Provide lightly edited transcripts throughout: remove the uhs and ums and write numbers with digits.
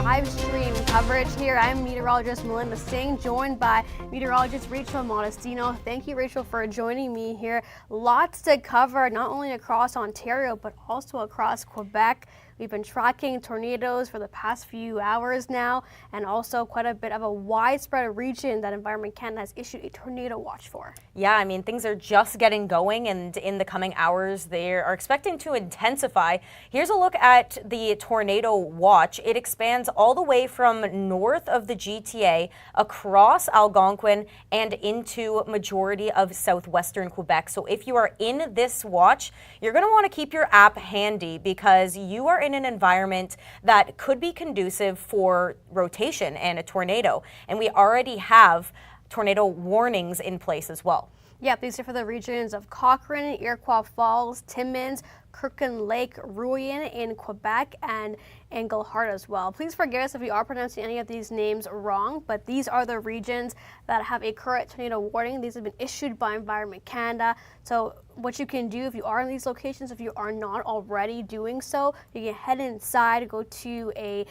live stream coverage here. I'm meteorologist Melinda Singh, joined by meteorologist Rachel Modestino. Thank you, Rachel, for joining me here. Lots to cover, not only across Ontario, but also across Quebec. We've been tracking tornadoes for the past few hours now, and also quite a bit of a widespread region that Environment Canada has issued a tornado watch for. Yeah, I mean, things are just getting going, and in the coming hours, they are expecting to intensify. Here's a look at the tornado watch. It expands all the way from north of the GTA, across Algonquin, and into majority of southwestern Quebec. So if you are in this watch, you're going to want to keep your app handy because you are in an environment that could be conducive for rotation and a tornado. And we already have tornado warnings in place as well. Yep, these are for the regions of Cochrane, Iroquois Falls, Timmins, Kirkland Lake, Rouyn in Quebec, and Englehart as well. Please forgive us if we are pronouncing any of these names wrong, but these are the regions that have a current tornado warning. These have been issued by Environment Canada. So what you can do if you are in these locations, if you are not already doing so, you can head inside, go to a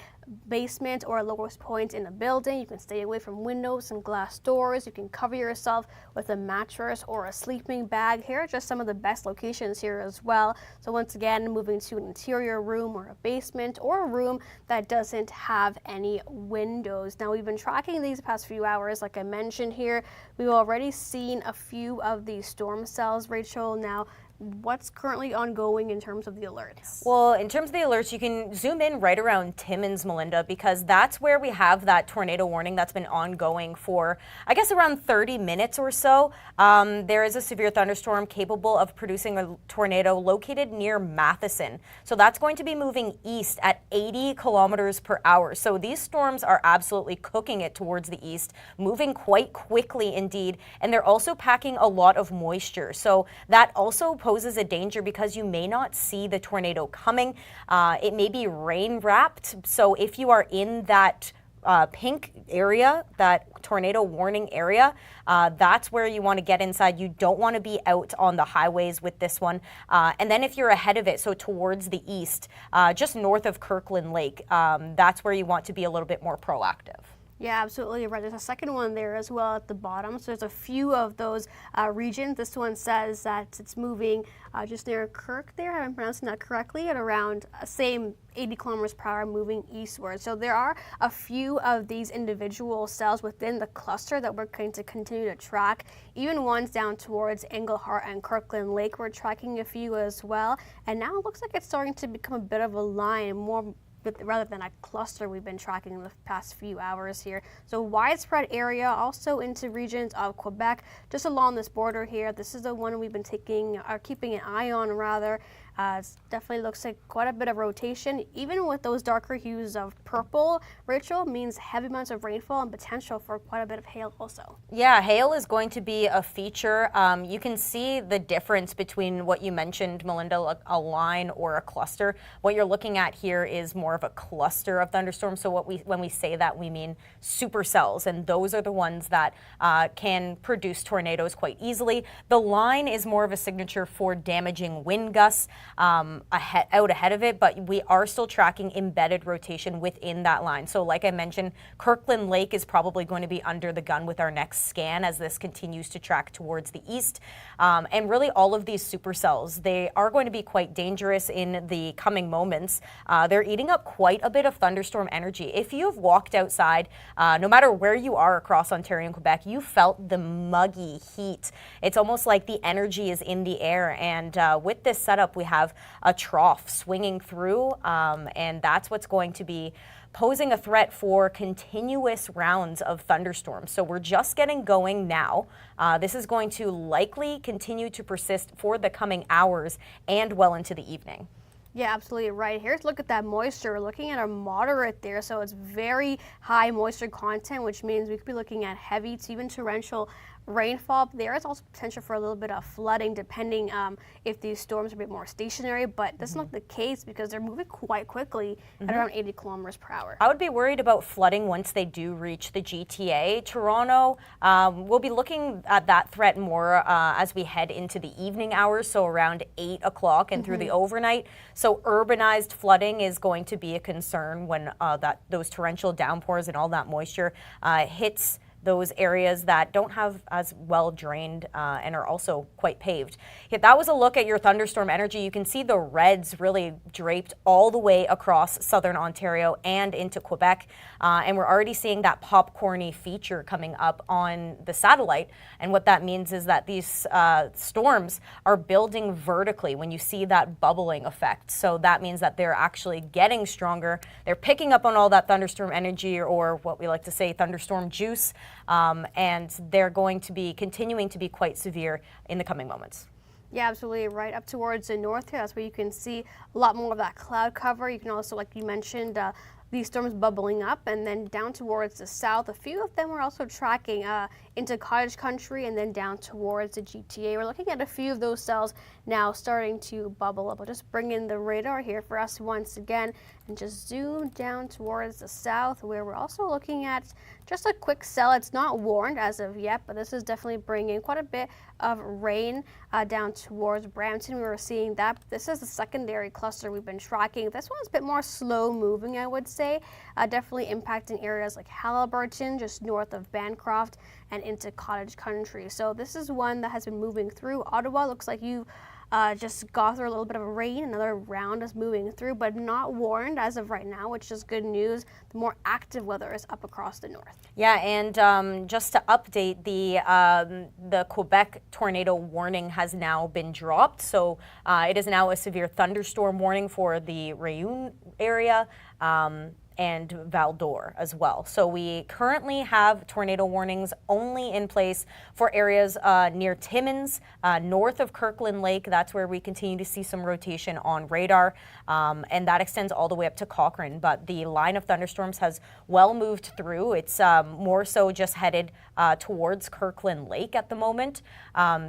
basement or a lowest point in a building. You can stay away from windows and glass doors. You can cover yourself with a mattress or a sleeping bag. Here are just some of the best locations here as well. So once again, moving to an interior room or a basement or a room that doesn't have any windows. Now, we've been tracking these past few hours. Like I mentioned here, we've already seen a few of these storm cells, Rachel. Now, what's currently ongoing in terms of the alerts? Well, in terms of the alerts, you can zoom in right around Timmins, Melinda, because that's where we have that tornado warning that's been ongoing for, I guess, around 30 minutes or so. There is a severe thunderstorm capable of producing a tornado located near Matheson. So that's going to be moving east at 80 kilometers per hour. So these storms are absolutely cooking it towards the east, moving quite quickly indeed. And they're also packing a lot of moisture. So that also poses a danger because you may not see the tornado coming. It may be rain wrapped. So if you are in that pink area, that tornado warning area, that's where you want to get inside. You don't want to be out on the highways with this one. And then if you're ahead of it, so towards the east, just north of Kirkland Lake, that's where you want to be a little bit more proactive. Yeah, absolutely right. There's a second one there as well at the bottom. So there's a few of those regions. This one says that it's moving just near Kirk there, if I'm pronouncing that correctly, at around same 80 kilometers per hour moving eastward. So there are a few of these individual cells within the cluster that we're going to continue to track. Even ones down towards Englehart and Kirkland Lake, we're tracking a few as well. And now it looks like it's starting to become a bit of a line, more rather than a cluster we've been tracking in the past few hours here. So widespread area, also into regions of Quebec, just along this border here. This is the one we've been keeping an eye on rather. It definitely looks like quite a bit of rotation. Even with those darker hues of purple, Rachel, means heavy amounts of rainfall and potential for quite a bit of hail also. Yeah, hail is going to be a feature. You can see the difference between what you mentioned, Melinda, a line or a cluster. What you're looking at here is more of a cluster of thunderstorms. So when we say that, we mean supercells, and those are the ones that can produce tornadoes quite easily. The line is more of a signature for damaging wind gusts out ahead of it, but we are still tracking embedded rotation within that line. So like I mentioned, Kirkland Lake is probably going to be under the gun with our next scan as this continues to track towards the east. And really all of these supercells, they are going to be quite dangerous in the coming moments. They're eating up quite a bit of thunderstorm energy. If you've walked outside, no matter where you are across Ontario and Quebec, you felt the muggy heat. It's almost like the energy is in the air. And with this setup, we have a trough swinging through, and that's what's going to be posing a threat for continuous rounds of thunderstorms. So we're just getting going now. This is going to likely continue to persist for the coming hours and well into the evening. Yeah, absolutely right. Here's a look at that moisture. We're looking at a moderate there, so it's very high moisture content, which means we could be looking at heavy to even torrential rainfall. There is also potential for a little bit of flooding depending if these storms are a bit more stationary, but that's not the case because they're moving quite quickly at around 80 kilometers per hour. I would be worried about flooding once they do reach the GTA. Toronto, we'll be looking at that threat more as we head into the evening hours, so around 8 o'clock and through the overnight. So urbanized flooding is going to be a concern when those torrential downpours and all that moisture hits those areas that don't have as well drained and are also quite paved. If that was a look at your thunderstorm energy, you can see the reds really draped all the way across southern Ontario and into Quebec. And we're already seeing that popcorny feature coming up on the satellite. And what that means is that these storms are building vertically when you see that bubbling effect. So that means that they're actually getting stronger. They're picking up on all that thunderstorm energy, or what we like to say, thunderstorm juice. And they're going to be continuing to be quite severe in the coming moments. Yeah, absolutely right. Up towards the north here, that's where you can see a lot more of that cloud cover. You can also, like you mentioned, these storms bubbling up, and then down towards the south. A few of them are also tracking into cottage country and then down towards the GTA. We're looking at a few of those cells now starting to bubble up. I'll just bring in the radar here for us once again and just zoom down towards the south, where we're also looking at just a quick cell. It's not warned as of yet, but this is definitely bringing quite a bit of rain down towards Brampton. We were seeing that. This is the secondary cluster we've been tracking. This one's a bit more slow moving, I would say, definitely impacting areas like Haliburton, just north of Bancroft, and into cottage country. So this is one that has been moving through. Ottawa looks like you just got through a little bit of rain. Another round is moving through, but not warned as of right now, which is good news. The more active weather is up across the north. Yeah, and just to update, the Quebec tornado warning has now been dropped. So it is now a severe thunderstorm warning for the Réunion area. And Val-d'Or as well. So we currently have tornado warnings only in place for areas near Timmins, north of Kirkland Lake. That's where we continue to see some rotation on radar, and that extends all the way up to Cochrane. But the line of thunderstorms has well moved through. It's more so just headed towards Kirkland Lake at the moment.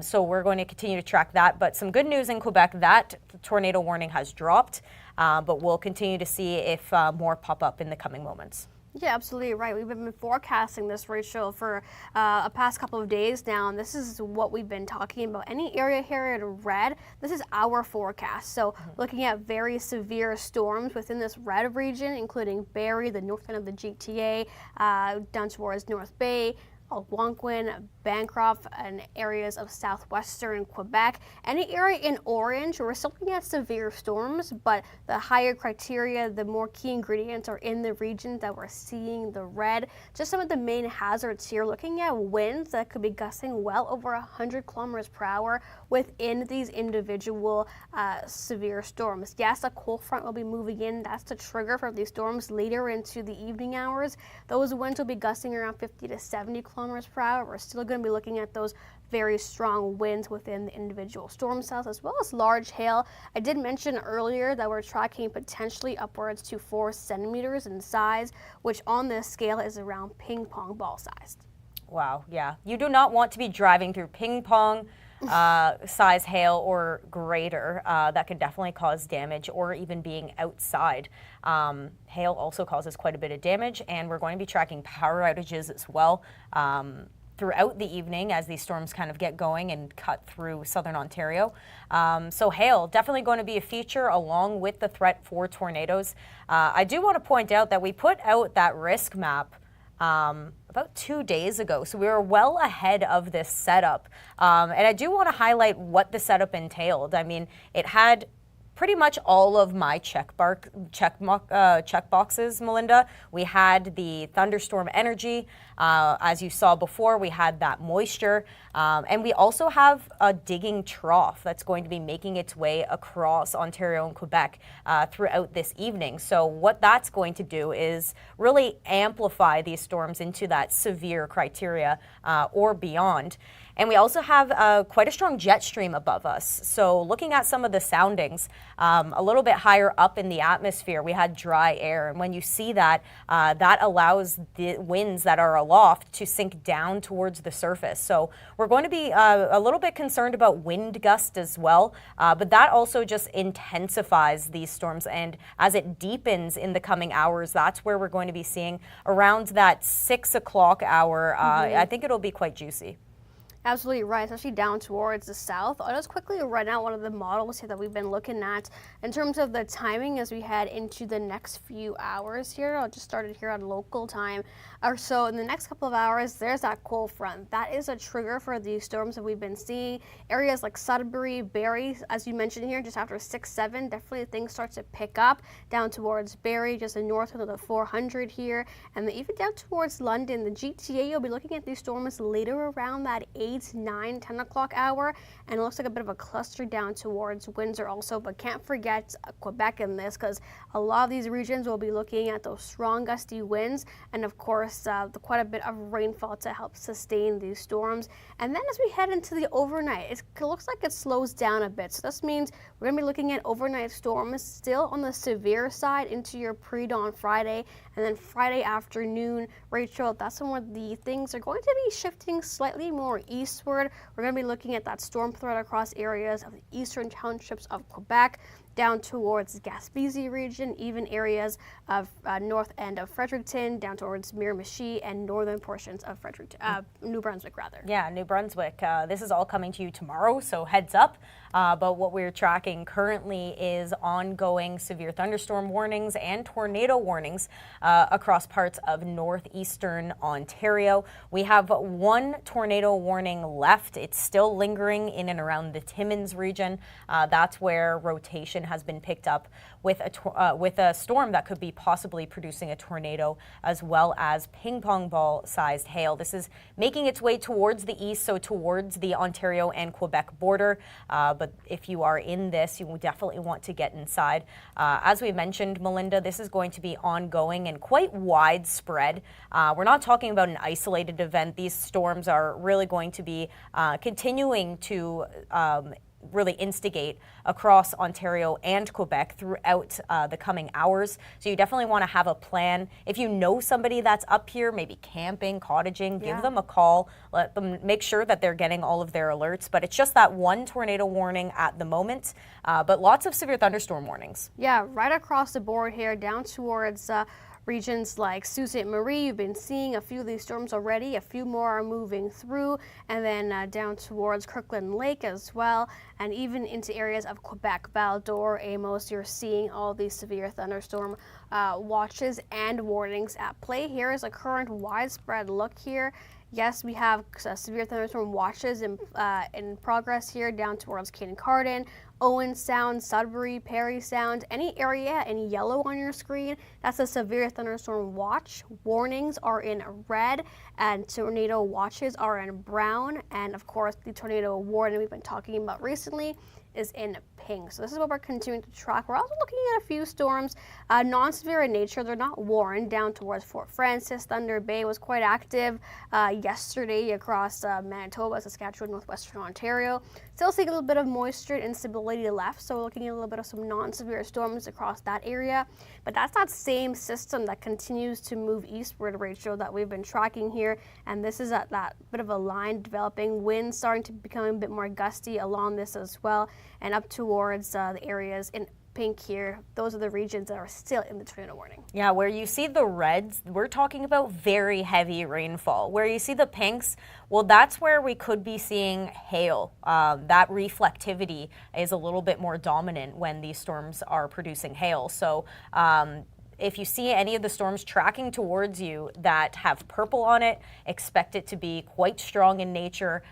So we're going to continue to track that. But some good news in Quebec, that tornado warning has dropped. But we'll continue to see if more pop up in the coming moments. Yeah, absolutely right. We've been forecasting this, Rachel, for a past couple of days now, and this is what we've been talking about. Any area here in red, this is our forecast. So looking at very severe storms within this red region, including Barrie, the north end of the GTA, down towards North Bay, Algonquin, Bancroft, and areas of southwestern Quebec. Any area in orange, we're still looking at severe storms, but the higher criteria, the more key ingredients are in the regions that we're seeing the red. Just some of the main hazards here, looking at winds that could be gusting well over 100 kilometers per hour within these individual severe storms. Yes, a cold front will be moving in. That's the trigger for these storms later into the evening hours. Those winds will be gusting around 50 to 70 kilometers per hour. We're still going to be looking at those very strong winds within the individual storm cells, as well as large hail. I did mention earlier that we're tracking potentially upwards to 4 centimeters in size, which on this scale is around ping pong ball sized. Wow, yeah. You do not want to be driving through ping pong size hail or greater. That can definitely cause damage, or even being outside. Hail also causes quite a bit of damage, and we're going to be tracking power outages as well throughout the evening as these storms kind of get going and cut through southern Ontario. So hail definitely going to be a feature along with the threat for tornadoes. I do want to point out that we put out that risk map about 2 days ago. So we were well ahead of this setup. And I do want to highlight what the setup entailed. I mean, it had pretty much all of my check boxes, Melinda. We had the thunderstorm energy. As you saw before, we had that moisture. And we also have a digging trough that's going to be making its way across Ontario and Quebec throughout this evening. So what that's going to do is really amplify these storms into that severe criteria or beyond. And we also have quite a strong jet stream above us. So looking at some of the soundings, a little bit higher up in the atmosphere, we had dry air. And when you see that, that allows the winds that are aloft to sink down towards the surface. So we're going to be a little bit concerned about wind gust as well. But that also just intensifies these storms. And as it deepens in the coming hours, that's where we're going to be seeing around that 6 o'clock hour. I think it'll be quite juicy. Absolutely right, especially down towards the south. I'll just quickly run out one of the models here that we've been looking at in terms of the timing as we head into the next few hours here. I'll just start it here on local time. So in the next couple of hours, there's that cold front. That is a trigger for these storms that we've been seeing. Areas like Sudbury, Barrie, as you mentioned here, just after 6-7, definitely things start to pick up down towards Barrie, just north of the 400 here, and then even down towards London. The GTA, you'll be looking at these storms later around that 8, 9, 10 o'clock hour, and it looks like a bit of a cluster down towards Windsor also, but can't forget Quebec in this, because a lot of these regions will be looking at those strong gusty winds, and of course quite a bit of rainfall to help sustain these storms. And then as we head into the overnight, it looks like it slows down a bit, so this means we're going to be looking at overnight storms still on the severe side into your pre-dawn Friday, and then Friday afternoon, Rachel, that's when the things are going to be shifting slightly more eastward. We're going to be looking at that storm threat across areas of the eastern townships of Quebec, down towards Gaspésie region, even areas of north end of Fredericton, down towards Miramichi and northern portions of Fredericton, New Brunswick rather. Yeah, New Brunswick. This is all coming to you tomorrow, so heads up. But what we're tracking currently is ongoing severe thunderstorm warnings and tornado warnings across parts of northeastern Ontario. We have one tornado warning left. It's still lingering in and around the Timmins region. That's where rotation has been picked up with a storm that could be possibly producing a tornado, as well as ping pong ball sized hail. This is making its way towards the east, so towards the Ontario and Quebec border. But if you are in this, you will definitely want to get inside. As we mentioned, Melinda, this is going to be ongoing and quite widespread. We're not talking about an isolated event. These storms are really going to be continuing to really instigate across Ontario and Quebec throughout the coming hours. So you definitely want to have a plan. If you know somebody that's up here, maybe camping, cottaging, give them a call. Let them make sure that they're getting all of their alerts. But it's just that one tornado warning at the moment, but lots of severe thunderstorm warnings. Yeah, right across the board here, down towards regions like Sault Ste. Marie. You've been seeing a few of these storms already. A few more are moving through, and then down towards Kirkland Lake as well, and even into areas of Quebec, Val-d'Or, Amos. You're seeing all these severe thunderstorm watches and warnings at play. Here is a current widespread look here. Yes, we have severe thunderstorm watches in progress here down towards Kincardine, Owen Sound, Sudbury, Perry Sound. Any area in yellow on your screen, that's a severe thunderstorm watch. Warnings are in red, and tornado watches are in brown. And of course, the tornado warning we've been talking about recently is in pink. So this is what we're continuing to track. We're also looking at a few storms, non-severe in nature. They're not warned. Down towards Fort Frances, Thunder Bay was quite active yesterday across Manitoba, Saskatchewan, northwestern Ontario. Still seeing a little bit of moisture and instability left, so we're looking at a little bit of some non-severe storms across that area. But that's that same system that continues to move eastward, Rachel, that we've been tracking here. And this is that bit of a line developing, winds starting to become a bit more gusty along this as well, and up towards the areas in pink here. Those are the regions that are still in the tornado warning. Yeah, where you see the reds, we're talking about very heavy rainfall. Where you see the pinks, well, that's where we could be seeing hail. That reflectivity is a little bit more dominant when these storms are producing hail. So if you see any of the storms tracking towards you that have purple on it, expect it to be quite strong in nature,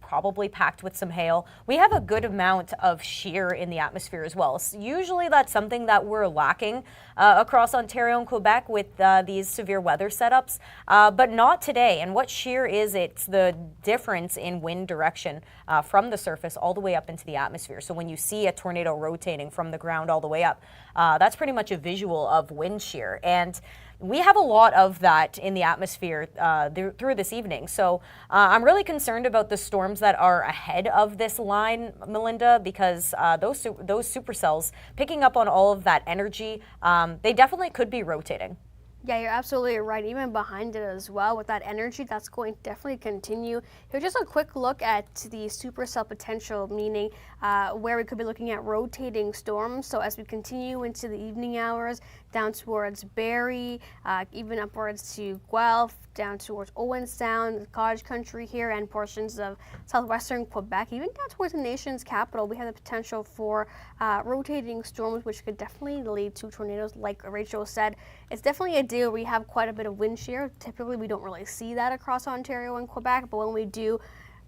probably packed with some hail. We have a good amount of shear in the atmosphere as well. So usually that's something that we're lacking across Ontario and Quebec with these severe weather setups, but not today. And what shear is, it's the difference in wind direction from the surface all the way up into the atmosphere. So when you see a tornado rotating from the ground all the way up, that's pretty much a visual of wind shear. And we have a lot of that in the atmosphere through this evening. So I'm really concerned about the storms that are ahead of this line, Melinda, because those supercells picking up on all of that energy, they definitely could be rotating. Yeah, you're absolutely right. Even behind it as well, with that energy, that's going to definitely continue. Here's just a quick look at the supercell potential, meaning where we could be looking at rotating storms. So as we continue into the evening hours, down towards Barrie, even upwards to Guelph, down towards Owen Sound, Cottage Country here, and portions of southwestern Quebec, even down towards the nation's capital, we have the potential for rotating storms, which could definitely lead to tornadoes. Like Rachel said, it's definitely a day where we have quite a bit of wind shear. Typically, we don't really see that across Ontario and Quebec, but when we do,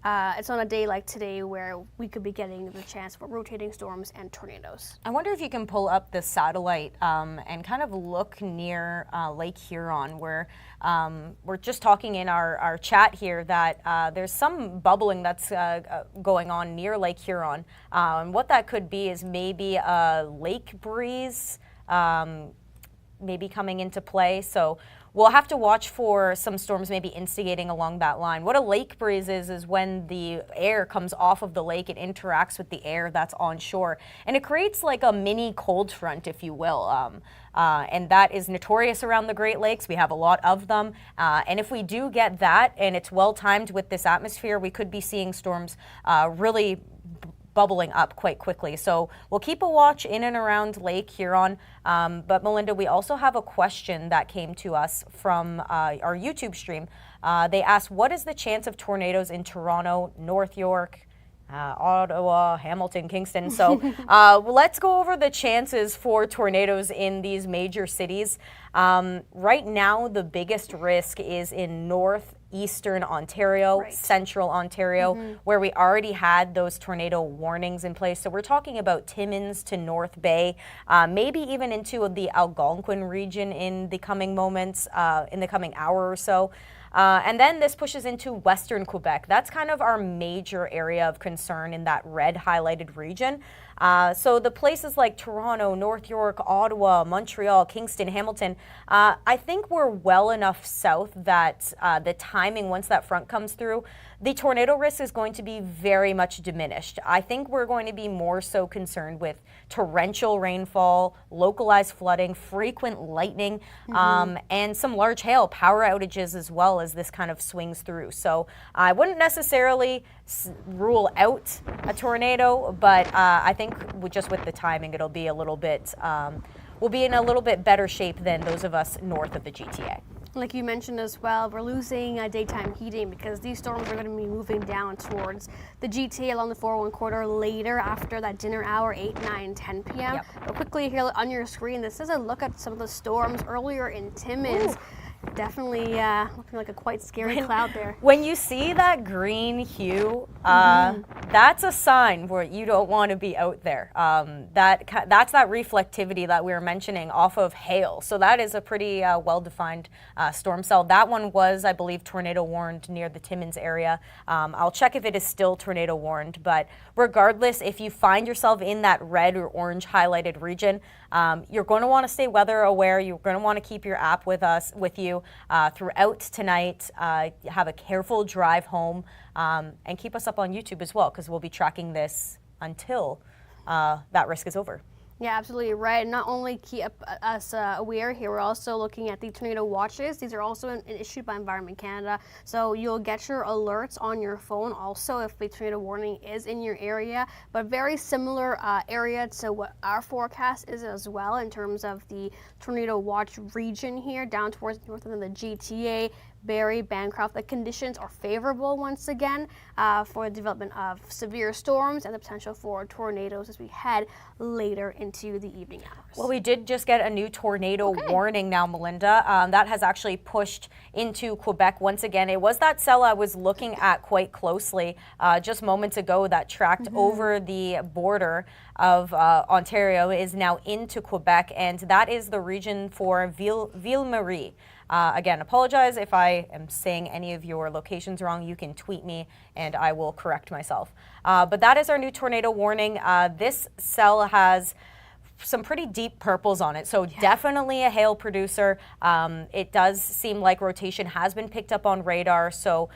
it's on a day like today where we could be getting the chance for rotating storms and tornadoes. I wonder if you can pull up the satellite and kind of look near Lake Huron, where we're just talking in our chat here that there's some bubbling that's going on near Lake Huron. And what that could be is maybe a lake breeze maybe coming into play. So we'll have to watch for some storms maybe instigating along that line. What a lake breeze is when the air comes off of the lake, it interacts with the air that's on shore, and it creates like a mini cold front, if you will. And that is notorious around the Great Lakes. We have a lot of them. And if we do get that, and it's well timed with this atmosphere, we could be seeing storms really bubbling up quite quickly. So we'll keep a watch in and around Lake Huron. But Melinda, we also have a question that came to us from our YouTube stream. They asked, what is the chance of tornadoes in Toronto, North York, Ottawa, Hamilton, Kingston? So let's go over the chances for tornadoes in these major cities. Right now, the biggest risk is in northeastern Ontario, right. Central Ontario, where we already had those tornado warnings in place. So we're talking about Timmins to North Bay, maybe even into the Algonquin region in the coming moments, in the coming hour or so. And then this pushes into Western Quebec. That's kind of our major area of concern in that red highlighted region. So the places like Toronto, North York, Ottawa, Montreal, Kingston, Hamilton, I think we're well enough south that the timing, once that front comes through, the tornado risk is going to be very much diminished. I think we're going to be more so concerned with torrential rainfall, localized flooding, frequent lightning, and some large hail, power outages as well as this kind of swings through. So I wouldn't necessarily rule out a tornado, but I think just with the timing, it'll be a little bit, we'll be in a little bit better shape than those of us north of the GTA. Like you mentioned as well, we're losing daytime heating because these storms are going to be moving down towards the GTA along the 401 corridor later after that dinner hour, 8, 9, 10 p.m. Yep. But quickly here on your screen, this is a look at some of the storms earlier in Timmins. Ooh. Definitely looking like a quite scary cloud there. When you see that green hue, that's a sign where you don't want to be out there. That's that reflectivity that we were mentioning off of hail. So that is a pretty well-defined storm cell. That one was, I believe, tornado warned near the Timmins area. I'll check if it is still tornado warned. But regardless, if you find yourself in that red or orange highlighted region, you're going to want to stay weather aware. You're going to want to keep your app with you throughout tonight. Have a careful drive home, and keep us up on YouTube as well, because we'll be tracking this until that risk is over. Yeah, absolutely right. Not only keep us aware here, we're also looking at the tornado watches. These are also issued by Environment Canada. So you'll get your alerts on your phone also if the tornado warning is in your area. But very similar area to what our forecast is as well in terms of the tornado watch region here down towards north of the GTA. Barrie, Bancroft, the conditions are favorable once again for the development of severe storms and the potential for tornadoes as we head later into the evening hours. Well, we did just get a new tornado warning now, Melinda. That has actually pushed into Quebec once again. It was that cell I was looking at quite closely just moments ago that tracked over the border of Ontario, is now into Quebec, and that is the region for Ville-Marie. Again, apologize if I am saying any of your locations wrong. You can tweet me and I will correct myself. But that is our new tornado warning. This cell has some pretty deep purples on it, so definitely a hail producer. It does seem like rotation has been picked up on radar, so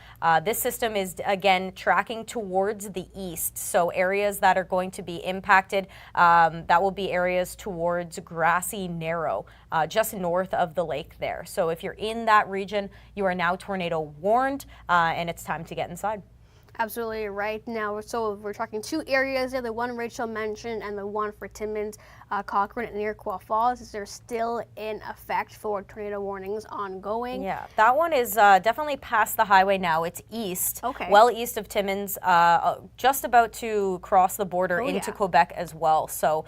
this system is again tracking towards the east. So areas that are going to be impacted, that will be areas towards Grassy Narrow, just north of the lake there. So if you're in that region, you are now tornado warned, and it's time to get inside. Absolutely right. Now, so we're talking two areas there, the one Rachel mentioned and the one for Timmins, Cochrane, and Iroquois Falls. They're still in effect for tornado warnings ongoing. Yeah, that one is definitely past the highway now. It's east, well east of Timmins, just about to cross the border into Quebec as well. So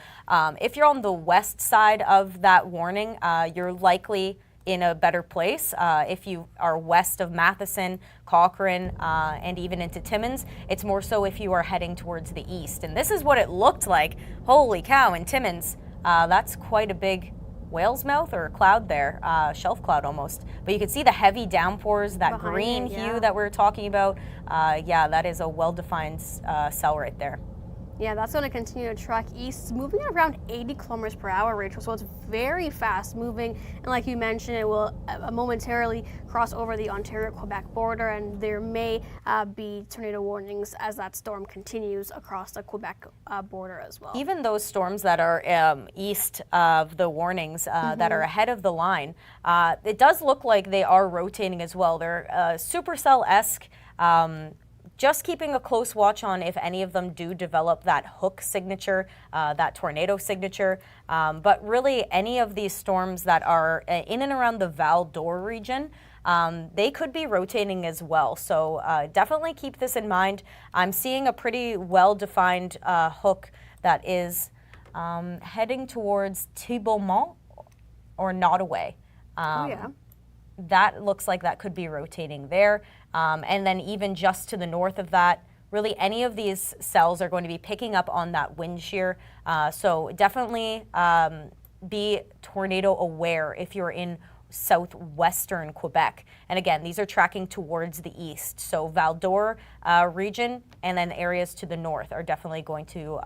if you're on the west side of that warning, you're likely in a better place. If you are west of Matheson, Cochrane, and even into Timmins, it's more so if you are heading towards the east. And this is what it looked like. Holy cow, in Timmins, that's quite a big whale's mouth or a cloud there, shelf cloud almost. But you can see the heavy downpours, that green hue that we were talking about. Yeah, that is a well-defined cell right there. Yeah, that's going to continue to track east, moving at around 80 kilometers per hour, Rachel. So it's very fast moving. And like you mentioned, it will momentarily cross over the Ontario-Quebec border, and there may be tornado warnings as that storm continues across the Quebec border as well. Even those storms that are east of the warnings that are ahead of the line, it does look like they are rotating as well. They're supercell-esque. Just keeping a close watch on if any of them do develop that hook signature, that tornado signature. But really, any of these storms that are in and around the Val d'Or region, they could be rotating as well. So definitely keep this in mind. I'm seeing a pretty well-defined hook that is heading towards Thibomont or Nottoway. That looks like that could be rotating there. And then even just to the north of that, really any of these cells are going to be picking up on that wind shear. So definitely be tornado aware if you're in southwestern Quebec. And again, these are tracking towards the east. So Val d'Or region and then areas to the north are definitely going to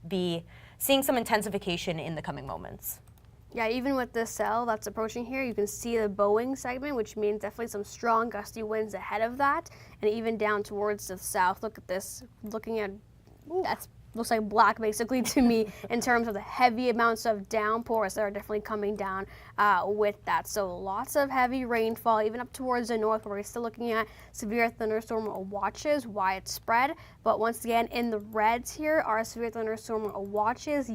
be seeing some intensification in the coming moments. Yeah, even with this cell that's approaching here, you can see the bowing segment, which means definitely some strong gusty winds ahead of that. And even down towards the south, look at this, looking at, that's looks like black basically to me in terms of the heavy amounts of downpours that are definitely coming down with that. So lots of heavy rainfall, even up towards the north, where we're still looking at severe thunderstorm watches, widespread. But once again, in the reds here are severe thunderstorm watches,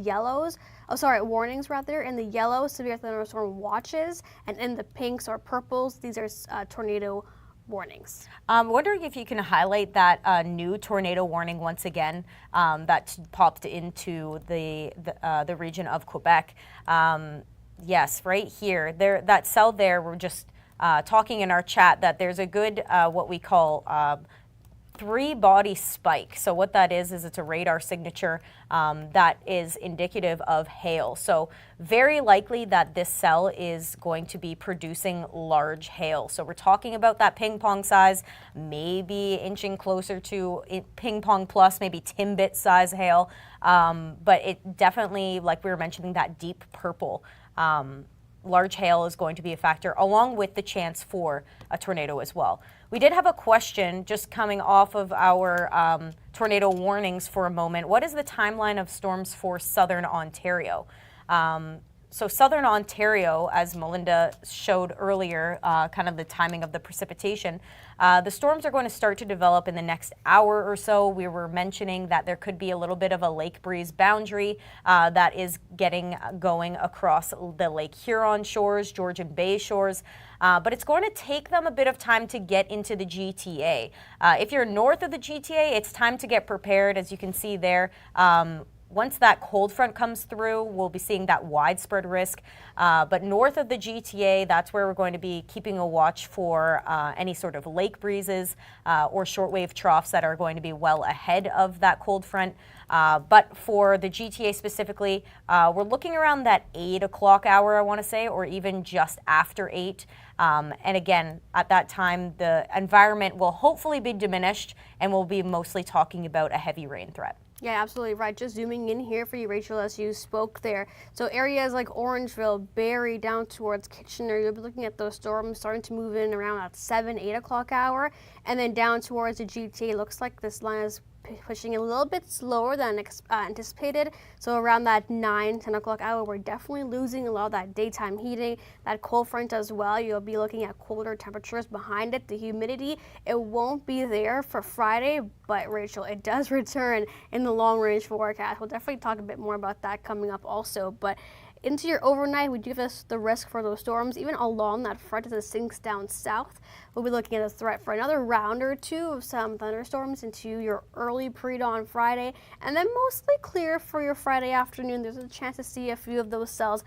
warnings rather. In the yellow, severe thunderstorm watches, and in the pinks or purples, these are tornado warnings. I'm wondering if you can highlight that new tornado warning once again that popped into the region of Quebec. Yes, right here, that cell there, we're just talking in our chat that there's a good what we call three-body spike. So what that is it's a radar signature that is indicative of hail. So very likely that this cell is going to be producing large hail. So we're talking about that ping pong size, maybe inching closer to ping pong plus, maybe Timbit size hail. But it definitely, like we were mentioning, that deep purple. Large hail is going to be a factor, along with the chance for a tornado as well. We did have a question just coming off of our tornado warnings for a moment. What is the timeline of storms for southern Ontario? So southern Ontario, as Melinda showed earlier, kind of the timing of the precipitation, the storms are going to start to develop in the next hour or so. We were mentioning that there could be a little bit of a lake breeze boundary that is getting going across the Lake Huron shores, Georgian Bay shores. But it's going to take them a bit of time to get into the GTA. If you're north of the GTA, it's time to get prepared. As you can see there, once that cold front comes through, we'll be seeing that widespread risk. But north of the GTA, that's where we're going to be keeping a watch for any sort of lake breezes or shortwave troughs that are going to be well ahead of that cold front. But for the GTA specifically, we're looking around that 8 o'clock hour, I want to say, or even just after 8. And again, at that time, the environment will hopefully be diminished, and we'll be mostly talking about a heavy rain threat. Yeah, absolutely right. Just zooming in here for you, Rachel, as you spoke there. So areas like Orangeville, Barrie, down towards Kitchener, you'll be looking at those storms starting to move in around that 7, 8 o'clock hour. And then down towards the GTA, looks like this line is pushing a little bit slower than anticipated. So around that 9, 10 o'clock hour, we're definitely losing a lot of that daytime heating, that cold front as well. You'll be looking at colder temperatures behind it. The humidity, it won't be there for Friday, but Rachel, it does return in the long range forecast. We'll definitely talk a bit more about that coming up also. But into your overnight, we do have the risk for those storms, even along that front as it sinks down south. We'll be looking at a threat for another round or two of some thunderstorms into your early pre-dawn Friday, and then mostly clear for your Friday afternoon. There's a chance to see a few of those cells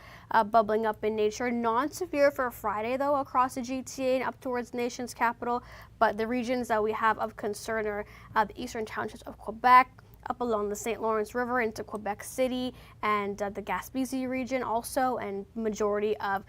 bubbling up in nature. Non-severe for Friday, though, across the GTA and up towards the nation's capital, but the regions that we have of concern are the eastern townships of Quebec, up along the St. Lawrence River into Quebec City and the Gaspésie region also, and majority of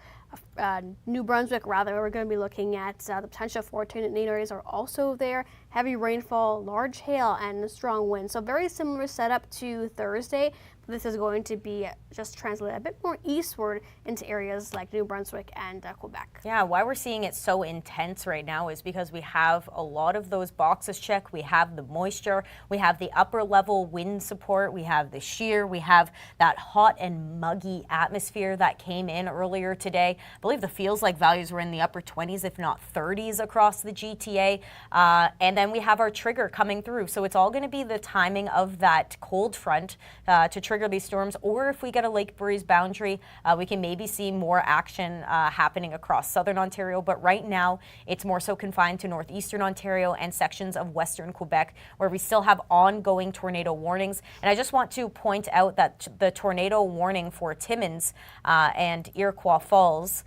New Brunswick, rather. We're going to be looking at the potential for tornadoes are also there. Heavy rainfall, large hail, and strong wind. So very similar setup to Thursday. This is going to be just translated a bit more eastward into areas like New Brunswick and Quebec. Yeah, why we're seeing it so intense right now is because we have a lot of those boxes checked. We have the moisture, we have the upper level wind support, we have the shear, we have that hot and muggy atmosphere that came in earlier today. I believe the feels like values were in the upper 20s, if not 30s across the GTA. And then we have our trigger coming through. So it's all going to be the timing of that cold front to trigger these storms, or if we get a lake breeze boundary, we can maybe see more action happening across southern Ontario. But right now, it's more so confined to northeastern Ontario and sections of western Quebec, where we still have ongoing tornado warnings. And I just want to point out that the tornado warning for Timmins and Iroquois Falls,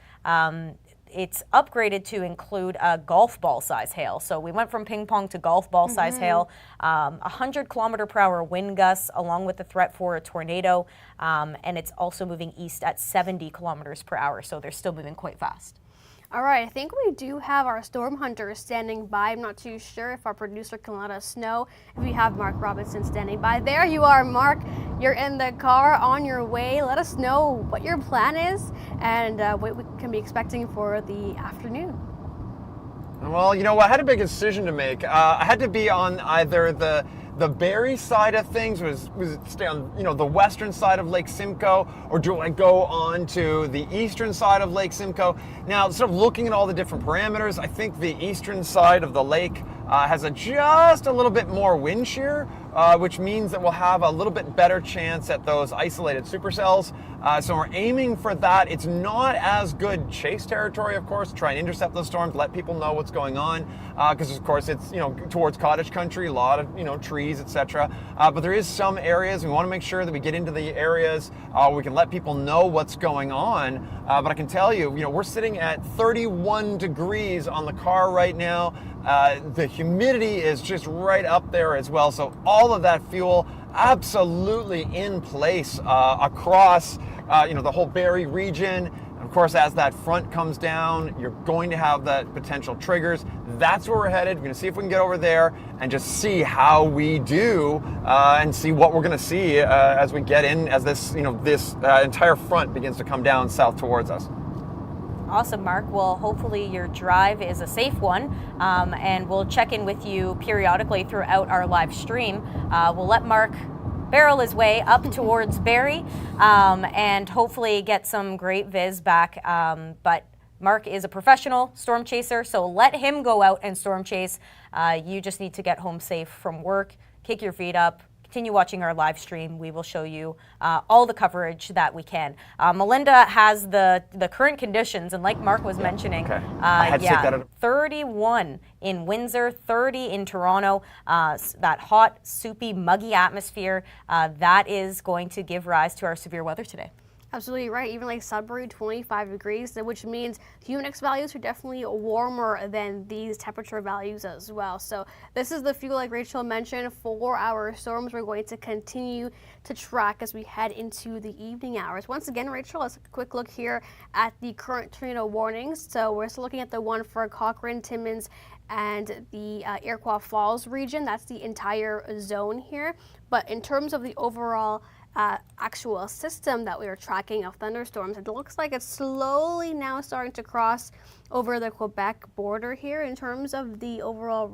it's upgraded to include a golf ball size hail. So we went from ping pong to golf ball size hail, 100 kilometer per hour wind gusts, along with the threat for a tornado. And it's also moving east at 70 kilometers per hour. So they're still moving quite fast. All right, I think we do have our storm hunters standing by. I'm not too sure if our producer can let us know if we have Mark Robinson standing by. There you are, Mark. You're in the car on your way. Let us know what your plan is and what we can be expecting for the afternoon. Well, you know, I had a big decision to make. I had to be on either the Barrie side of things, was stay on, you know, the western side of Lake Simcoe, or do I go on to the eastern side of Lake Simcoe? Now, sort of looking at all the different parameters, I think the eastern side of the lake has just a little bit more wind shear, which means that we'll have a little bit better chance at those isolated supercells. So we're aiming for that. It's not as good chase territory, of course, to try and intercept those storms, let people know what's going on, because of course it's, you know, towards cottage country, a lot of, you know, trees, etc. But there is some areas we want to make sure that we get into the areas we can let people know what's going on. But I can tell you, you know, we're sitting at 31 degrees on the car right now. The humidity is just right up there as well. So all of that fuel absolutely in place across you know, the whole Barrie region. Of course, as that front comes down, you're going to have that potential triggers. That's where we're headed. We're going to see if we can get over there and just see how we do and see what we're going to see as we get in, as this, you know, this entire front begins to come down south towards us. Awesome, Mark. Well, hopefully your drive is a safe one, and we'll check in with you periodically throughout our live stream. We'll let Mark barrel his way up towards Barrie and hopefully get some great viz back. But Mark is a professional storm chaser, so let him go out and storm chase. You just need to get home safe from work, kick your feet up, continue watching our live stream. We will show you all the coverage that we can. Melinda has the current conditions, and like Mark was mentioning, I had to take that out. 31 in Windsor, 30 in Toronto. That hot, soupy, muggy atmosphere, that is going to give rise to our severe weather today. Absolutely right. Even like Sudbury, 25 degrees, which means UNIX values are definitely warmer than these temperature values as well. So this is the fuel, like Rachel mentioned, for our storms we're going to continue to track as we head into the evening hours. Once again, Rachel, let's take a quick look here at the current tornado warnings. So we're still looking at the one for Cochrane, Timmins, and the Iroquois Falls region. That's the entire zone here. But in terms of the overall actual system that we were tracking of thunderstorms, it looks like it's slowly now starting to cross over the Quebec border here in terms of the overall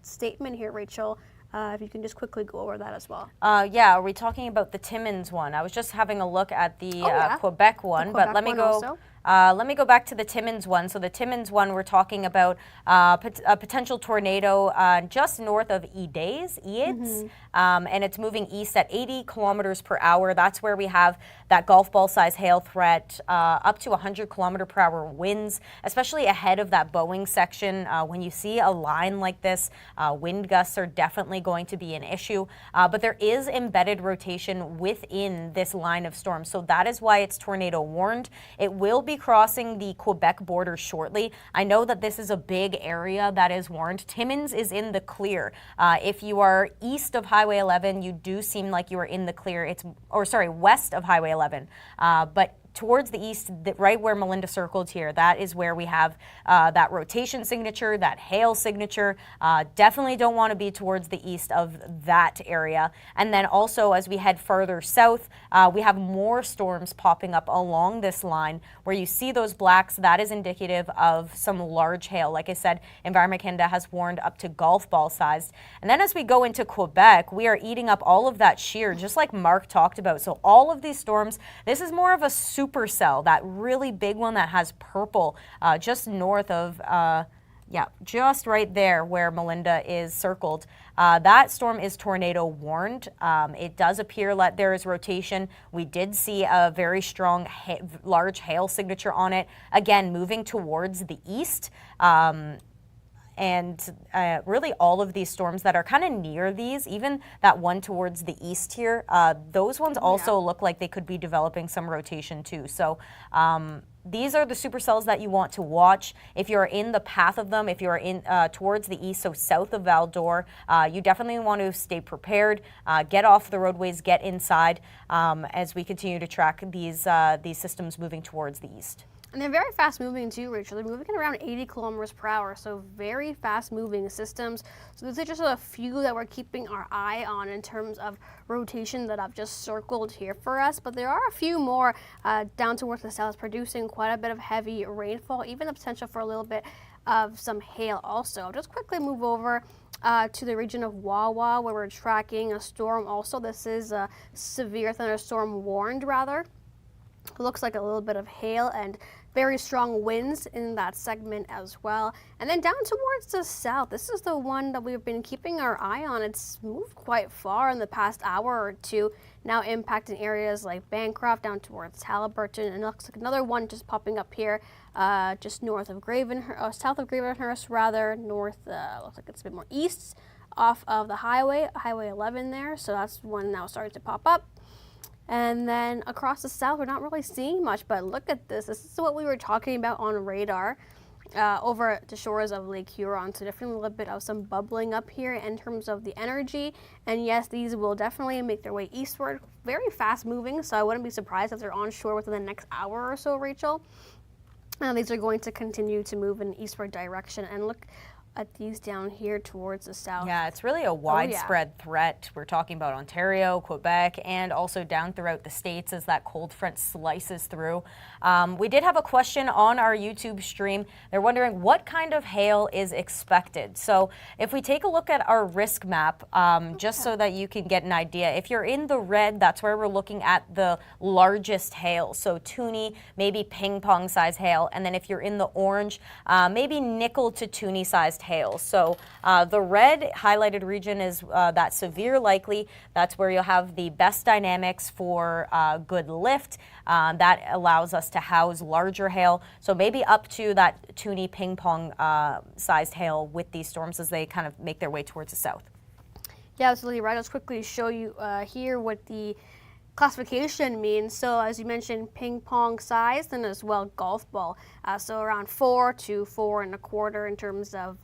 statement here, Rachel. If you can just quickly go over that as well. Yeah, are we talking about the Timmins one? I was just having a look at the Quebec one, Quebec but let me one go. also. Let me go back to the Timmins one. So the Timmins one, we're talking about a potential tornado just north of Ides, and it's moving east at 80 kilometers per hour. That's where we have that golf ball size hail threat, up to 100 kilometer per hour winds, especially ahead of that Boeing section. When you see a line like this, wind gusts are definitely going to be an issue, but there is embedded rotation within this line of storms. So that is why it's tornado warned. It will be crossing the Quebec border shortly. I know that this is a big area that is warned. Timmins is in the clear. If you are east of Highway 11, you do seem like you are in the clear. West of Highway 11. But towards the east, right where Melinda circled here, that is where we have that rotation signature, that hail signature. Definitely don't want to be towards the east of that area. And then also as we head further south, we have more storms popping up along this line. Where you see those blacks, that is indicative of some large hail. Like I said, Environment Canada has warned up to golf ball sized. And then as we go into Quebec, we are eating up all of that shear, just like Mark talked about. So all of these storms, this is more of a supercell, that really big one that has purple just north of, just right there where Melinda is circled. That storm is tornado warned. It does appear that there is rotation. We did see a very strong, large hail signature on it. Again, moving towards the east. And really all of these storms that are kind of near these, even that one towards the east here, those ones also look like they could be developing some rotation too. So these are the supercells that you want to watch. If you're in the path of them, if you're in towards the east, so south of Val-d'Or, you definitely want to stay prepared, get off the roadways, get inside as we continue to track these systems moving towards the east. And they're very fast moving too, Rachel. They're moving at around 80 kilometers per hour, so very fast moving systems. So these are just a few that we're keeping our eye on in terms of rotation that I've just circled here for us. But there are a few more down towards the south producing quite a bit of heavy rainfall, even the potential for a little bit of some hail also. I'll just quickly move over to the region of Wawa where we're tracking a storm also. This is a severe thunderstorm warned rather. It looks like a little bit of hail and very strong winds in that segment as well. And then down towards the south, this is the one that we've been keeping our eye on. It's moved quite far in the past hour or two, now impacting areas like Bancroft down towards Haliburton. And it looks like another one just popping up here just north of south of Gravenhurst rather, north, looks like it's a bit more east off of the highway 11 there. So that's one now starting to pop up. And then across the south, we're not really seeing much, but look at this. This is what we were talking about on radar over the shores of Lake Huron. So definitely a little bit of some bubbling up here in terms of the energy. And yes, these will definitely make their way eastward. Very fast moving, so I wouldn't be surprised if they're on shore within the next hour or so, Rachel. These are going to continue to move in an eastward direction. And look at these down here towards the south. Yeah, it's really a widespread threat. We're talking about Ontario, Quebec, and also down throughout the states as that cold front slices through. We did have a question on our YouTube stream. They're wondering what kind of hail is expected. So if we take a look at our risk map, just so that you can get an idea, if you're in the red, that's where we're looking at the largest hail. So Toonie, maybe ping pong size hail. And then if you're in the orange, maybe nickel to Toonie sized hail. So the red highlighted region is that severe likely. That's where you'll have the best dynamics for good lift. That allows us to house larger hail. So maybe up to that Toonie ping pong sized hail with these storms as they kind of make their way towards the south. Yeah, absolutely right. Let's quickly show you here what the classification means. So as you mentioned, ping pong size and as well golf ball. So around 4 to 4 1/4 in terms of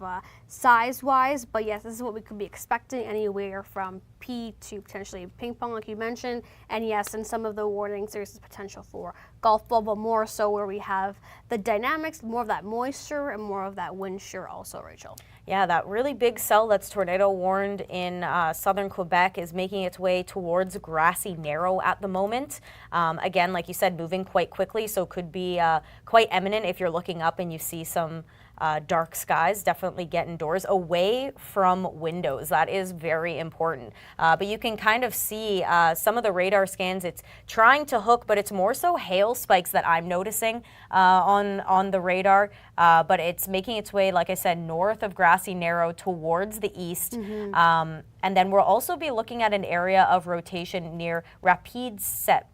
size-wise, but yes, this is what we could be expecting, anywhere from P to potentially ping pong, like you mentioned. And yes, in some of the warnings, there's potential for golf ball, but more so where we have the dynamics, more of that moisture and more of that wind shear also, Rachel. Yeah, that really big cell that's tornado warned in southern Quebec is making its way towards Grassy Narrow at the moment. Again, like you said, moving quite quickly, so could be quite imminent if you're looking up and you see some dark skies. Definitely get indoors, away from windows. That is very important. But you can kind of see some of the radar scans. It's trying to hook, but it's more so hail spikes that I'm noticing on the radar. But it's making its way, like I said, north of Grassy Narrow towards the east. And then we'll also be looking at an area of rotation near Rapide Set.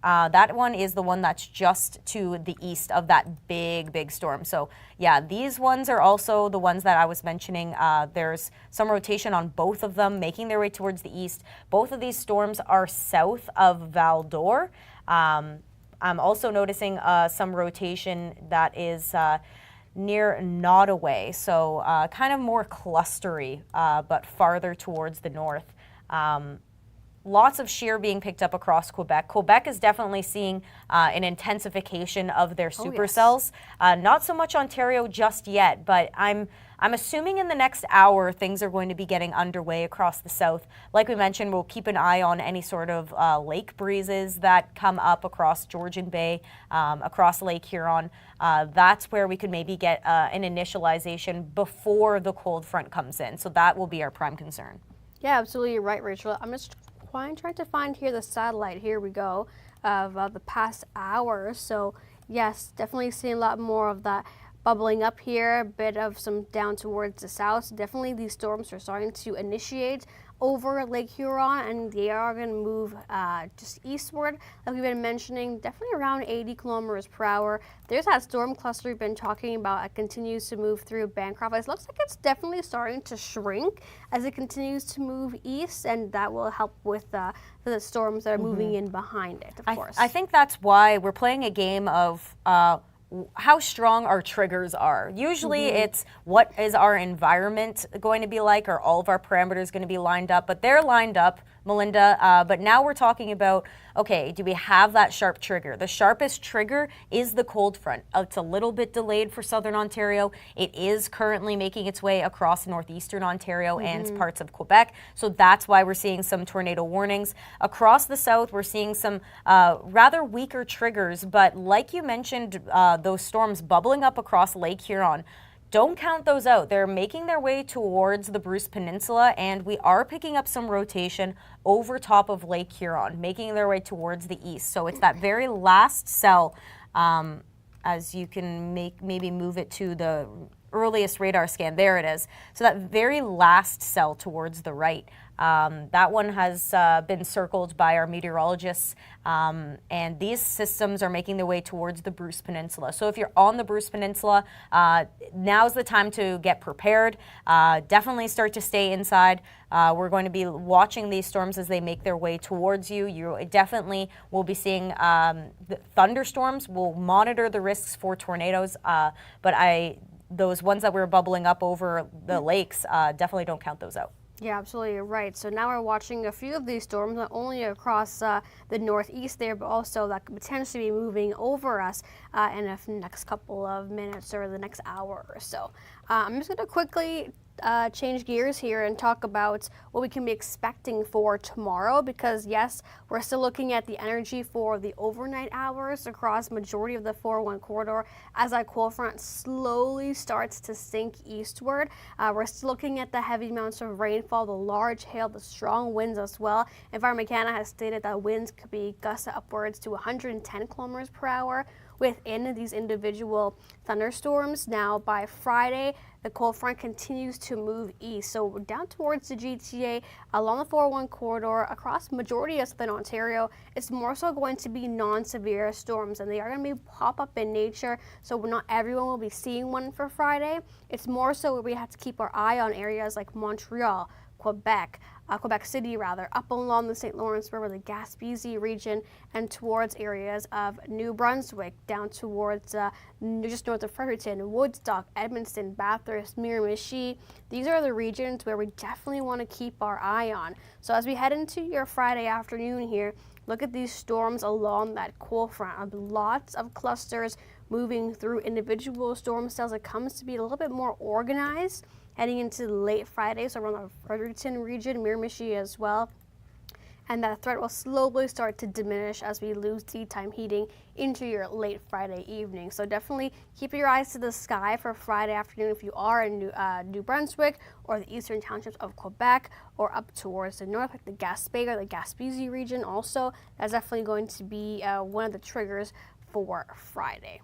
That one is the one that's just to the east of that big storm. So yeah, these ones are also the ones that I was mentioning. There's some rotation on both of them, making their way towards the east. Both of these storms are south of Val d'Or. I'm also noticing some rotation that is near Nottoway, so kind of more clustery, but farther towards the north. Lots of shear being picked up across Quebec. Quebec is definitely seeing an intensification of their supercells. Not so much Ontario just yet, but I'm assuming in the next hour things are going to be getting underway across the south. Like we mentioned, we'll keep an eye on any sort of lake breezes that come up across Georgian Bay, across Lake Huron. That's where we could maybe get an initialization before the cold front comes in. So that will be our prime concern. Yeah, absolutely, you're right, Rachel. I'm just trying to find here the satellite. Here we go, of the past hour. So yes, definitely seeing a lot more of that bubbling up here, a bit of some down towards the south. Definitely these storms are starting to initiate over Lake Huron, and they are going to move just eastward, like we've been mentioning, definitely around 80 kilometers per hour. There's that storm cluster we've been talking about. It continues to move through Bancroft. It looks like it's definitely starting to shrink as it continues to move east, and that will help with the storms that are moving in behind it, of course. I think that's why we're playing a game of how strong our triggers are. Usually it's what is our environment going to be like, are all of our parameters going to be lined up, but they're lined up, Melinda, but now we're talking about, okay, do we have that sharp trigger? The sharpest trigger is the cold front. It's a little bit delayed for southern Ontario. It is currently making its way across northeastern Ontario and parts of Quebec, so that's why we're seeing some tornado warnings. Across the south, we're seeing some rather weaker triggers, but like you mentioned, those storms bubbling up across Lake Huron, don't count those out. They're making their way towards the Bruce Peninsula, and we are picking up some rotation over top of Lake Huron, making their way towards the east. So it's that very last cell, as you can maybe move it to the earliest radar scan. There it is. So that very last cell towards the right. That one has been circled by our meteorologists, and these systems are making their way towards the Bruce Peninsula. So if you're on the Bruce Peninsula, now's the time to get prepared. Definitely start to stay inside. We're going to be watching these storms as they make their way towards you. You definitely will be seeing the thunderstorms. We'll monitor the risks for tornadoes, but those ones that were bubbling up over the lakes, definitely don't count those out. Yeah, absolutely right. So now we're watching a few of these storms, not only across the northeast there, but also that could potentially be moving over us in the next couple of minutes or the next hour or so. I'm just going to quickly change gears here and talk about what we can be expecting for tomorrow, because yes, we're still looking at the energy for the overnight hours across majority of the 401 corridor as that cold front slowly starts to sink eastward. We're still looking at the heavy amounts of rainfall, the large hail, the strong winds as well. Environment Canada has stated that winds could be gusts upwards to 110 kilometers per hour within these individual thunderstorms. Now by Friday, the cold front continues to move east, so we're down towards the GTA, along the 401 corridor, across majority of southern Ontario. It's more so going to be non-severe storms, and they are going to be pop-up in nature, so not everyone will be seeing one for Friday. It's more so where we have to keep our eye on areas like Montreal, Quebec. Quebec City rather, up along the St. Lawrence River, the Gaspésie region, and towards areas of New Brunswick, down towards just north of Fredericton, Woodstock, Edmonton, Bathurst, Miramichi. These are the regions where we definitely want to keep our eye on. So as we head into your Friday afternoon here, look at these storms along that cold front. Lots of clusters moving through individual storm cells. It comes to be a little bit more organized heading into late Friday, so around the Fredericton region, Miramichi as well. And that threat will slowly start to diminish as we lose daytime heating into your late Friday evening. So definitely keep your eyes to the sky for Friday afternoon if you are in New Brunswick or the eastern townships of Quebec or up towards the north, like the Gaspé or the Gaspésie region also. That's definitely going to be one of the triggers for Friday.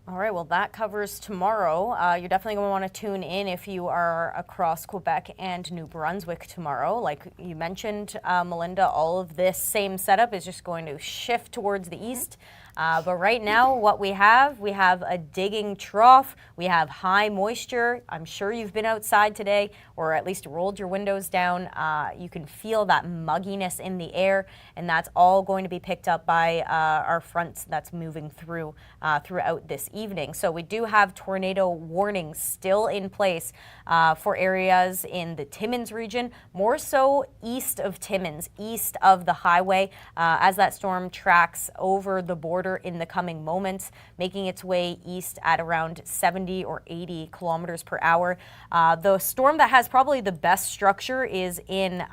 All right, well, that covers tomorrow. You're definitely going to want to tune in if you are across Quebec and New Brunswick tomorrow. Like you mentioned, Melinda, all of this same setup is just going to shift towards the east. But right now, what we have a digging trough. We have high moisture. I'm sure you've been outside today or at least rolled your windows down. You can feel that mugginess in the air, and that's all going to be picked up by our fronts that's moving through throughout this evening. So we do have tornado warnings still in place for areas in the Timmins region, more so east of Timmins, east of the highway, as that storm tracks over the border in the coming moments, making its way east at around 70 or 80 kilometers per hour. The storm that has probably the best structure is in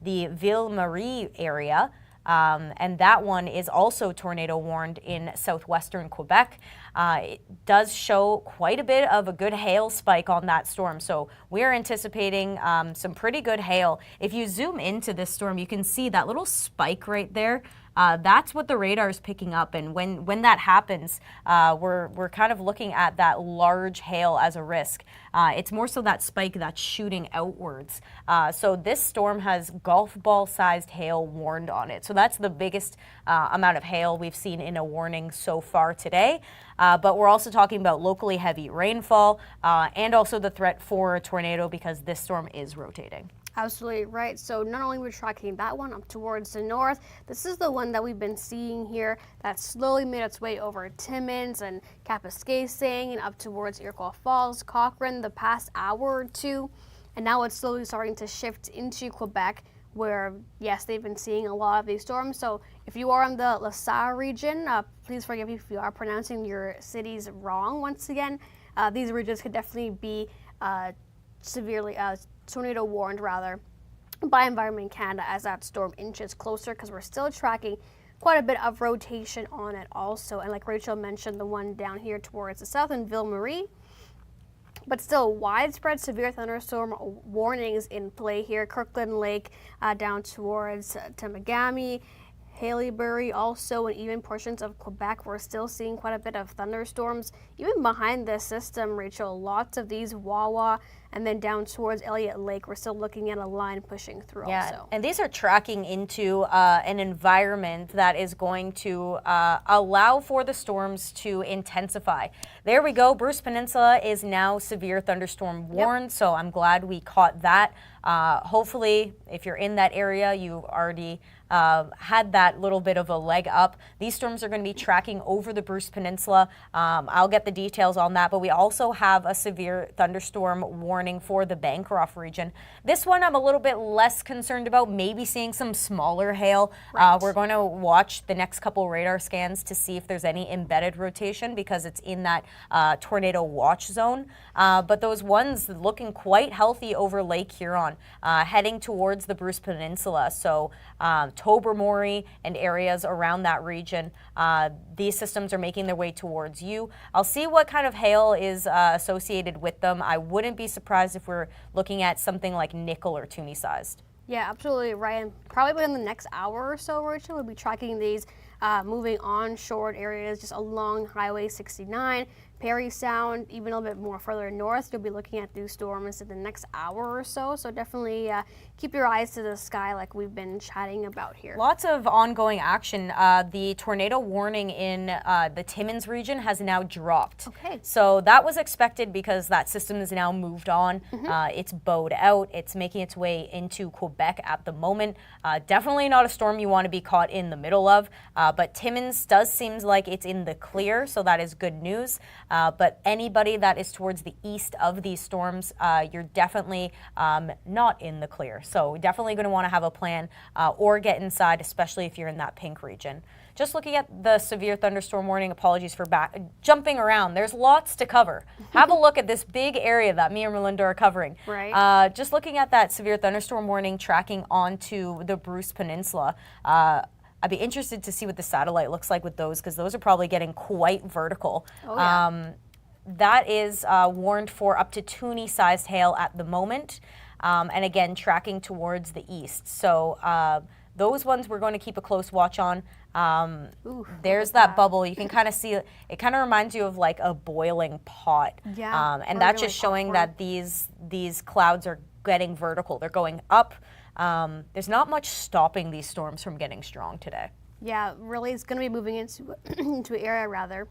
the Ville-Marie area. And that one is also tornado warned in southwestern Quebec. It does show quite a bit of a good hail spike on that storm. So we're anticipating some pretty good hail. If you zoom into this storm, you can see that little spike right there. That's what the radar is picking up, and when that happens, we're kind of looking at that large hail as a risk. It's more so that spike that's shooting outwards. So this storm has golf ball sized hail warned on it. So that's the biggest amount of hail we've seen in a warning so far today. But we're also talking about locally heavy rainfall and also the threat for a tornado because this storm is rotating. Absolutely right. So not only we're tracking that one up towards the north, this is the one that we've been seeing here that slowly made its way over Timmins and Kapuskasing and up towards Iroquois Falls, Cochrane the past hour or two. And now it's slowly starting to shift into Quebec where, yes, they've been seeing a lot of these storms. So if you are in the La Salle region, please forgive me if you are pronouncing your cities wrong once again. These regions could definitely be severely tornado warned rather by Environment Canada as that storm inches closer, because we're still tracking quite a bit of rotation on it also. And like Rachel mentioned, the one down here towards the south in Ville-Marie, but still widespread severe thunderstorm warnings in play here. Kirkland Lake down towards Temagami, Haileybury also, and even portions of Quebec. We're still seeing quite a bit of thunderstorms. Even behind this system, Rachel, lots of these Wawa, and then down towards Elliott Lake, we're still looking at a line pushing through also. And these are tracking into an environment that is going to allow for the storms to intensify. There we go. Bruce Peninsula is now severe thunderstorm warned, so I'm glad we caught that. Hopefully, if you're in that area, you've already had that little bit of a leg up. These storms are going to be tracking over the Bruce Peninsula. I'll get the details on that, but we also have a severe thunderstorm warning for the Bancroft region. This one I'm a little bit less concerned about, maybe seeing some smaller hail. Right. We're going to watch the next couple radar scans to see if there's any embedded rotation because it's in that tornado watch zone. But those ones looking quite healthy over Lake Huron, heading towards the Bruce Peninsula. So Tobermory and areas around that region, these systems are making their way towards you. I'll see what kind of hail is associated with them. I wouldn't be surprised if we're looking at something like nickel or toonie sized. Yeah, absolutely right. And probably within the next hour or so, Rachel, we'll be tracking these moving onshore areas just along Highway 69 Parry Sound, even a little bit more further north, you'll be looking at these storms in the next hour or so. So definitely keep your eyes to the sky like we've been chatting about here. Lots of ongoing action. The tornado warning in the Timmins region has now dropped. Okay. So that was expected because that system is now moved on. It's bowed out. It's making its way into Quebec at the moment. Definitely not a storm you want to be caught in the middle of, but Timmins does seem like it's in the clear, so that is good news. But anybody that is towards the east of these storms, you're definitely not in the clear. So definitely going to want to have a plan or get inside, especially if you're in that pink region. Just looking at the severe thunderstorm warning, apologies for jumping around. There's lots to cover. Have a look at this big area that me and Melinda are covering. Right. Just looking at that severe thunderstorm warning tracking onto the Bruce Peninsula. I'd be interested to see what the satellite looks like with those, because those are probably getting quite vertical. Oh, yeah. That is warned for up to toonie-sized hail at the moment, and again, tracking towards the east. So those ones we're going to keep a close watch on. Ooh, There's that bubble. You can kind of see, it kind of reminds you of like a boiling pot. Yeah, and or that's really just showing popcorn. that these clouds are getting vertical. They're going up. There's not much stopping these storms from getting strong today. Yeah, really, it's going to be moving into into an area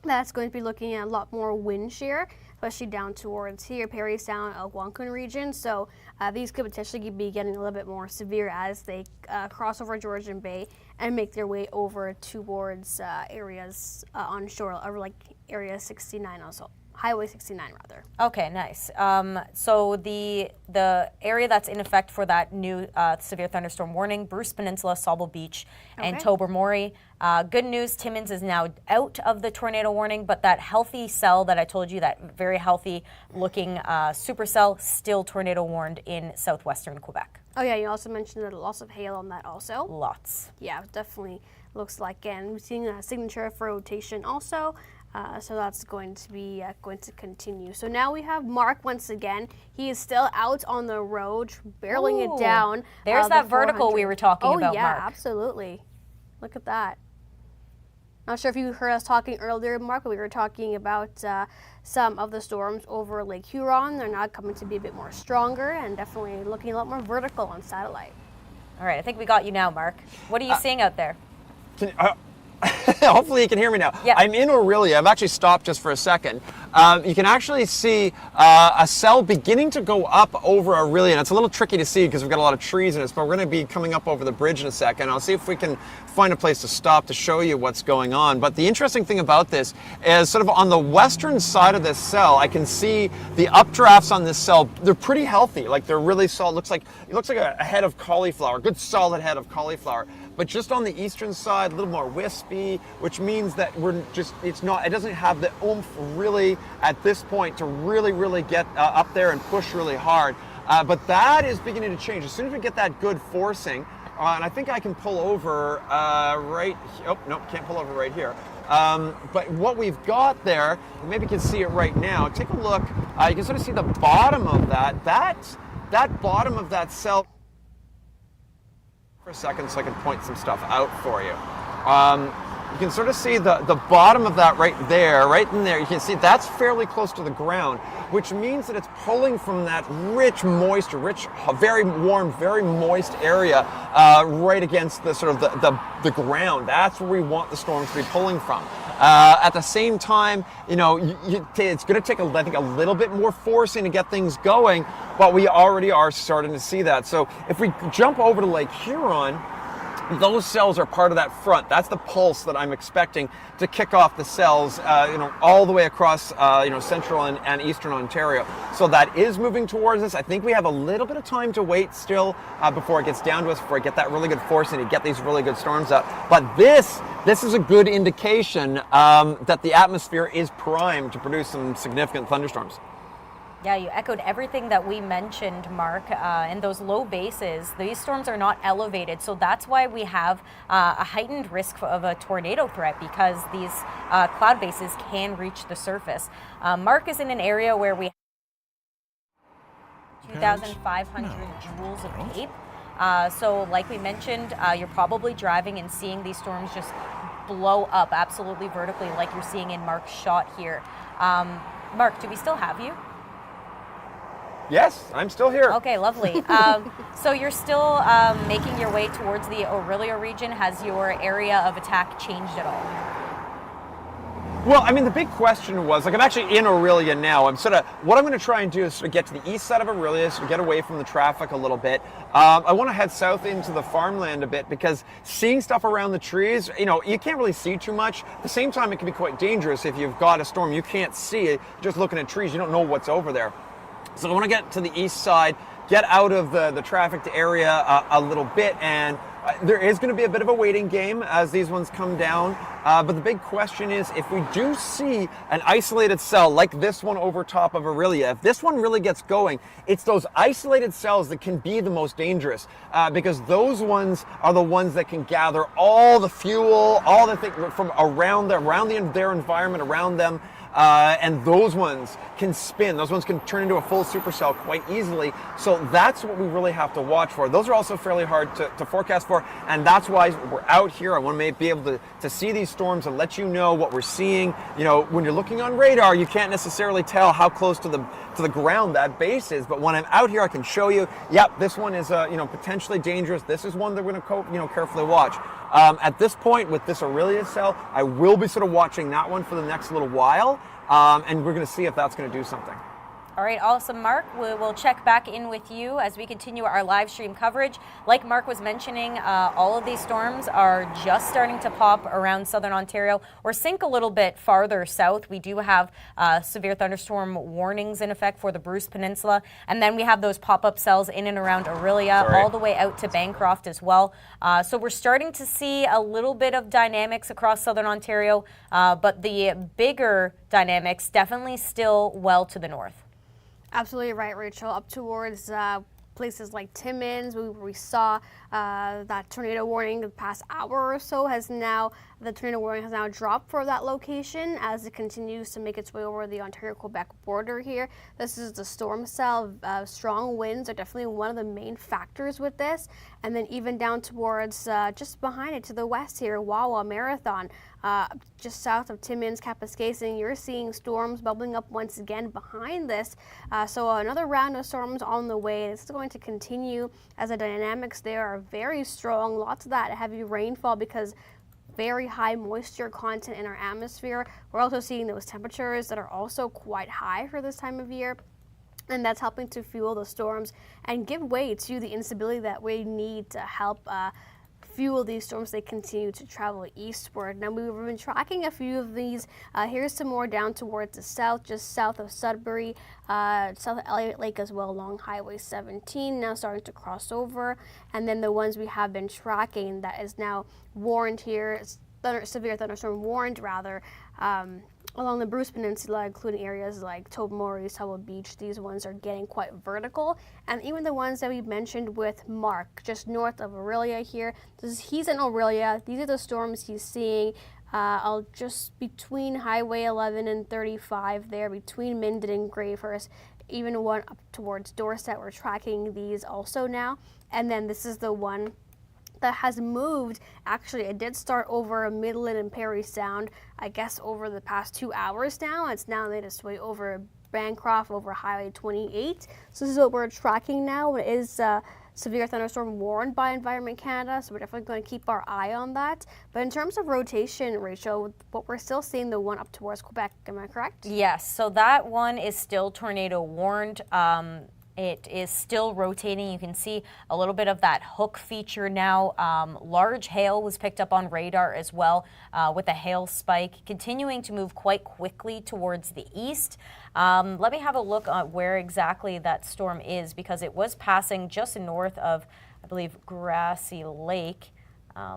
that's going to be looking at a lot more wind shear, especially down towards here, Parry Sound, Algonquin region. So these could potentially be getting a little bit more severe as they cross over Georgian Bay and make their way over towards areas onshore, or like Area 69 also. Highway 69 rather. Okay, nice. So the area that's in effect for that new severe thunderstorm warning, Bruce Peninsula, Sauble Beach, and Okay. Tobermory. Good news, Timmins is now out of the tornado warning, but that healthy cell that I told you, that very healthy looking supercell, still tornado warned in southwestern Quebec. Oh yeah, you also mentioned the loss of hail on that also. Lots. Yeah, definitely looks like, and we're seeing a signature for rotation also. So that's going to be going to continue. So now we have Mark once again. He is still out on the road, barreling Ooh, it down. there's the that vertical we 400. were talking oh, about, yeah, Mark. absolutely. Look at that. Not sure if you heard us talking earlier, Mark, but we were talking about some of the storms over Lake Huron. They're now coming to be a bit more stronger and definitely looking a lot more vertical on satellite. All right, I think we got you now, Mark. What are you seeing out there? Hopefully you can hear me now. Yeah. I'm in Aurelia. I've actually stopped just for a second. You can actually see a cell beginning to go up over Aurelia. And it's a little tricky to see because we've got a lot of trees in it, but we're going to be coming up over the bridge in a second. I'll see if we can find a place to stop to show you what's going on. But the interesting thing about this is sort of on the western side of this cell, I can see the updrafts on this cell. They're pretty healthy. Like they're really solid. It looks like a head of cauliflower, a good solid head of cauliflower. But just on the eastern side, a little more wispy, which means that it doesn't have the oomph really at this point to really get up there and push really hard. But that is beginning to change. As soon as we get that good forcing, and I think I can pull over right, oh, nope, can't pull over right here. But what we've got there, maybe you can see it right now. Take a look, you can sort of see the bottom of that bottom of that cell. For a second so I can point some stuff out for you. You can sort of see the bottom of that right in there. You can see that's fairly close to the ground, which means that it's pulling from that rich, very warm, very moist area right against the sort of the ground. That's where we want the storms to be pulling from. At the same time, it's going to take, I think, a little bit more forcing to get things going, but we already are starting to see that. So if we jump over to Lake Huron, those cells are part of that front. That's the pulse that I'm expecting to kick off the cells, all the way across, central and eastern Ontario. So that is moving towards us. I think we have a little bit of time to wait still before it gets down to us, before I get that really good force and to get these really good storms up. But this is a good indication that the atmosphere is primed to produce some significant thunderstorms. Yeah, you echoed everything that we mentioned, Mark. And those low bases, these storms are not elevated. So that's why we have a heightened risk of a tornado threat, because these cloud bases can reach the surface. Mark is in an area where we have 2,500 joules of cape. So like we mentioned, you're probably driving and seeing these storms just blow up absolutely vertically like you're seeing in Mark's shot here. Mark, do we still have you? Yes, I'm still here. Okay, lovely. So you're still making your way towards the Orillia region. Has your area of attack changed at all? Well, I mean, the big question was, like, I'm actually in Orillia now. What I'm going to try and do is sort of get to the east side of Orillia, so get away from the traffic a little bit. I want to head south into the farmland a bit, because seeing stuff around the trees, you know, you can't really see too much. At the same time, it can be quite dangerous if you've got a storm. You can't see it. Just looking at trees, you don't know what's over there. So I want to get to the east side, get out of the trafficked area a little bit, and there is going to be a bit of a waiting game as these ones come down. But the big question is, if we do see an isolated cell like this one over top of Orillia, if this one really gets going, it's those isolated cells that can be the most dangerous, because those ones are the ones that can gather all the fuel, all the things from around their environment, around them. And those ones can spin. Those ones can turn into a full supercell quite easily. So that's what we really have to watch for. Those are also fairly hard to forecast for, and that's why we're out here. I want to be able to see these storms and let you know what we're seeing. You know, when you're looking on radar, you can't necessarily tell how close to the ground that base is. But when I'm out here, I can show you, yep, this one is potentially dangerous. This is one that we're going to carefully watch. At this point, with this Orillia cell, I will be sort of watching that one for the next little while, and we're going to see if that's going to do something. All right, awesome, Mark. We will check back in with you as we continue our live stream coverage. Like Mark was mentioning, all of these storms are just starting to pop around southern Ontario or sink a little bit farther south. We do have severe thunderstorm warnings in effect for the Bruce Peninsula, and then we have those pop-up cells in and around Orillia, all the way out to Bancroft as well. So we're starting to see a little bit of dynamics across southern Ontario, but the bigger dynamics definitely still well to the north. Absolutely right, Rachel. Up towards places like Timmins, where we saw that tornado warning the past hour or so, the tornado warning has now dropped for that location as it continues to make its way over the Ontario-Quebec border here. This is the storm cell. Strong winds are definitely one of the main factors with this. And then even down towards just behind it to the west here, Wawa, Marathon, just south of Timmins, Kapuskasing, you're seeing storms bubbling up once again behind this. So another round of storms on the way. This is going to continue as the dynamics there are very strong. Lots of that heavy rainfall because very high moisture content in our atmosphere. We're also seeing those temperatures that are also quite high for this time of year. And that's helping to fuel the storms and give way to the instability that we need to help fuel these storms. They continue to travel eastward. Now, we've been tracking a few of these. Here's some more down towards the south, just south of Sudbury, south of Elliott Lake as well, along Highway 17, now starting to cross over. And then the ones we have been tracking that is now warned here, severe thunderstorm warned rather, along the Bruce Peninsula, including areas like Tobermory, Hubble Beach. These ones are getting quite vertical. And even the ones that we mentioned with Mark, just north of Orillia here. He's in Orillia. These are the storms he's seeing just between Highway 11 and 35 there, between Minden and Gravehurst. Even one up towards Dorset. We're tracking these also now. And then this is the one that has moved. Actually, it did start over Midland and Parry Sound, I guess over the past 2 hours now. It's now made its way over Bancroft, over Highway 28. So this is what we're tracking now. It is severe thunderstorm warned by Environment Canada, so we're definitely going to keep our eye on that. But in terms of rotation, Rachel, what we're still seeing the one up towards Quebec, am I correct? Yes, so that one is still tornado warned. It is still rotating. You can see a little bit of that hook feature now. Large hail was picked up on radar as well with a hail spike, continuing to move quite quickly towards the east. Let me have a look at where exactly that storm is, because it was passing just north of, I believe, Grassy Lake.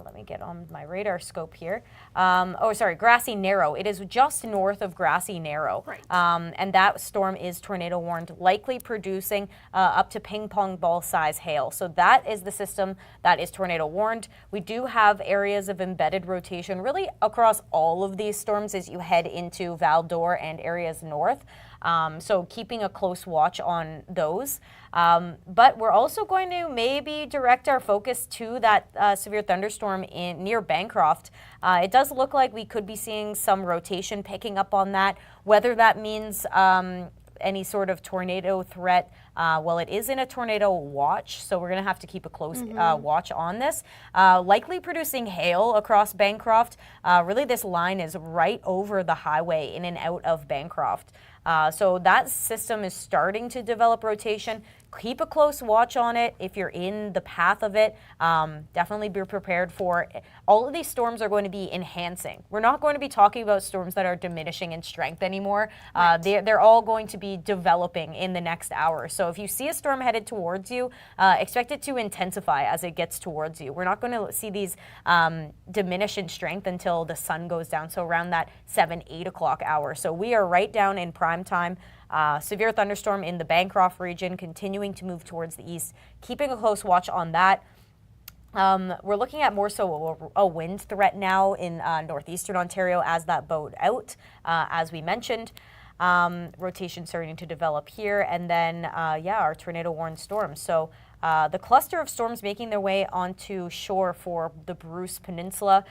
Let me get on my radar scope here. Grassy Narrow. It is just north of Grassy Narrow. Right. And that storm is tornado warned, likely producing up to ping pong ball size hail. So that is the system that is tornado warned. We do have areas of embedded rotation really across all of these storms as you head into Val d'Or and areas north. So keeping a close watch on those. But we're also going to maybe direct our focus to that severe thunderstorm near Bancroft. It does look like we could be seeing some rotation picking up on that. Whether that means any sort of tornado threat, well, it is in a tornado watch, so we're going to have to keep a close watch on this. Likely producing hail across Bancroft. Really, this line is right over the highway in and out of Bancroft. So that system is starting to develop rotation. Keep a close watch on it if you're in the path of it. Definitely be prepared for it. All of these storms are going to be enhancing. We're not going to be talking about storms that are diminishing in strength anymore. Right. They're all going to be developing in the next hour. So if you see a storm headed towards you, expect it to intensify as it gets towards you. We're not going to see these diminish in strength until the sun goes down, so around that 7-8 o'clock hour. So we are right down in prime time. Severe thunderstorm in the Bancroft region, continuing to move towards the east, keeping a close watch on that. We're looking at more so a wind threat now in northeastern Ontario as that bowed out, as we mentioned. Rotation starting to develop here, and then, our tornado-warned storms. So the cluster of storms making their way onto shore for the Bruce Peninsula,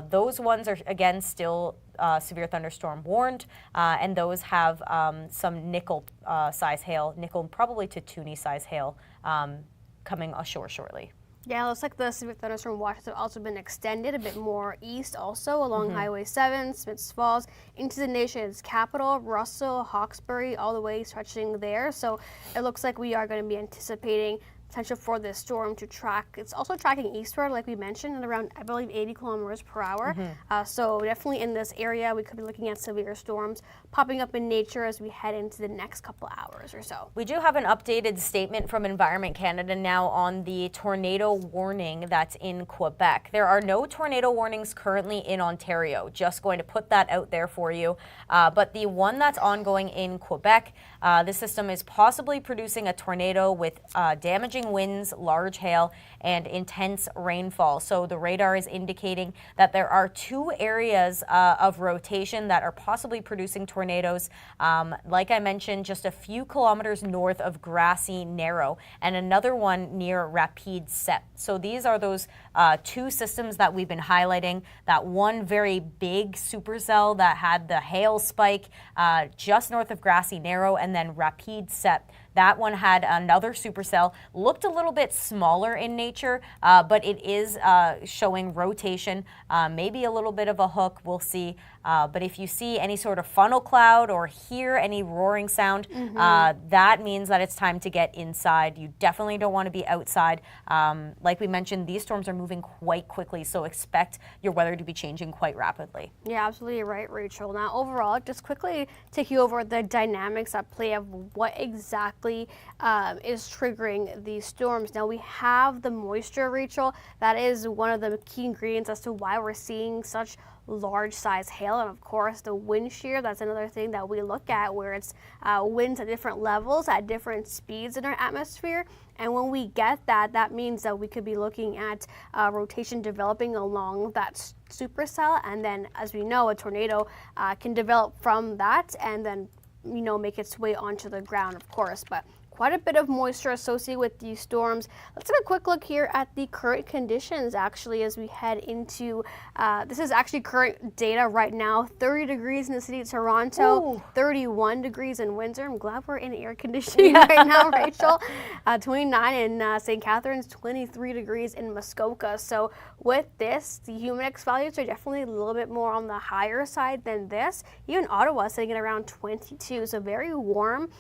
those ones are, again, still severe thunderstorm warned, and those have some nickel size hail, nickel probably to toonie size hail coming ashore shortly. Yeah, it looks like the severe thunderstorm watch has also been extended a bit more east also along Highway 7, Smiths Falls, into the nation's capital, Russell, Hawkesbury, all the way stretching there. So it looks like we are going to be anticipating potential for this storm to track. It's also tracking eastward, like we mentioned, at around, I believe, 80 kilometers per hour. So definitely in this area, we could be looking at severe storms popping up in nature as we head into the next couple hours or so. We do have an updated statement from Environment Canada now on the tornado warning that's in Quebec. There are no tornado warnings currently in Ontario. Just going to put that out there for you. But the one that's ongoing in Quebec, this system is possibly producing a tornado with damaging winds, large hail, and intense rainfall. So the radar is indicating that there are 2 areas of rotation that are possibly producing tornadoes. Like I mentioned, just a few kilometers north of Grassy Narrow, and another one near Rapide Set. So these are those 2 systems that we've been highlighting. That one very big supercell that had the hail spike just north of Grassy Narrow, and then Rapide Set. That one had another supercell, looked a little bit smaller in nature, but it is showing rotation, maybe a little bit of a hook, we'll see. But if you see any sort of funnel cloud or hear any roaring sound, that means that it's time to get inside. You definitely don't want to be outside. Like we mentioned, these storms are moving quite quickly, so expect your weather to be changing quite rapidly. Yeah, absolutely right, Rachel. Now, overall, just quickly take you over the dynamics at play of what exactly is triggering these storms. Now, we have the moisture, Rachel. That is one of the key ingredients as to why we're seeing such large size hail, and of course the wind shear. That's another thing that we look at, where it's winds at different levels at different speeds in our atmosphere. And when we get that, that means that we could be looking at rotation developing along that supercell, and then, as we know, a tornado can develop from that and then make its way onto the ground, of course. But quite a bit of moisture associated with these storms. Let's take a quick look here at the current conditions, actually, as we head into, this is actually current data right now, 30 degrees in the city of Toronto, 31 degrees in Windsor. I'm glad we're in air conditioning right now, Rachel. 29 in St. Catharines, 23 degrees in Muskoka. So with this, the humidex values are definitely a little bit more on the higher side than this. Even Ottawa sitting at around 22, so very warm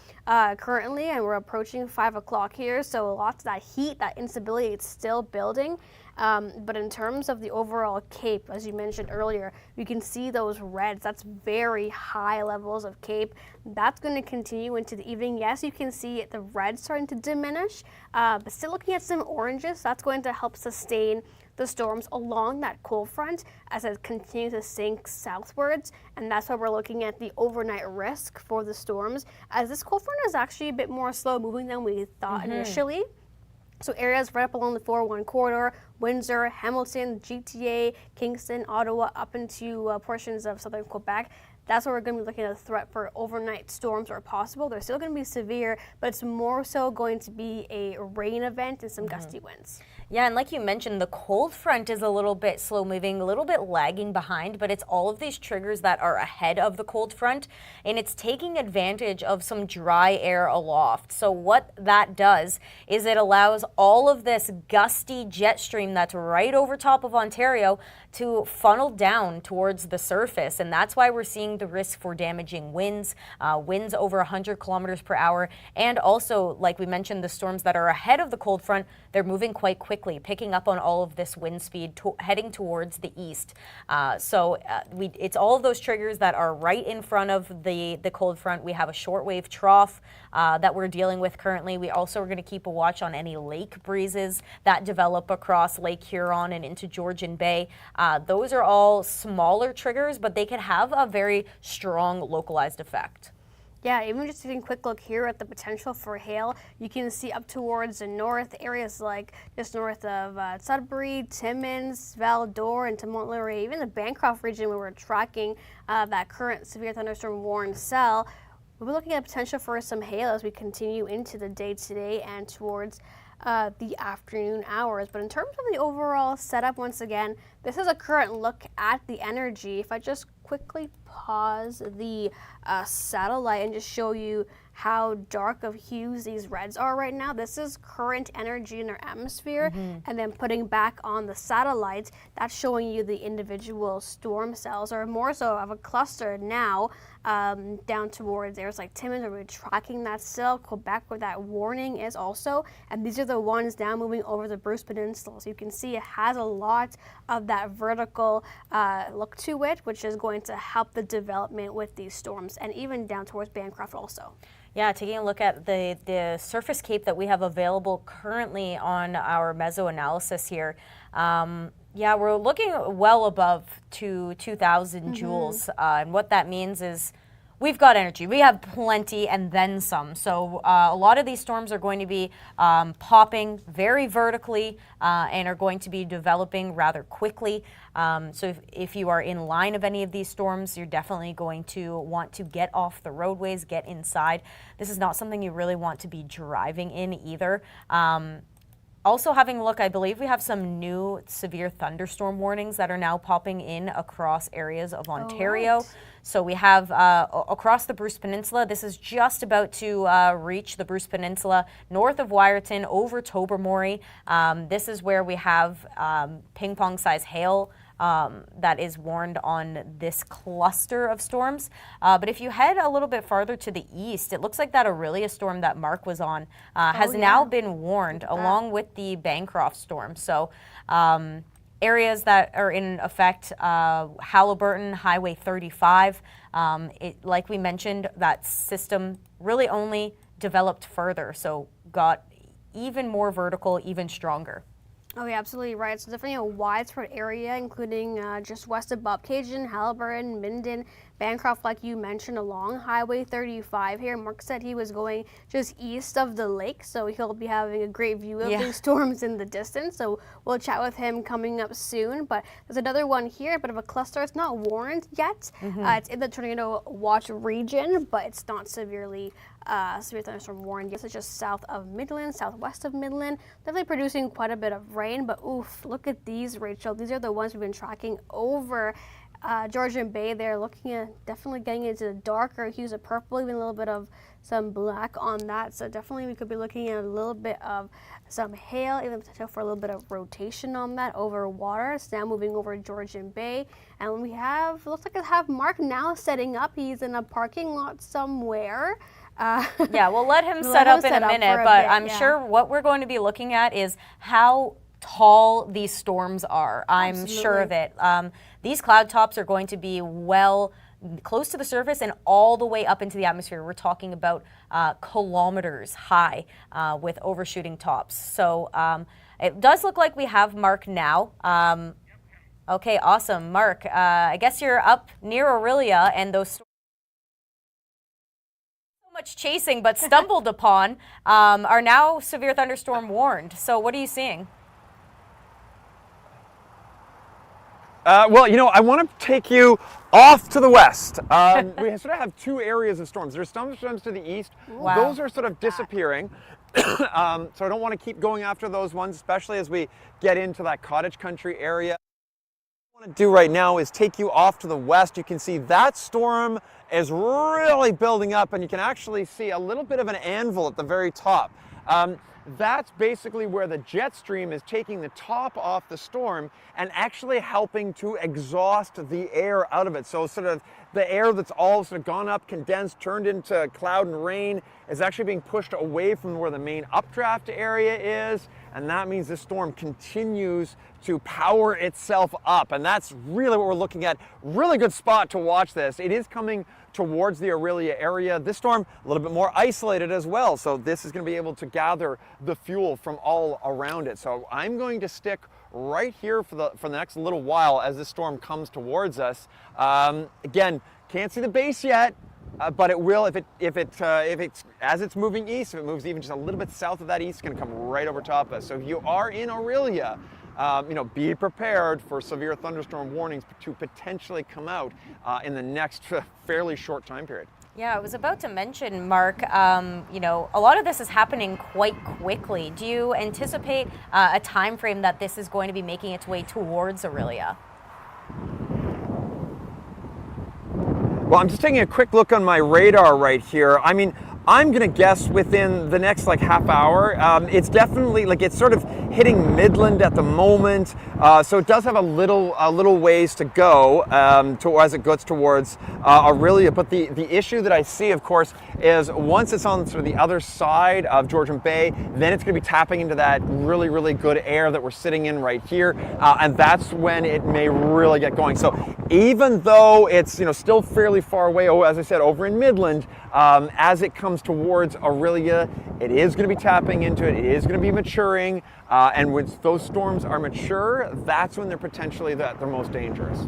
currently, and we're approaching 5 o'clock here, so lots of that heat, that instability, it's still building. But in terms of the overall Cape, as you mentioned earlier, you can see those reds. That's very high levels of Cape. That's going to continue into the evening. Yes, you can see the reds starting to diminish, but still looking at some oranges. That's going to help sustain the storms along that cold front as it continues to sink southwards, and that's why we're looking at the overnight risk for the storms, as this cold front is actually a bit more slow moving than we thought initially. So areas right up along the 401 corridor, Windsor, Hamilton, GTA, Kingston, Ottawa, up into portions of southern Quebec, that's where we're going to be looking at a threat for overnight storms are possible. They're still going to be severe, but it's more so going to be a rain event and some gusty winds. Yeah, and like you mentioned, the cold front is a little bit slow moving, a little bit lagging behind, but it's all of these triggers that are ahead of the cold front, and it's taking advantage of some dry air aloft. So what that does is it allows all of this gusty jet stream that's right over top of Ontario to funnel down towards the surface, and that's why we're seeing the risk for damaging winds, winds over 100 kilometers per hour, and also, like we mentioned, the storms that are ahead of the cold front, they're moving quite quickly, picking up on all of this wind speed heading towards the east. It's all of those triggers that are right in front of the cold front. We have a shortwave trough that we're dealing with currently. We also are going to keep a watch on any lake breezes that develop across Lake Huron and into Georgian Bay. Those are all smaller triggers, but they can have a very strong localized effect. Yeah, even just taking a quick look here at the potential for hail, you can see up towards the north, areas like just north of Sudbury, Timmins, Val-d'Or, and to Montlaurier, even the Bancroft region where we're tracking that current severe thunderstorm warned cell. We'll be looking at potential for some hail as we continue into the day today and towards the afternoon hours. But in terms of the overall setup, once again, this is a current look at the energy. If I just quickly pause the satellite and just show you how dark of hues these reds are right now. This is current energy in our atmosphere, and then putting back on the satellite, that's showing you the individual storm cells, or more so of a cluster now down towards areas like Timmins, where we're tracking that still. Quebec, where that warning is also, and these are the ones now moving over the Bruce Peninsula. So you can see it has a lot of that vertical look to it, which is going to help the development with these storms, and even down towards Bancroft also. Yeah, taking a look at the surface cape that we have available currently on our meso analysis here. Yeah, we're looking well above 2,000 joules. And what that means is we've got energy. We have plenty and then some. So a lot of these storms are going to be popping very vertically and are going to be developing rather quickly. So if you are in line of any of these storms, you're definitely going to want to get off the roadways, get inside. This is not something you really want to be driving in either. Also having a look, I believe we have some new severe thunderstorm warnings that are now popping in across areas of Ontario. Right. So we have across the Bruce Peninsula, this is just about to reach the Bruce Peninsula, north of Wyerton, over Tobermory. This is where we have ping pong size hail that is warned on this cluster of storms. But if you head a little bit farther to the east, it looks like that Aurelia storm that Mark was on has now been warned along with the Bancroft storm. So areas that are in effect, Halliburton, Highway 35, like we mentioned, that system really only developed further, so got even more vertical, even stronger. Oh, yeah, absolutely right. So definitely a widespread area, including just west of Bobcaygeon, Halliburton, Minden, Bancroft, like you mentioned, along Highway 35 here. Mark said he was going just east of the lake, so he'll be having a great view of these storms in the distance. So we'll chat with him coming up soon. But there's another one here, a bit of a cluster. It's not warned yet. It's in the tornado watch region, but it's not severely severe thunderstorm warned. Yes, it's just south of Midland, southwest of Midland. Definitely producing quite a bit of rain, but oof, look at these, Rachel. These are the ones we've been tracking over Georgian Bay there, looking at definitely getting into the darker hues of purple, even a little bit of some black on that. So definitely we could be looking at a little bit of some hail, even potential for a little bit of rotation on that over water. It's now moving over Georgian Bay. And we have, looks like I have Mark now setting up. He's in a parking lot somewhere. Yeah, we'll let him set up in a minute, but I'm sure what we're going to be looking at is how tall these storms are. I'm sure of it. These cloud tops are going to be well close to the surface and all the way up into the atmosphere. We're talking about kilometers high with overshooting tops. So it does look like we have Mark now. Okay, awesome. Mark, I guess you're up near Aurelia, and those much chasing but stumbled upon are now severe thunderstorm warned. So what are you seeing? Well, you know, I want to take you off to the west. We sort of have two areas of storms. There's some storms to the east. Wow. Those are sort of disappearing. So I don't want to keep going after those ones, especially as we get into that cottage country area. What I want to do right now is take you off to the west. You can see that storm is really building up, and you can actually see a little bit of an anvil at the very top. That's basically where the jet stream is taking the top off the storm and actually helping to exhaust the air out of it. So sort of the air that's all sort of gone up, condensed, turned into cloud and rain is actually being pushed away from where the main updraft area is. And that means the storm continues to power itself up. And that's really what we're looking at. Really good spot to watch this. It is coming towards the Aurelia area. This storm a little bit more isolated as well. So this is going to be able to gather the fuel from all around it. So I'm going to stick right here for the next little while as this storm comes towards us. Again, can't see the base yet. But it will if it's as it's moving east. If it moves even just a little bit south of that east, it's going to come right over top of us. So if you are in Aurelia, you know, be prepared for severe thunderstorm warnings to potentially come out in the next fairly short time period. Yeah, I was about to mention, Mark, you know, a lot of this is happening quite quickly. Do you anticipate a time frame that this is going to be making its way towards Aurelia? Well, I'm just taking a quick look on my radar right here. I mean, I'm gonna guess within the next like half hour. It's definitely like it's sort of hitting Midland at the moment, so it does have a little ways to go as it goes towards Aurelia. But the issue that I see, of course, is once it's on sort of the other side of Georgian Bay, then it's going to be tapping into that really good air that we're sitting in right here, and that's when it may really get going. So even though it's, you know, still fairly far away, as I said, over in Midland, as it comes towards Aurelia, it is going to be tapping into it. It is going to be maturing, and when those storms are mature, that's when they're potentially they're most dangerous.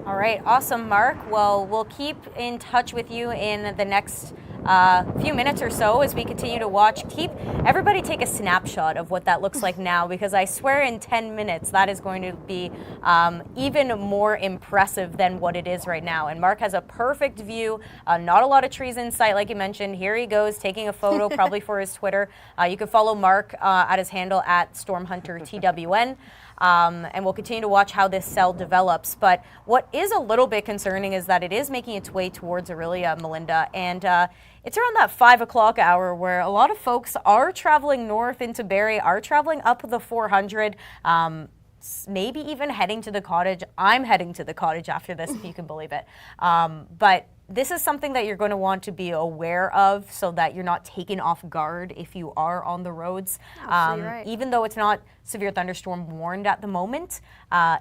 All right, awesome, Mark. Well, we'll keep in touch with you in the next few minutes or so as we continue to watch. Everybody take a snapshot of what that looks like now, because I swear in 10 minutes that is going to be even more impressive than what it is right now. And Mark has a perfect view, not a lot of trees in sight like you mentioned. Here he goes taking a photo probably for his Twitter. You can follow Mark at his handle at StormHunterTWN. And we'll continue to watch how this cell develops. But what is a little bit concerning is that it is making its way towards Aurelia, Melinda, and it's around that 5 o'clock hour where a lot of folks are traveling north into Barrie, are traveling up the 400, maybe even heading to the cottage. I'm heading to the cottage after this, if you can believe it. But this is something that you're going to want to be aware of so that you're not taken off guard if you are on the roads. Right. Even though it's not severe thunderstorm warned at the moment,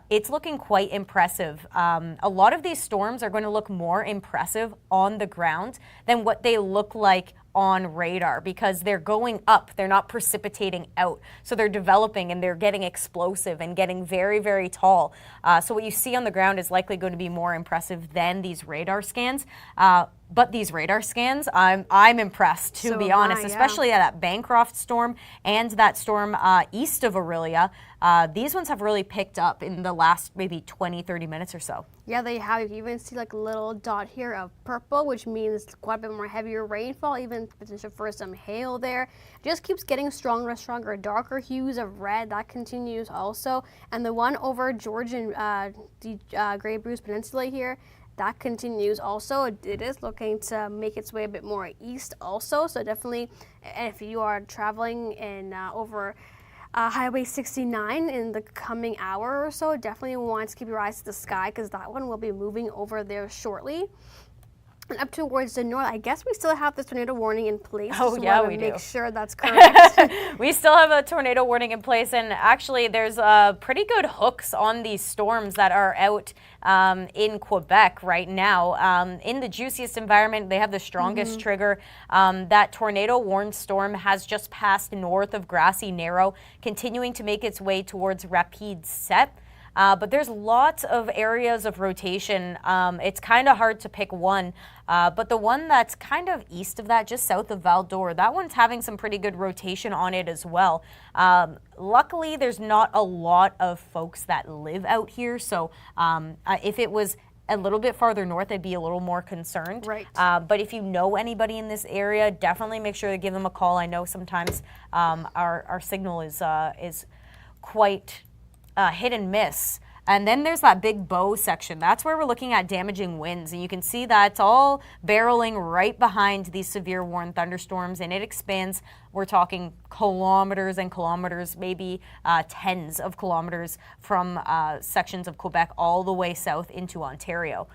it's looking quite impressive. A lot of these storms are going to look more impressive on the ground than what they look like on radar, because they're going up, they're not precipitating out. So they're developing and they're getting explosive and getting very tall. So what you see on the ground is likely going to be more impressive than these radar scans. But these radar scans, I'm impressed, to be honest, especially at that Bancroft storm and that storm east of Aurelia. These ones have really picked up in the last maybe 20-30 minutes or so. Yeah, they have. You can even see like a little dot here of purple, which means quite a bit more heavier rainfall, even potential for some hail there. It just keeps getting stronger and stronger. Darker hues of red, that continues also. And the one over Georgian Grey Bruce Peninsula here, that continues also. It is looking to make its way a bit more east also. So definitely, if you are traveling in over Highway 69 in the coming hour or so, definitely want to keep your eyes to the sky, because that one will be moving over there shortly. And up towards the north, I guess we still have this tornado warning in place. Oh, yeah, we do. Make sure that's correct. We still have a tornado warning in place, and actually there's pretty good hooks on these storms that are out in Quebec right now. In the juiciest environment, they have the strongest trigger. That tornado warned storm has just passed north of Grassy Narrow, continuing to make its way towards Rapide Set. but there's lots of areas of rotation. It's kind of hard to pick one, but the one that's kind of east of that, just south of Val d'Or, that one's having some pretty good rotation on it as well. Luckily, there's not a lot of folks that live out here, so if it was a little bit farther north, I'd be a little more concerned. Right. But if you know anybody in this area, definitely make sure to give them a call. I know sometimes our signal is quite hit and miss. And then there's that big bow section. That's where we're looking at damaging winds. And you can see that's all barreling right behind these severe warned thunderstorms, and it expands. We're talking kilometers and kilometers, maybe tens of kilometers from sections of Quebec all the way south into Ontario.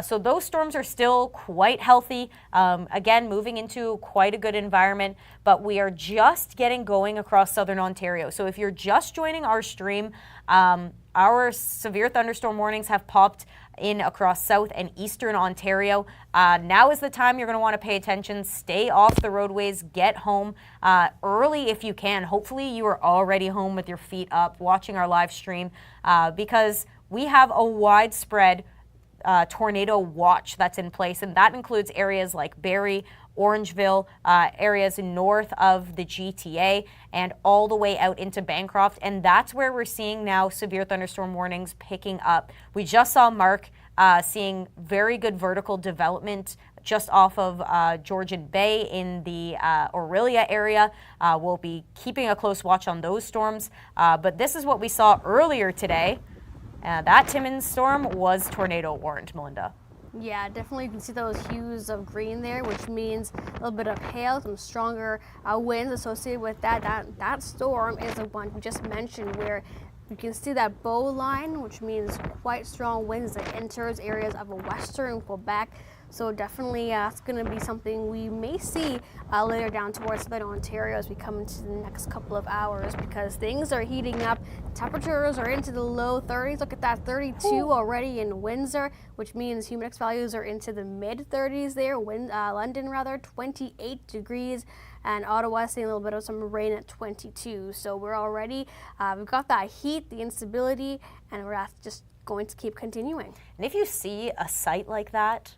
So those storms are still quite healthy, again, moving into quite a good environment, but we are just getting going across southern Ontario. So if you're just joining our stream, our severe thunderstorm warnings have popped in across south and eastern Ontario. Now is the time you're going to want to pay attention. Stay off the roadways, get home early if you can. Hopefully you are already home with your feet up watching our live stream, because we have a widespread tornado watch that's in place, and that includes areas like Barrie, Orangeville, areas north of the GTA, and all the way out into Bancroft, and that's where we're seeing now severe thunderstorm warnings picking up. We just saw Mark seeing very good vertical development just off of Georgian Bay in the Orillia area. We'll be keeping a close watch on those storms, but this is what we saw earlier today. That Timmins storm was tornado warned, Melinda. Yeah, definitely you can see those hues of green there, which means a little bit of hail, some stronger winds associated with that. That storm is the one we just mentioned, where you can see that bow line, which means quite strong winds that enters areas of western Quebec. So definitely it's going to be something we may see later down towards southern Ontario as we come into the next couple of hours, because things are heating up. Temperatures are into the low 30s. Look at that, 32 already in Windsor, which means humidity values are into the mid 30s there. London, 28 degrees, and Ottawa seeing a little bit of some rain at 22. So we're already, we've got that heat, the instability, and we're just going to keep continuing. And if you see a site like that,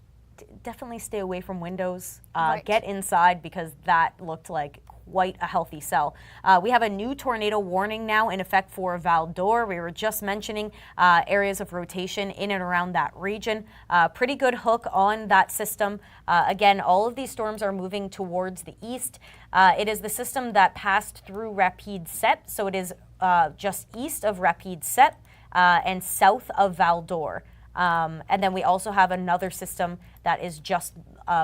definitely stay away from windows. Right. Get inside, because that looked like quite a healthy cell. We have a new tornado warning now in effect for Val d'Or. We were just mentioning areas of rotation in and around that region. Pretty good hook on that system. Again, all of these storms are moving towards the east. It is the system that passed through Rapide Set, so it is just east of Rapide Set and south of Val d'Or. And then we also have another system that is just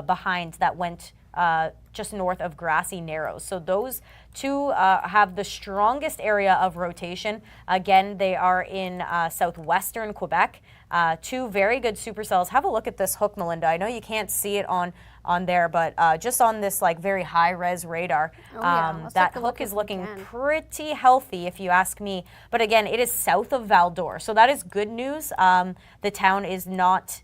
behind, that went just north of Grassy Narrows. So those two have the strongest area of rotation. Again, they are in southwestern Quebec. Two very good supercells. Have a look at this hook, Melinda. I know you can't see it on there, but just on this like very high res radar, that hook is looking pretty healthy if you ask me. But again, it is south of Val d'Or, so that is good news. The town is not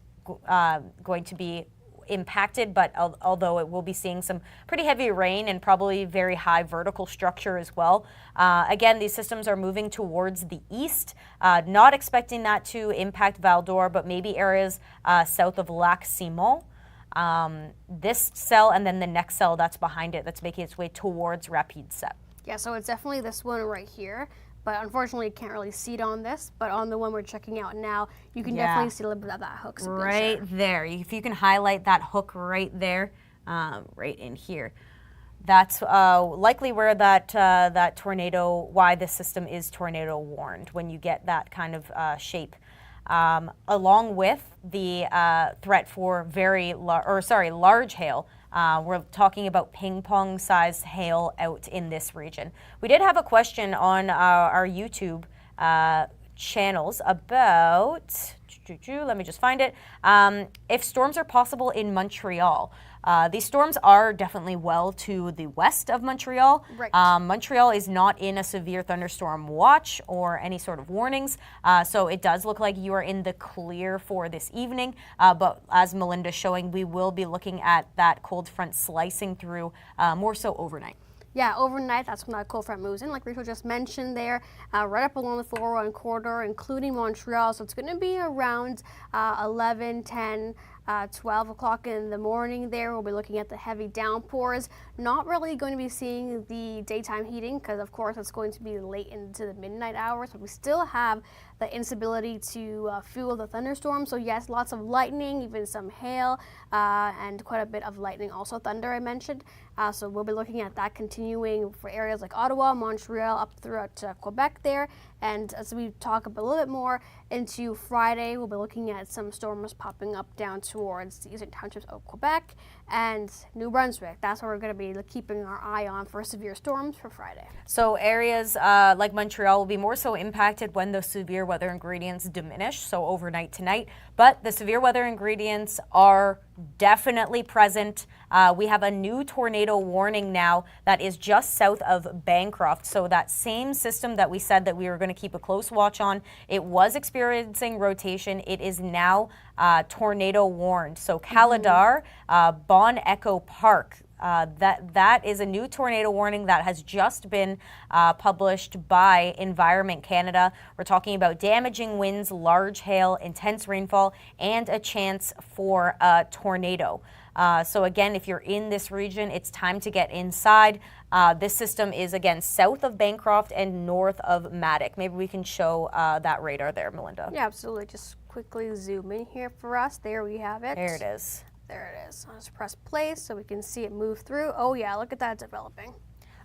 going to be impacted, but although it will be seeing some pretty heavy rain and probably very high vertical structure as well. Again, these systems are moving towards the east, not expecting that to impact Val d'Or, but maybe areas south of Lac Simon. This cell and then the next cell that's behind it, that's making its way towards Rapide Set. Yeah, so it's definitely this one right here, but unfortunately you can't really see it on this, but on the one we're checking out now, you can definitely see a little bit of that hook signature. Right there. If you can highlight that hook right there, right in here. That's likely where that tornado, why this system is tornado warned, when you get that kind of shape. Along with the threat for large hail. We're talking about ping pong size hail out in this region. We did have a question on our YouTube channels about, let me just find it, if storms are possible in Montreal. These storms are definitely well to the west of Montreal. Right. Montreal is not in a severe thunderstorm watch or any sort of warnings, so it does look like you are in the clear for this evening, but as Melinda's showing, we will be looking at that cold front slicing through more so overnight. Yeah, overnight, that's when that cold front moves in, like Rachel just mentioned there, right up along the 401 corridor, including Montreal. So it's going to be around 11, 10, 12 o'clock in the morning there. We'll be looking at the heavy downpours. Not really going to be seeing the daytime heating because, of course, it's going to be late into the midnight hours. But we still have the instability to fuel the thunderstorm. So yes, lots of lightning, even some hail, and quite a bit of lightning, also thunder I mentioned. So we'll be looking at that continuing for areas like Ottawa, Montreal, up throughout Quebec there. And as we talk a little bit more into Friday, we'll be looking at some storms popping up down towards the eastern townships of Quebec and New Brunswick. That's where we're going to be keeping our eye on for severe storms for Friday. So areas like Montreal will be more so impacted when those severe weather ingredients diminish, so overnight tonight. But the severe weather ingredients are definitely present. We have a new tornado warning now that is just south of Bancroft. So that same system that we said that we were going to keep a close watch on, it was experiencing rotation. It is now tornado warned. So Caladar, Bon Echo Park, that is a new tornado warning that has just been published by Environment Canada. We're talking about damaging winds, large hail, intense rainfall, and a chance for a tornado. So again, if you're in this region, it's time to get inside. This system is, again, south of Bancroft and north of Matic. Maybe we can show that radar there, Melinda. Yeah, absolutely. Just quickly zoom in here for us. There we have it. There it is. There it is. Let's press play so we can see it move through. Oh yeah, look at that developing.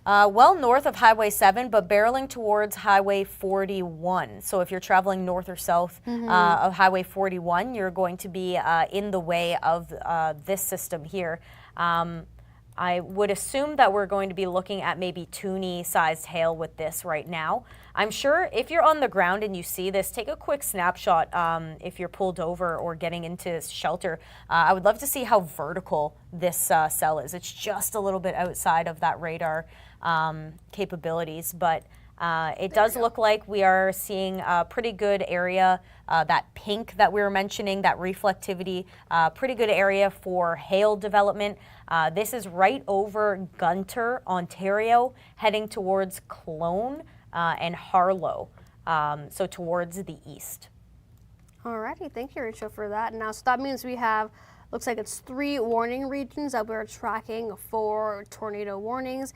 Well north of Highway 7, but barreling towards Highway 41. So if you're traveling north or south of Highway 41, you're going to be in the way of this system here. I would assume that we're going to be looking at maybe Toonie-sized hail with this right now. I'm sure if you're on the ground and you see this, take a quick snapshot if you're pulled over or getting into shelter. I would love to see how vertical this cell is. It's just a little bit outside of that radar capabilities, but it does look like we are seeing a pretty good area, that pink that we were mentioning, that reflectivity, pretty good area for hail development. This is right over Gunter, Ontario, heading towards Clone and Harlow, so towards the east. Alrighty, thank you, Rachel, for that. Now, so that means we have, looks like it's 3 warning regions that we're tracking for tornado warnings.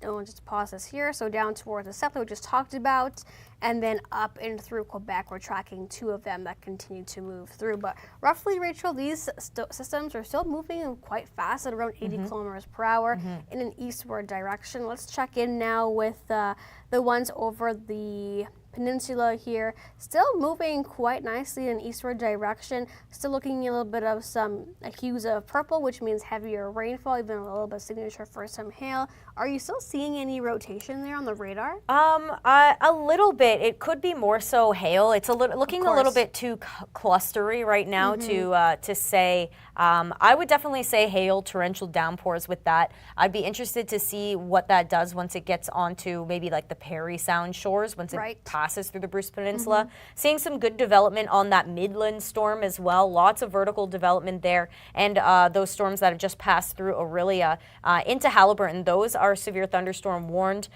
I'll just pause this here. So down towards the south we just talked about, and then up and through Quebec, we're tracking 2 of them that continue to move through. But roughly, Rachel, these systems are still moving quite fast at around 80 kilometers per hour in an eastward direction. Let's check in now with the ones over the peninsula here, still moving quite nicely in an eastward direction, still looking a little bit of some hues of purple, which means heavier rainfall, even a little bit of signature for some hail. Are you still seeing any rotation there on the radar? A little bit. It could be more so hail. It's looking a little bit too clustery right now to say. I would definitely say hail, torrential downpours with that. I'd be interested to see what that does once it gets onto maybe like the Parry Sound shores, once it passes through the Bruce Peninsula. Seeing some good development on that Midland storm as well. Lots of vertical development there. And those storms that have just passed through Aurelia into Haliburton, those are severe thunderstorm warned.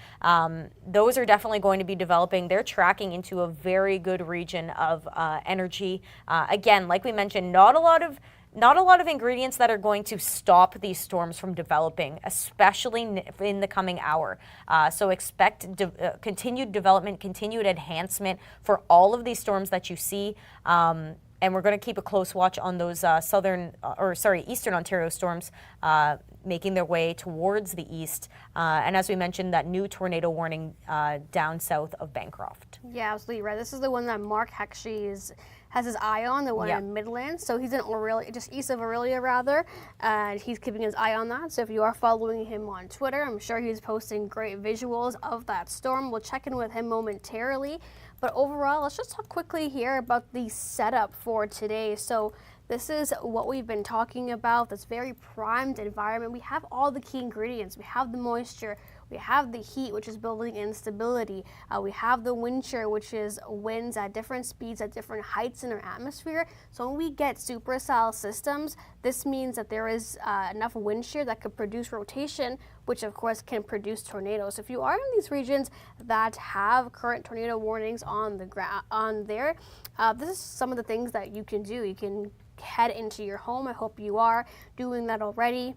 Those are definitely going to be developing. They're tracking into a very good region of energy. Again, like we mentioned, not a lot of ingredients that are going to stop these storms from developing, especially in the coming hour. So expect continued development, continued enhancement for all of these storms that you see. And we're going to keep a close watch on those eastern Ontario storms making their way towards the east. And as we mentioned, that new tornado warning down south of Bancroft. Yeah, absolutely right. This is the one that Mark actually has his eye on, the one in Midland. So he's in Aurelia, just east of Aurelia rather, and he's keeping his eye on that. So if you are following him on Twitter, I'm sure he's posting great visuals of that storm. We'll check in with him momentarily. But overall, let's just talk quickly here about the setup for today. So this is what we've been talking about, this very primed environment. We have all the key ingredients. We have the moisture, We have the heat, which is building instability. We have the wind shear, which is winds at different speeds at different heights in our atmosphere. So when we get supercell systems, this means that there is enough wind shear that could produce rotation, which of course can produce tornadoes. If you are in these regions that have current tornado warnings on the this is some of the things that you can do. You can head into your home. I hope you are doing that already.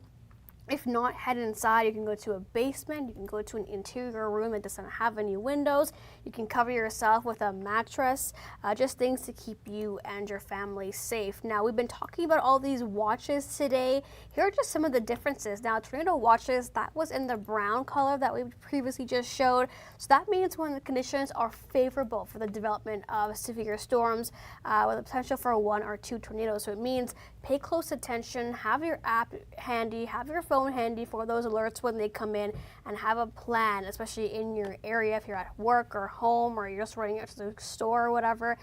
If not, head inside. You can go to a basement. You can go to an interior room that doesn't have any windows. You can cover yourself with a mattress, just things to keep you and your family safe. Now, we've been talking about all these watches today. Here are just some of the differences. Now, tornado watches, that was in the brown color that we previously just showed. So that means when the conditions are favorable for the development of severe storms with the potential for 1 or 2 tornadoes. So it means pay close attention, have your app handy, have your phone handy for those alerts when they come in, and have a plan, especially in your area if you're at work or home or you're just running out to the store or whatever.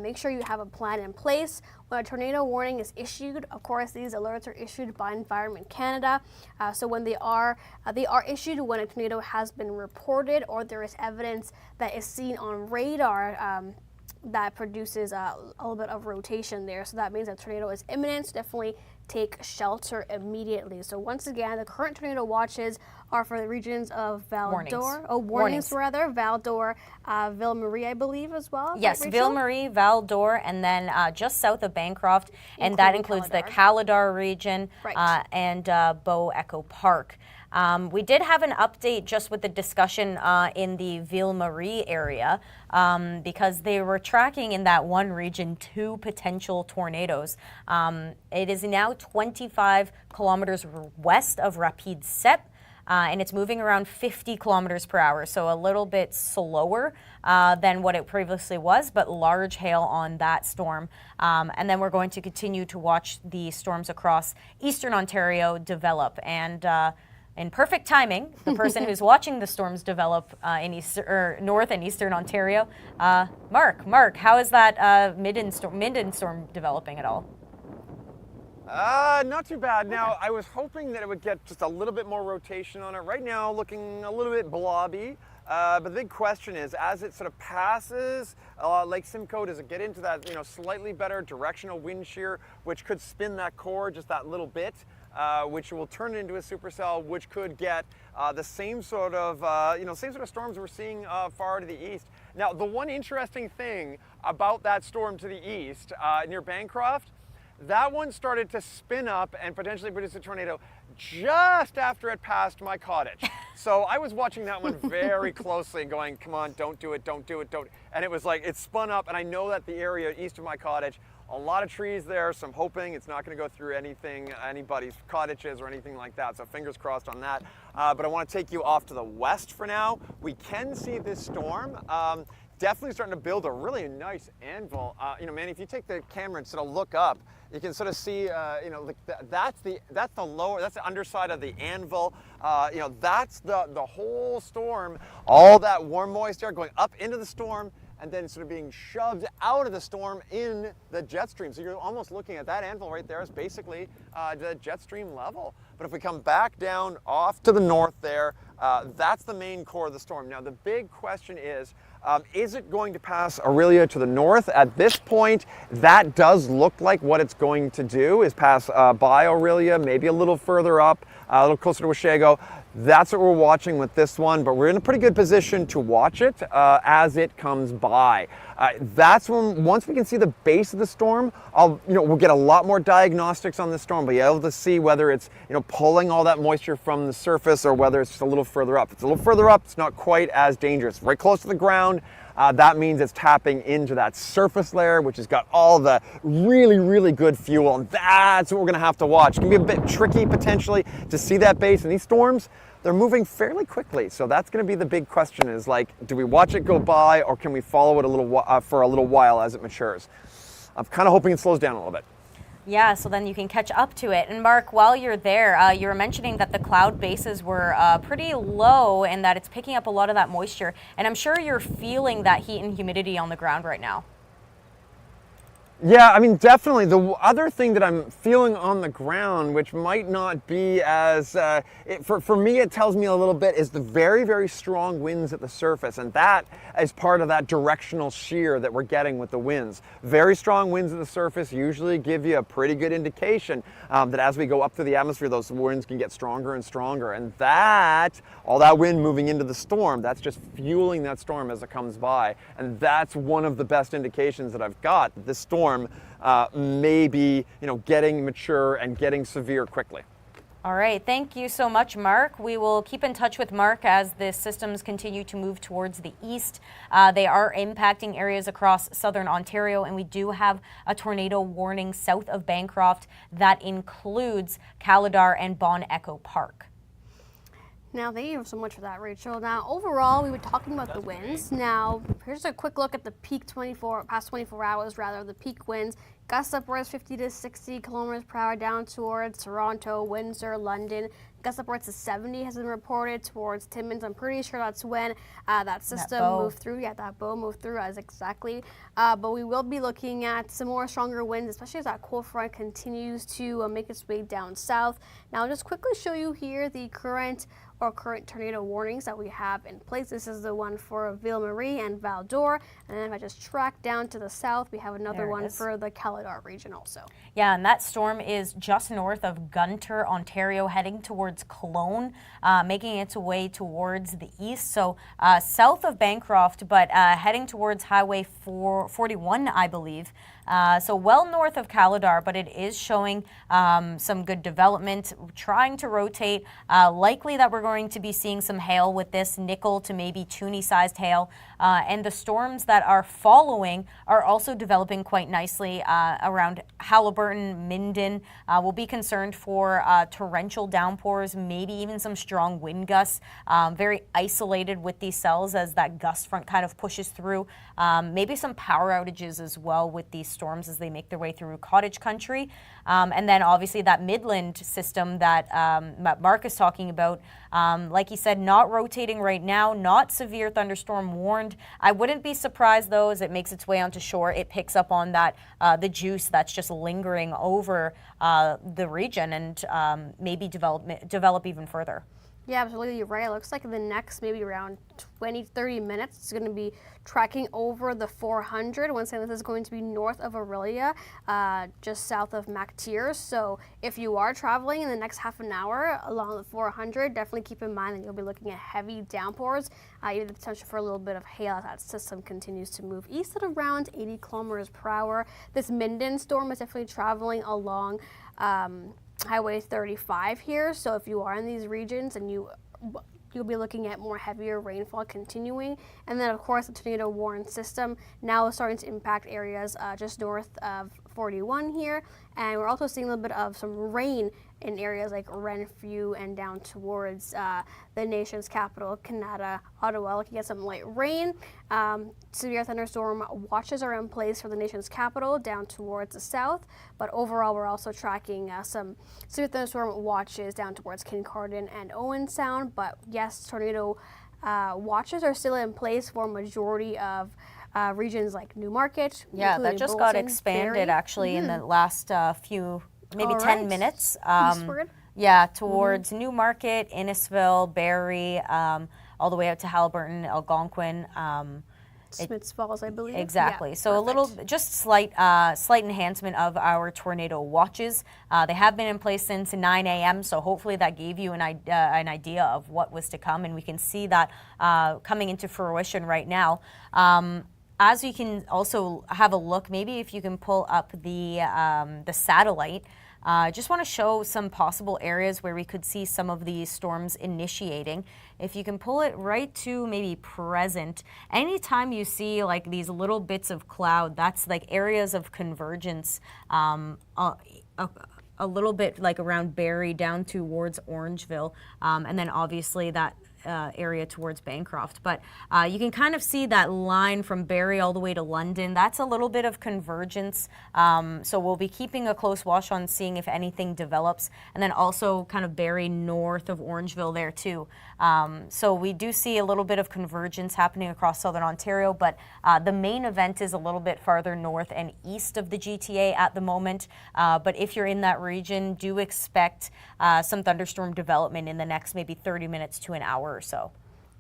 Make sure you have a plan in place. When a tornado warning is issued, of course, these alerts are issued by Environment Canada. So when they are issued when a tornado has been reported or there is evidence that is seen on radar that produces a little bit of rotation there. So that means a tornado is imminent. So definitely take shelter immediately. So once again, the current tornado watches are for the regions of warnings rather, Val-d'Or, Ville-Marie, I believe, as well. Yes, right, Ville-Marie, Val-d'Or, and then just south of Bancroft, and that includes the Caladar region and Beau Echo Park. We did have an update just with the discussion in the Ville-Marie area because they were tracking in that one region 2 potential tornadoes. It is now 25 kilometers west of Rapide Sept. And it's moving around 50 kilometers per hour, so a little bit slower than what it previously was, but large hail on that storm. And then we're going to continue to watch the storms across eastern Ontario develop. And in perfect timing, the person who's watching the storms develop in north and eastern Ontario, Mark, how is that Minden storm developing at all? Not too bad. Now, I was hoping that it would get just a little bit more rotation on it. Right now, looking a little bit blobby. But the big question is, as it sort of passes Lake Simcoe, does it get into that slightly better directional wind shear, which could spin that core just that little bit, which will turn it into a supercell, which could get the same sort of storms we're seeing far to the east. Now, the one interesting thing about that storm to the east near Bancroft, that one started to spin up and potentially produce a tornado just after it passed my cottage. So I was watching that one very closely and going, come on, don't do it, don't do it, don't. And it was like, it spun up, and I know that the area east of my cottage, a lot of trees there, so I'm hoping it's not going to go through anybody's cottages or anything like that. So fingers crossed on that. But I want to take you off to the west for now. We can see this storm. Definitely starting to build a really nice anvil. Man, if you take the camera and sort of look up, you can sort of see, that's the underside of the anvil. That's the whole storm, all that warm moisture going up into the storm and then sort of being shoved out of the storm in the jet stream. So you're almost looking at that anvil right there is basically the jet stream level. But if we come back down off to the north there, that's the main core of the storm. Now the big question is it going to pass Aurelia to the north? At this point, that does look like what it's going to do, is pass by Aurelia, maybe a little further up, a little closer to Washego. That's what we're watching with this one, but we're in a pretty good position to watch it as it comes by. That's when, once we can see the base of the storm, we'll get a lot more diagnostics on the storm. We'll be able to see whether it's pulling all that moisture from the surface or whether it's just a little further up. If it's a little further up, it's not quite as dangerous. Right close to the ground, that means it's tapping into that surface layer, which has got all the really, really good fuel, and that's what we're gonna have to watch. It's gonna be a bit tricky potentially to see that base, and these storms, they're moving fairly quickly. So that's gonna be the big question, is like, do we watch it go by, or can we follow it for a little while as it matures? I'm kind of hoping it slows down a little bit. Yeah, so then you can catch up to it. And Mark, while you're there, you were mentioning that the cloud bases were pretty low and that it's picking up a lot of that moisture. And I'm sure you're feeling that heat and humidity on the ground right now. Yeah, I mean, definitely. The other thing that I'm feeling on the ground, which might not be as, for me, it tells me a little bit, is the very, very strong winds at the surface. And that is part of that directional shear that we're getting with the winds. Very strong winds at the surface usually give you a pretty good indication that as we go up through the atmosphere, those winds can get stronger and stronger. And that, all that wind moving into the storm, that's just fueling that storm as it comes by. And that's one of the best indications that I've got that this storm may be, getting mature and getting severe quickly. All right, thank you so much, Mark. We will keep in touch with Mark as the systems continue to move towards the east. They are impacting areas across southern Ontario, and we do have a tornado warning south of Bancroft that includes Caladar and Bon Echo Park. Now, thank you so much for that, Rachel. Now, overall, we were talking about the winds. Now, here's a quick look at the past 24 hours, the peak winds. Gusts upwards 50 to 60 kilometers per hour down towards Toronto, Windsor, London. Gusts upwards to 70 has been reported towards Timmins. I'm pretty sure that's when that system moved through. Yeah, that bow moved through as exactly. But we will be looking at some more stronger winds, especially as that cold front continues to make its way down south. Now, I'll just quickly show you here the current tornado warnings that we have in place. This is the one for Ville Marie and Val d'Or. And then if I just track down to the south, we have another one for the Caladar region also. Yeah, and that storm is just north of Gunter, Ontario, heading towards Cologne, making its way towards the east. So south of Bancroft, but heading towards Highway 41, I believe. So well north of Caladar, but it is showing some good development, trying to rotate. Likely that we're going to be seeing some hail with this, nickel to maybe toonie-sized hail. And the storms that are following are also developing quite nicely around Haliburton, Minden. We'll be concerned for torrential downpours, maybe even some strong wind gusts. Very isolated with these cells as that gust front kind of pushes through. Maybe some power outages as well with these storms as they make their way through cottage country. And then obviously that Midland system that Mark is talking about, like he said, not rotating right now, not severe thunderstorm warned. I wouldn't be surprised though as it makes its way onto shore, it picks up on that the juice that's just lingering over the region and maybe develop even further. Yeah, absolutely, you're right. It looks like in the next maybe around 20-30 minutes, it's going to be tracking over the 400. Once again, this is going to be north of Aurelia, just south of MacTier. So if you are traveling in the next half an hour along the 400, definitely keep in mind that you'll be looking at heavy downpours, even the potential for a little bit of hail as that system continues to move east at around 80 kilometers per hour. This Minden storm is definitely traveling along Highway 35 here, so if you are in these regions and you'll be looking at more heavier rainfall continuing. And then of course the tornado warning system now is starting to impact areas just north of 41 here, and we're also seeing a little bit of some rain in areas like Renfrew and down towards the nation's capital, Canada, Ottawa. Looking at some light rain. Severe thunderstorm watches are in place for the nation's capital down towards the south, but overall we're also tracking some severe thunderstorm watches down towards Kincardine and Owen Sound. But yes, tornado watches are still in place for a majority of regions like Newmarket. Yeah, that just got expanded actually in the last few, maybe 10 minutes. Eastward? Yeah, towards Newmarket, Innisfil, Barrie, all the way out to Haliburton, Algonquin. Smiths Falls, I believe. Exactly. Yeah, so perfect. A little, just slight enhancement of our tornado watches. They have been in place since 9 a.m. So hopefully that gave you an idea of what was to come, and we can see that coming into fruition right now. As you can also have a look, maybe if you can pull up the satellite. Just want to show some possible areas where we could see some of these storms initiating. If you can pull it right to maybe present, anytime you see like these little bits of cloud, that's like areas of convergence, a little bit like around Barrie down towards Orangeville, and then obviously that area towards Bancroft. But you can kind of see that line from Barrie all the way to London. That's a little bit of convergence. So we'll be keeping a close watch on seeing if anything develops. And then also kind of Barrie north of Orangeville there too. So we do see a little bit of convergence happening across southern Ontario, but the main event is a little bit farther north and east of the GTA at the moment. But if you're in that region, do expect some thunderstorm development in the next maybe 30 minutes to an hour or so.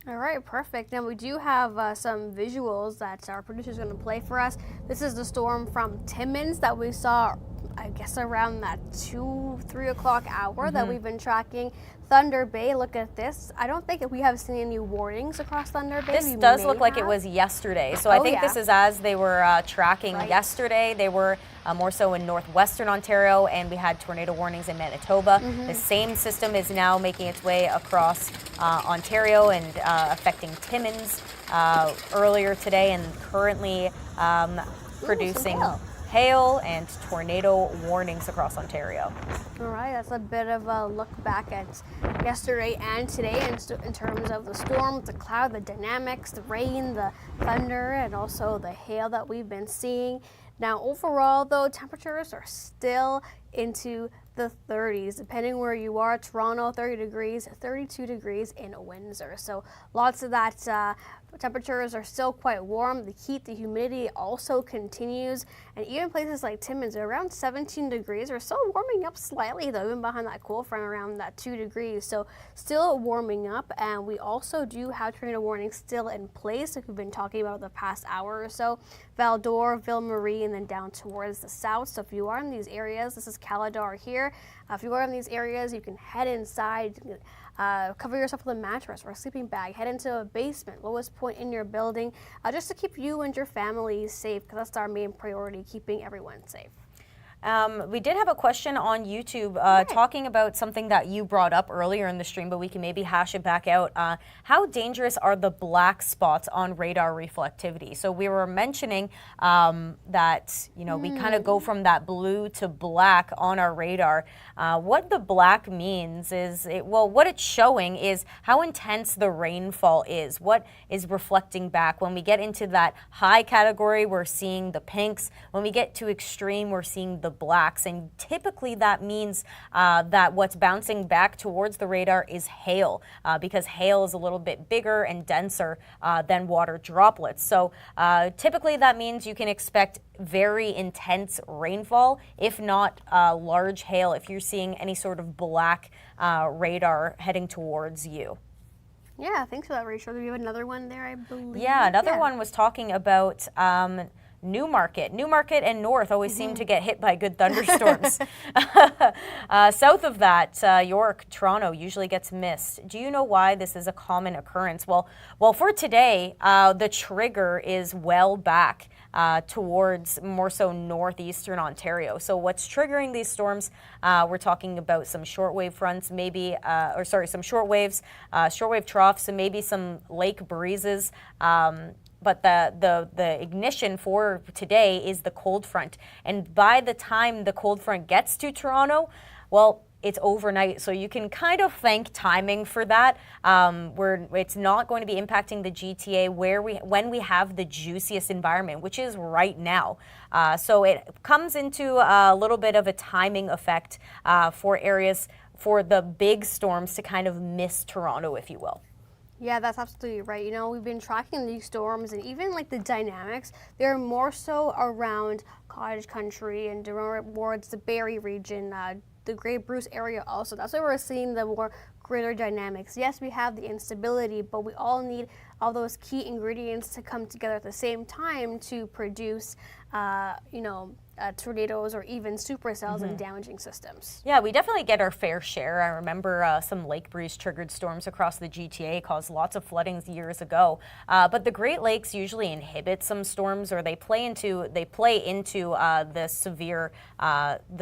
All right, perfect. Now we do have some visuals that our producer is going to play for us. This is the storm from Timmins that we saw, I guess, around that 2-3 o'clock hour that we've been tracking. Thunder Bay, look at this. I don't think we have seen any warnings across Thunder Bay. This does look like it was yesterday. So I think this is as they were tracking yesterday. They were more so in northwestern Ontario, and we had tornado warnings in Manitoba. The same system is now making its way across Ontario and affecting Timmins earlier today, and currently producing hail and tornado warnings across Ontario. All right, that's a bit of a look back at yesterday and today in terms of the storm, the cloud, the dynamics, the rain, the thunder, and also the hail that we've been seeing. Now, overall, though, temperatures are still into the 30s, depending where you are. Toronto, 30 degrees, 32 degrees in Windsor. So lots of that temperatures are still quite warm. The heat, the humidity also continues. And even places like Timmins are around 17 degrees. We're still warming up slightly, though, even behind that cold front around that 2 degrees. So still warming up. And we also do have tornado warnings still in place, like we've been talking about the past hour or so. Val-d'Or, Ville-Marie, and then down towards the south. So if you are in these areas, this is Caladar here. If you are in these areas, you can head inside, cover yourself with a mattress or a sleeping bag, head into a basement, lowest point in your building, just to keep you and your family safe, because that's our main priority, keeping everyone safe. We did have a question on YouTube talking about something that you brought up earlier in the stream, but we can maybe hash it back out. How dangerous are the black spots on radar reflectivity? So we were mentioning that, you know, we kind of go from that blue to black on our radar. What the black means is, what it's showing is how intense the rainfall is, what is reflecting back. When we get into that high category, we're seeing the pinks. When we get to extreme, we're seeing the blacks, and typically that means that what's bouncing back towards the radar is hail, because hail is a little bit bigger and denser than water droplets. So typically that means you can expect very intense rainfall, if not large hail, if you're seeing any sort of black radar heading towards you. Yeah, thanks for that, Rachel. Do you have another one there, I believe? Yeah, another one was talking about Newmarket and North always seem to get hit by good thunderstorms. South of that, York, Toronto usually gets missed. Do you know why this is a common occurrence? Well, for today, the trigger is well back towards more so northeastern Ontario. So what's triggering these storms? We're talking about some shortwave fronts, maybe, some shortwaves, shortwave troughs, and maybe some lake breezes. But the ignition for today is the cold front. And by the time the cold front gets to Toronto, well, it's overnight. So you can kind of thank timing for that. Where it's not going to be impacting the GTA when we have the juiciest environment, which is right now. So it comes into a little bit of a timing effect for areas, for the big storms to kind of miss Toronto, if you will. Yeah, that's absolutely right. You know, we've been tracking these storms, and even like the dynamics, they're more so around Cottage Country and towards the Barrie region, the Great Bruce area also. That's why we're seeing the more greater dynamics. Yes, we have the instability, but we all need all those key ingredients to come together at the same time to produce, tornadoes or even supercells and damaging systems. Yeah, we definitely get our fair share. I remember some lake breeze triggered storms across the GTA caused lots of flooding years ago. But the Great Lakes usually inhibit some storms, or they play into the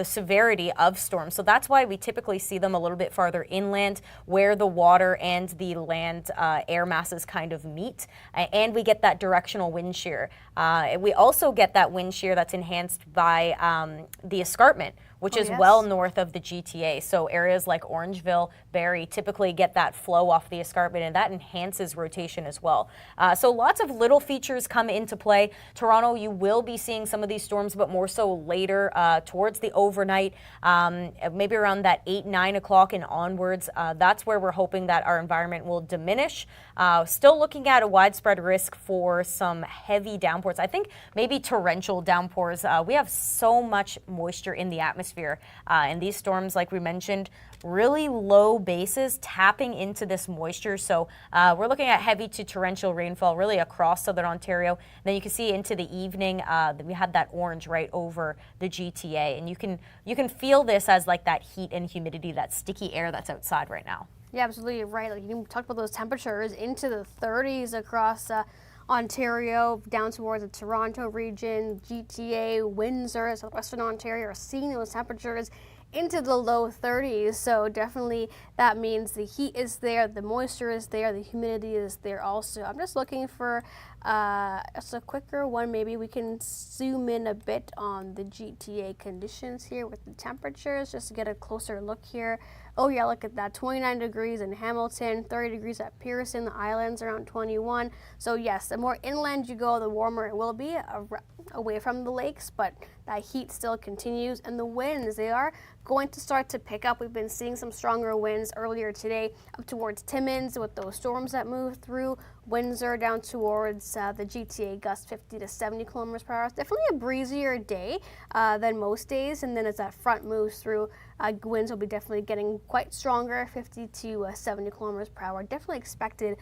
severity of storms. So that's why we typically see them a little bit farther inland, where the water and the land air masses kind of meet, and we get that directional wind shear. We also get that wind shear that's enhanced by the escarpment, which Oh, is yes. well north of the GTA. So areas like Orangeville, Barrie typically get that flow off the escarpment, and that enhances rotation as well. So lots of little features come into play. Toronto, you will be seeing some of these storms, but more so later towards the overnight, maybe around that 8, 9 o'clock and onwards. That's where we're hoping that our environment will diminish. Still looking at a widespread risk for some heavy downpours. I think maybe torrential downpours. We have so much moisture in the atmosphere, and these storms, like we mentioned, really low bases tapping into this moisture. So we're looking at heavy to torrential rainfall really across southern Ontario. And then you can see into the evening that we had that orange right over the GTA, and you can feel this as like that heat and humidity, that sticky air that's outside right now. Yeah, absolutely right. Like you talked about those temperatures into the 30s across Ontario, down towards the Toronto region, GTA, Windsor, southwestern Ontario are seeing those temperatures into the low 30s. So definitely that means the heat is there, the moisture is there, the humidity is there also. I'm just looking for just a quicker one. Maybe we can zoom in a bit on the GTA conditions here with the temperatures just to get a closer look here. Oh yeah, look at that, 29 degrees in Hamilton, 30 degrees at Pearson, the islands around 21. So yes, the more inland you go, the warmer it will be away from the lakes, but that heat still continues. And the winds, they are going to start to pick up. We've been seeing some stronger winds earlier today up towards Timmins with those storms that move through. Windsor down towards the GTA, gusts 50 to 70 kilometers per hour. It's definitely a breezier day than most days. And then as that front moves through, winds will be definitely getting quite stronger, 50 to 70 kilometers per hour. Definitely expected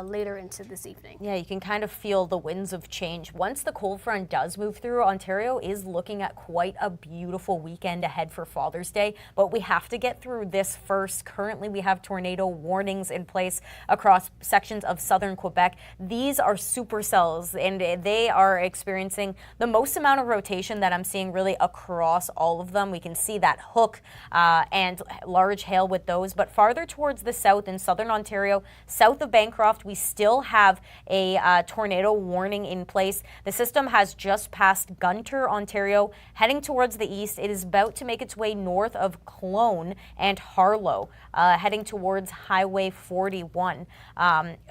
later into this evening. Yeah, you can kind of feel the winds of change. Once the cold front does move through, Ontario is looking at quite a beautiful weekend ahead for Father's Day, but we have to get through this first. Currently, we have tornado warnings in place across sections of southern Quebec. These are supercells, and they are experiencing the most amount of rotation that I'm seeing really across all of them. We can see that hook and large hail with those, but farther towards the south in southern Ontario, south of Bancroft, we still have a tornado warning in place. The system has just passed Gunter, Ontario, heading towards the east. It is about to make its way north of Clone and Harlow, heading towards Highway 41.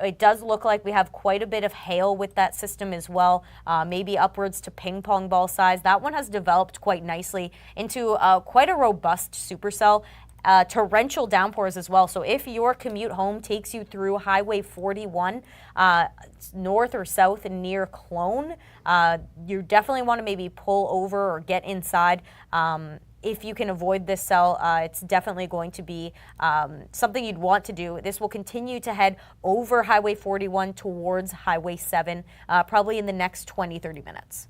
It does look like we have quite a bit of hail with that system as well, maybe upwards to ping pong ball size. That one has developed quite nicely into quite a robust supercell. Torrential downpours as well. So if your commute home takes you through Highway 41, north or south and near Clone, you definitely want to maybe pull over or get inside. If you can avoid this cell, it's definitely going to be something you'd want to do. This will continue to head over Highway 41 towards Highway 7, probably in the next 20-30 minutes.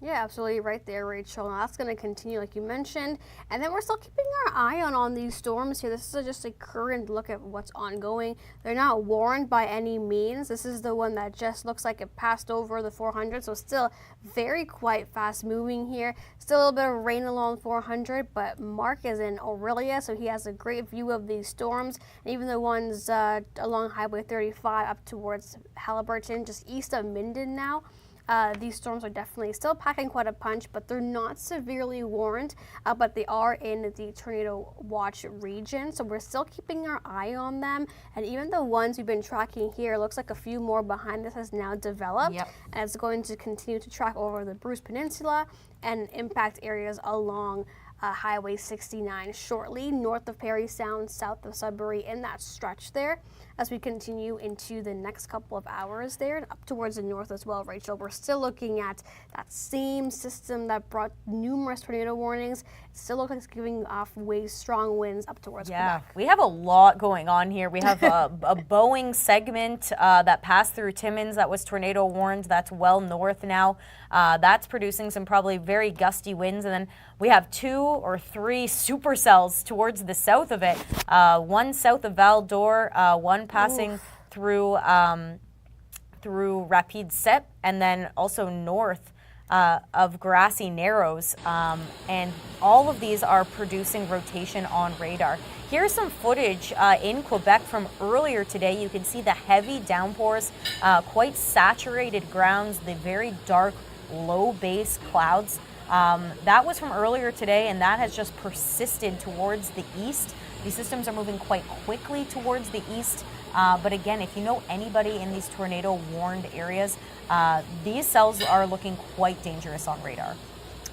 Yeah, absolutely right there, Rachel. And that's going to continue like you mentioned. And then we're still keeping our eye on these storms here. This is just a current look at what's ongoing. They're not warned by any means. This is the one that just looks like it passed over the 400. So still very quite fast moving here. Still a little bit of rain along 400, but Mark is in Aurelia, so he has a great view of these storms. And even the ones along Highway 35 up towards Haliburton, just east of Minden now. These storms are definitely still packing quite a punch, but they're not severely warned, but they are in the tornado watch region. So we're still keeping our eye on them. And even the ones we've been tracking here, looks like a few more behind this has now developed. Yep. And it's going to continue to track over the Bruce Peninsula and impact areas along Highway 69 shortly, north of Parry Sound, south of Sudbury, in that stretch there. As we continue into the next couple of hours there and up towards the north as well, Rachel, we're still looking at that same system that brought numerous tornado warnings. It still looks like it's giving off strong winds up towards Quebec. We have a lot going on here. We have a Boeing segment that passed through Timmins that was tornado warned. That's well north now. That's producing some probably very gusty winds. And then we have 2 or 3 supercells towards the south of it. One south of Val d'Or, one passing through Rapide Sep, and then also north of Grassy Narrows. And all of these are producing rotation on radar. Here's some footage in Quebec from earlier today. You can see the heavy downpours, quite saturated grounds, the very dark low base clouds. That was from earlier today, and that has just persisted towards the east. These systems are moving quite quickly towards the east. But again, if you know anybody in these tornado warned areas, these cells are looking quite dangerous on radar.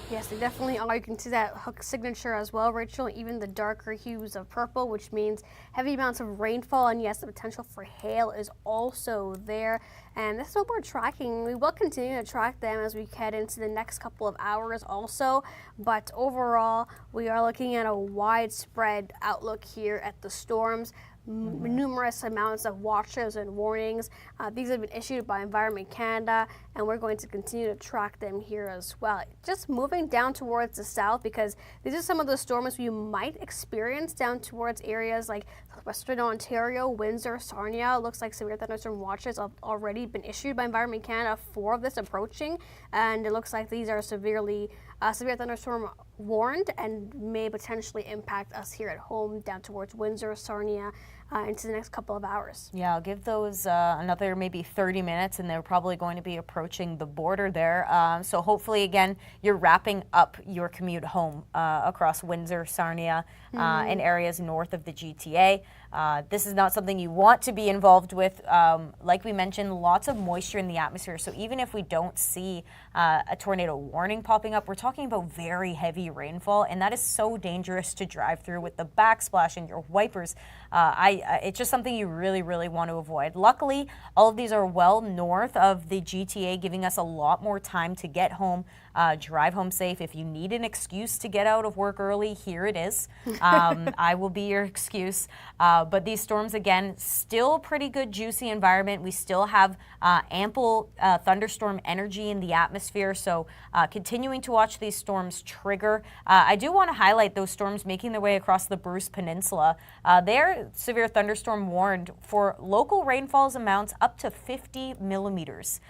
Yes, they definitely are. You can see that hook signature as well, Rachel, even the darker hues of purple, which means heavy amounts of rainfall. And yes, the potential for hail is also there. And this is what we're tracking. We will continue to track them as we head into the next couple of hours also. But overall, we are looking at a widespread outlook here at the storms. Numerous amounts of watches and warnings. These have been issued by Environment Canada, and we're going to continue to track them here as well. Just moving down towards the south, because these are some of the storms you might experience down towards areas like Western Ontario, Windsor, Sarnia. It looks like severe thunderstorm watches have already been issued by Environment Canada for this approaching, and it looks like these are severe thunderstorm warned and may potentially impact us here at home down towards Windsor, Sarnia, into the next couple of hours. Yeah, I'll give those another maybe 30 minutes, and they're probably going to be approaching the border there. So hopefully, again, you're wrapping up your commute home across Windsor, Sarnia, and areas north of the GTA. This is not something you want to be involved with. Like we mentioned, lots of moisture in the atmosphere. So even if we don't see a tornado warning popping up, we're talking about very heavy rainfall, and that is so dangerous to drive through with the backsplash and your wipers. It's just something you really, really want to avoid. Luckily, all of these are well north of the GTA, giving us a lot more time to get home, drive home safe. If you need an excuse to get out of work early, here it is. I will be your excuse. But these storms, again, still pretty good, juicy environment. We still have ample thunderstorm energy in the atmosphere. So continuing to watch these storms trigger. I do want to highlight those storms making their way across the Bruce Peninsula. They're severe thunderstorm warned for local rainfalls amounts up to 50 millimeters.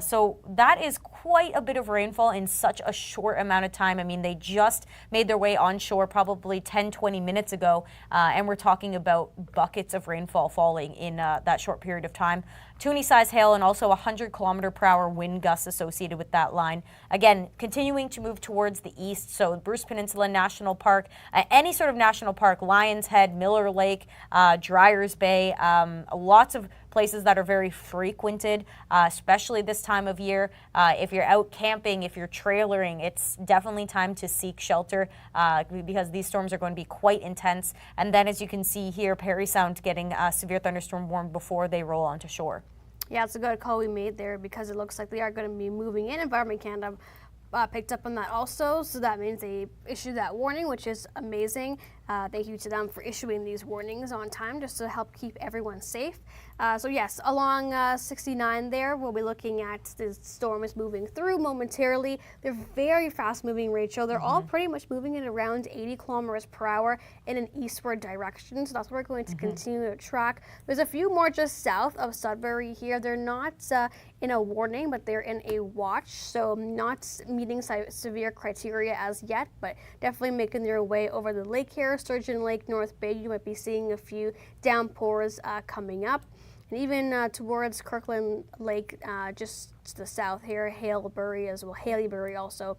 So that is quite a bit of rainfall in such a short amount of time. I mean, they just made their way onshore probably 10, 20 minutes ago, and we're talking about buckets of rainfall falling in that short period of time. Toonie-size hail and also 100-kilometer-per-hour wind gusts associated with that line. Again, continuing to move towards the east, so Bruce Peninsula National Park, any sort of national park, Lions Head, Miller Lake, Dryers Bay, lots of places that are very frequented, especially this time of year. If you're out camping, if you're trailering, it's definitely time to seek shelter because these storms are going to be quite intense. And then, as you can see here, Parry Sound getting severe thunderstorm warned before they roll onto shore. Yeah, it's a good call we made there because it looks like they are going to be moving in. Environment Canada picked up on that also, so that means they issued that warning, which is amazing. Thank you to them for issuing these warnings on time just to help keep everyone safe. So yes, along 69 there, we'll be looking at the storm is moving through momentarily. They're very fast moving, Rachel. They're all pretty much moving at around 80 kilometers per hour in an eastward direction. So that's what we're going to continue to track. There's a few more just south of Sudbury here. They're not in a warning, but they're in a watch. So not meeting severe criteria as yet, but definitely making their way over the lake here. Sturgeon Lake, North Bay, you might be seeing a few downpours coming up. And even towards Kirkland Lake, just to the south here, Haileybury as well, Haileybury also,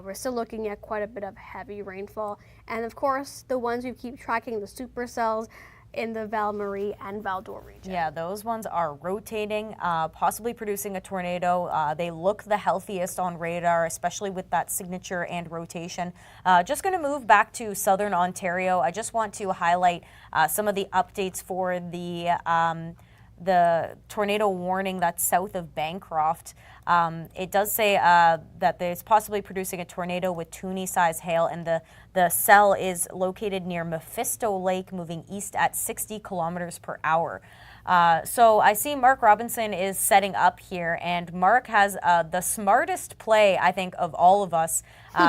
we're still looking at quite a bit of heavy rainfall. And of course, the ones we keep tracking, the supercells in the Val-Marie and Val-d'Or region. Yeah, those ones are rotating, possibly producing a tornado. They look the healthiest on radar, especially with that signature and rotation. Just going to move back to southern Ontario. I just want to highlight some of the updates for the tornado warning that's south of Bancroft. It does say that there's possibly producing a tornado with Toonie-size hail, and the cell is located near Mephisto Lake, moving east at 60 kilometers per hour. So I see Mark Robinson is setting up here, and Mark has the smartest play, I think, of all of us,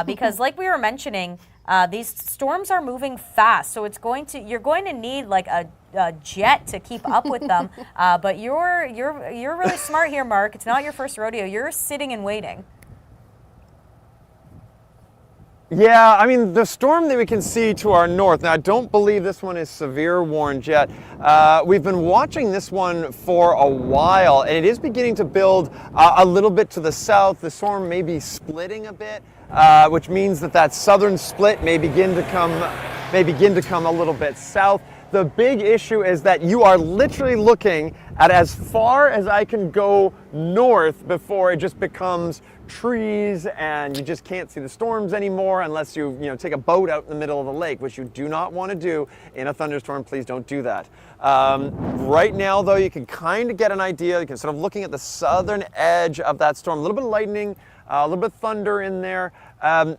because like we were mentioning, these storms are moving fast, so you're going to need like a jet to keep up with them. But you're really smart here, Mark. It's not your first rodeo. You're sitting and waiting. Yeah, I mean, the storm that we can see to our north, now I don't believe this one is severe warned yet. We've been watching this one for a while, and it is beginning to build a little bit to the south. The storm may be splitting a bit, which means that that southern split may begin to come a little bit south. The big issue is that you are literally looking at as far as I can go north before it just becomes trees and you just can't see the storms anymore unless you take a boat out in the middle of the lake, which you do not want to do in a thunderstorm. Please don't do that. Right now, though, you can kind of get an idea. You can sort of looking at the southern edge of that storm, a little bit of lightning, a little bit of thunder in there.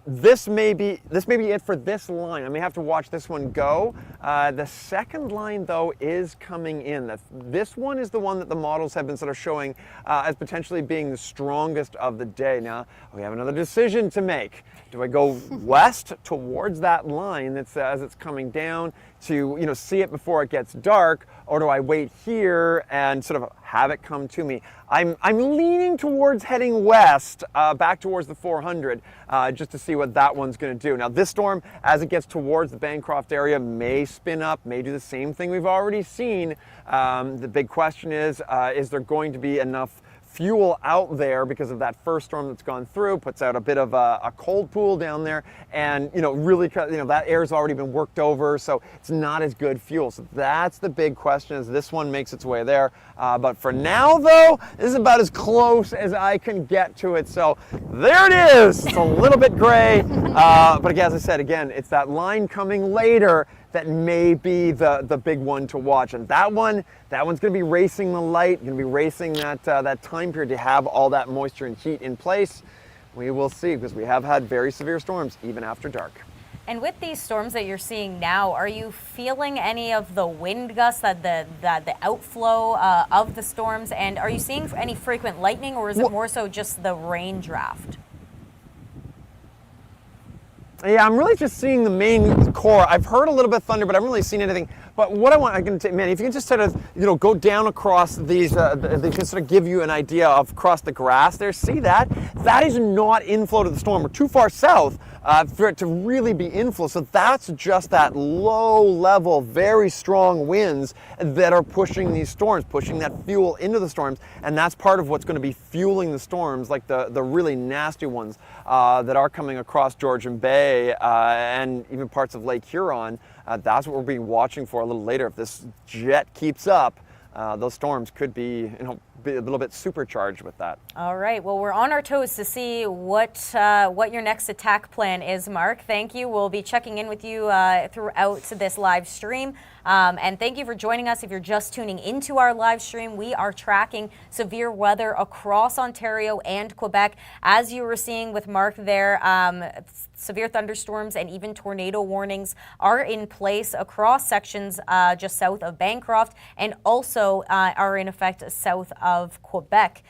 This may be it for this line. I may have to watch this one go. The second line, though, is coming in. This one is the one that the models have been sort of showing as potentially being the strongest of the day. Now, we have another decision to make. Do I go west towards that line that's as it's coming down to see it before it gets dark, or do I wait here and sort of have it come to me? I'm leaning towards heading west, back towards the 400, just to see what that one's going to do. Now, this storm, as it gets towards the Bancroft area, may spin up, may do the same thing we've already seen. The big question is there going to be enough fuel out there because of that first storm that's gone through, puts out a bit of a cold pool down there, and really that air's already been worked over, so it's not as good fuel. So that's the big question as this one makes its way there. But for now, though, this is about as close as I can get to it. So there it is. It's a little bit gray, but again, as I said, it's that line coming later that may be the big one to watch. And that one's going to be racing the light, going to be racing that time period to have all that moisture and heat in place. We will see, because we have had very severe storms even after dark. And with these storms that you're seeing now, are you feeling any of the wind gusts, the outflow of the storms? And are you seeing any frequent lightning, or is it more so just the rain draft? Yeah, I'm really just seeing the main core. I've heard a little bit of thunder, but I haven't really seen anything. But what I can take, man, if you can just sort of, go down across these, they can sort of give you an idea of across the grass there. See that? That is not inflow to the storm. We're too far south for it to really be inflow. So that's just that low level, very strong winds that are pushing these storms, pushing that fuel into the storms. And that's part of what's going to be fueling the storms, like the really nasty ones that are coming across Georgian Bay and even parts of Lake Huron. That's what we'll be watching for a little later. If this jet keeps up, those storms could be, be a little bit supercharged with that. All right. Well, we're on our toes to see what your next attack plan is, Mark. Thank you. We'll be checking in with you throughout this live stream. And thank you for joining us. If you're just tuning into our live stream, we are tracking severe weather across Ontario and Quebec. As you were seeing with Mark there, severe thunderstorms and even tornado warnings are in place across sections just south of Bancroft, and also are in effect south of Quebec.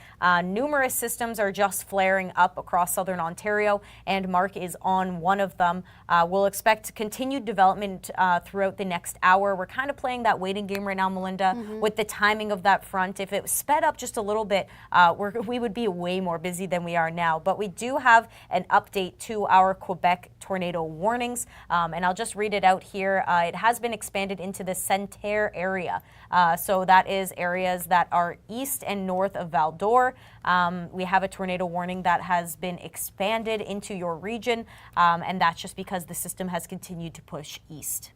Numerous systems are just flaring up across southern Ontario, and Mark is on one of them. We'll expect continued development throughout the next hour. We're kind of playing that waiting game right now, Melinda, with the timing of that front. If it sped up just a little bit, we would be way more busy than we are now. But we do have an update to our Quebec tornado warnings, and I'll just read it out here. It has been expanded into the Santerre area. So that is areas that are east and north of Val d'Or. We have a tornado warning that has been expanded into your region, and that's just because the system has continued to push east.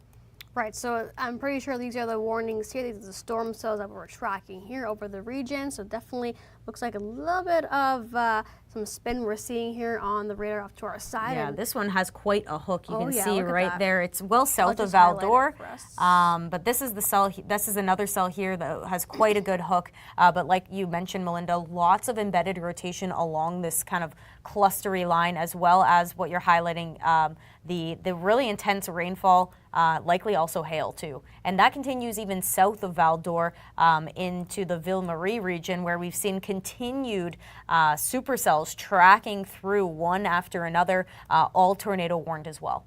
Right, so I'm pretty sure these are the warnings here. These are the storm cells that we're tracking here over the region. So definitely looks like a little bit of some spin we're seeing here on the radar off to our side. Yeah, this one has quite a hook. You can see look right there. It's well south of Val d'Or. But this is the cell. This is another cell here that has quite a good hook. But like you mentioned, Melinda, lots of embedded rotation along this kind of clustery line, as well as what you're highlighting, the really intense rainfall, likely also hail too. And that continues even south of Val d'Or into the Ville-Marie region, where we've seen continued supercells tracking through one after another, all tornado warned as well.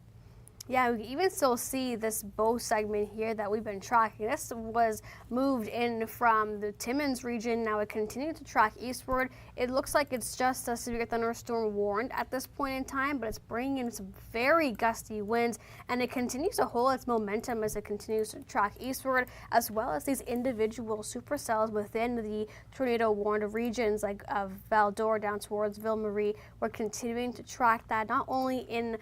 Yeah, we can even still see this bow segment here that we've been tracking. This was moved in from the Timmins region. Now it continued to track eastward. It looks like it's just a severe thunderstorm warned at this point in time, but it's bringing in some very gusty winds, and it continues to hold its momentum as it continues to track eastward, as well as these individual supercells within the tornado warned regions like Val-d'Or down towards Ville-Marie. We're continuing to track that not only in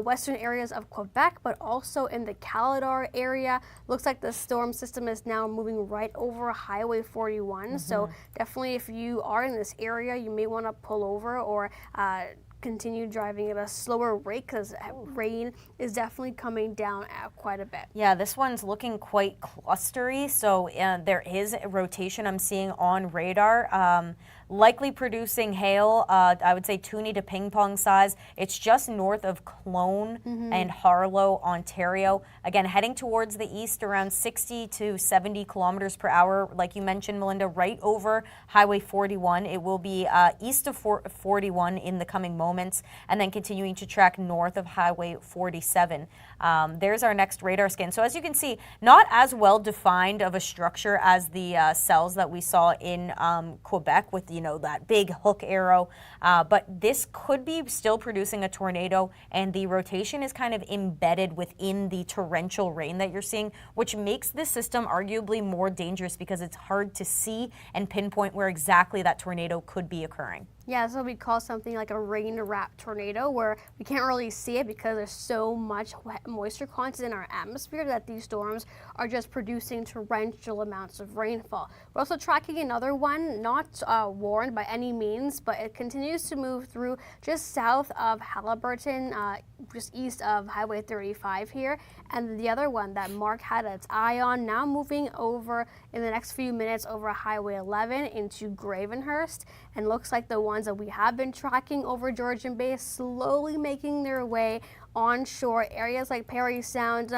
western areas of Quebec, but also in the Caledar area. Looks like the storm system is now moving right over Highway 41. So definitely if you are in this area, you may want to pull over or continue driving at a slower rate because rain is definitely coming down quite a bit. Yeah, this one's looking quite clustery, so there is a rotation I'm seeing on radar. Likely producing hail, I would say Toonie to ping pong size. It's just north of Clone and Harlow, Ontario. Again, heading towards the east around 60 to 70 kilometers per hour. Like you mentioned, Melinda, right over Highway 41. It will be east of 41 in the coming moments, and then continuing to track north of Highway 47. There's our next radar scan. So as you can see, not as well defined of a structure as the cells that we saw in Quebec with, that big hook arrow. But this could be still producing a tornado, and the rotation is kind of embedded within the torrential rain that you're seeing, which makes this system arguably more dangerous because it's hard to see and pinpoint where exactly that tornado could be occurring. Yeah, so we call something like a rain-wrapped tornado, where we can't really see it because there's so much moisture content in our atmosphere that these storms are just producing torrential amounts of rainfall. We're also tracking another one, not warned by any means, but it continues to move through just south of Haliburton, just east of Highway 35 here. And the other one that Mark had its eye on, now moving over in the next few minutes over Highway 11 into Gravenhurst, and looks like the ones that we have been tracking over Georgian Bay slowly making their way onshore. Areas like Parry Sound,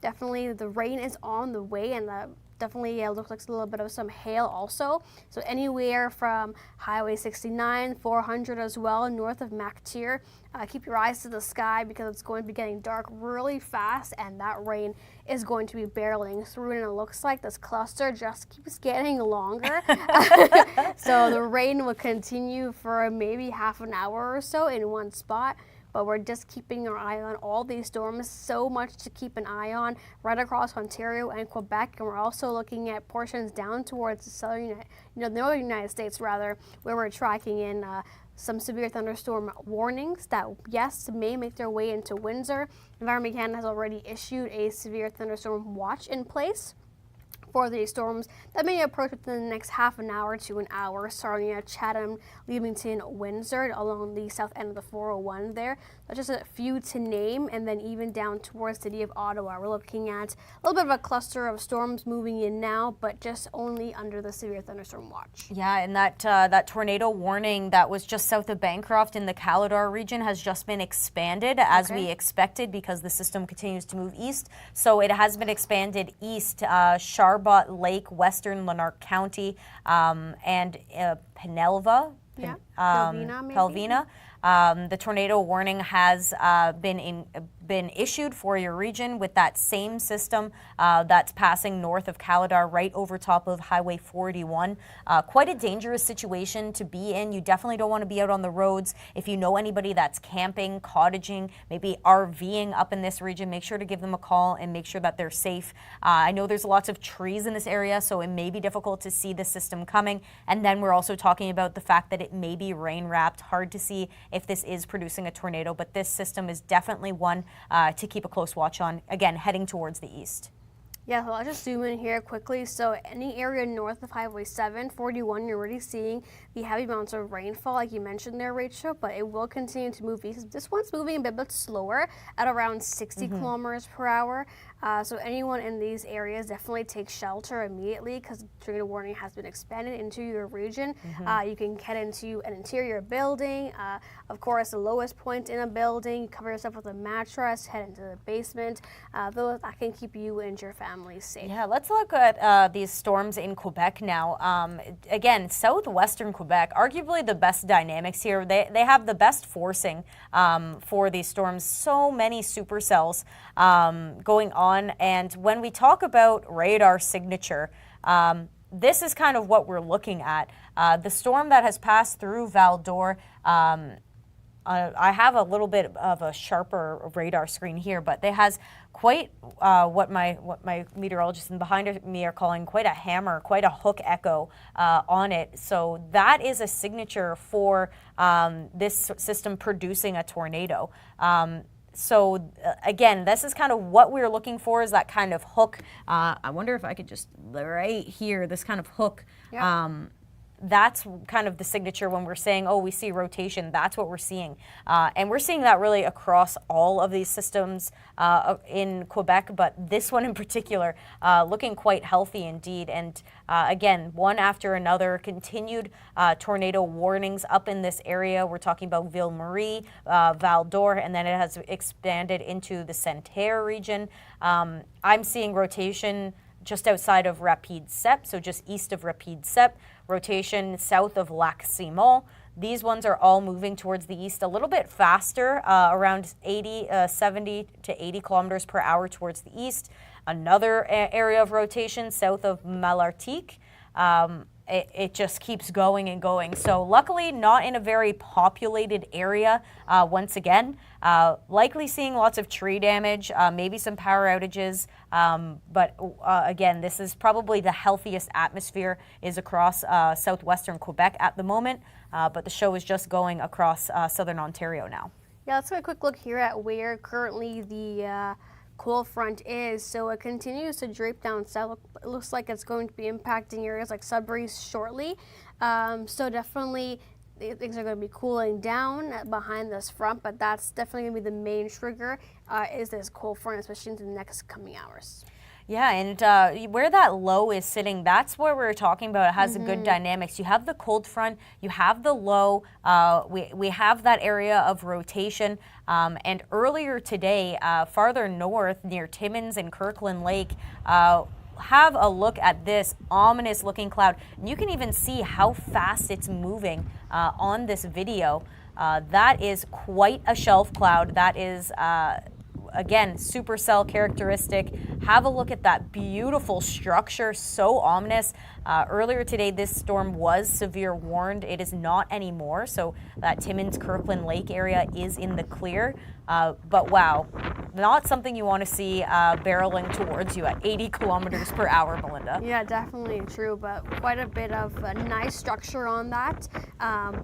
definitely the rain is on the way, and definitely looks like a little bit of some hail also. So anywhere from Highway 69, 400 as well, north of MacTier. Keep your eyes to the sky because it's going to be getting dark really fast, and that rain is going to be barreling through, and it looks like this cluster just keeps getting longer. So the rain will continue for maybe half an hour or so in one spot. But we're just keeping our eye on all these storms. So much to keep an eye on right across Ontario and Quebec, and we're also looking at portions down towards the southern, the northern United States rather, where we're tracking in some severe thunderstorm warnings that, yes, may make their way into Windsor. Environment Canada has already issued a severe thunderstorm watch in place for these storms that may approach within the next half an hour to an hour, starting at Chatham, Leamington, Windsor, along the south end of the 401 there. That's just a few to name, and then even down towards the city of Ottawa. We're looking at a little bit of a cluster of storms moving in now, but just only under the severe thunderstorm watch. Yeah, and that tornado warning that was just south of Bancroft in the Caledar region has just been expanded as we expected because the system continues to move east. So it has been expanded east, Sharbot Lake, western Lanark County, and Penelva. Yeah, Pelvina maybe? Pelvina. The tornado warning has been issued for your region with that same system that's passing north of Caledar, right over top of Highway 41. Quite a dangerous situation to be in. You definitely don't want to be out on the roads. If you know anybody that's camping, cottaging, maybe RVing up in this region, make sure to give them a call and make sure that they're safe. I know there's lots of trees in this area, so it may be difficult to see the system coming. And then we're also talking about the fact that it may be rain wrapped. Hard to see if this is producing a tornado, but this system is definitely one to keep a close watch on, again, heading towards the east. Yeah, so I'll just zoom in here quickly. So any area north of Highway 7, 41, you're already seeing the heavy amounts of rainfall, like you mentioned there, Rachel, but it will continue to move east. This one's moving a bit slower at around 60 kilometers per hour. So anyone in these areas definitely take shelter immediately because the tornado warning has been expanded into your region. You can head into an interior building. Of course, the lowest point in a building, cover yourself with a mattress, head into the basement. That can keep you and your family families safe. Yeah, let's look at these storms in Quebec now. Again, southwestern Quebec, arguably the best dynamics here. They have the best forcing for these storms. So many supercells going on. And when we talk about radar signature, this is kind of what we're looking at. The storm that has passed through Val d'Or, I have a little bit of a sharper radar screen here, but it has quite what my meteorologists behind me are calling quite a hammer, quite a hook echo on it. So that is a signature for this system producing a tornado. So again, this is kind of what we're looking for, is that kind of hook. I wonder if I could just, right here, this kind of hook. Yep. That's kind of the signature when we're saying, oh, we see rotation. That's what we're seeing. And we're seeing that really across all of these systems in Quebec, but this one in particular looking quite healthy indeed. And again, one after another, continued tornado warnings up in this area. We're talking about Ville Marie, Val d'Or, and then it has expanded into the Santerre region. I'm seeing rotation just outside of Rapide Cep, so just east of Rapide Cep, rotation south of Lac Simon. These ones are all moving towards the east a little bit faster, around 70 to 80 kilometers per hour towards the east. Another area of rotation south of Malartic. It just keeps going and going. So luckily not in a very populated area once again. Likely seeing lots of tree damage, maybe some power outages. But again, this is probably the healthiest atmosphere is across southwestern Quebec at the moment. But the show is just going across southern Ontario now. Yeah, let's take a quick look here at where currently the cold front is. So it continues to drape down south. It looks like it's going to be impacting areas like Sudbury shortly. So definitely things are going to be cooling down behind this front, but that's definitely going to be the main trigger is this cold front, especially into the next coming hours. Yeah, and where that low is sitting, that's where we're talking about. It has a good dynamics. You have the cold front, you have the low, we have that area of rotation. And earlier today, farther north near Timmins and Kirkland Lake, have a look at this ominous looking cloud. And you can even see how fast it's moving on this video. That is quite a shelf cloud. That is again, supercell characteristic. Have a look at that beautiful structure, so ominous. Earlier today, this storm was severe warned. It is not anymore, so that Timmins, Kirkland Lake area is in the clear. But wow, not something you want to see barreling towards you at 80 kilometers per hour, Melinda. Yeah, definitely true, but quite a bit of a nice structure on that.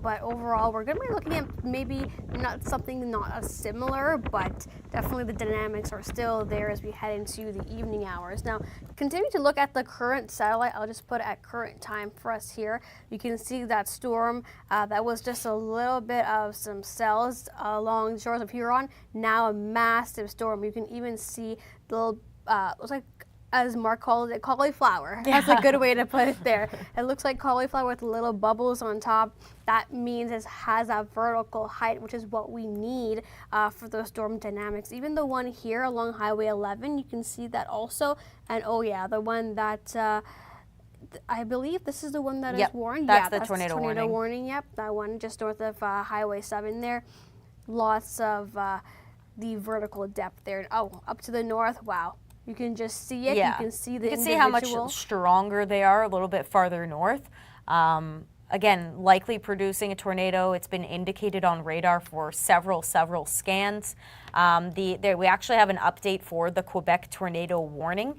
But overall, we're going to be looking at maybe not something not as similar, but definitely the dynamics are still there as we head into the evening hours. Now, continue to look at the current satellite. I'll just put it at current time for us here. You can see that storm that was just a little bit of some cells along the shores of Huron. Now a massive storm. You can even see the little, looks like, as Mark called it, cauliflower. That's a good way to put it there. It looks like cauliflower with little bubbles on top. That means it has a vertical height, which is what we need for those storm dynamics. Even the one here along Highway 11, you can see that also. And oh yeah, the one that I believe this is the one that is warned. That's the tornado warning. Yep, that one just north of Highway 7 there. Lots of the vertical depth there. Oh, up to the north, wow. You can just see it. Yeah. You can see the You can see how much stronger they are a little bit farther north. Again, likely producing a tornado. It's been indicated on radar for several scans. We actually have an update for the Quebec tornado warning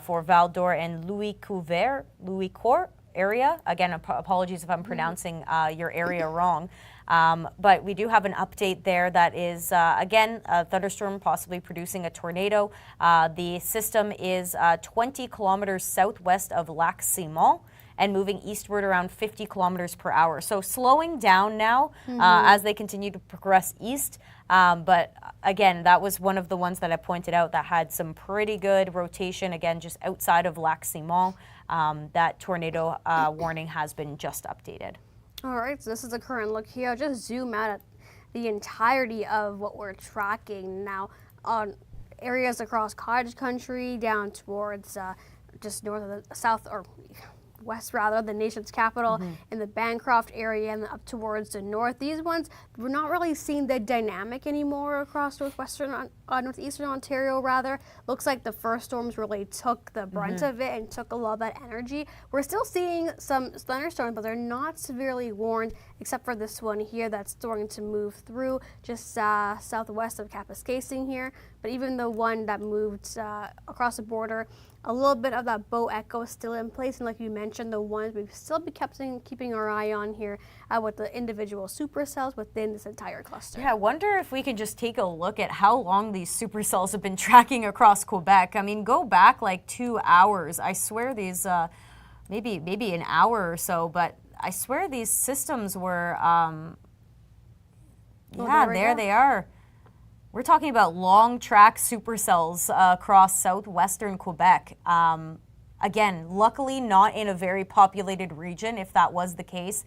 for Val d'Or and Louis-Court area. Again, apologies if I'm pronouncing your area wrong. But we do have an update there that is, again, a thunderstorm possibly producing a tornado. The system is 20 kilometers southwest of Lac Simon and moving eastward around 50 kilometers per hour. So slowing down now as they continue to progress east. But again, that was one of the ones that I pointed out that had some pretty good rotation, again, just outside of Lac Simon. That tornado warning has been just updated. All right, so this is the current look here. I'll just zoom out at the entirety of what we're tracking now. areas across cottage country down towards just north of the south or west rather, the nation's capital, in the Bancroft area and up towards the north. These ones, we're not really seeing the dynamic anymore across northeastern Ontario rather. Looks like the first storms really took the brunt of it and took a lot of that energy. We're still seeing some thunderstorms, but they're not severely warned except for this one here that's starting to move through just southwest of Kapuskasing here. But even the one that moved across the border, a little bit of that bow echo is still in place, and like you mentioned, the ones we've still be keeping our eye on here with the individual supercells within this entire cluster. Yeah, I wonder if we can just take a look at how long these supercells have been tracking across Quebec. I mean, go back like 2 hours. I swear these, maybe an hour or so, but I swear these systems were, there they are. We're talking about long track supercells across southwestern Quebec. Again, luckily not in a very populated region. If that was the case,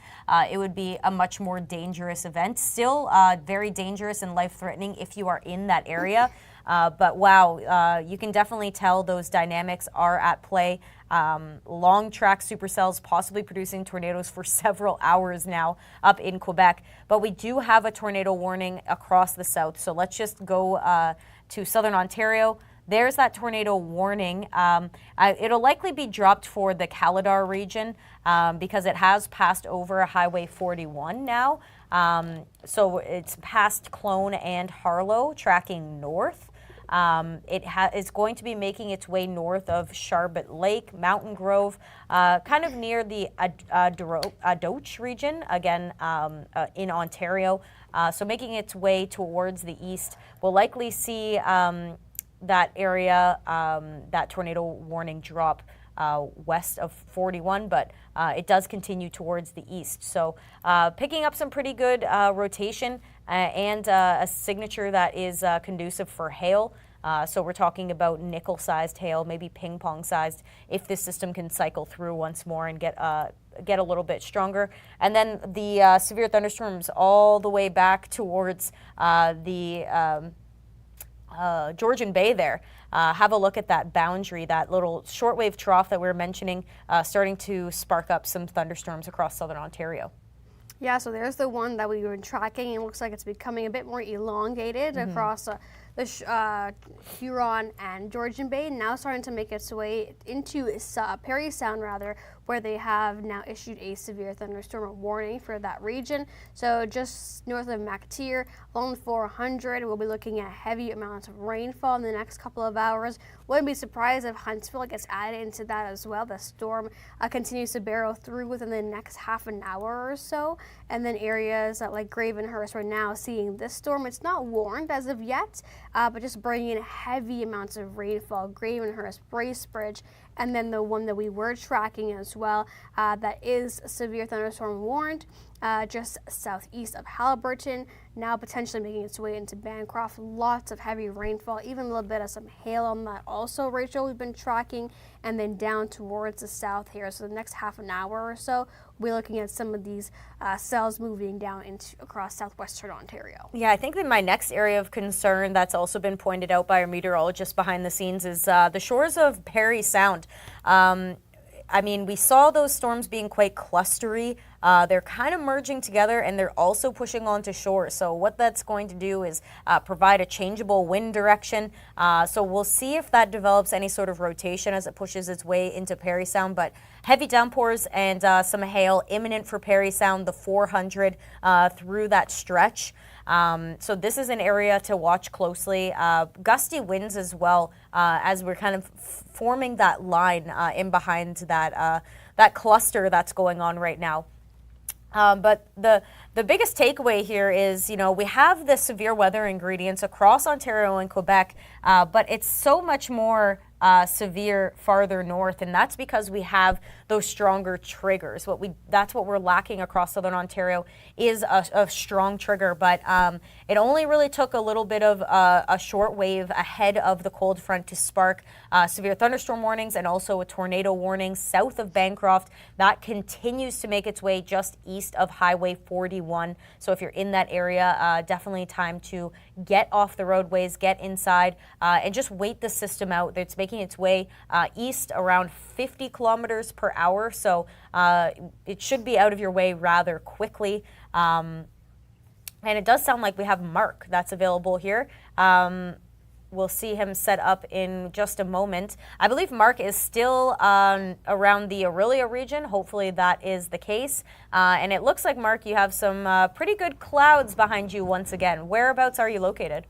it would be a much more dangerous event. Still very dangerous and life-threatening if you are in that area. But wow, you can definitely tell those dynamics are at play. Long track supercells possibly producing tornadoes for several hours now up in Quebec. But we do have a tornado warning across the south. So let's just go to southern Ontario. There's that tornado warning. It'll likely be dropped for the Caledar region because it has passed over Highway 41 now. So it's past Clone and Harlow, tracking north. It is going to be making its way north of Charbot Lake, Mountain Grove, kind of near the Adoche region, again in Ontario. So making its way towards the east. We'll likely see that area, that tornado warning drop west of 41, but it does continue towards the east. So picking up some pretty good rotation and a signature that is conducive for hail. So we're talking about nickel-sized hail, maybe ping-pong-sized, if this system can cycle through once more and get a little bit stronger. And then the severe thunderstorms all the way back towards the Georgian Bay there. Have a look at that boundary, that little shortwave trough that we were mentioning, starting to spark up some thunderstorms across southern Ontario. Yeah, so there's the one that we've been tracking. It looks like it's becoming a bit more elongated across the Huron and Georgian Bay, now starting to make its way into Parry Sound, rather, where they have now issued a severe thunderstorm warning for that region. So just north of McTier, along the 400, we'll be looking at heavy amounts of rainfall in the next couple of hours. Wouldn't be surprised if Huntsville gets added into that as well. The storm continues to barrel through within the next half an hour or so. And then areas like Gravenhurst, we're now seeing this storm. It's not warned as of yet, but just bringing in heavy amounts of rainfall. Gravenhurst, Bracebridge, and then the one that we were tracking as well, that is severe thunderstorm warned, just southeast of Haliburton, now potentially making its way into Bancroft. Lots of heavy rainfall, even a little bit of some hail on that also, Rachel, we've been tracking, and then down towards the south here. So the next half an hour or so, we're looking at some of these cells moving down across southwestern Ontario. Yeah, I think that my next area of concern that's also been pointed out by our meteorologist behind the scenes is the shores of Parry Sound. I mean, we saw those storms being quite clustery. They're kind of merging together, and they're also pushing onto shore. So what that's going to do is provide a changeable wind direction. So we'll see if that develops any sort of rotation as it pushes its way into Parry Sound. But heavy downpours and some hail imminent for Parry Sound, the 400 through that stretch. So this is an area to watch closely. Gusty winds as well, as we're kind of forming that line in behind that that cluster that's going on right now. But the biggest takeaway here is, you know, we have the severe weather ingredients across Ontario and Quebec, but it's so much more severe farther north, and that's because we have those stronger triggers. That's what we're lacking across southern Ontario is a strong trigger, but it only really took a little bit of a short wave ahead of the cold front to spark severe thunderstorm warnings and also a tornado warning south of Bancroft. That continues to make its way just east of Highway 41. So if you're in that area, definitely time to get off the roadways, get inside, and just wait the system out. It's making its way east around 50 kilometers per hour, so it should be out of your way rather quickly. And it does sound like we have Mark that's available here. We'll see him set up in just a moment. I believe Mark is still around the Orillia region. Hopefully that is the case. And it looks like, Mark, you have some pretty good clouds behind you once again. Whereabouts are you located?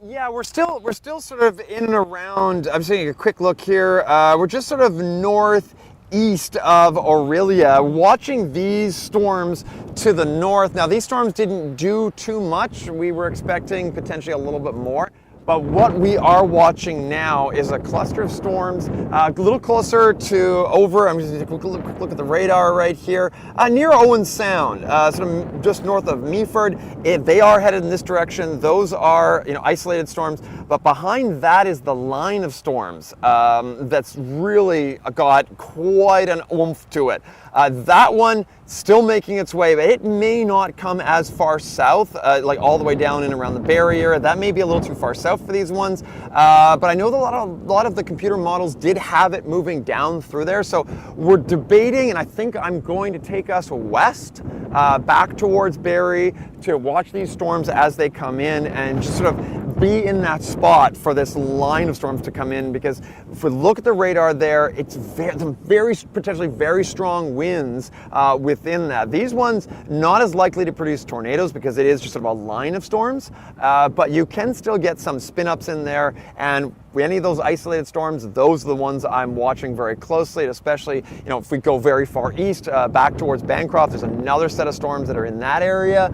Yeah, we're still sort of in and around. I'm just taking a quick look here. We're just sort of northeast of Orillia, watching these storms to the north. Now, these storms didn't do too much. We were expecting potentially a little bit more. But what we are watching now is a cluster of storms a little closer to over. I'm just going to take a quick look at the radar right here, near Owen Sound, sort of just north of Meaford. They are headed in this direction. Those are, isolated storms. But behind that is the line of storms that's really got quite an oomph to it. That one still making its way, but it may not come as far south, like all the way down and around the barrier. That may be a little too far south for these ones. But I know that a lot of the computer models did have it moving down through there. So we're debating, and I think I'm going to take us west, back towards Barrie, to watch these storms as they come in and just sort of be in that spot for this line of storms to come in. Because if we look at the radar there, it's very potentially very strong winds within that. These ones not as likely to produce tornadoes because it is just sort of a line of storms, but you can still get some spin-ups in there. And any of those isolated storms, those are the ones I'm watching very closely, and especially, if we go very far east, back towards Bancroft, there's another set of storms that are in that area.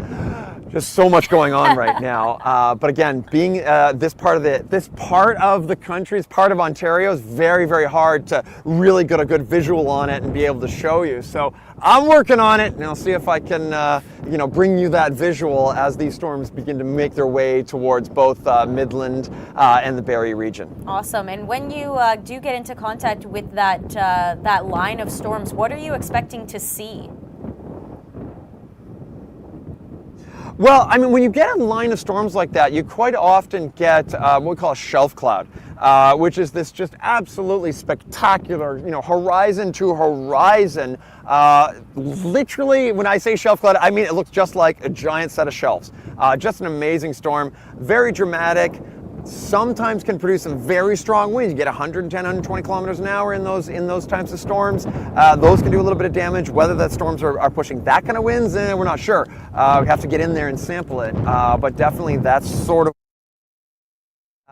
Just so much going on right now. But again, being this part of the country, this part of Ontario, is very, very hard to really get a good visual on it and be able to show you. So I'm working on it, and I'll see if I can, bring you that visual as these storms begin to make their way towards both Midland and the Barrie region. Awesome. And when you do get into contact with that line of storms, what are you expecting to see? Well, when you get a line of storms like that, you quite often get what we call a shelf cloud, which is this just absolutely spectacular, horizon to horizon. Literally, when I say shelf cloud, I mean it looks just like a giant set of shelves. Just an amazing storm, very dramatic. Sometimes can produce some very strong winds. You get 110, 120 kilometers an hour in those types of storms. Those can do a little bit of damage. Whether that storms are pushing that kind of winds, we're not sure. We have to get in there and sample it. But definitely that's sort of.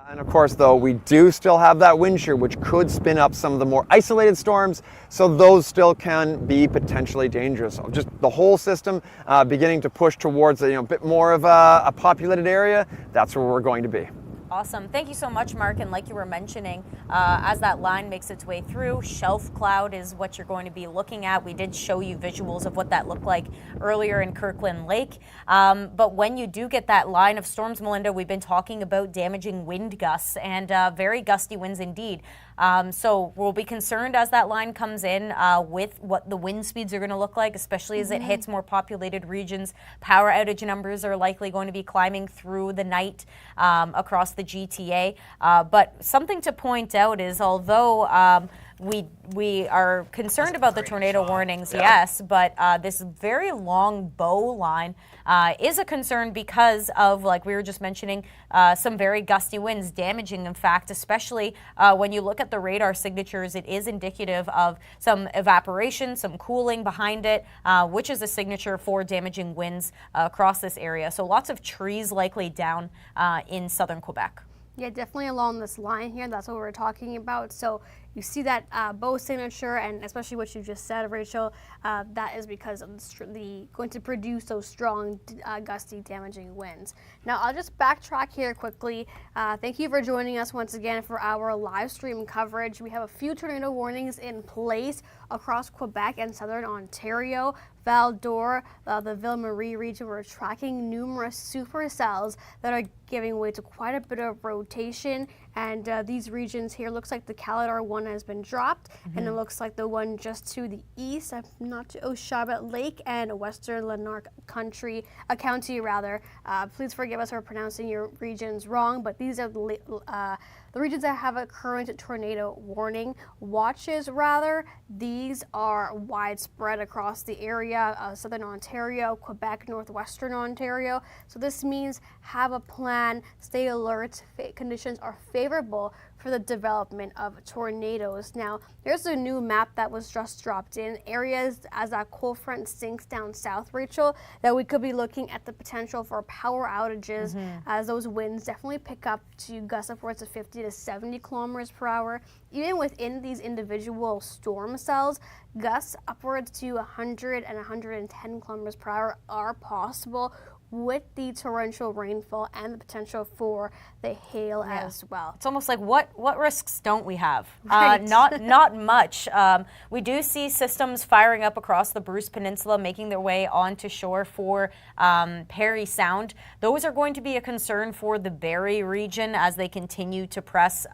And of course, though, we do still have that wind shear, which could spin up some of the more isolated storms. So those still can be potentially dangerous. So just the whole system beginning to push towards a bit more of a populated area. That's where we're going to be. Awesome. Thank you so much, Mark. And like you were mentioning, as that line makes its way through, shelf cloud is what you're going to be looking at. We did show you visuals of what that looked like earlier in Kirkland Lake. But when you do get that line of storms, Melinda, we've been talking about damaging wind gusts and very gusty winds indeed. So we'll be concerned as that line comes in with what the wind speeds are going to look like, especially as it hits more populated regions. Power outage numbers are likely going to be climbing through the night across the GTA. But something to point out is, although we are concerned about the tornado warnings, yes, but this very long bow line is a concern because of, like we were just mentioning, some very gusty winds damaging, in fact, especially when you look at the radar signatures, it is indicative of some evaporation, some cooling behind it, which is a signature for damaging winds across this area. So lots of trees likely down in southern Quebec. Yeah, definitely along this line here. That's what we're talking about. So you see that bow signature, and especially what you just said, Rachel, that is because of the going to produce those strong, gusty, damaging winds. Now, I'll just backtrack here quickly. Thank you for joining us once again for our live stream coverage. We have a few tornado warnings in place across Quebec and southern Ontario. Val d'Or, the Ville Marie region, we're tracking numerous supercells that are giving way to quite a bit of rotation And these regions here, looks like the Caledar one has been dropped, and it looks like the one just to the east, Charlotte Lake and Western Lanark County, please forgive us for pronouncing your regions wrong, but these are the regions that have a current tornado warning. Watches, these are widespread across the area, southern Ontario, Quebec, northwestern Ontario. So this means have a plan, stay alert. Conditions are favorable for the development of tornadoes. Now, there's a new map that was just dropped in. Areas as that cold front sinks down south, Rachel, that we could be looking at the potential for power outages as those winds definitely pick up to gusts upwards of 50 to 70 kilometers per hour. Even within these individual storm cells, gusts upwards to 100 and 110 kilometers per hour are possible with the torrential rainfall and the potential for the hail as well. It's almost like what risks don't we have? Right. Not much. We do see systems firing up across the Bruce Peninsula, making their way onto shore for Parry Sound. Those are going to be a concern for the Barrie region as they continue to press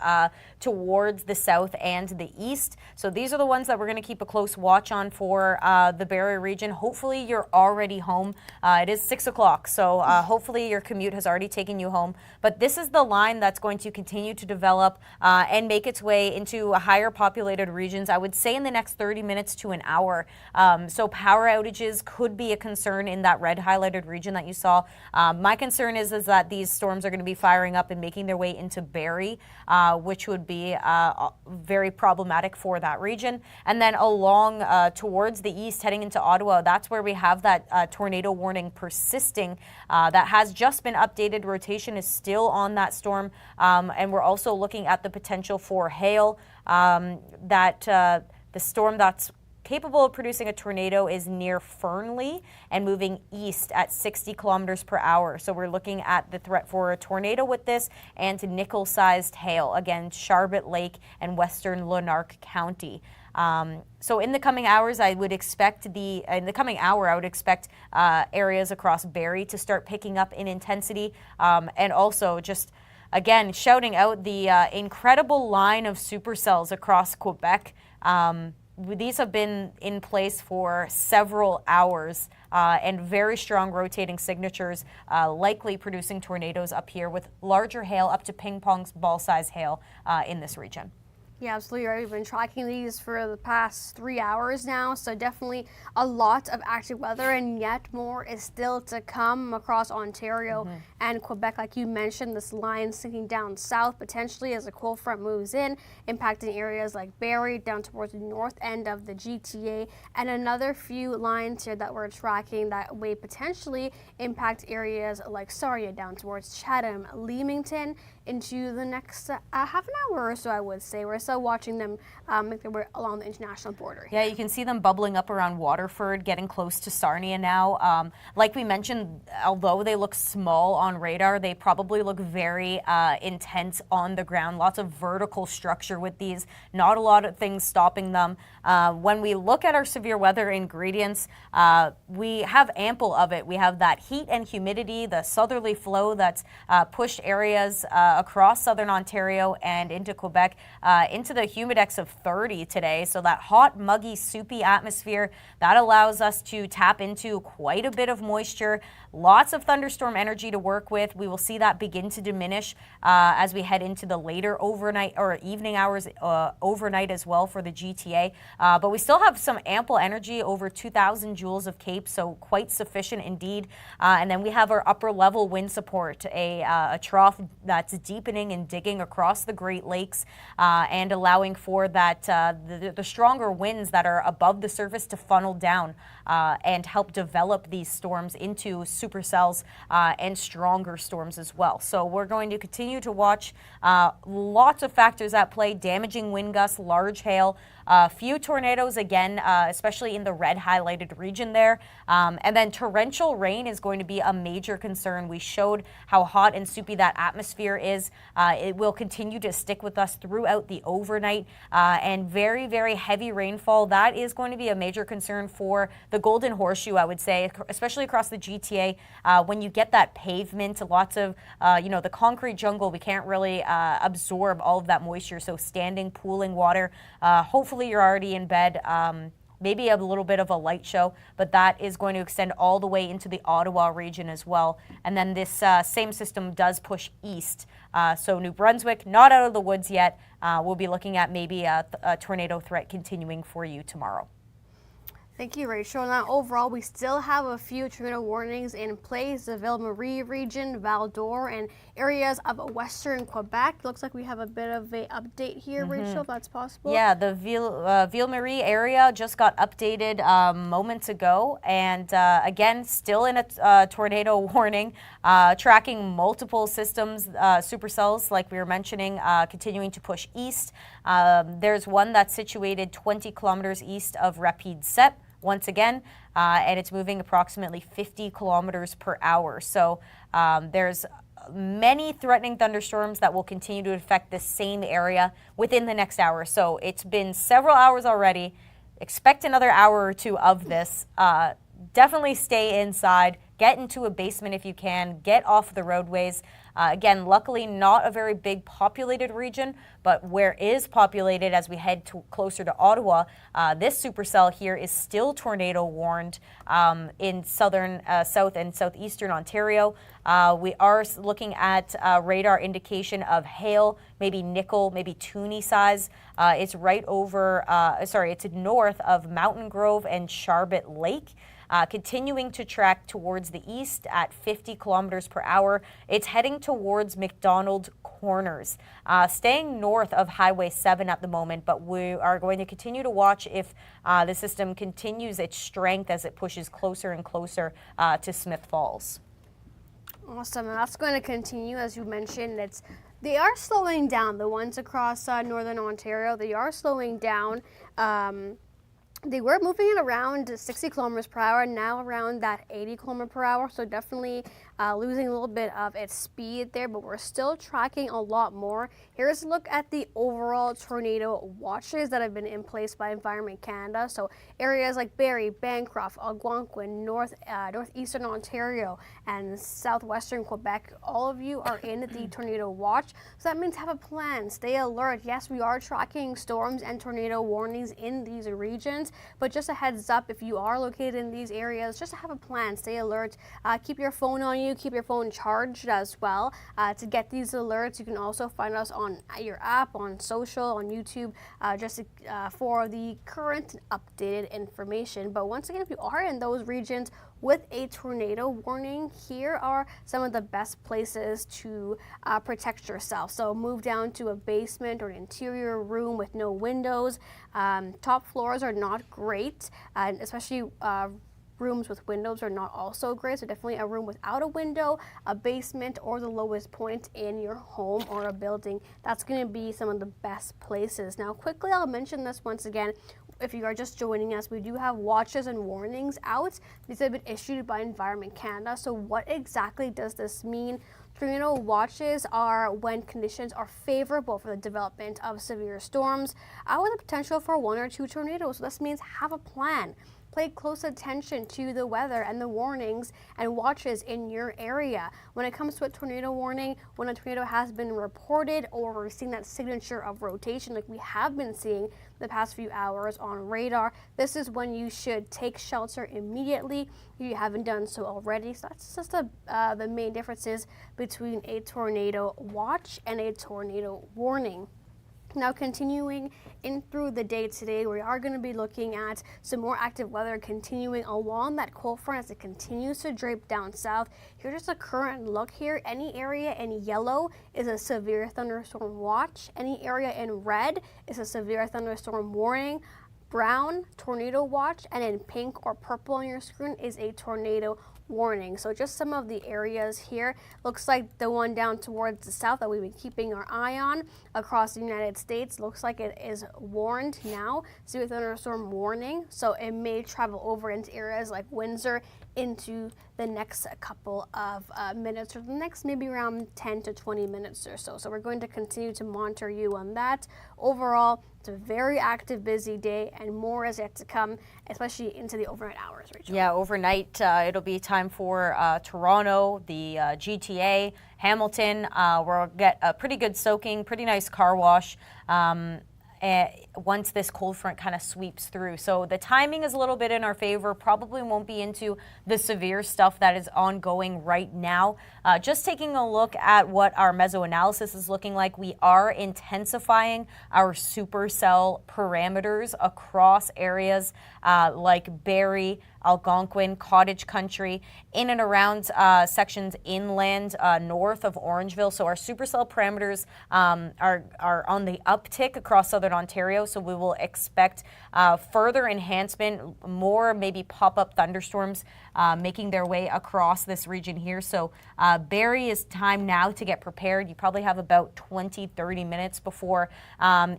towards the south and the east. So these are the ones that we're going to keep a close watch on for the Barrie region. Hopefully you're already home. It is 6 o'clock. So hopefully your commute has already taken you home. But this is the line that's going to continue to develop and make its way into higher populated regions, I would say in the next 30 minutes to an hour. So power outages could be a concern in that red highlighted region that you saw. My concern is that these storms are going to be firing up and making their way into Barrie, which would be very problematic for that region. And then along towards the east, heading into Ottawa, that's where we have that tornado warning persisting. That has just been updated. Rotation is still on that storm, and we're also looking at the potential for hail. The storm that's capable of producing a tornado is near Fernley and moving east at 60 kilometers per hour. So we're looking at the threat for a tornado with this and nickel-sized hail. Again, Charlotte Lake and Western Lanark County. So in the coming hours, I would expect areas across Barrie to start picking up in intensity, and also just again shouting out the incredible line of supercells across Quebec. These have been in place for several hours and very strong rotating signatures, likely producing tornadoes up here with larger hail up to ping pong ball size hail in this region. Yeah, absolutely right. We've been tracking these for the past 3 hours now, so definitely a lot of active weather, and yet more is still to come across Ontario and Quebec. Like you mentioned, this line sinking down south potentially as a cold front moves in, impacting areas like Barrie down towards the north end of the GTA, and another few lines here that we're tracking that may potentially impact areas like Sarnia down towards Chatham, Leamington, into the next half an hour or so, I would say. We're still watching them make their way along the international border. Yeah, you can see them bubbling up around Waterford, getting close to Sarnia now. Like we mentioned, although they look small on radar, they probably look very intense on the ground. Lots of vertical structure with these, not a lot of things stopping them. When we look at our severe weather ingredients, we have ample of it. We have that heat and humidity, the southerly flow that's pushed areas across southern Ontario and into Quebec, into the humidex of 30 today. So that hot, muggy, soupy atmosphere, that allows us to tap into quite a bit of moisture, lots of thunderstorm energy to work with. We will see that begin to diminish as we head into the later overnight or evening hours overnight as well for the GTA. But we still have some ample energy, over 2,000 joules of CAPE, so quite sufficient indeed. And then we have our upper level wind support, a trough that's deepening and digging across the Great Lakes and allowing for that the stronger winds that are above the surface to funnel down and help develop these storms into supercells and stronger storms as well. So we're going to continue to watch lots of factors at play: damaging wind gusts, large hail, few tornadoes again, especially in the red highlighted region there. And then torrential rain is going to be a major concern. We showed how hot and soupy that atmosphere is. It will continue to stick with us throughout the overnight, and very, very heavy rainfall. That is going to be a major concern for the Golden Horseshoe, I would say, especially across the GTA. When you get that pavement, lots of, the concrete jungle, we can't really absorb all of that moisture. So standing, pooling water, hopefully you're already in bed. Maybe a little bit of a light show, but that is going to extend all the way into the Ottawa region as well. And then this same system does push east. So New Brunswick, not out of the woods yet. We'll be looking at maybe a tornado threat continuing for you tomorrow. Thank you, Rachel. Now, overall, we still have a few tornado warnings in place. The Ville-Marie region, Val-d'Or, and areas of western Quebec. Looks like we have a bit of an update here, Rachel, if that's possible. Yeah, the Ville-Marie area just got updated moments ago. And again, still in a tornado warning, tracking multiple systems, supercells, like we were mentioning, continuing to push east. There's one that's situated 20 kilometers east of Rapide Set. Once again, and it's moving approximately 50 kilometers per hour. So there's many threatening thunderstorms that will continue to affect the same area within the next hour. So it's been several hours already. Expect another hour or two of this. Definitely stay inside. Get into a basement if you can. Get off the roadways. Again, luckily not a very big populated region, but where is populated as we head closer to Ottawa, this supercell here is still tornado warned in southern, south and southeastern Ontario. We are looking at radar indication of hail, maybe nickel, maybe toonie size. It's right over, it's north of Mountain Grove and Charbet Lake. Continuing to track towards the east at 50 kilometers per hour. It's heading towards McDonald Corners, staying north of Highway 7 at the moment, but we are going to continue to watch if the system continues its strength as it pushes closer and closer to Smith Falls. Awesome, and that's going to continue, as you mentioned. They are slowing down, the ones across northern Ontario. They are slowing down. They were moving it around 60 kilometers per hour, now around that 80 kilometers per hour. So definitely losing a little bit of its speed there, but we're still tracking a lot more. Here's a look at the overall tornado watches that have been in place by Environment Canada. So areas like Barrie, Bancroft, Algonquin, northeastern Ontario, and southwestern Quebec, all of you are in the tornado watch. So that means have a plan, stay alert. Yes, we are tracking storms and tornado warnings in these regions, but just a heads up, if you are located in these areas, just have a plan, stay alert, keep your phone on you, keep your phone charged as well. To get these alerts, you can also find us on your app, on social, on YouTube, for the current updated information. But once again, if you are in those regions with a tornado warning, here are some of the best places to protect yourself. So move down to a basement or an interior room with no windows. Top floors are not great, especially rooms with windows are not also great. So definitely a room without a window, a basement, or the lowest point in your home or a building. That's going to be some of the best places. Now quickly, I'll mention this once again. If you are just joining us, we do have watches and warnings out. These have been issued by Environment Canada. So what exactly does this mean? Tornado watches are when conditions are favorable for the development of severe storms with the potential for 1 or 2 tornadoes. So this means have a plan. Pay close attention to the weather and the warnings and watches in your area. When it comes to a tornado warning, when a tornado has been reported or we're seeing that signature of rotation like we have been seeing the past few hours on radar, this is when you should take shelter immediately if you haven't done so already. So that's just the main differences between a tornado watch and a tornado warning. Now continuing in through the day today, we are going to be looking at some more active weather continuing along that cold front as it continues to drape down south. Here's just a current look here. Any area in yellow is a severe thunderstorm watch. Any area in red is a severe thunderstorm warning. Brown, tornado watch, and in pink or purple on your screen is a tornado warning. So just some of the areas here. Looks like the one down towards the south that we've been keeping our eye on across the United States. Looks like it is warned now. Severe thunderstorm warning. So it may travel over into areas like Windsor into the next couple of minutes, or the next maybe around 10 to 20 minutes or so. So we're going to continue to monitor you on that. Overall, it's a very active, busy day, and more is yet to come, especially into the overnight hours, Rachel. Yeah, overnight it'll be time for Toronto, the GTA, Hamilton. We'll get a pretty good soaking, pretty nice car wash. Once this cold front kind of sweeps through. So the timing is a little bit in our favor, probably won't be into the severe stuff that is ongoing right now. Just taking a look at what our mesoanalysis is looking like, we are intensifying our supercell parameters across areas like Barrie, Algonquin, Cottage Country, in and around sections inland north of Orangeville. So our supercell parameters are on the uptick across southern Ontario. So we will expect further enhancement, more maybe pop-up thunderstorms making their way across this region here. So Barrie is time now to get prepared. You probably have about 20-30 minutes before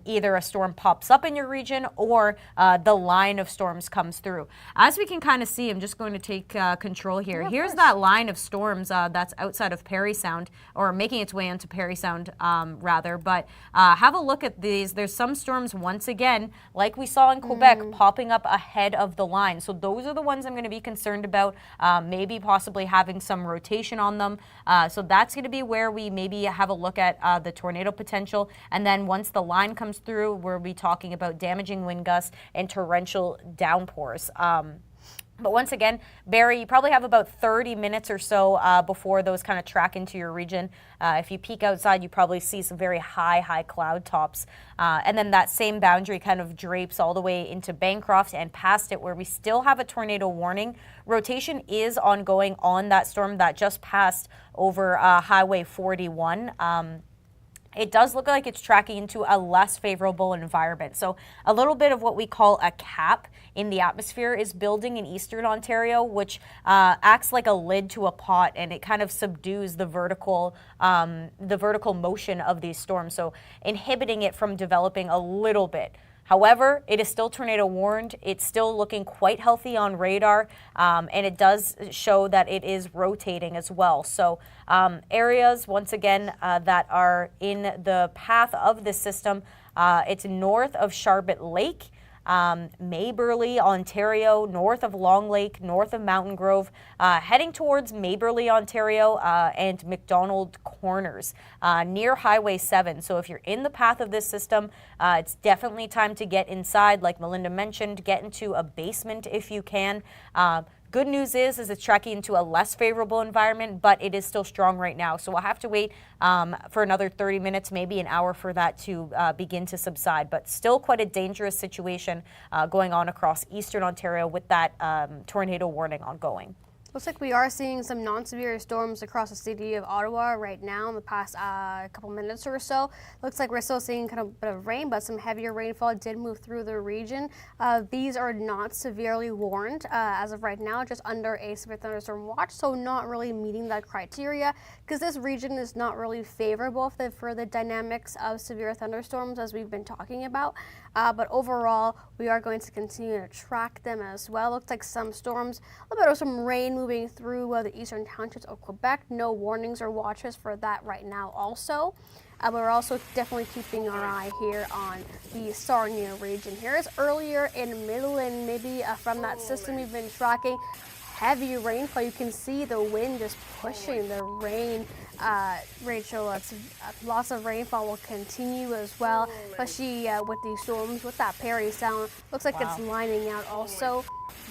either a storm pops up in your region or the line of storms comes through. As we can kind of see, I'm just going to take control here. Here's that line of storms that's outside of Parry Sound, or making its way into Parry Sound rather. But have a look at these. There's some storms, once again, like we saw in Quebec, popping up ahead of the line. So those are the ones I'm going to be concerned about, maybe possibly having some rotation on them. So that's going to be where we maybe have a look at the tornado potential. And then once the line comes through, we'll be talking about damaging wind gusts and torrential downpours. But once again, Barrie, you probably have about 30 minutes or so before those kind of track into your region. If you peek outside, you probably see some very high cloud tops. And then that same boundary kind of drapes all the way into Bancroft and past it, where we still have a tornado warning. Rotation is ongoing on that storm that just passed over Highway 41. It does look like it's tracking into a less favorable environment. So a little bit of what we call a cap in the atmosphere is building in eastern Ontario, which acts like a lid to a pot, and it kind of subdues the vertical motion of these storms, so inhibiting it from developing a little bit. However, it is still tornado warned. It's still looking quite healthy on radar, and it does show that it is rotating as well. So areas, once again, that are in the path of this system, it's north of Charbot Lake, Mayberley, Ontario, north of Long Lake, north of Mountain Grove, heading towards Mayberley, Ontario, and McDonald Corners, near Highway 7. So if you're in the path of this system, it's definitely time to get inside. Like Melinda mentioned, get into a basement if you can. Good news is it's tracking into a less favorable environment, but it is still strong right now. So we'll have to wait for another 30 minutes, maybe an hour for that to begin to subside. But still quite a dangerous situation going on across eastern Ontario with that tornado warning ongoing. Looks like we are seeing some non-severe storms across the city of Ottawa right now in the past couple minutes or so. Looks like we're still seeing kind of a bit of rain, but some heavier rainfall did move through the region. These are not severely warned as of right now, just under a severe thunderstorm watch, so not really meeting that criteria, because this region is not really favorable for the dynamics of severe thunderstorms, as we've been talking about. But overall, we are going to continue to track them as well. Looks like some storms, a little bit of some rain moving through the eastern townships of Quebec. No warnings or watches for that right now also. But we're also definitely keeping our eye here on the Sarnia region. Here's earlier in Midland, maybe from that system we've been tracking. Heavy rainfall. You can see the wind just pushing the rain. Rachel, lots of rainfall will continue as well, especially with these storms, with that Parry Sound. Looks like it's lining out also.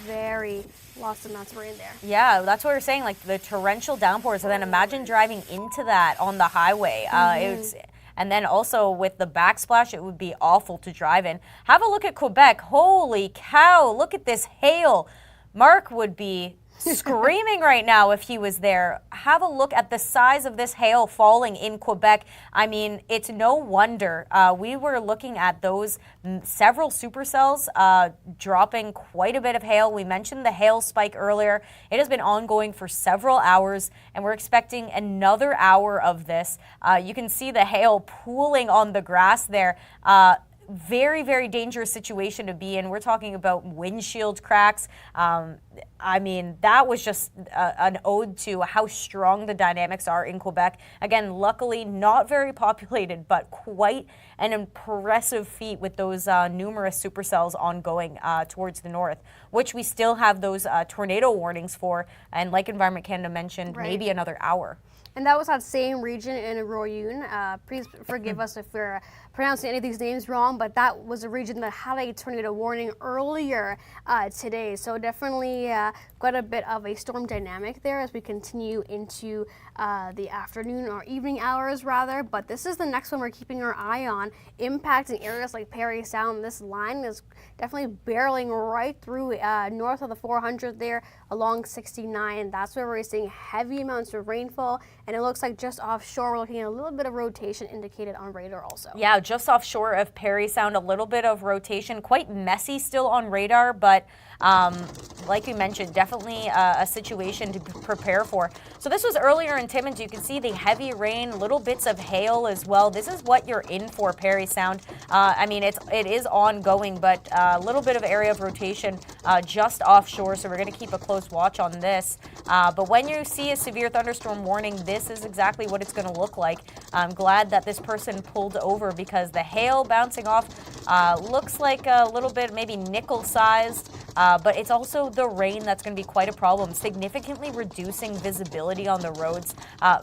Very lots of amounts of rain there. Yeah, that's what we're saying, like the torrential downpours, and then imagine driving into that on the highway. And then also with the backsplash, it would be awful to drive in. Have a look at Quebec. Holy cow, look at this hail. Mark would be screaming right now if he was there. Have a look at the size of this hail falling in Quebec. I mean, it's no wonder. We were looking at those several supercells dropping quite a bit of hail. We mentioned the hail spike earlier. It has been ongoing for several hours, and we're expecting another hour of this. You can see the hail pooling on the grass there. very, very dangerous situation to be in. We're talking about windshield cracks. I mean, that was just an ode to how strong the dynamics are in Quebec. Again, luckily not very populated, but quite an impressive feat with those numerous supercells ongoing towards the north, which we still have those tornado warnings for. And like Environment Canada mentioned, maybe another hour. And that was that same region in Royune. Please forgive us if we're pronouncing any of these names wrong, but that was a region that had a tornado warning earlier today. So definitely quite a bit of a storm dynamic there as we continue into the afternoon or evening hours rather. But this is the next one we're keeping our eye on, impacting areas like Parry Sound. This line is definitely barreling right through north of the 400 there along 69. That's where we're seeing heavy amounts of rainfall. And it looks like just offshore, we're looking at a little bit of rotation indicated on radar also. Yeah, just offshore of Parry Sound, a little bit of rotation, quite messy still on radar, but like you mentioned, definitely a situation to prepare for. So this was earlier in Timmins. You can see the heavy rain, little bits of hail as well. This is what you're in for, Parry Sound. I mean, it is ongoing, but a little bit of area of rotation just offshore, so we're going to keep a close watch on this. But when you see a severe thunderstorm warning, this is exactly what it's going to look like. I'm glad that this person pulled over because the hail bouncing off looks like a little bit maybe nickel-sized, but it's also the rain that's going to be quite a problem, significantly reducing visibility on the roads.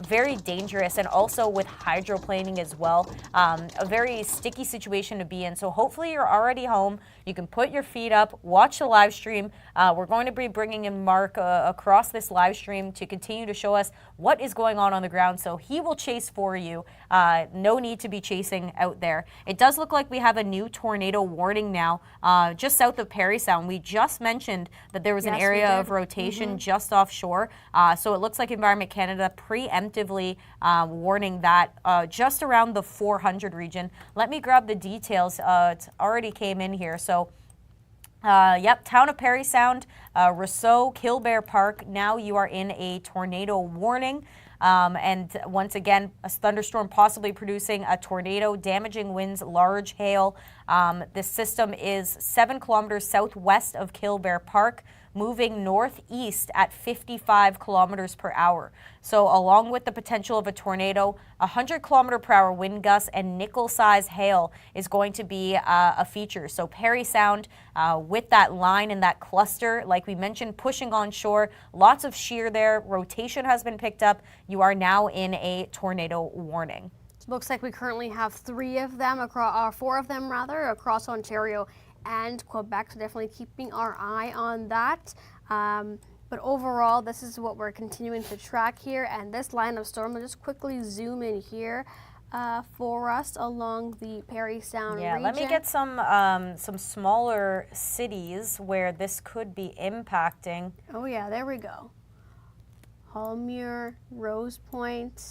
Very dangerous, and also with hydroplaning as well. A very sticky situation to be in. So hopefully you're already home. You can put your feet up, watch the live stream. We're going to be bringing in Mark across this live stream to continue to show us what is going on the ground. So he will chase for you. No need to be chasing out there. It does look like we have a new tornado warning now just south of Parry Sound. We just mentioned that there was an area of rotation just offshore. So it looks like Environment Canada preemptively warning that just around the 400 region. Let me grab the details. It already came in here. So yep, town of Parry Sound, Rousseau, Killbear Park. Now you are in a tornado warning. And once again, a thunderstorm possibly producing a tornado, damaging winds, large hail. This system is 7 kilometers southwest of Killbear Park, moving northeast at 55 kilometers per hour. So along with the potential of a tornado, 100 kilometer per hour wind gusts and nickel-sized hail is going to be a feature. So Parry Sound with that line and that cluster, like we mentioned, pushing on shore, lots of shear there, rotation has been picked up. You are now in a tornado warning. Looks like we currently have 3 of them, across, 4 of them rather, across Ontario and Quebec, so definitely keeping our eye on that. But overall, this is what we're continuing to track here, and this line of storm, I'll just quickly zoom in here for us along the Parry Sound region. Let me get some smaller cities where this could be impacting. Oh yeah, there we go. Holmuir, Rose Point,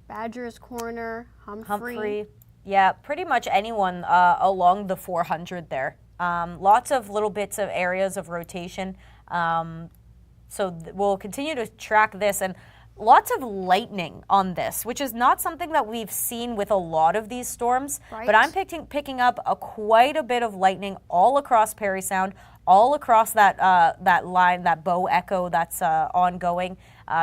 Badgers Corner, Humphrey. Yeah, pretty much anyone along the 400 there. Lots of little bits of areas of rotation. So we'll continue to track this, and lots of lightning on this, which is not something that we've seen with a lot of these storms. Right. But I'm picking up quite a bit of lightning all across Parry Sound, all across that line, that bow echo that's ongoing.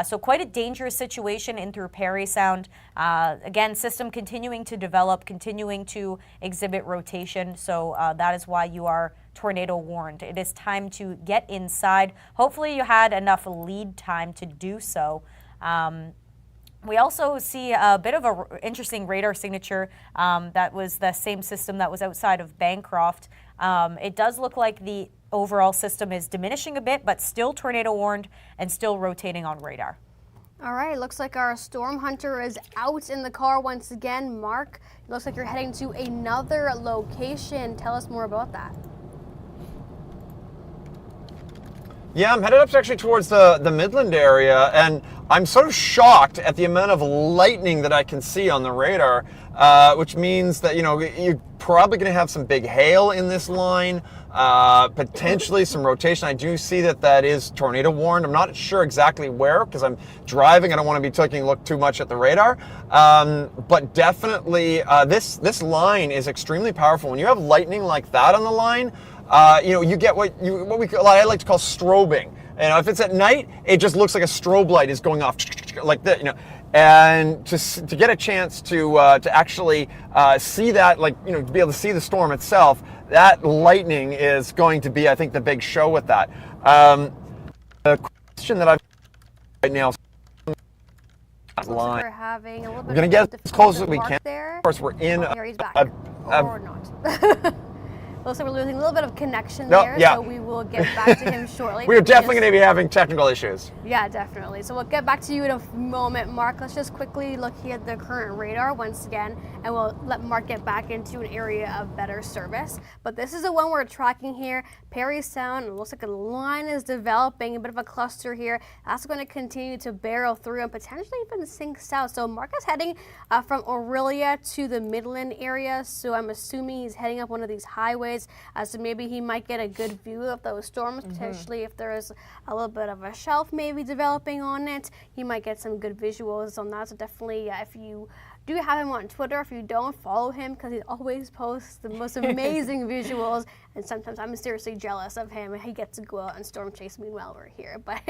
So quite a dangerous situation in through Parry Sound. Again, system continuing to develop, continuing to exhibit rotation. So that is why you are tornado warned. It is time to get inside. Hopefully you had enough lead time to do so. We also see a bit of an interesting radar signature. That was the same system that was outside of Bancroft. It does look like the overall system is diminishing a bit, but still tornado warned and still rotating on radar. All right, looks like our storm hunter is out in the car once again. Mark, it looks like you're heading to another location. Tell us more about that. Yeah, I'm headed up actually towards the Midland area, and I'm sort of shocked at the amount of lightning that I can see on the radar, which means that, you're probably going to have some big hail in this line, potentially some rotation. I do see that is tornado warned. I'm not sure exactly where because I'm driving. I don't want to be taking a look too much at the radar, but definitely this line is extremely powerful. When you have lightning like that on the line, you get what I like to call strobing. If it's at night, it just looks like a strobe light is going off like that. And to get a chance to actually see that, to be able to see the storm itself, that lightning is going to be, I think, the big show with that. The question that I've right now. We're having a little bit We're going to get as close as we can. There. Of course, we're in. Here he's back. Or not. Looks like we're losing a little bit of connection there, so we will get back to him shortly. We're definitely going to be having technical issues. Yeah, definitely. So we'll get back to you in a moment, Mark. Let's just quickly look here at the current radar once again, and we'll let Mark get back into an area of better service. But this is the one we're tracking here, Parry Sound. It looks like a line is developing, a bit of a cluster here. That's going to continue to barrel through and potentially even sink south. So Mark is heading from Aurelia to the Midland area, so I'm assuming he's heading up one of these highways. So maybe he might get a good view of those storms, potentially if there is a little bit of a shelf maybe developing on it, he might get some good visuals on that. So definitely, if you do have him on Twitter, if you don't, follow him because he always posts the most amazing visuals, and sometimes I'm seriously jealous of him. He gets to go out and storm chase, meanwhile we're here, but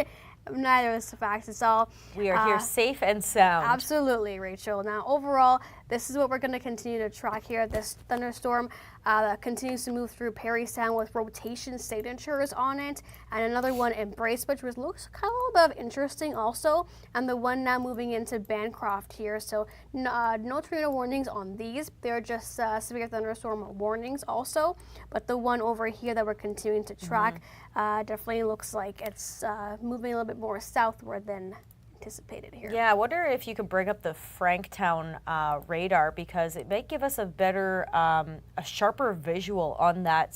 neither is the facts. It's all we are here safe and sound. Absolutely, Rachel. Now overall, this is what we're going to continue to track here. This thunderstorm that continues to move through Parry Sound with rotation signatures on it, and another one in Bracebridge, which looks kind of a little bit of interesting also, and the one now moving into Bancroft here. So no tornado warnings on these. They're just severe thunderstorm warnings also, but the one over here that we're continuing to track definitely looks like it's moving a little bit more southward than anticipated here. Yeah, I wonder if you could bring up the Franktown radar, because it might give us a better, a sharper visual on that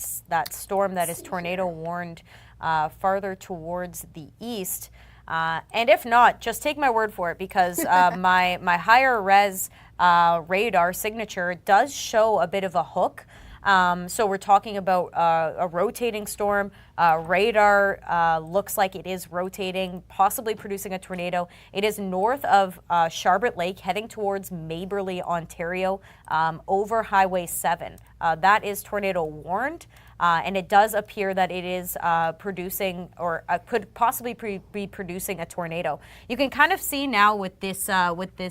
storm that is tornado warned farther towards the east. And if not, just take my word for it, because my higher res radar signature does show a bit of a hook. So we're talking about a rotating storm. Radar looks like it is rotating, possibly producing a tornado. It is north of Sharbert Lake, heading towards Maberly, Ontario, over Highway 7. That is tornado warned. And it does appear that it is producing, or could possibly be producing, a tornado. You can kind of see now with this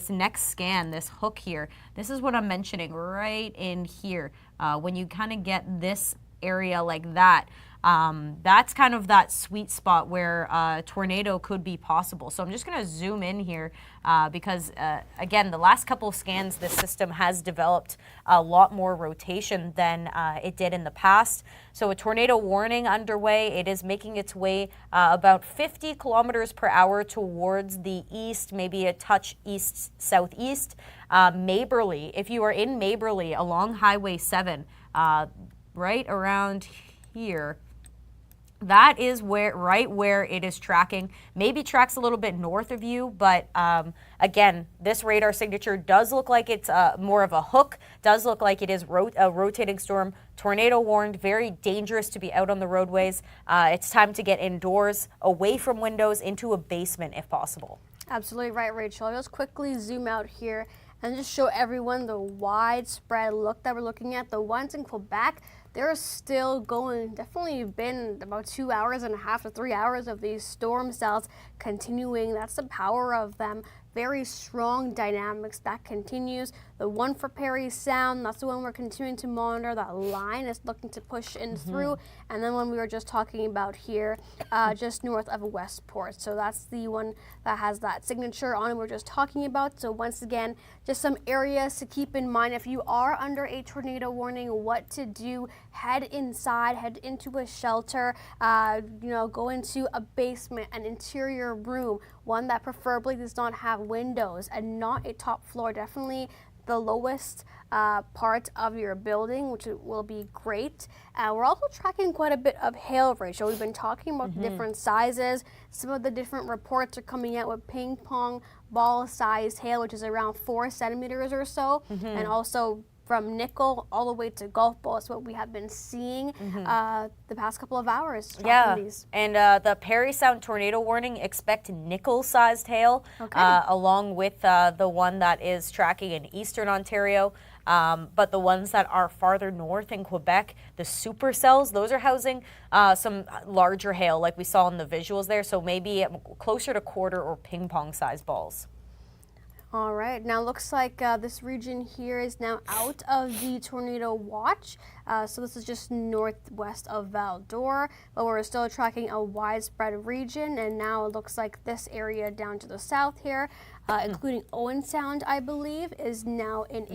next scan, this hook here. This is what I'm mentioning right in here. When you kind of get this area like that, that's kind of that sweet spot where a tornado could be possible. So I'm just going to zoom in here because, again, the last couple of scans, this system has developed a lot more rotation than it did in the past. So a tornado warning underway. It is making its way about 50 kilometers per hour towards the east, maybe a touch east-southeast. Maberly, if you are in Maberly along Highway 7, right around here, that is right where it is tracking. Maybe tracks a little bit north of you, but again, this radar signature does look like it's more of a hook, does look like it is a rotating storm. Tornado warned, very dangerous to be out on the roadways. It's time to get indoors, away from windows, into a basement if possible. Absolutely right, Rachel. I'll just quickly zoom out here and just show everyone the widespread look that we're looking at. The ones in Quebec, they're still going. Definitely been about 2.5 hours to 3 hours of these storm cells continuing. That's the power of them. Very strong dynamics that continues. The one for Parry Sound, that's the one we're continuing to monitor. That line is looking to push in through. And then one we were just talking about here, just north of Westport. So that's the one that has that signature on it we're just talking about. So once again, just some areas to keep in mind if you are under a tornado warning, what to do. Head inside, head into a shelter, go into a basement, an interior room, one that preferably does not have windows and not a top floor. Definitely the lowest part of your building, which will be great. We're also tracking quite a bit of hail, Rachel. We've been talking about the different sizes. Some of the different reports are coming out with ping pong ball sized hail, which is around 4 centimeters or so, and also from nickel all the way to golf ball is what we have been seeing the past couple of hours. These. And the Parry Sound tornado warning, expect nickel-sized hail, along with the one that is tracking in eastern Ontario. But the ones that are farther north in Quebec, the supercells, those are housing some larger hail like we saw in the visuals there, so maybe closer to quarter or ping pong sized balls. All right, now looks like this region here is now out of the tornado watch. So this is just northwest of Val-d'Or, but we're still tracking a widespread region, and now it looks like this area down to the south here, including Owen Sound, I believe, is now in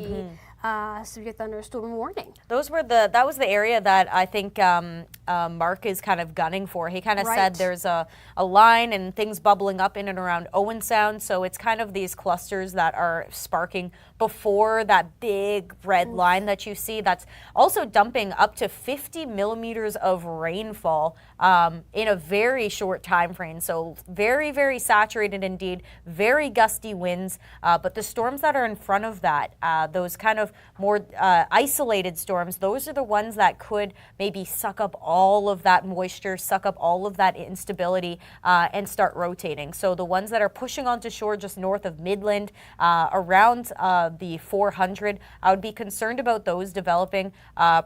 a severe thunderstorm warning. That was the area that I think Mark is kind of gunning for. He kind of said there's a line and things bubbling up in and around Owen Sound, so it's kind of these clusters that are sparking before that big red line that you see. That's also dumping up to 50 millimeters of rainfall in a very short time frame. So very, very saturated indeed, very gusty winds. But the storms that are in front of that, those kind of more isolated storms, those are the ones that could maybe suck up all of that moisture, suck up all of that instability, and start rotating. So the ones that are pushing onto shore just north of Midland, around the 400, I would be concerned about those developing,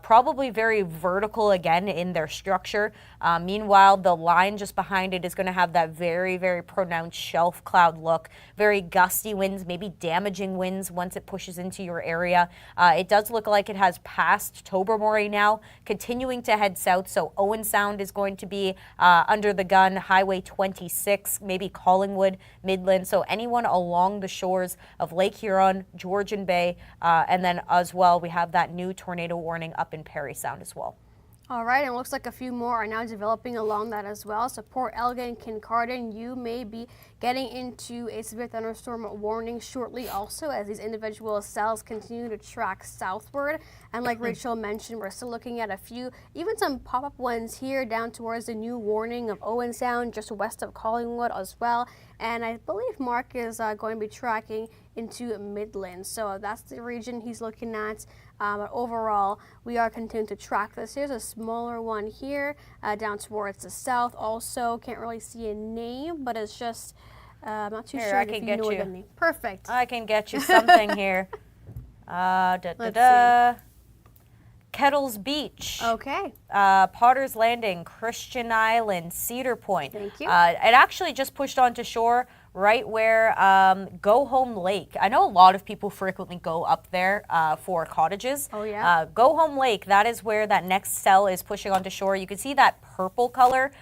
probably very vertical again in their structure. Meanwhile, the line just behind it is going to have that very, very pronounced shelf cloud look, very gusty winds, maybe damaging winds once it pushes into your area. It does look like it has passed Tobermory now, continuing to head south, so Owen Sound is going to be under the gun, Highway 26, maybe Collingwood, Midland, so anyone along the shores of Lake Huron, Georgian Bay, and then as well we have that new tornado warning up in Parry Sound as well. All right, and it looks like a few more are now developing along that as well. So Port Elgin, Kincardine, you may be getting into a severe thunderstorm warning shortly also as these individual cells continue to track southward. And like Rachel mentioned, we're still looking at a few, even some pop-up ones here down towards the new warning of Owen Sound, just west of Collingwood as well. And I believe Mark is going to be tracking into Midland. So that's the region he's looking at. But overall, we are continuing to track this. Here's a smaller one here down towards the south. Also, can't really see a name, but it's just, I'm not too sure I if can you get know you. the name. Perfect. I can get you something here. Let's see. Kettles Beach. Okay. Potter's Landing, Christian Island, Cedar Point. Thank you. It actually just pushed onto shore right where Go Home Lake. I know a lot of people frequently go up there for cottages. Oh, yeah? Go Home Lake, that is where that next cell is pushing onto shore. You can see that purple color.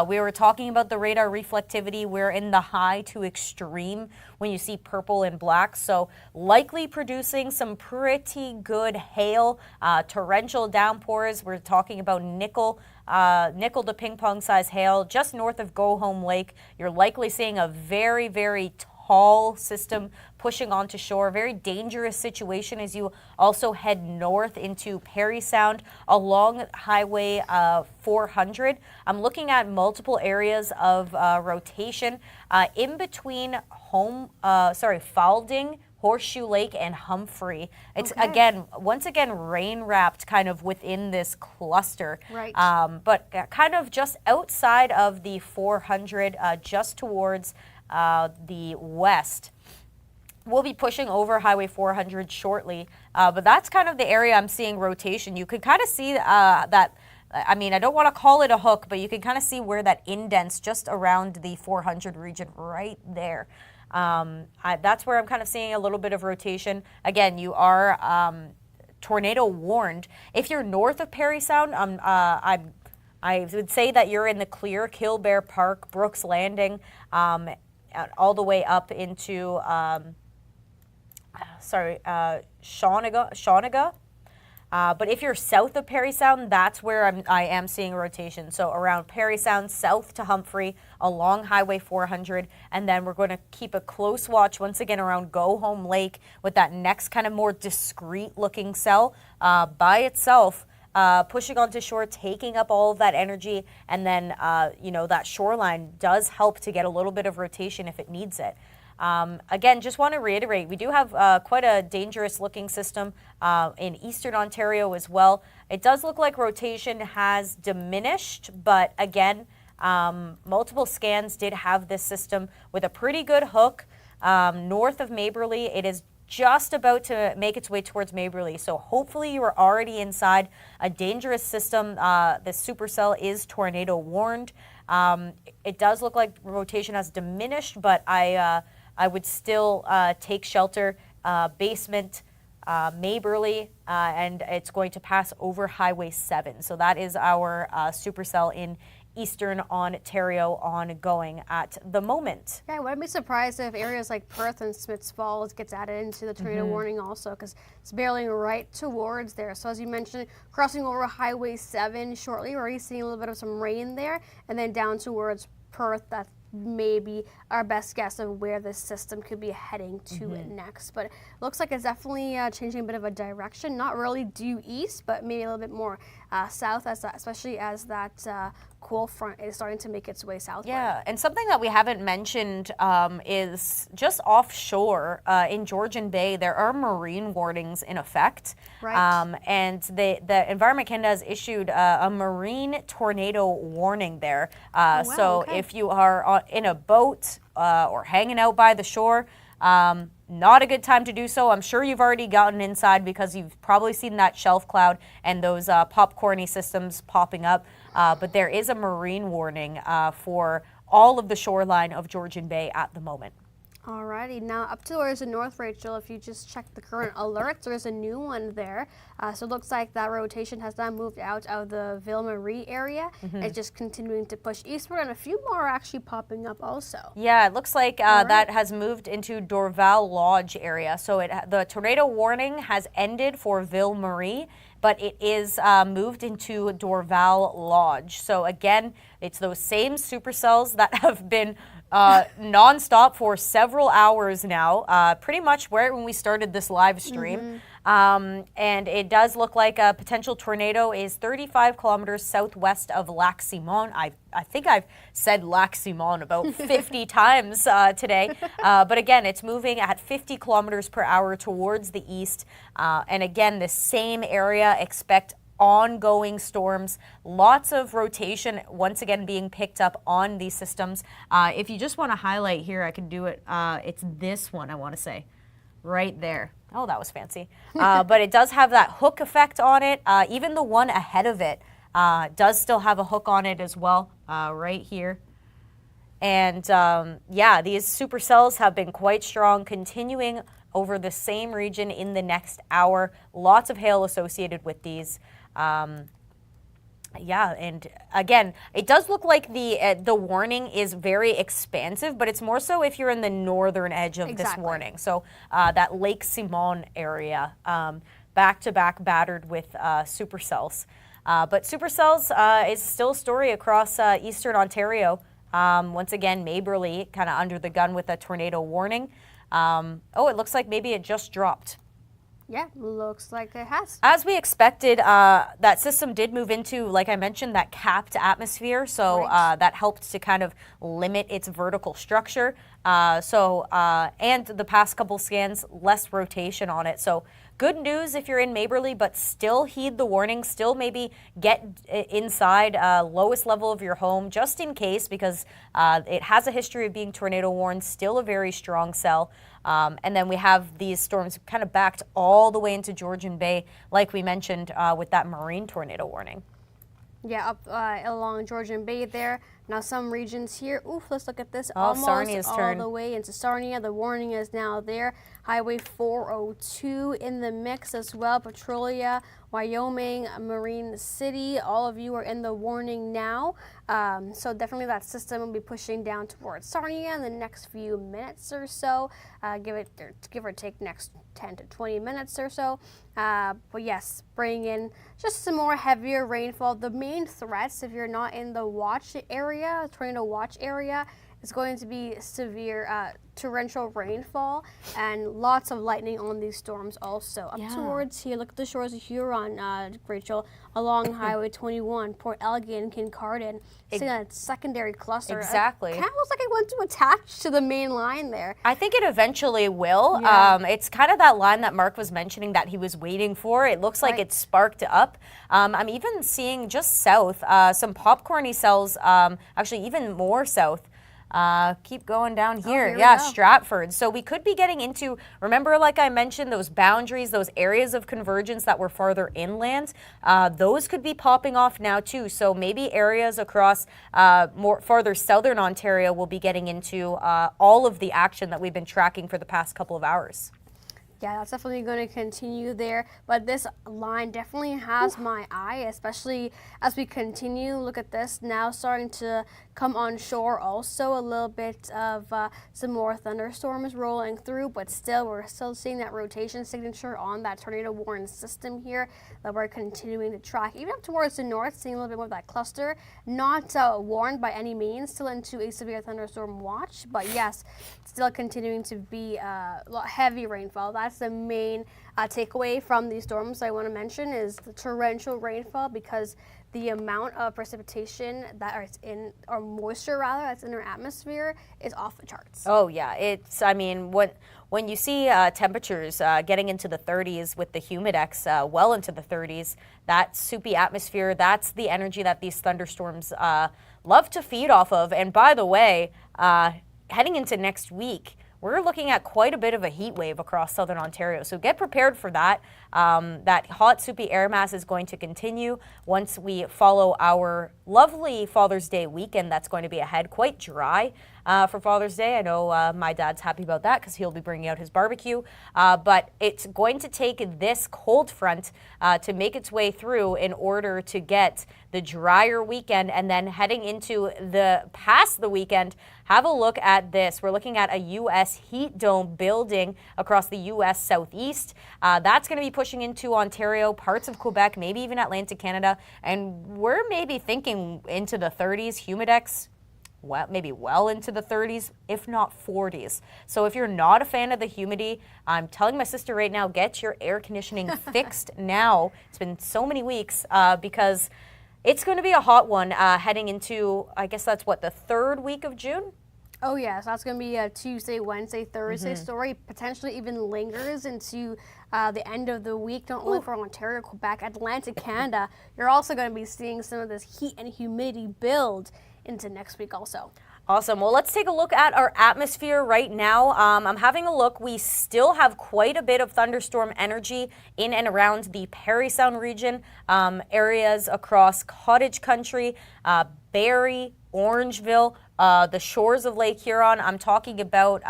We were talking about the radar reflectivity. We're in the high to extreme when you see purple and black. So likely producing some pretty good hail, torrential downpours. We're talking about nickel to ping pong size hail just north of Go Home Lake. You're likely seeing a very, very tall system pushing onto shore. Very dangerous situation as you also head north into Parry Sound along Highway 400. I'm looking at multiple areas of rotation in between Falding, Horseshoe Lake, and Humphrey. It's once again rain wrapped kind of within this cluster, Right. But kind of just outside of the 400, just towards the west. We'll be pushing over Highway 400 shortly, but that's kind of the area I'm seeing rotation. You could kind of see that. I mean, I don't want to call it a hook, but you can kind of see where that indents just around the 400 region right there. That's where I'm kind of seeing a little bit of rotation. Again, you are tornado warned. If you're north of Parry Sound, I would say that you're in the clear. Killbear Park, Brooks Landing, all the way up into Shawniga. But if you're south of Parry Sound, that's where I am seeing a rotation. So around Parry Sound, south to Humphrey, along Highway 400, and then we're going to keep a close watch once again around Go Home Lake with that next kind of more discreet looking cell by itself. Pushing onto shore, taking up all of that energy, and then, that shoreline does help to get a little bit of rotation if it needs it. Again, just want to reiterate, we do have quite a dangerous looking system in eastern Ontario as well. It does look like rotation has diminished, but again, multiple scans did have this system with a pretty good hook north of Maberly. It is just about to make its way towards Maberly. So hopefully you are already inside a dangerous system. The supercell is tornado warned. It does look like rotation has diminished, but I would still take shelter, basement, Maberly, and it's going to pass over Highway 7. So that is our supercell in eastern Ontario ongoing at the moment. Yeah, I wouldn't be surprised if areas like Perth and Smiths Falls gets added into the tornado warning also, because it's barreling right towards there. So as you mentioned, crossing over Highway 7 shortly, we're already seeing a little bit of some rain there, and then down towards Perth, that's maybe our best guess of where this system could be heading to next. But it looks like it's definitely changing a bit of a direction, not really due east, but maybe a little bit more south, especially as that cool front is starting to make its way southward. Yeah, and something that we haven't mentioned is just offshore in Georgian Bay, there are marine warnings in effect. Right. And the Environment Canada has issued a marine tornado warning there. So if you are in a boat or hanging out by the shore, not a good time to do so. I'm sure you've already gotten inside because you've probably seen that shelf cloud and those popcorny systems popping up. But there is a marine warning for all of the shoreline of Georgian Bay at the moment. Alrighty, now up towards the north, Rachel, if you just check the current alerts, there's a new one there. So it looks like that rotation has now moved out of the Ville-Marie area. It's just continuing to push eastward, and a few more are actually popping up also. Yeah, it looks like that has moved into Dorval Lodge area. So the tornado warning has ended for Ville-Marie, but it is moved into Dorval Lodge. So again, it's those same supercells that have been nonstop for several hours now, pretty much when we started this live stream. And it does look like a potential tornado is 35 kilometers southwest of Lac Simon. I think I've said Lac Simon about 50 times today. But again, it's moving at 50 kilometers per hour towards the east. And again, the same area, expect ongoing storms, lots of rotation once again being picked up on these systems. If you just want to highlight here, I can do it. It's this one, I want to say, right there. Oh, that was fancy. But it does have that hook effect on it. Even the one ahead of it does still have a hook on it as well, right here. And yeah, these supercells have been quite strong, continuing over the same region in the next hour. Lots of hail associated with these. Yeah, and again, it does look like the warning is very expansive, but it's more so if you're in the northern edge of this warning. So that Lake Simon area, back-to-back battered with supercells. But supercells is still a story across eastern Ontario. Once again, Maberly kind of under the gun with a tornado warning. Oh, it looks like maybe it just dropped. Yeah, looks like it has. As we expected, that system did move into, like I mentioned, that capped atmosphere. So that helped to kind of limit its vertical structure. And the past couple scans, less rotation on it. So good news if you're in Maberly, but still heed the warning. Still maybe get inside lowest level of your home just in case, because it has a history of being tornado warned. Still a very strong cell. And then we have these storms kind of backed all the way into Georgian Bay, like we mentioned with that marine tornado warning. Yeah, up along Georgian Bay there. Now some regions here, let's look at this, Oh, almost Sarnia's all turn. the way into Sarnia. The warning is now there. Highway 402 in the mix as well. Petrolia, Wyoming, Marine City, all of you are in the warning now. So definitely that system will be pushing down towards Sarnia in the next few minutes or so. Give or take next 10 to 20 minutes or so. But yes, bring in just some more heavier rainfall. The main threats, if you're not in the watch area, tornado watch area, is going to be severe torrential rainfall and lots of lightning on these storms also. Up towards here, look at the shores of Huron, Rachel, along Highway 21, Port Elgin, Kincardine. See that secondary cluster. Exactly. Kind of looks like it went to attach to the main line there. I think it eventually will. Yeah. It's kind of that line that Mark was mentioning that he was waiting for. It looks like it sparked up. I'm even seeing just south some popcorny cells, actually even more south. Keep going down here. Here Yeah, we go. Stratford. So we could be getting into, remember, like I mentioned, those boundaries, those areas of convergence that were farther inland. Those could be popping off now too. So maybe areas across more farther southern Ontario will be getting into all of the action that we've been tracking for the past couple of hours. Yeah, that's definitely going to continue there. But this line definitely has my eye, especially as we continue. Look at this now starting to come on shore also. A little bit of some more thunderstorms rolling through, but still, we're still seeing that rotation signature on that tornado warning system here that we're continuing to track. Even up towards the north, seeing a little bit more of that cluster. Not warned by any means, still into a severe thunderstorm watch, but yes, still continuing to be heavy rainfall. That's the main takeaway from these storms I want to mention is the torrential rainfall, because the amount of precipitation that is in, or moisture rather, that's in our atmosphere is off the charts. Oh yeah, it's, I mean, when you see temperatures getting into the 30s with the humidex well into the 30s, that soupy atmosphere, that's the energy that these thunderstorms love to feed off of. And by the way, heading into next week, we're looking at quite a bit of a heat wave across southern Ontario. So get prepared for that. That hot, soupy air mass is going to continue once we follow our lovely Father's Day weekend that's going to be ahead. Quite dry for Father's Day. I know my dad's happy about that because he'll be bringing out his barbecue. But it's going to take this cold front to make its way through in order to get the drier weekend, and then heading into the past the weekend. Have a look at this. We're looking at a U.S. heat dome building across the U.S. southeast. That's going to be pushing into Ontario, parts of Quebec, maybe even Atlantic Canada. And we're maybe thinking into the 30s, humidex, well, maybe well into the 30s, if not 40s. So if you're not a fan of the humidity, I'm telling my sister right now, get your air conditioning fixed now. It's been so many weeks because it's going to be a hot one heading into, I guess that's what, the third week of June? Oh yes, that's going to be a Tuesday, Wednesday, Thursday story. Potentially even lingers into the end of the week, not only for Ontario, Quebec, Atlantic Canada. You're also going to be seeing some of this heat and humidity build into next week also. Awesome. Well, let's take a look at our atmosphere right now. I'm having a look. We still have quite a bit of thunderstorm energy in and around the Parry Sound region, areas across Cottage Country, Barrie, Orangeville, the shores of Lake Huron. I'm talking about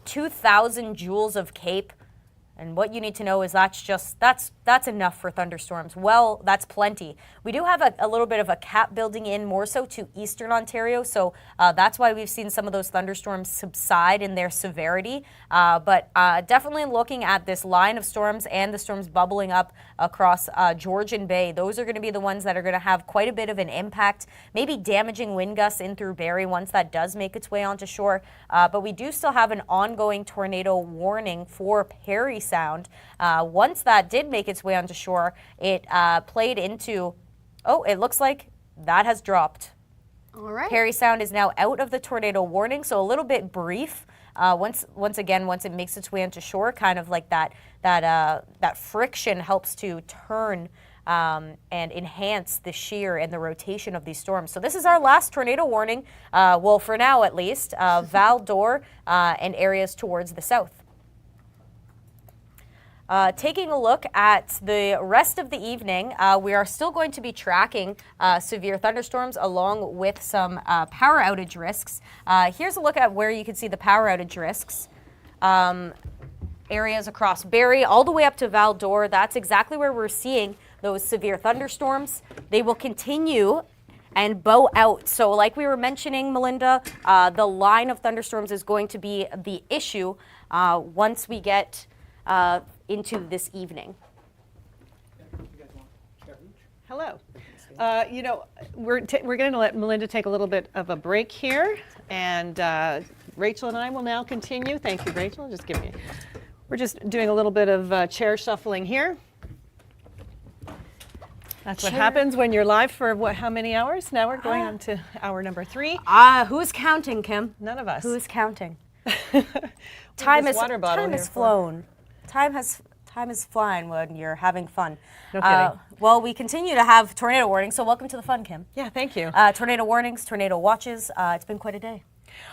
2,000 joules of CAPE. And what you need to know is that's enough for thunderstorms. Well, that's plenty. We do have a little bit of a cap building in more so to eastern Ontario, so that's why we've seen some of those thunderstorms subside in their severity. But definitely looking at this line of storms and the storms bubbling up across Georgian Bay, those are going to be the ones that are going to have quite a bit of an impact, maybe damaging wind gusts in through Barrie once that does make its way onto shore. But we do still have an ongoing tornado warning for Parry Sound. Once that did make its way onto shore, it played into, it looks like that has dropped. All right. Parry Sound is now out of the tornado warning, so a little bit brief. Once it makes its way onto shore, kind of like that friction helps to turn and enhance the shear and the rotation of these storms. So this is our last tornado warning, well, for now at least, Val d'Or and areas towards the south. Taking a look at the rest of the evening, we are still going to be tracking severe thunderstorms along with some power outage risks. Here's a look at where you can see the power outage risks. Areas across Barrie all the way up to Val d'Or. That's exactly where we're seeing those severe thunderstorms. They will continue and bow out. So like we were mentioning, Melinda, the line of thunderstorms is going to be the issue once we get into this evening. Hello. You know, we're going to let Melinda take a little bit of a break here, and Rachel and I will now continue. Thank you, Rachel. Just give me. We're just doing a little bit of chair shuffling here. That's what happens when you're live for how many hours? Now we're going on to hour number 3. Who's counting, Kim? None of us. Who's counting? Time has flown. Time is flying when you're having fun. No kidding. Well, we continue to have tornado warnings, so welcome to the fun, Kim. Yeah, thank you. Tornado warnings, tornado watches. It's been quite a day.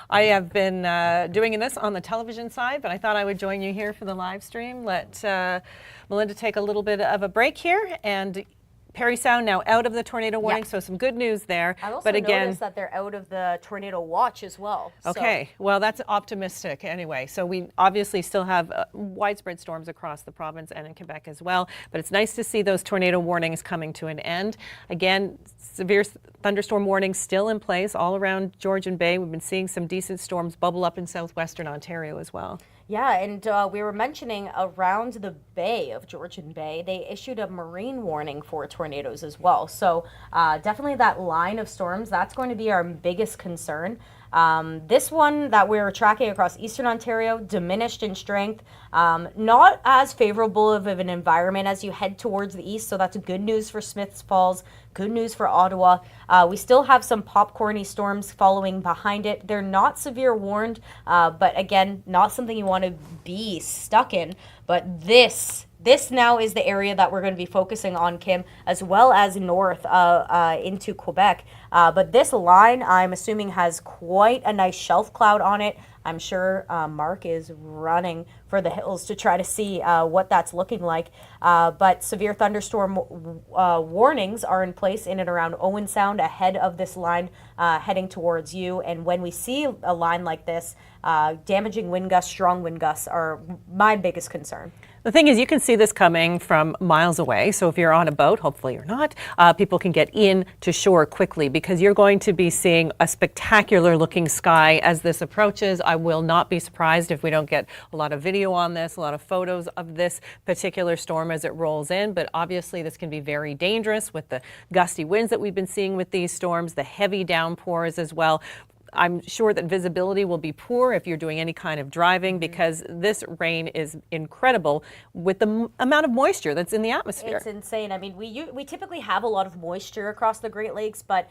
I have been doing this on the television side, but I thought I would join you here for the live stream. Let Melinda take a little bit of a break here, and Parry Sound now out of the tornado warning, so some good news there. I also noticed that they're out of the tornado watch as well. Okay, well that's optimistic anyway. So we obviously still have widespread storms across the province and in Quebec as well, but it's nice to see those tornado warnings coming to an end. Again, severe thunderstorm warnings still in place all around Georgian Bay. We've been seeing some decent storms bubble up in southwestern Ontario as well. Yeah, and we were mentioning around the bay of Georgian Bay, they issued a marine warning for tornadoes as well. So definitely that line of storms, that's going to be our biggest concern. This one that we're tracking across eastern Ontario, diminished in strength, not as favorable of an environment as you head towards the east, so that's good news for Smiths Falls, good news for Ottawa. We still have some popcorny storms following behind it. They're not severe warned, but again, not something you want to be stuck in. But this now is the area that we're going to be focusing on, Kim, as well as north into Quebec. But this line, I'm assuming, has quite a nice shelf cloud on it. I'm sure Mark is running for the hills to try to see what that's looking like. But severe thunderstorm warnings are in place in and around Owen Sound ahead of this line heading towards you. And when we see a line like this, damaging wind gusts, strong wind gusts are my biggest concern. The thing is, you can see this coming from miles away. So if you're on a boat, hopefully you're not, people can get in to shore quickly because you're going to be seeing a spectacular looking sky as this approaches. I will not be surprised if we don't get a lot of video on this, a lot of photos of this particular storm as it rolls in. But obviously this can be very dangerous with the gusty winds that we've been seeing with these storms, the heavy downpours as well. I'm sure that visibility will be poor if you're doing any kind of driving because this rain is incredible with the amount of moisture that's in the atmosphere. It's insane. I mean, we typically have a lot of moisture across the Great Lakes, but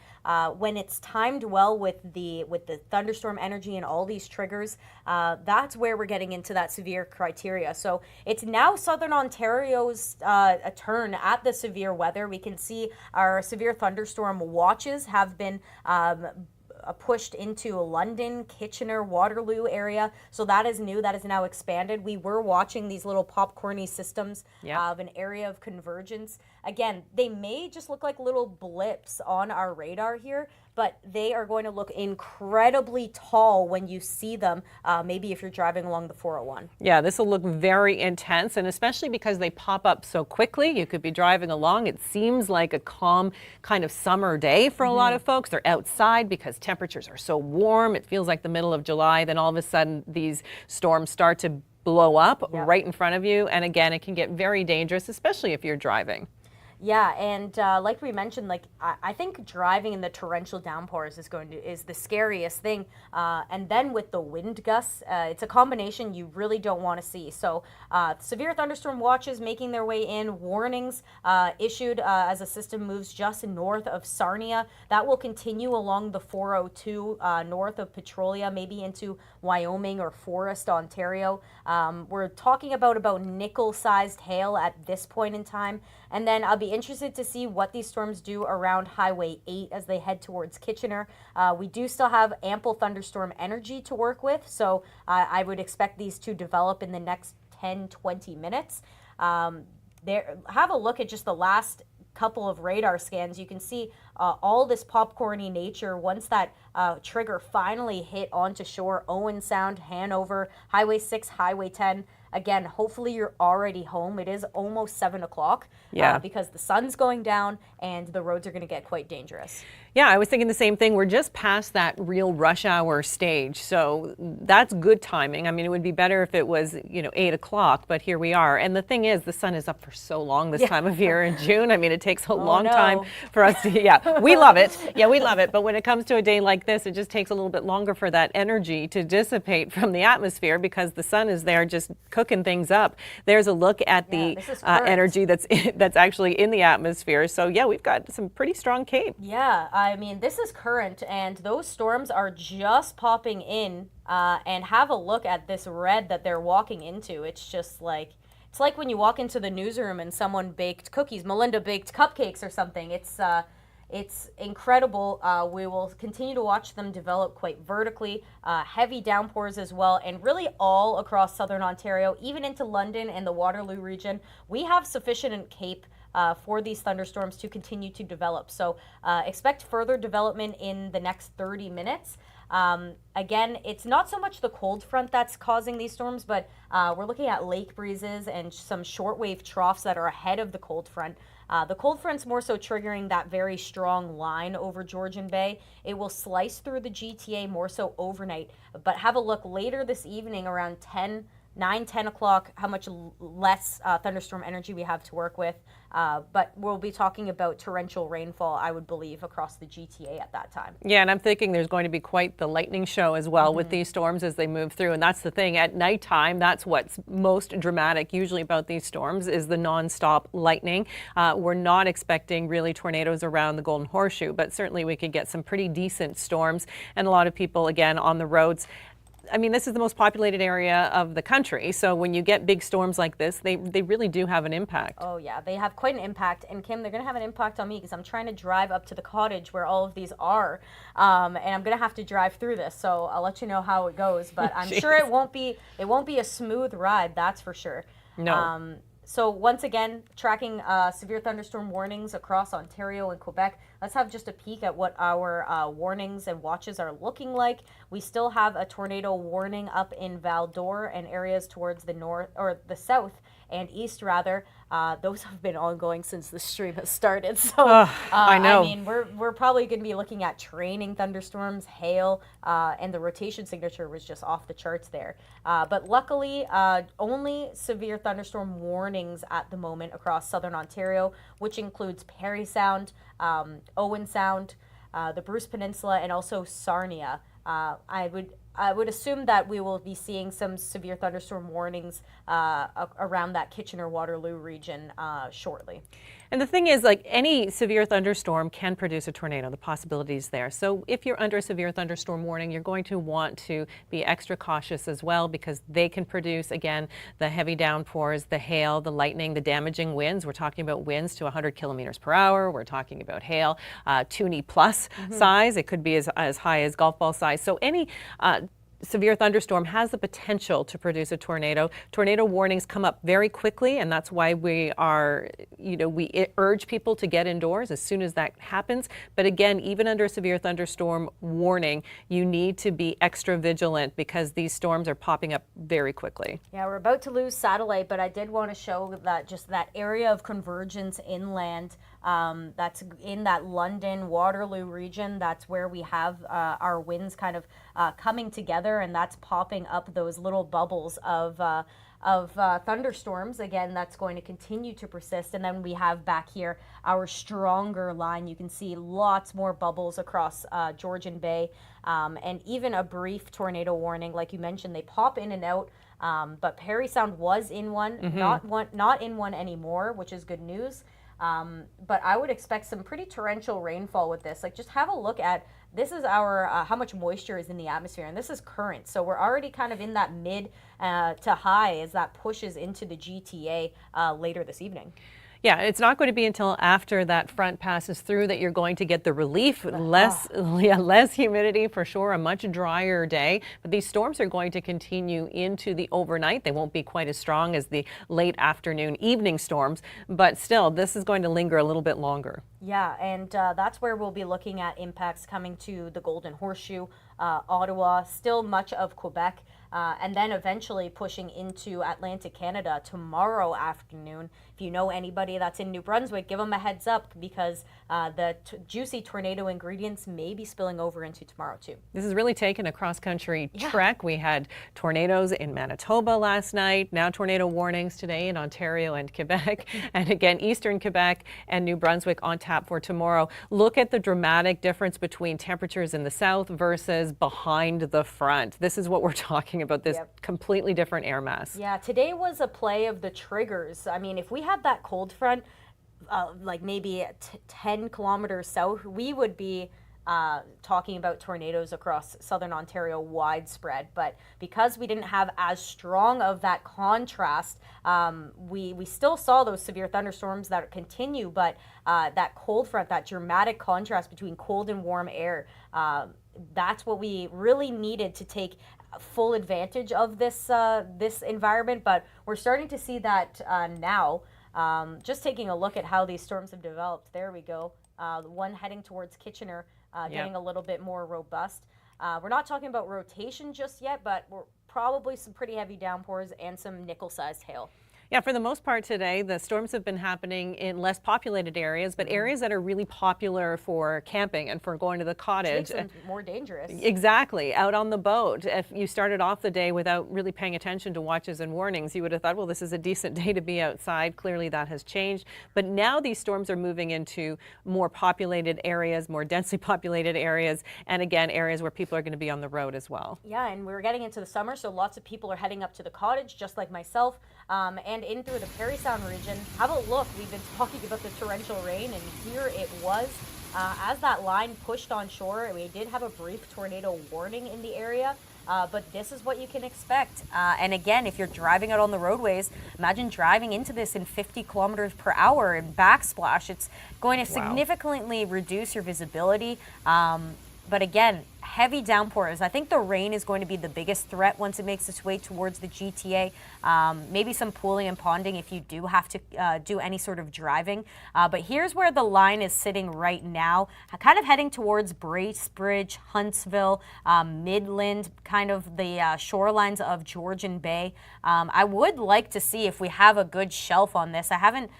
when it's timed well with the thunderstorm energy and all these triggers, that's where we're getting into that severe criteria. So it's now Southern Ontario's a turn at the severe weather. We can see our severe thunderstorm watches have been pushed into London, Kitchener, Waterloo area. So that is new. That is now expanded. We were watching these little popcorny systems of an area of convergence. Again, they may just look like little blips on our radar here, but they are going to look incredibly tall when you see them, maybe if you're driving along the 401. Yeah, this will look very intense, and especially because they pop up so quickly. You could be driving along. It seems like a calm kind of summer day for a lot of folks. They're outside because temperatures are so warm. It feels like the middle of July. Then all of a sudden, these storms start to blow up right in front of you. And again, it can get very dangerous, especially if you're driving. Yeah, and like we mentioned, like I think driving in the torrential downpours is the scariest thing. And then with the wind gusts, it's a combination you really don't want to see. So severe thunderstorm watches making their way in, warnings issued as a system moves just north of Sarnia. That will continue along the 402 north of Petrolia, maybe into Wyoming or Forest, Ontario. We're talking about nickel-sized hail at this point in time. And then I'll be interested to see what these storms do around Highway 8 as they head towards Kitchener. We do still have ample thunderstorm energy to work with, so I would expect these to develop in the next 10-20 minutes. There, have a look at just the last couple of radar scans. You can see all this popcorny nature once that trigger finally hit onto shore. Owen Sound, Hanover, Highway 6, Highway 10. Again, hopefully you're already home. It is almost 7 o'clock because the sun's going down and the roads are going to get quite dangerous. Yeah, I was thinking the same thing. We're just past that real rush hour stage, so that's good timing. I mean, it would be better if it was, 8 o'clock, but here we are. And the thing is, the sun is up for so long this time of year in June. I mean, it takes a long time for us to, we love it. Yeah, we love it. But when it comes to a day like this, it just takes a little bit longer for that energy to dissipate from the atmosphere because the sun is there just cooking things up. There's a look at the energy that's actually in the atmosphere. So yeah, we've got some pretty strong cape. Yeah, I mean, this is current, and those storms are just popping in. And have a look at this red that they're walking into. It's just like, it's like when you walk into the newsroom and someone baked cookies. Melinda baked cupcakes or something. It's incredible. We will continue to watch them develop quite vertically. Heavy downpours as well, and really all across southern Ontario, even into London and the Waterloo region. We have sufficient cape for these thunderstorms to continue to develop. So expect further development in the next 30 minutes. Again, it's not so much the cold front that's causing these storms, but we're looking at lake breezes and some shortwave troughs that are ahead of the cold front. The cold front's more so triggering that very strong line over Georgian Bay. It will slice through the GTA more so overnight, but have a look later this evening around 9, 10 o'clock, how much less thunderstorm energy we have to work with. But we'll be talking about torrential rainfall, I would believe, across the GTA at that time. Yeah, and I'm thinking there's going to be quite the lightning show as well with these storms as they move through. And that's the thing, at nighttime, that's what's most dramatic usually about these storms is the nonstop lightning. We're not expecting really tornadoes around the Golden Horseshoe, but certainly we could get some pretty decent storms. And a lot of people, again, on the roads. I mean, this is the most populated area of the country, so when you get big storms like this, they really do have an impact. Oh yeah, they have quite an impact, and Kim, they're going to have an impact on me because I'm trying to drive up to the cottage where all of these are, and I'm going to have to drive through this, so I'll let you know how it goes, but I'm sure it won't be a smooth ride, that's for sure. No. So once again, tracking severe thunderstorm warnings across Ontario and Quebec. Let's have just a peek at what our warnings and watches are looking like. We still have a tornado warning up in Val d'Or and areas towards the north or the south and east rather. Those have been ongoing since the stream has started. So I know. I mean, we're probably going to be looking at training thunderstorms, hail, and the rotation signature was just off the charts there. But luckily, only severe thunderstorm warnings at the moment across southern Ontario, which includes Parry Sound, Owen Sound, the Bruce Peninsula, and also Sarnia. I would assume that we will be seeing some severe thunderstorm warnings around that Kitchener-Waterloo region shortly. And the thing is, like any severe thunderstorm can produce a tornado. The possibility is there. So if you're under a severe thunderstorm warning, you're going to want to be extra cautious as well because they can produce, again, the heavy downpours, the hail, the lightning, the damaging winds. We're talking about winds to 100 kilometers per hour. We're talking about hail, 2knee plus size. It could be as high as golf ball size. So any severe thunderstorm has the potential to produce a tornado. Tornado warnings come up very quickly, and that's why we are, we urge people to get indoors as soon as that happens. But again, even under a severe thunderstorm warning, you need to be extra vigilant because these storms are popping up very quickly. Yeah, we're about to lose satellite, but I did want to show that just that area of convergence inland. That's in that London Waterloo region. That's where we have our winds kind of coming together, and that's popping up those little bubbles of thunderstorms. Again, that's going to continue to persist. And then we have back here our stronger line. You can see lots more bubbles across Georgian Bay, and even a brief tornado warning. Like you mentioned, they pop in and out. But Parry Sound was in one, not in one anymore, which is good news. But I would expect some pretty torrential rainfall with this. Like, just have a look at, this is our, how much moisture is in the atmosphere, and this is current. So we're already kind of in that mid to high as that pushes into the GTA later this evening. Yeah, it's not going to be until after that front passes through that you're going to get the relief. Less humidity for sure, a much drier day. But these storms are going to continue into the overnight. They won't be quite as strong as the late afternoon, evening storms. But still, this is going to linger a little bit longer. Yeah, and that's where we'll be looking at impacts coming to the Golden Horseshoe, Ottawa, still much of Quebec, and then eventually pushing into Atlantic Canada tomorrow afternoon. If you know anybody that's in New Brunswick, give them a heads up because the juicy tornado ingredients may be spilling over into tomorrow too. This has really taken a cross-country trek. We had tornadoes in Manitoba last night, now tornado warnings today in Ontario and Quebec, and again, eastern Quebec and New Brunswick on tap for tomorrow. Look at the dramatic difference between temperatures in the south versus behind the front. This is what we're talking about, this completely different air mass. Yeah, today was a play of the triggers. I mean, if we had that cold front, like maybe 10 kilometers south, we would be talking about tornadoes across southern Ontario widespread. But because we didn't have as strong of that contrast, we still saw those severe thunderstorms that continue, but that cold front, that dramatic contrast between cold and warm air, that's what we really needed to take full advantage of this environment. But we're starting to see that now. Just taking a look at how these storms have developed. There we go. The one heading towards Kitchener, getting a little bit more robust. We're not talking about rotation just yet, but we're probably some pretty heavy downpours and some nickel-sized hail. Yeah, for the most part today, the storms have been happening in less populated areas, but areas that are really popular for camping and for going to the cottage. Makes them more dangerous. Exactly, out on the boat. If you started off the day without really paying attention to watches and warnings, you would have thought, well, this is a decent day to be outside. Clearly that has changed. But now these storms are moving into more populated areas, more densely populated areas, and again, areas where people are going to be on the road as well. Yeah, and we're getting into the summer, so lots of people are heading up to the cottage, just like myself. And in through the Parry Sound region. Have a look. We've been talking about the torrential rain, and here it was. As that line pushed on shore, we did have a brief tornado warning in the area, but this is what you can expect. And again, if you're driving out on the roadways, imagine driving into this in 50 kilometers per hour in backsplash. It's going to significantly reduce your visibility. But again, heavy downpours. I think the rain is going to be the biggest threat once it makes its way towards the GTA. Maybe some pooling and ponding if you do have to do any sort of driving. But here's where the line is sitting right now, kind of heading towards Bracebridge, Huntsville, Midland, kind of the shorelines of Georgian Bay. I would like to see if we have a good shelf on this. I haven't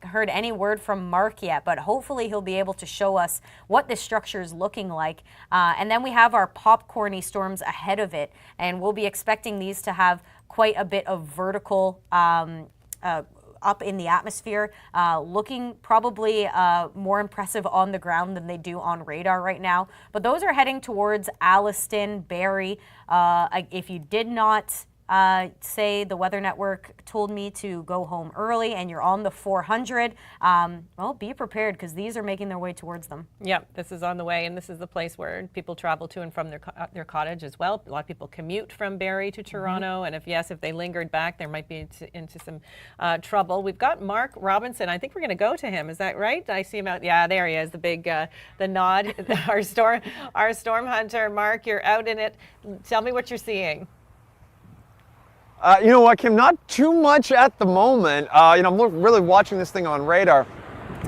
heard any word from Mark yet, but hopefully he'll be able to show us what this structure is looking like. And then we have our popcorny storms ahead of it, and we'll be expecting these to have quite a bit of vertical up in the atmosphere, looking probably more impressive on the ground than they do on radar right now. But those are heading towards Alliston, Barrie. If you did not say the Weather Network told me to go home early and you're on the 400, well, be prepared because these are making their way towards them. Yep, this is on the way, and this is the place where people travel to and from their cottage as well. A lot of people commute from Barrie to Toronto, and if they lingered back, there might be into some trouble. We've got Mark Robinson. I think we're going to go to him. Is that right? I see him out. Yeah, there he is. The big, the nod. our storm hunter. Mark, you're out in it. Tell me what you're seeing. You know what, Kim, not too much at the moment. I'm really watching this thing on radar.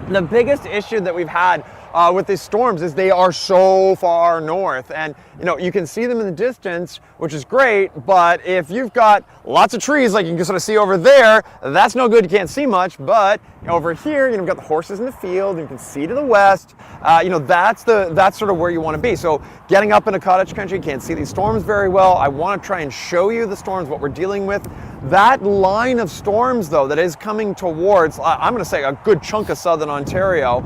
The biggest issue that we've had with these storms is they are so far north, and you can see them in the distance, which is great, but if you've got lots of trees like you can sort of see over there, that's no good. You can't see much. But over here, you've got the horses in the field, and you can see to the west. That's sort of where you want to be. So getting up into cottage country, you can't see these storms very well. I want to try and show you the storms, what we're dealing with. That line of storms, though, that is coming towards, I'm going to say a good chunk of southern Ontario,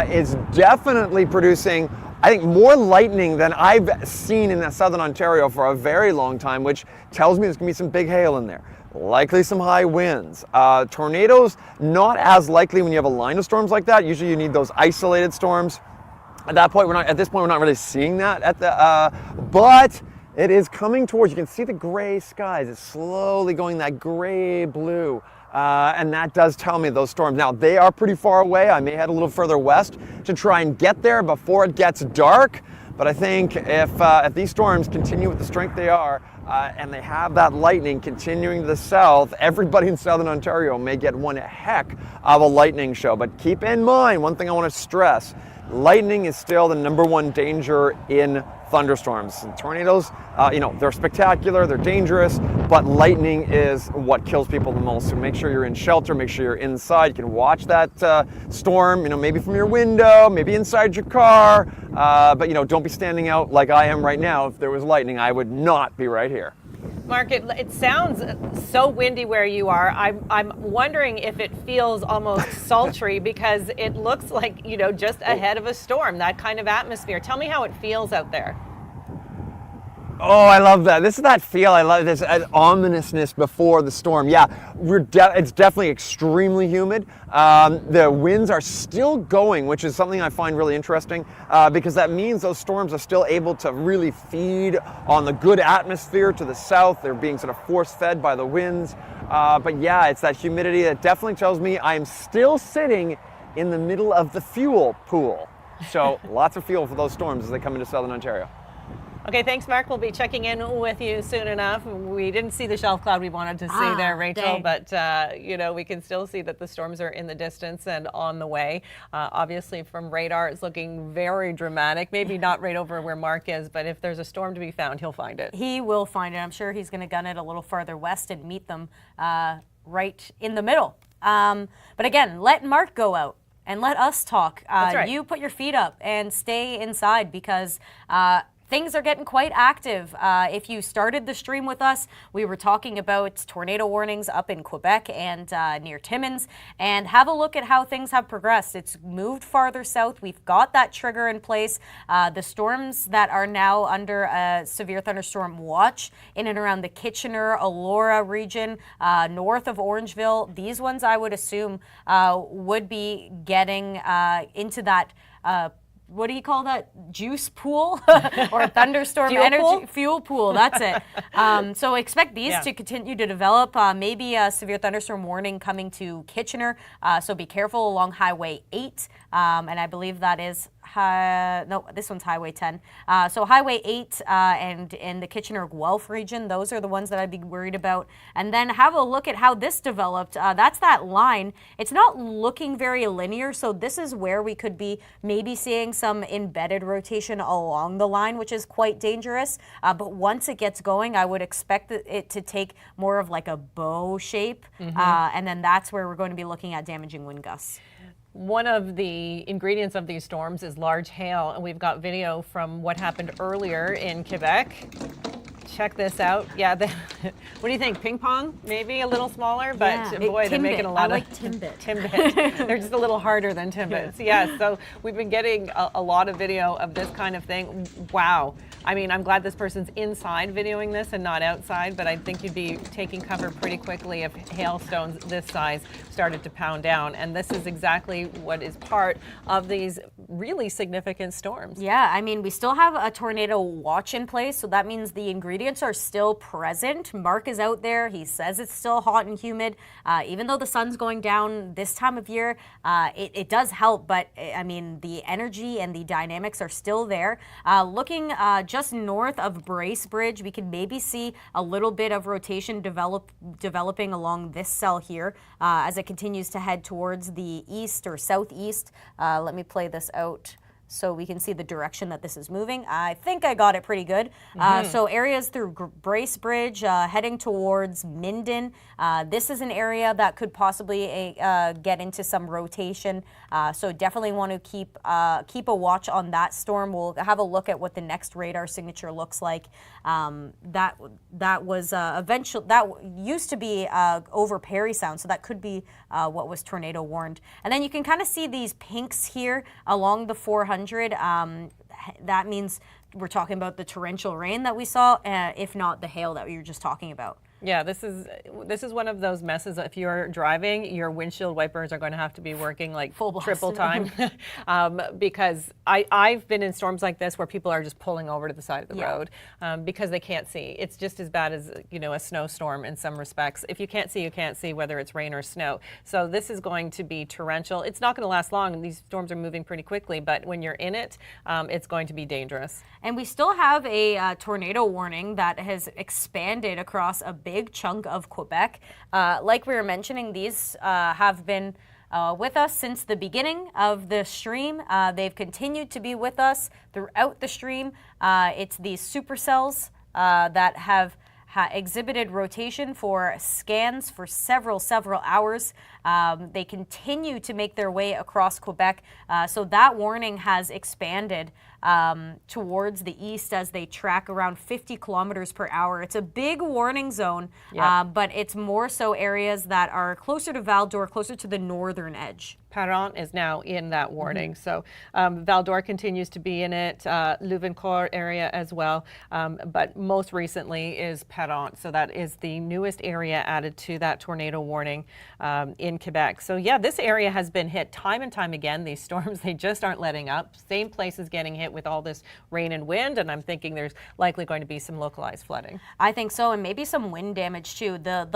is definitely producing, I think, more lightning than I've seen in southern Ontario for a very long time, which tells me there's going to be some big hail in there. Likely some high winds. Tornadoes, not as likely when you have a line of storms like that. Usually you need those isolated storms. At this point, we're not really seeing that. But It is coming towards, you can see the gray skies. It's slowly going that gray blue. And that does tell me those storms. Now, they are pretty far away. I may head a little further west to try and get there before it gets dark. But I think if these storms continue with the strength they are, and they have that lightning continuing to the south, everybody in southern Ontario may get one heck of a lightning show. But keep in mind, one thing I want to stress, lightning is still the #1 danger in thunderstorms. And tornadoes, they're spectacular, they're dangerous, but lightning is what kills people the most. So make sure you're in shelter, make sure you're inside. You can watch that storm, maybe from your window, maybe inside your car, but don't be standing out like I am right now. If there was lightning, I would not be right here. Mark, it sounds so windy where you are. I'm wondering if it feels almost sultry because it looks like, just ahead of a storm, that kind of atmosphere. Tell me how it feels out there. Oh, I love that. This is that feel. I love this ominousness before the storm. Yeah, it's definitely extremely humid. The winds are still going, which is something I find really interesting because that means those storms are still able to really feed on the good atmosphere to the south. They're being sort of force-fed by the winds. But yeah, it's that humidity that definitely tells me I'm still sitting in the middle of the fuel pool. So lots of fuel for those storms as they come into southern Ontario. Okay, thanks, Mark. We'll be checking in with you soon enough. We didn't see the shelf cloud we wanted to see there, Rachel, dang. but we can still see that the storms are in the distance and on the way. Obviously, from radar, it's looking very dramatic. Maybe not right over where Mark is, but if there's a storm to be found, he'll find it. He will find it. I'm sure he's going to gun it a little farther west and meet them right in the middle. But again, let Mark go out and let us talk. That's right. You put your feet up and stay inside because things are getting quite active. If you started the stream with us, we were talking about tornado warnings up in Quebec and near Timmins, and have a look at how things have progressed. It's moved farther south. We've got that trigger in place. The storms that are now under a severe thunderstorm watch in and around the Kitchener, Elora region, north of Orangeville, these ones I would assume would be getting into that what do you call that? Juice pool or thunderstorm Fuel energy pool? fuel pool. That's it. So expect these to continue to develop. Maybe a severe thunderstorm warning coming to Kitchener. So be careful along Highway 8. And I believe that is this one's Highway 10. So Highway 8 and in the Kitchener-Guelph region, those are the ones that I'd be worried about. And then have a look at how this developed. That's that line. It's not looking very linear, so this is where we could be maybe seeing some embedded rotation along the line, which is quite dangerous. But once it gets going, I would expect it to take more of like a bow shape. And then that's where we're going to be looking at damaging wind gusts. One of the ingredients of these storms is large hail, and we've got video from what happened earlier in Quebec. Check this out. Yeah, what do you think? Ping pong? Maybe a little smaller, but boy, they're making a lot I of like Timbit. Timbit. They're just a little harder than Timbits. Yeah, so we've been getting a lot of video of this kind of thing. Wow. I mean, I'm glad this person's inside videoing this and not outside, but I think you'd be taking cover pretty quickly if hailstones this size started to pound down. And this is exactly what is part of these really significant storms. Yeah, I mean, we still have a tornado watch in place, so that means the ingredients are still present. Mark is out there. He says it's still hot and humid. Even though the sun's going down this time of year, it does help, but I mean, the energy and the dynamics are still there. Looking just north of Bracebridge, we can maybe see a little bit of rotation developing along this cell here as it continues to head towards the east or southeast. Let me play this out so we can see the direction that this is moving. I think I got it pretty good. So areas through Bracebridge heading towards Minden. This is an area that could possibly get into some rotation. So definitely want to keep a watch on that storm. We'll have a look at what the next radar signature looks like. That was eventually, that used to be over Parry Sound, so that could be what was tornado warned. And then you can kind of see these pinks here along the 400. That means we're talking about the torrential rain that we saw, if not the hail that we were just talking about. Yeah, this is one of those messes. If you're driving, your windshield wipers are going to have to be working like Full blast. triple time, because I've been in storms like this where people are just pulling over to the side of the road because they can't see. It's just as bad as a snowstorm in some respects. If you can't see, you can't see, whether it's rain or snow. So this is going to be torrential. It's not going to last long. These storms are moving pretty quickly, but when you're in it, it's going to be dangerous. And we still have a tornado warning that has expanded across a big chunk of Quebec. Like we were mentioning, these have been with us since the beginning of the stream. They've continued to be with us throughout the stream. It's these supercells that have exhibited rotation for scans for several hours. They continue to make their way across Quebec. So that warning has expanded towards the east as they track around 50 kilometers per hour. It's a big warning zone, but it's more so areas that are closer to Val-d'Or, closer to the northern edge. Parent is now in that warning. So Val-d'Or continues to be in it, Louvencourt area as well, but most recently is Parent. So that is the newest area added to that tornado warning in Quebec. So yeah, this area has been hit time and time again. These storms, they just aren't letting up. Same places getting hit with all this rain and wind, and I'm thinking there's likely going to be some localized flooding. I think so, and maybe some wind damage too. The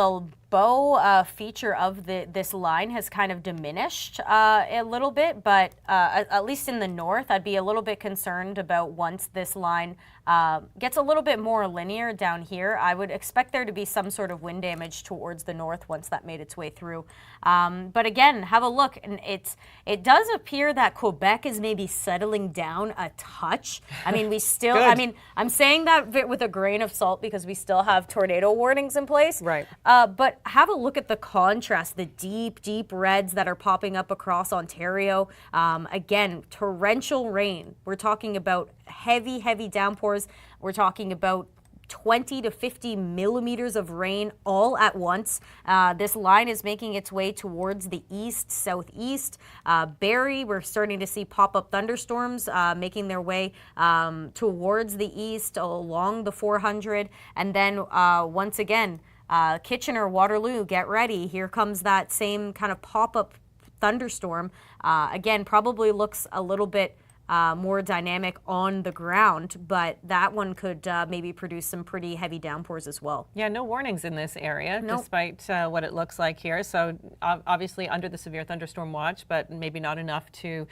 bow feature of this line has kind of diminished a little bit, but at least in the north, I'd be a little bit concerned about once this line gets a little bit more linear down here. I would expect there to be some sort of wind damage towards the north once that made its way through. But again, have a look, and it does appear that Quebec is maybe settling down a touch. I mean, we still, I mean, I'm saying that with a grain of salt because we still have tornado warnings in place. Right. But have a look at the contrast, the deep reds that are popping up across Ontario. Again, torrential rain. We're talking about heavy downpours. We're talking about 20 to 50 millimeters of rain all at once. This line is making its way towards the east, southeast. Barrie, we're starting to see pop-up thunderstorms making their way towards the east along the 400. And then once again, Kitchener, Waterloo, get ready. Here comes that same kind of pop-up thunderstorm. Again, probably looks a little bit more dynamic on the ground, but that one could maybe produce some pretty heavy downpours as well. Yeah, no warnings in this area, despite what it looks like here. So obviously under the severe thunderstorm watch, but maybe not enough to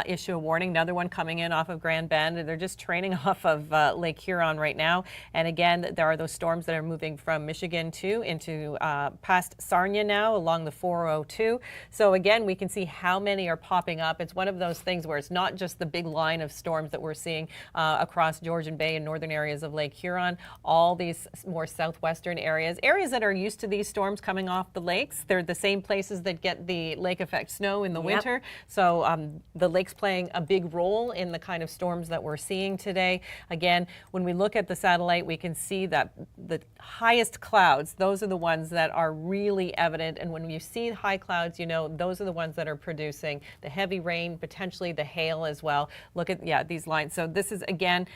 issue a warning. Another one coming in off of Grand Bend. They're just training off of Lake Huron right now. And again, there are those storms that are moving from Michigan into past Sarnia now along the 402. So again, we can see how many are popping up. It's one of those things where it's not just the big line of storms that we're seeing across Georgian Bay and northern areas of Lake Huron, all these more southwestern areas that are used to these storms coming off the lakes. They're the same places that get the lake effect snow in the winter. So the lake's playing a big role in the kind of storms that we're seeing today. Again, when we look at the satellite, we can see that the highest clouds, those are the ones that are really evident. And when you see high clouds, those are the ones that are producing the heavy rain, potentially the hail as well. Look at, these lines. So this is, again,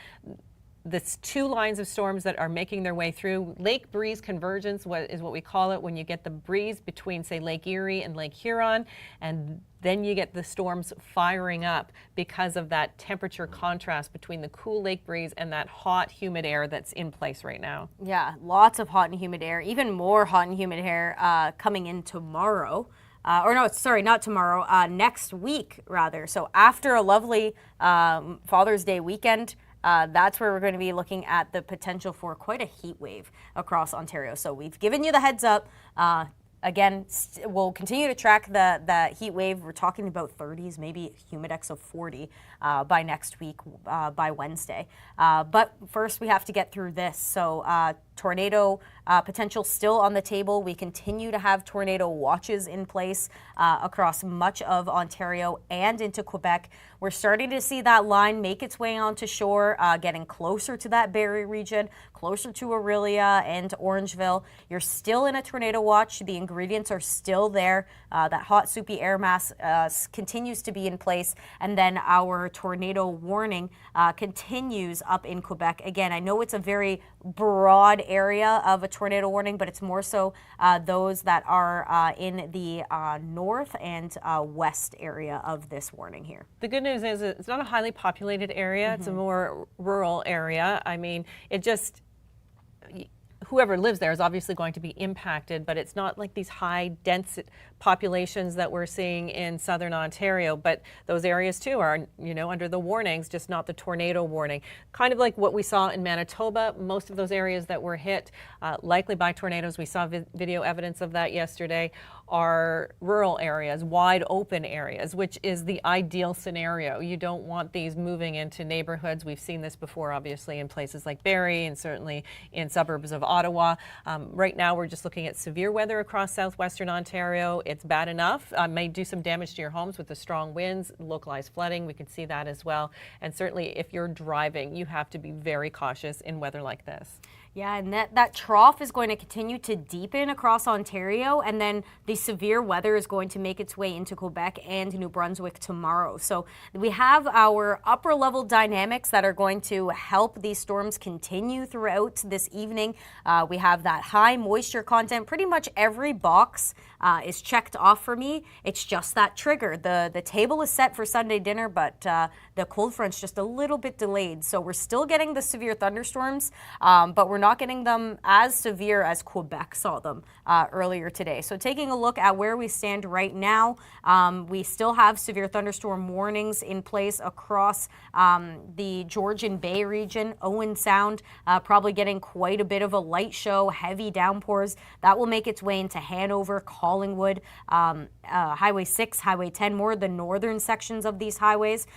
this two lines of storms that are making their way through. Lake breeze convergence is what we call it, when you get the breeze between, say, Lake Erie and Lake Huron, and then you get the storms firing up because of that temperature contrast between the cool lake breeze and that hot, humid air that's in place right now. Yeah, lots of hot and humid air, even more hot and humid air coming in tomorrow. Not tomorrow, next week, rather. So after a lovely Father's Day weekend, that's where we're going to be looking at the potential for quite a heat wave across Ontario. So we've given you the heads up. Again, we'll continue to track the heat wave. We're talking about 30s, maybe humidex of 40 by next week, by Wednesday. But first, we have to get through this. So tornado potential still on the table. We continue to have tornado watches in place across much of Ontario and into Quebec. We're starting to see that line make its way onto shore, getting closer to that Barrie region, closer to Aurelia and Orangeville. You're still in a tornado watch. The ingredients are still there. That hot, soupy air mass continues to be in place. And then our tornado warning continues up in Quebec. Again, I know it's a very broad area of a tornado warning, but it's more so those that are in the north and west area of this warning here. The good news is it's not a highly populated area. It's a more rural area. I mean, it just, whoever lives there is obviously going to be impacted, but it's not like these high dense populations that we're seeing in southern Ontario. But those areas too are, under the warnings, just not the tornado warning. Kind of like what we saw in Manitoba. Most of those areas that were hit likely by tornadoes, we saw video evidence of that yesterday, are rural areas, wide open areas, which is the ideal scenario. You don't want these moving into neighborhoods. We've seen this before, obviously, in places like Barrie and certainly in suburbs of Ottawa. Right now, we're just looking at severe weather across southwestern Ontario. It's bad enough. May do some damage to your homes with the strong winds, localized flooding. We can see that as well. And certainly, if you're driving, you have to be very cautious in weather like this. Yeah, and that trough is going to continue to deepen across Ontario, and then the severe weather is going to make its way into Quebec and New Brunswick tomorrow. So we have our upper level dynamics that are going to help these storms continue throughout this evening. We have that high moisture content. Pretty much every box is checked off for me. It's just that trigger. The table is set for Sunday dinner, but the cold front's just a little bit delayed. So we're still getting the severe thunderstorms, but we're not getting them as severe as Quebec saw them earlier today. So taking a look at where we stand right now, we still have severe thunderstorm warnings in place across the Georgian Bay region, Owen Sound, probably getting quite a bit of a light show, heavy downpours. That will make its way into Hanover, Collingwood, Highway 6, Highway 10, more the northern sections of these highways.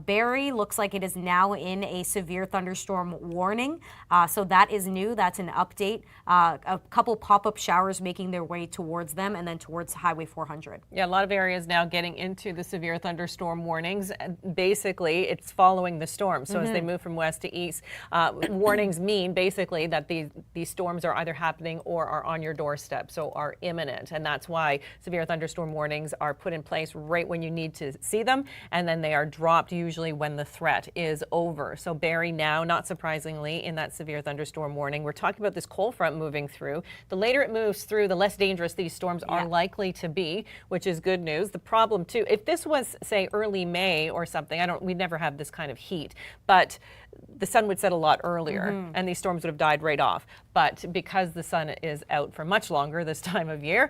Barrie looks like it is now in a severe thunderstorm warning. So that is new. That's an update. A couple pop-up showers making their way towards them and then towards Highway 400. Yeah, a lot of areas now getting into the severe thunderstorm warnings. Basically, it's following the storm. So as they move from west to east, warnings mean basically that these storms are either happening or are on your doorstep, so are imminent. And that's why severe thunderstorm warnings are put in place right when you need to see them, and then they are dropped usually when the threat is over. So Barrie now, not surprisingly, in that severe thunderstorm warning. We're talking about this cold front moving through. The later it moves through, the less dangerous these storms are likely to be, which is good news. The problem too, if this was, say, early May or something, we'd never have this kind of heat, but the sun would set a lot earlier and these storms would have died right off. But because the sun is out for much longer this time of year,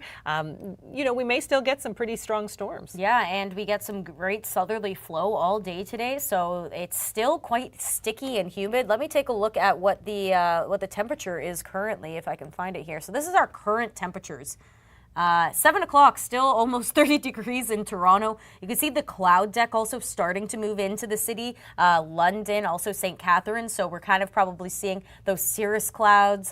we may still get some pretty strong storms. Yeah, and we get some great southerly flow all day today, so it's still quite sticky and humid. Let me take a look at what the temperature is currently, if I can find it here. So this is our current temperatures. 7 o'clock, still almost 30 degrees in Toronto. You can see the cloud deck also starting to move into the city. London, also St. Catharines. So we're kind of probably seeing those cirrus clouds,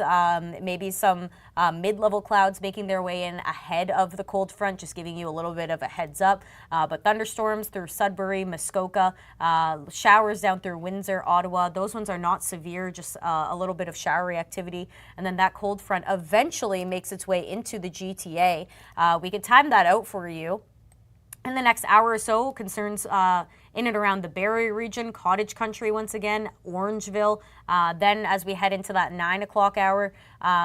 maybe some mid-level clouds making their way in ahead of the cold front, just giving you a little bit of a heads up. But thunderstorms through Sudbury, Muskoka, showers down through Windsor, Ottawa. Those ones are not severe, just a little bit of showery activity. And then that cold front eventually makes its way into the GTA. We can time that out for you. In the next hour or so, concerns in and around the Barrie region, Cottage Country once again, Orangeville. Then as we head into that 9 o'clock hour,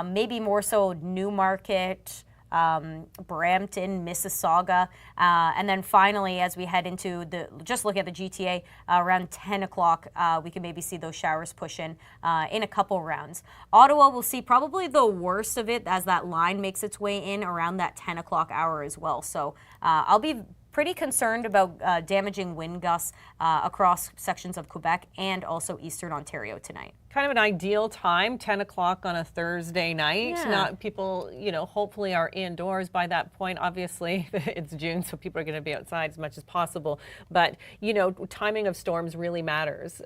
maybe more so Newmarket, Brampton, Mississauga, and then finally as we head into just look at the GTA, around 10 o'clock we can maybe see those showers push in a couple rounds. Ottawa will see probably the worst of it as that line makes its way in around that 10 o'clock hour as well. So I'll be pretty concerned about damaging wind gusts across sections of Quebec and also eastern Ontario tonight. Kind of an ideal time, 10 o'clock on a Thursday night. Yeah. Not people, hopefully are indoors by that point. Obviously, it's June, so people are going to be outside as much as possible. But, timing of storms really matters.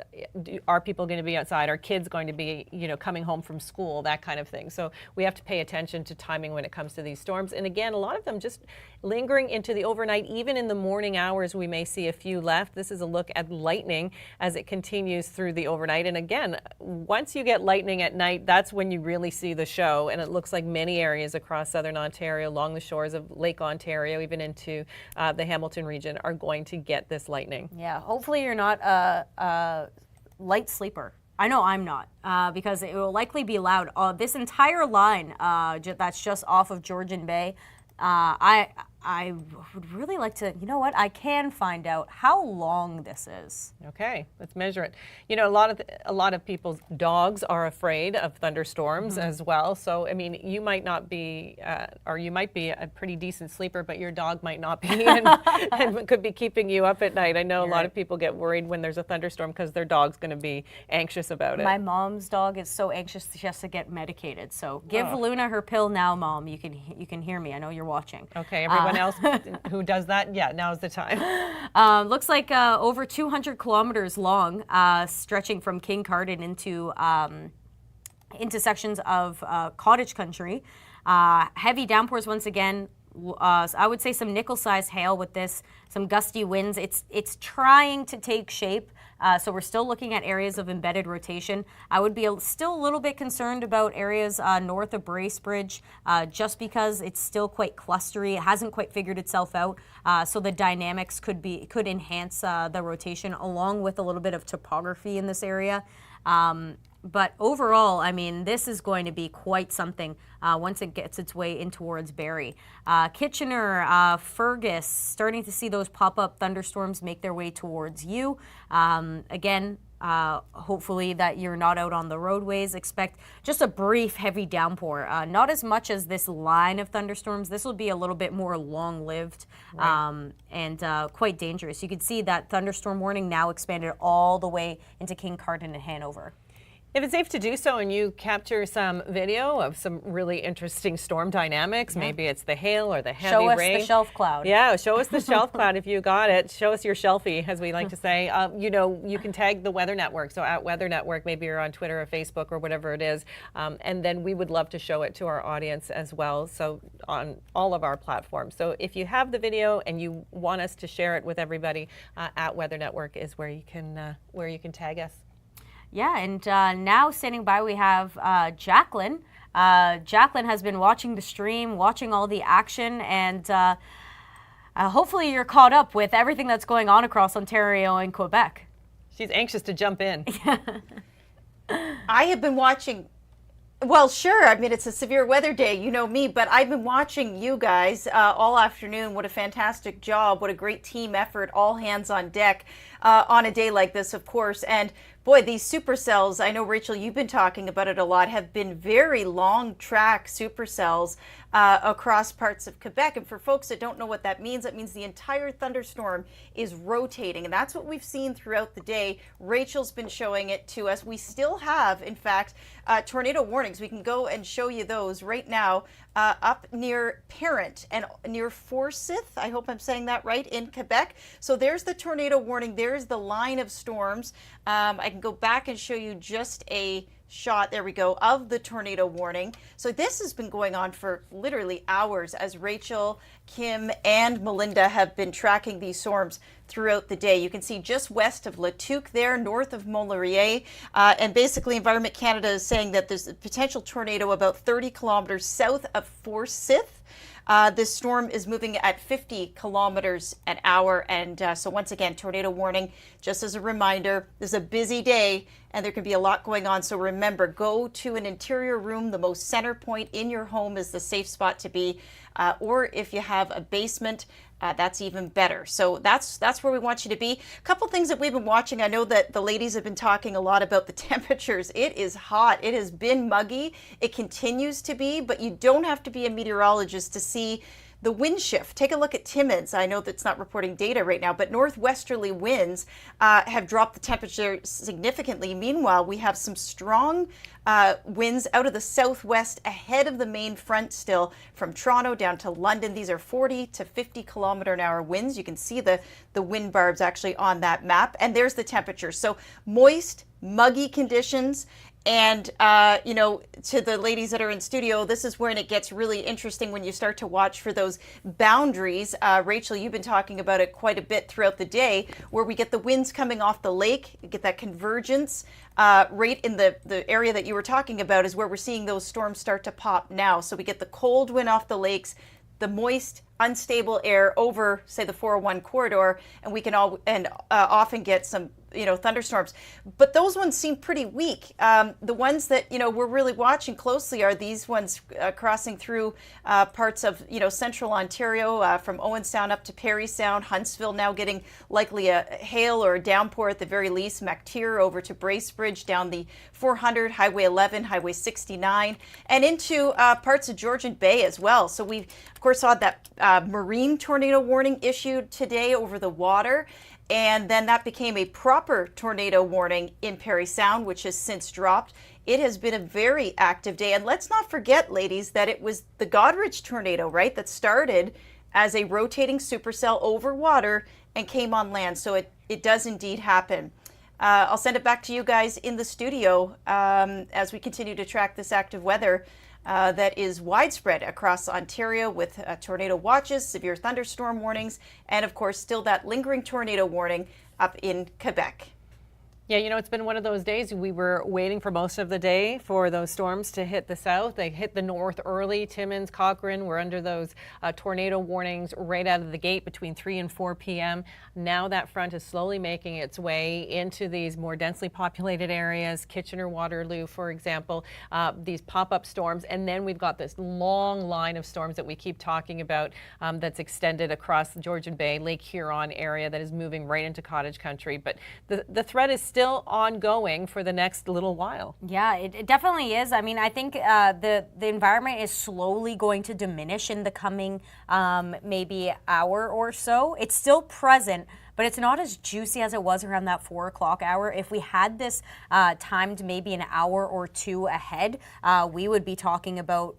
Are people going to be outside? Are kids going to be, coming home from school? That kind of thing. So we have to pay attention to timing when it comes to these storms. And again, a lot of them just lingering into the overnight. Even in the morning hours, we may see a few left. This is a look at lightning as it continues through the overnight. And again, once you get lightning at night, that's when you really see the show. And it looks like many areas across southern Ontario, along the shores of Lake Ontario, even into the Hamilton region, are going to get this lightning. Yeah, hopefully you're not a light sleeper. I know I'm not, because it will likely be loud. This entire line that's just off of Georgian Bay, I would really like to, you know what, I can find out how long this is. Okay, let's measure it. You know, a lot of people's dogs are afraid of thunderstorms as well. So, I mean, you might not be, or you might be a pretty decent sleeper, but your dog might not be, and could be keeping you up at night. I know a lot of people get worried when there's a thunderstorm because their dog's going to be anxious about it. My mom's dog is so anxious she has to get medicated. So give Luna her pill now, Mom. You can hear me. I know you're watching. Okay, everyone else who does that, yeah, now's the time. Looks like over 200 kilometers long, stretching from King Carden into sections of cottage country. Heavy downpours once again. I would say some nickel-sized hail with this, some gusty winds. It's trying to take shape, so we're still looking at areas of embedded rotation. I would be still a little bit concerned about areas north of Bracebridge, just because it's still quite clustery. It hasn't quite figured itself out, so the dynamics could enhance the rotation along with a little bit of topography in this area. But overall, I mean, this is going to be quite something once it gets its way in towards Barrie. Kitchener, Fergus, starting to see those pop-up thunderstorms make their way towards you. Again, hopefully that you're not out on the roadways. Expect just a brief heavy downpour. Not as much as this line of thunderstorms. This will be a little bit more long-lived, and quite dangerous. You can see that thunderstorm warning now expanded all the way into King Carden and Hanover. If it's safe to do so and you capture some video of some really interesting storm dynamics, maybe it's the hail or the heavy rain. Show us the shelf cloud. Yeah, show us the shelf cloud if you got it. Show us your shelfie, as we like to say. You know, you can tag the Weather Network. So at Weather Network, maybe you're on Twitter or Facebook or whatever it is. And then we would love to show it to our audience as well. So on all of our platforms. So if you have the video and you want us to share it with everybody, at Weather Network is where you can tag us. Yeah, and now standing by we have Jacqueline. Jacqueline has been watching the stream, watching all the action, and hopefully you're caught up with everything that's going on across Ontario and Quebec. She's anxious to jump in. I have been watching. Well, sure. I mean, it's a severe weather day, you know me, but I've been watching you guys all afternoon. What a fantastic job. What a great team effort. All hands on deck on a day like this, of course. And boy, these supercells, I know, Rachel, you've been talking about it a lot, have been very long track supercells across parts of Quebec. And for folks that don't know what that means the entire thunderstorm is rotating. And that's what we've seen throughout the day. Rachel's been showing it to us. We still have, in fact, tornado warnings. We can go and show you those right now up near Parent and near Forsyth. I hope I'm saying that right, in Quebec. So there's the tornado warning. There's the line of storms. I can go back and show you just a shot, there we go, of the tornado warning. So this has been going on for literally hours as Rachel, Kim, and Melinda have been tracking these storms throughout the day. You can see just west of La Tuque there, north of Mont-Laurier, and basically Environment Canada is saying that there's a potential tornado about 30 kilometers south of Forsyth. This storm is moving at 50 kilometers an hour. And so once again, tornado warning, just as a reminder, this is a busy day and there can be a lot going on. So remember, go to an interior room. The most center point in your home is the safe spot to be. Or if you have a basement, that's even better. So that's where we want you to be. A couple things that we've been watching. I know that the ladies have been talking a lot about the temperatures. It is hot. It has been muggy. It continues to be, but you don't have to be a meteorologist to see the wind shift. Take a look at Timmins. I know that's not reporting data right now, but northwesterly winds have dropped the temperature significantly. Meanwhile, we have some strong winds out of the southwest ahead of the main front still from Toronto down to London. These are 40 to 50 kilometer an hour winds. You can see the wind barbs actually on that map. And there's the temperature. So moist, muggy conditions. And, to the ladies that are in studio, this is when it gets really interesting when you start to watch for those boundaries. Rachel, you've been talking about it quite a bit throughout the day, where we get the winds coming off the lake, you get that convergence. Right in the area that you were talking about is where we're seeing those storms start to pop now. So we get the cold wind off the lakes, the moist, unstable air over, say, the 401 corridor, and we can often get some thunderstorms. But those ones seem pretty weak. The ones that we're really watching closely are these ones crossing through parts of central Ontario, from Owen Sound up to Parry Sound. Huntsville now getting likely a hail or a downpour at the very least. MacTier over to Bracebridge, down the 400, Highway 11, Highway 69, and into parts of Georgian Bay as well. So we of course saw that marine tornado warning issued today over the water. And then that became a proper tornado warning in Parry Sound, which has since dropped. It has been a very active day. And let's not forget, ladies, that it was the Godrich tornado, right, that started as a rotating supercell over water and came on land. So it does indeed happen. I'll send it back to you guys in the studio as we continue to track this active weather that is widespread across Ontario, with tornado watches, severe thunderstorm warnings, and of course still that lingering tornado warning up in Quebec. Yeah, it's been one of those days. We were waiting for most of the day for those storms to hit the south. They hit the north early. Timmins, Cochrane were under those tornado warnings right out of the gate between 3 and 4 p.m. Now that front is slowly making its way into these more densely populated areas, Kitchener-Waterloo, for example, these pop-up storms. And then we've got this long line of storms that we keep talking about that's extended across the Georgian Bay, Lake Huron area that is moving right into cottage country. But the threat is still ongoing for the next little while. Yeah, it definitely is. I mean, I think the environment is slowly going to diminish in the coming maybe hour or so. It's still present, but it's not as juicy as it was around that 4 o'clock hour. If we had this timed maybe an hour or two ahead, we would be talking about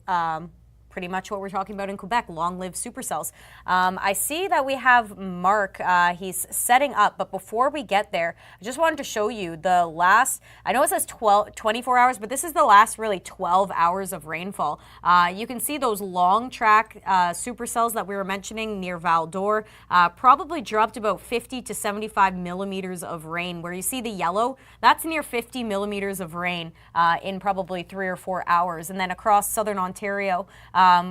pretty much what we're talking about in Quebec, long-lived supercells. I see that we have Mark, he's setting up, but before we get there, I just wanted to show you the last, I know it says 24 hours, but this is the last really 12 hours of rainfall. You can see those long track supercells that we were mentioning near Val d'Or, probably dropped about 50 to 75 millimeters of rain. Where you see the yellow, that's near 50 millimeters of rain in probably 3 or 4 hours. And then across southern Ontario,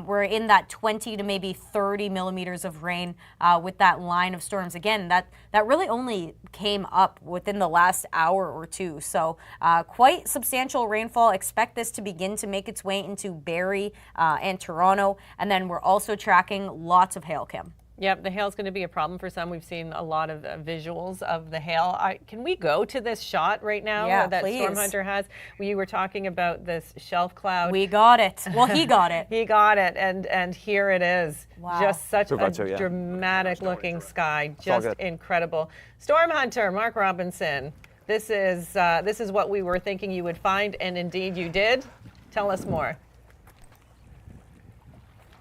we're in that 20 to maybe 30 millimeters of rain with that line of storms. Again, that really only came up within the last hour or two. So quite substantial rainfall. Expect this to begin to make its way into Barrie and Toronto. And then we're also tracking lots of hail, Kim. Yep, the hail's going to be a problem for some. We've seen a lot of visuals of the hail. Can we go to this shot right now that please. Storm Hunter has? We were talking about this shelf cloud. We got it. Well, he got it. He got it, and here it is. Wow. Just such a yeah. dramatic looking sky. Just incredible. Storm Hunter, Mark Robinson. This is what we were thinking you would find, and indeed you did. Tell us more.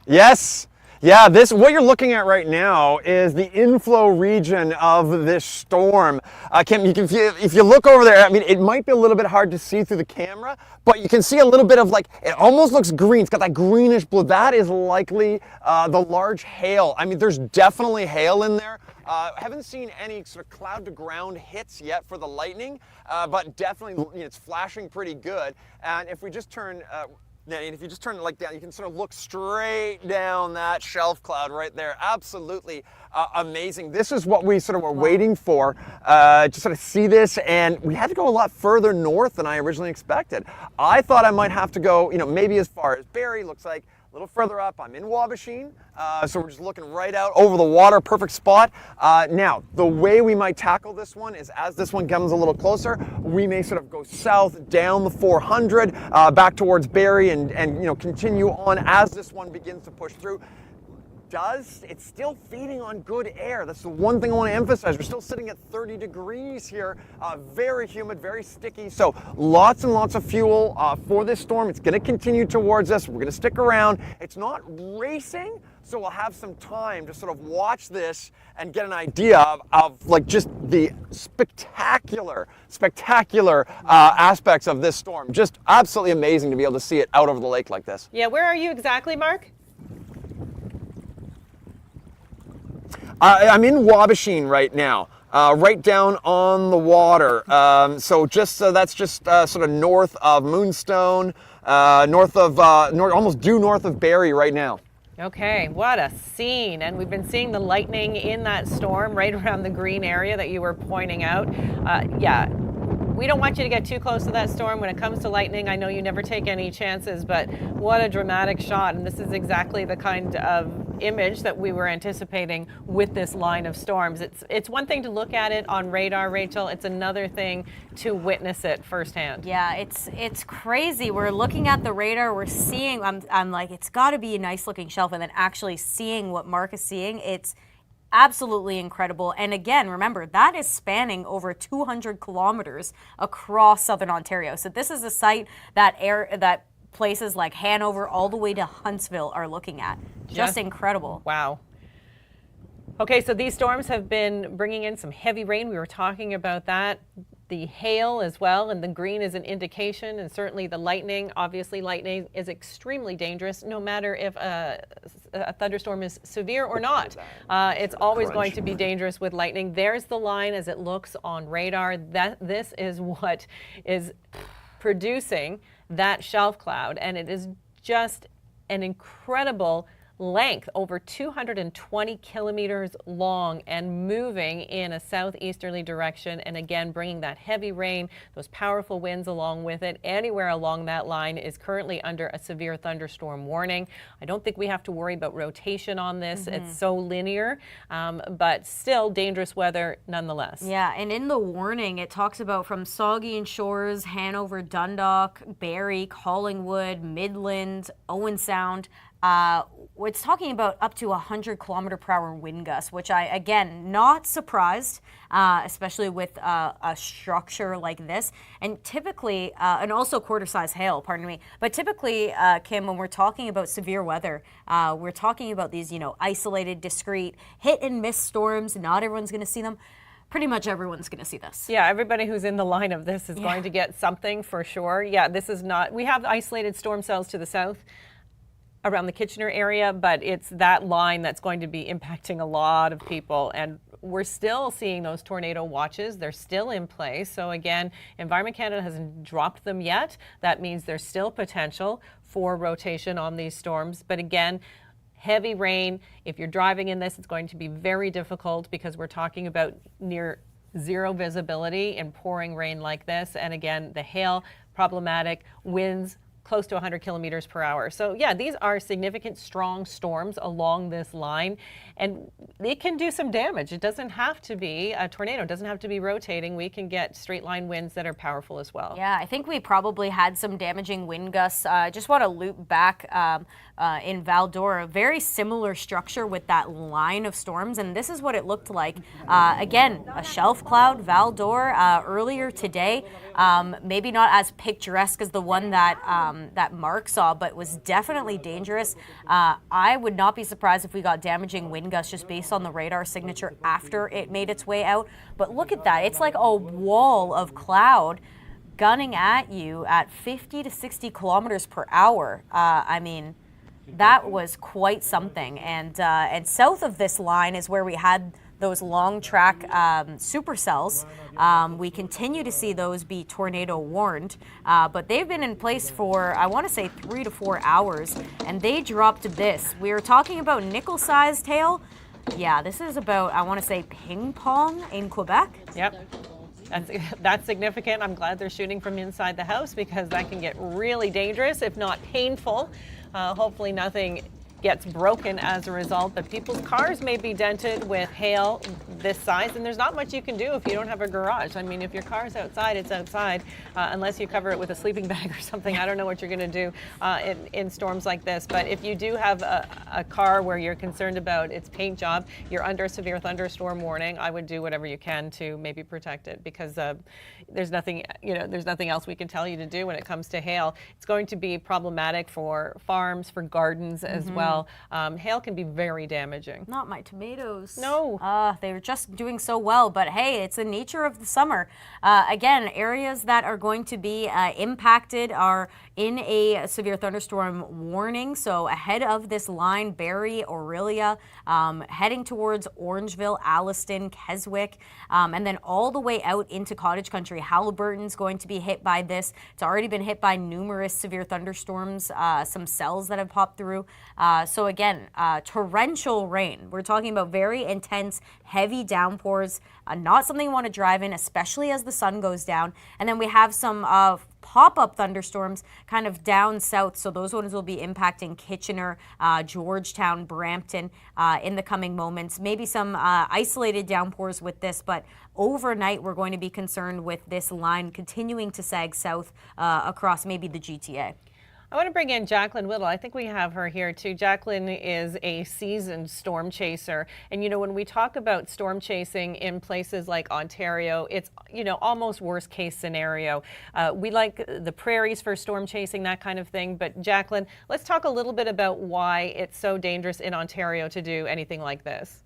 Yes. Yeah, what you're looking at right now is the inflow region of this storm. Kim, if you look over there, I mean, it might be a little bit hard to see through the camera, but you can see a little bit of it almost looks green. It's got that greenish blue. That is likely the large hail. I mean, there's definitely hail in there. Haven't seen any sort of cloud to ground hits yet for the lightning, but definitely it's flashing pretty good. And if we just turn if you just turn it down, you can sort of look straight down that shelf cloud right there. Absolutely amazing. This is what we sort of were waiting for, to sort of see this, and we had to go a lot further north than I originally expected. I thought I might have to go, maybe as far as Barrie. Looks like a little further up, I'm in Wabashine, so we're just looking right out over the water, perfect spot. Now, the way we might tackle this one is as this one comes a little closer, we may sort of go south down the 400, back towards Barrie and continue on as this one begins to push through. does, it's still feeding on good air. That's the one thing I want to emphasize. We're still sitting at 30 degrees here, very humid, very sticky. So lots and lots of fuel for this storm. It's going to continue towards us. We're going to stick around. It's not racing, so we'll have some time to sort of watch this and get an idea of like just the spectacular aspects of this storm. Just absolutely amazing to be able to see it out over the lake like this. Yeah, where are you exactly, Mark? I'm in Wabashine right now, right down on the water. So that's just sort of north of Moonstone, almost due north of Barrie right now. Okay, what a scene. And we've been seeing the lightning in that storm right around the green area that you were pointing out. Yeah, we don't want you to get too close to that storm. When it comes to lightning, I know you never take any chances, but what a dramatic shot. And this is exactly the kind of image that we were anticipating with this line of storms. It's one thing to look at it on radar, Rachel. It's another thing to witness it firsthand. Yeah, it's crazy. We're looking at the radar. We're seeing. I'm like, it's got to be a nice looking shelf, and then actually seeing what Mark is seeing, it's absolutely incredible. And again, remember, that is spanning over 200 kilometers across southern Ontario. So this is a site that places like Hanover all the way to Huntsville are looking at. Just incredible. Wow. Okay, so these storms have been bringing in some heavy rain. We were talking about that. The hail as well, and the green is an indication, and certainly the lightning. Obviously, lightning is extremely dangerous, no matter if a thunderstorm is severe or not. It's always going to be dangerous with lightning. There's the line as it looks on radar. This is what is producing that shelf cloud, and it is just an incredible length, over 220 kilometers long, and moving in a southeasterly direction, and again bringing that heavy rain, those powerful winds along with it. Anywhere along that line is currently under a severe thunderstorm warning. I don't think we have to worry about rotation on this. It's so linear, but still dangerous weather nonetheless. Yeah, and in the warning, it talks about from Saugeen Shores, Hanover, Dundalk, Barrie, Collingwood, Midland, Owen Sound. It's talking about up to 100 kilometer per hour wind gusts, which I, again, not surprised, especially with a structure like this. And typically, and also quarter-size hail, pardon me. But typically, Kim, when we're talking about severe weather, we're talking about these, isolated, discrete, hit-and-miss storms. Not everyone's going to see them. Pretty much everyone's going to see this. Yeah, everybody who's in the line of this is going to get something for sure. Yeah, this is not, we have isolated storm cells to the south around the Kitchener area, but it's that line that's going to be impacting a lot of people. And we're still seeing those tornado watches. They're still in place. So again, Environment Canada hasn't dropped them yet. That means there's still potential for rotation on these storms. But again, heavy rain. If you're driving in this, it's going to be very difficult because we're talking about near zero visibility in pouring rain like this. And again, the hail, problematic, winds, close to 100 kilometers per hour. So yeah, these are significant, strong storms along this line, and it can do some damage. It doesn't have to be a tornado. It doesn't have to be rotating. We can get straight line winds that are powerful as well. Yeah, I think we probably had some damaging wind gusts. I just want to loop back in Val-d'Or, a very similar structure with that line of storms, and this is what it looked like. Again, a shelf cloud, Val-d'Or, earlier today. Maybe not as picturesque as the one that that Mark saw, but was definitely dangerous. I would not be surprised if we got damaging wind gusts just based on the radar signature after it made its way out. But look at that. It's like a wall of cloud gunning at you at 50 to 60 kilometers per hour. I mean, that was quite something. And south of this line is where we had those long track supercells. We continue to see those be tornado warned, but they've been in place for, I want to say, 3 to 4 hours, and they dropped this. We were talking about nickel-sized hail. Yeah, this is about, I want to say, ping pong in Quebec. Yep. That's significant. I'm glad they're shooting from inside the house because that can get really dangerous, if not painful. Hopefully nothing gets broken as a result, but people's cars may be dented with hail this size, and there's not much you can do if you don't have a garage. I mean, if your car's outside, it's outside, unless you cover it with a sleeping bag or something. I don't know what you're going to do in storms like this, but if you do have a car where you're concerned about its paint job, you're under a severe thunderstorm warning, I would do whatever you can to maybe protect it, because there's nothing else we can tell you to do when it comes to hail. It's going to be problematic for farms, for gardens as well. Hail can be very damaging. Not my tomatoes. No. They were just doing so well, but hey, it's the nature of the summer. Again, areas that are going to be impacted are in a severe thunderstorm warning. So ahead of this line, Barrie, Orillia, heading towards Orangeville, Alliston, Keswick, and then all the way out into Cottage Country. Haliburton's going to be hit by this. It's already been hit by numerous severe thunderstorms, some cells that have popped through. So again, torrential rain. We're talking about very intense, heavy downpours, not something you want to drive in, especially as the sun goes down. And then we have some pop-up thunderstorms kind of down south, so those ones will be impacting Kitchener, Georgetown, Brampton in the coming moments. Maybe some isolated downpours with this, but overnight we're going to be concerned with this line continuing to sag south across maybe the GTA. I want to bring in Jacqueline Whittle. I think we have her here too. Jacqueline is a seasoned storm chaser. And, you know, when we talk about storm chasing in places like Ontario, it's, you know, almost worst case scenario. We like the prairies for storm chasing, that kind of thing. But Jacqueline, let's talk a little bit about why it's so dangerous in Ontario to do anything like this.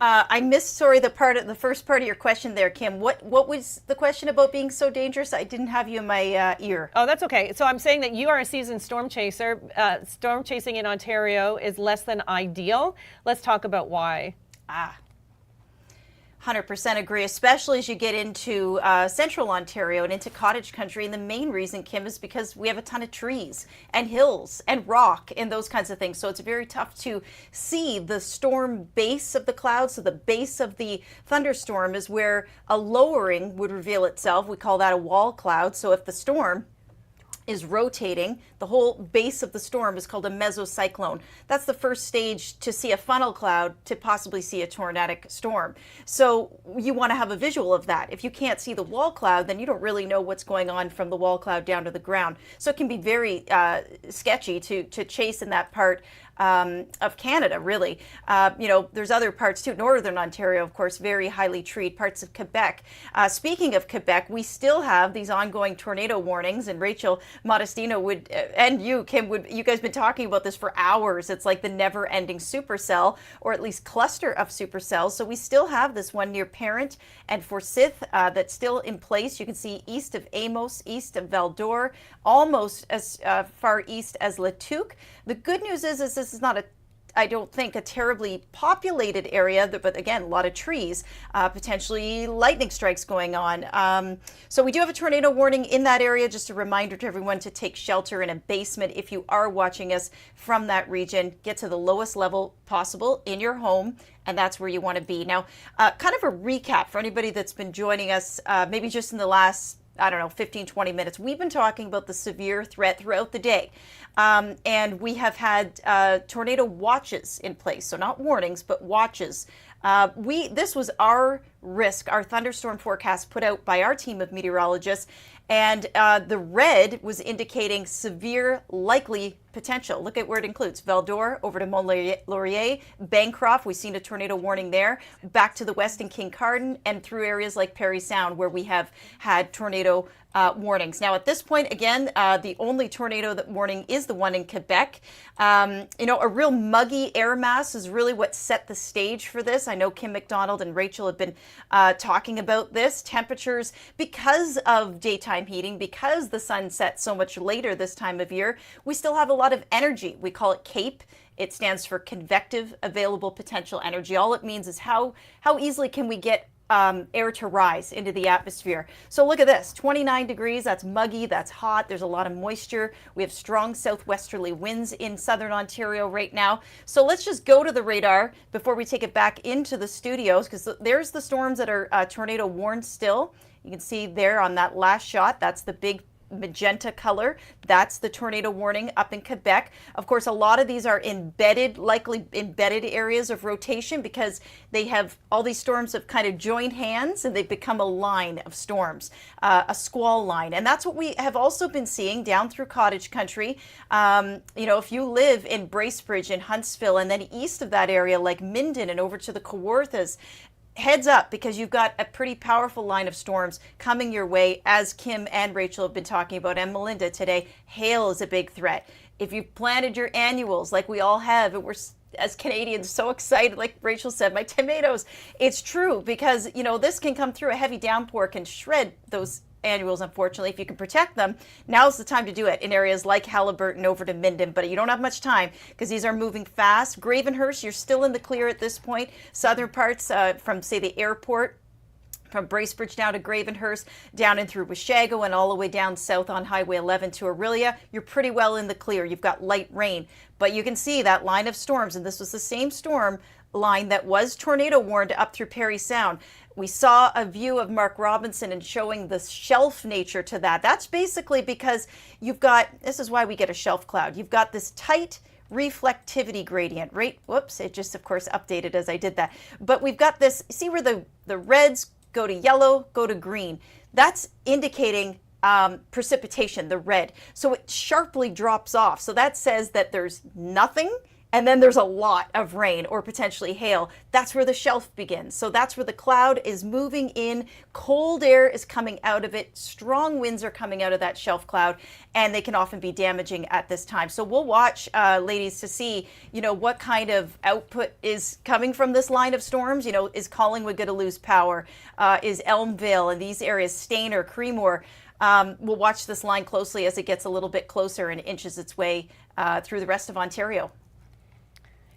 I missed, sorry, the first part of your question there, Kim. What was the question about being so dangerous? I didn't have you in my ear. Oh, that's okay. So I'm saying that you are a seasoned storm chaser. Storm chasing in Ontario is less than ideal. Let's talk about why. 100% agree, especially as you get into central Ontario and into Cottage Country. And the main reason, Kim, is because we have a ton of trees and hills and rock and those kinds of things. So it's very tough to see the storm base of the cloud. So the base of the thunderstorm is where a lowering would reveal itself. We call that a wall cloud. So if the storm is rotating, the whole base of the storm is called a mesocyclone. That's the first stage to see a funnel cloud to possibly see a tornadic storm. So you want to have a visual of that. If you can't see the wall cloud, then you don't really know what's going on from the wall cloud down to the ground. So it can be very sketchy to chase in that part of Canada, really. You know, there's other parts too. Northern Ontario, of course, very highly treed, parts of Quebec. Speaking of Quebec, we still have these ongoing tornado warnings, and Rachel Modestino would, and you, Kim, you guys been talking about this for hours. It's like the never-ending supercell, or at least cluster of supercells. So we still have this one near Parent and Forsyth that's still in place. You can see east of Amos, east of Val-d'Or, almost as far east as La Tuque. The good news is this is not I don't think a terribly populated area, but again, a lot of trees, potentially lightning strikes going on. So we do have a tornado warning in that area. Just a reminder to everyone to take shelter in a basement. If you are watching us from that region, get to the lowest level possible in your home, and that's where you want to be. Now, kind of a recap for anybody that's been joining us, maybe just in the last, I don't know, 15, 20 minutes. We've been talking about the severe threat throughout the day. And we have had tornado watches in place. So not warnings, but watches. This was our risk, our thunderstorm forecast put out by our team of meteorologists. And the red was indicating severe likely potential. Look at where it includes. Val-d'Or over to Mont-Laurier, Bancroft, we've seen a tornado warning there, back to the west in Kincardine, and through areas like Parry Sound where we have had tornado warnings. Now at this point, again, the only tornado warning is the one in Quebec. You know, a real muggy air mass is really what set the stage for this. I know Kim McDonald and Rachel have been talking about this. Temperatures, because of daytime heating, because the sun sets so much later this time of year, we still have a lot of energy. We call it CAPE. It stands for convective available potential energy. All it means is how easily can we get air to rise into the atmosphere. So look at this, 29 degrees, that's muggy, that's hot, there's a lot of moisture. We have strong southwesterly winds in southern Ontario right now. So let's just go to the radar before we take it back into the studios, because there's the storms that are tornado warned still. You can see there on that last shot, that's the big magenta color. That's the tornado warning up in Quebec. Of course, a lot of these are embedded, likely embedded areas of rotation, because they have all these storms have kind of joined hands and they've become a line of storms, a squall line. And that's what we have also been seeing down through cottage country. If you live in Bracebridge and Huntsville and then east of that area like Minden and over to the Kawarthas, heads up, because you've got a pretty powerful line of storms coming your way, as Kim and Rachel have been talking about, and Melinda today. Hail is a big threat. If you've planted your annuals like we all have, and we're as Canadians so excited, like Rachel said, my tomatoes, it's true, because this can come through. A heavy downpour can shred those annuals, unfortunately. If you can protect them, now's the time to do it in areas like Halliburton over to Minden, but you don't have much time because these are moving fast. Gravenhurst, you're still in the clear at this point. Southern parts from, say, the airport, from Bracebridge down to Gravenhurst, down in through Washago, and all the way down south on Highway 11 to Orillia, you're pretty well in the clear. You've got light rain, but you can see that line of storms, and this was the same storm line that was tornado warned up through Parry Sound. We saw a view of Mark Robinson and showing the shelf nature to that. That's basically because you've got, this is why we get a shelf cloud. You've got this tight reflectivity gradient, right? Whoops, it just, of course, updated as I did that. But we've got this, see where the reds go to yellow, go to green. That's indicating precipitation, the red. So it sharply drops off. So that says that there's nothing, and then there's a lot of rain or potentially hail. That's where the shelf begins. So that's where the cloud is moving in. Cold air is coming out of it. Strong winds are coming out of that shelf cloud, and they can often be damaging at this time. So we'll watch, ladies, to see, what kind of output is coming from this line of storms. Is Collingwood going to lose power? Is Elmvale and these areas, Stayner, Creemore? We'll watch this line closely as it gets a little bit closer and inches its way through the rest of Ontario.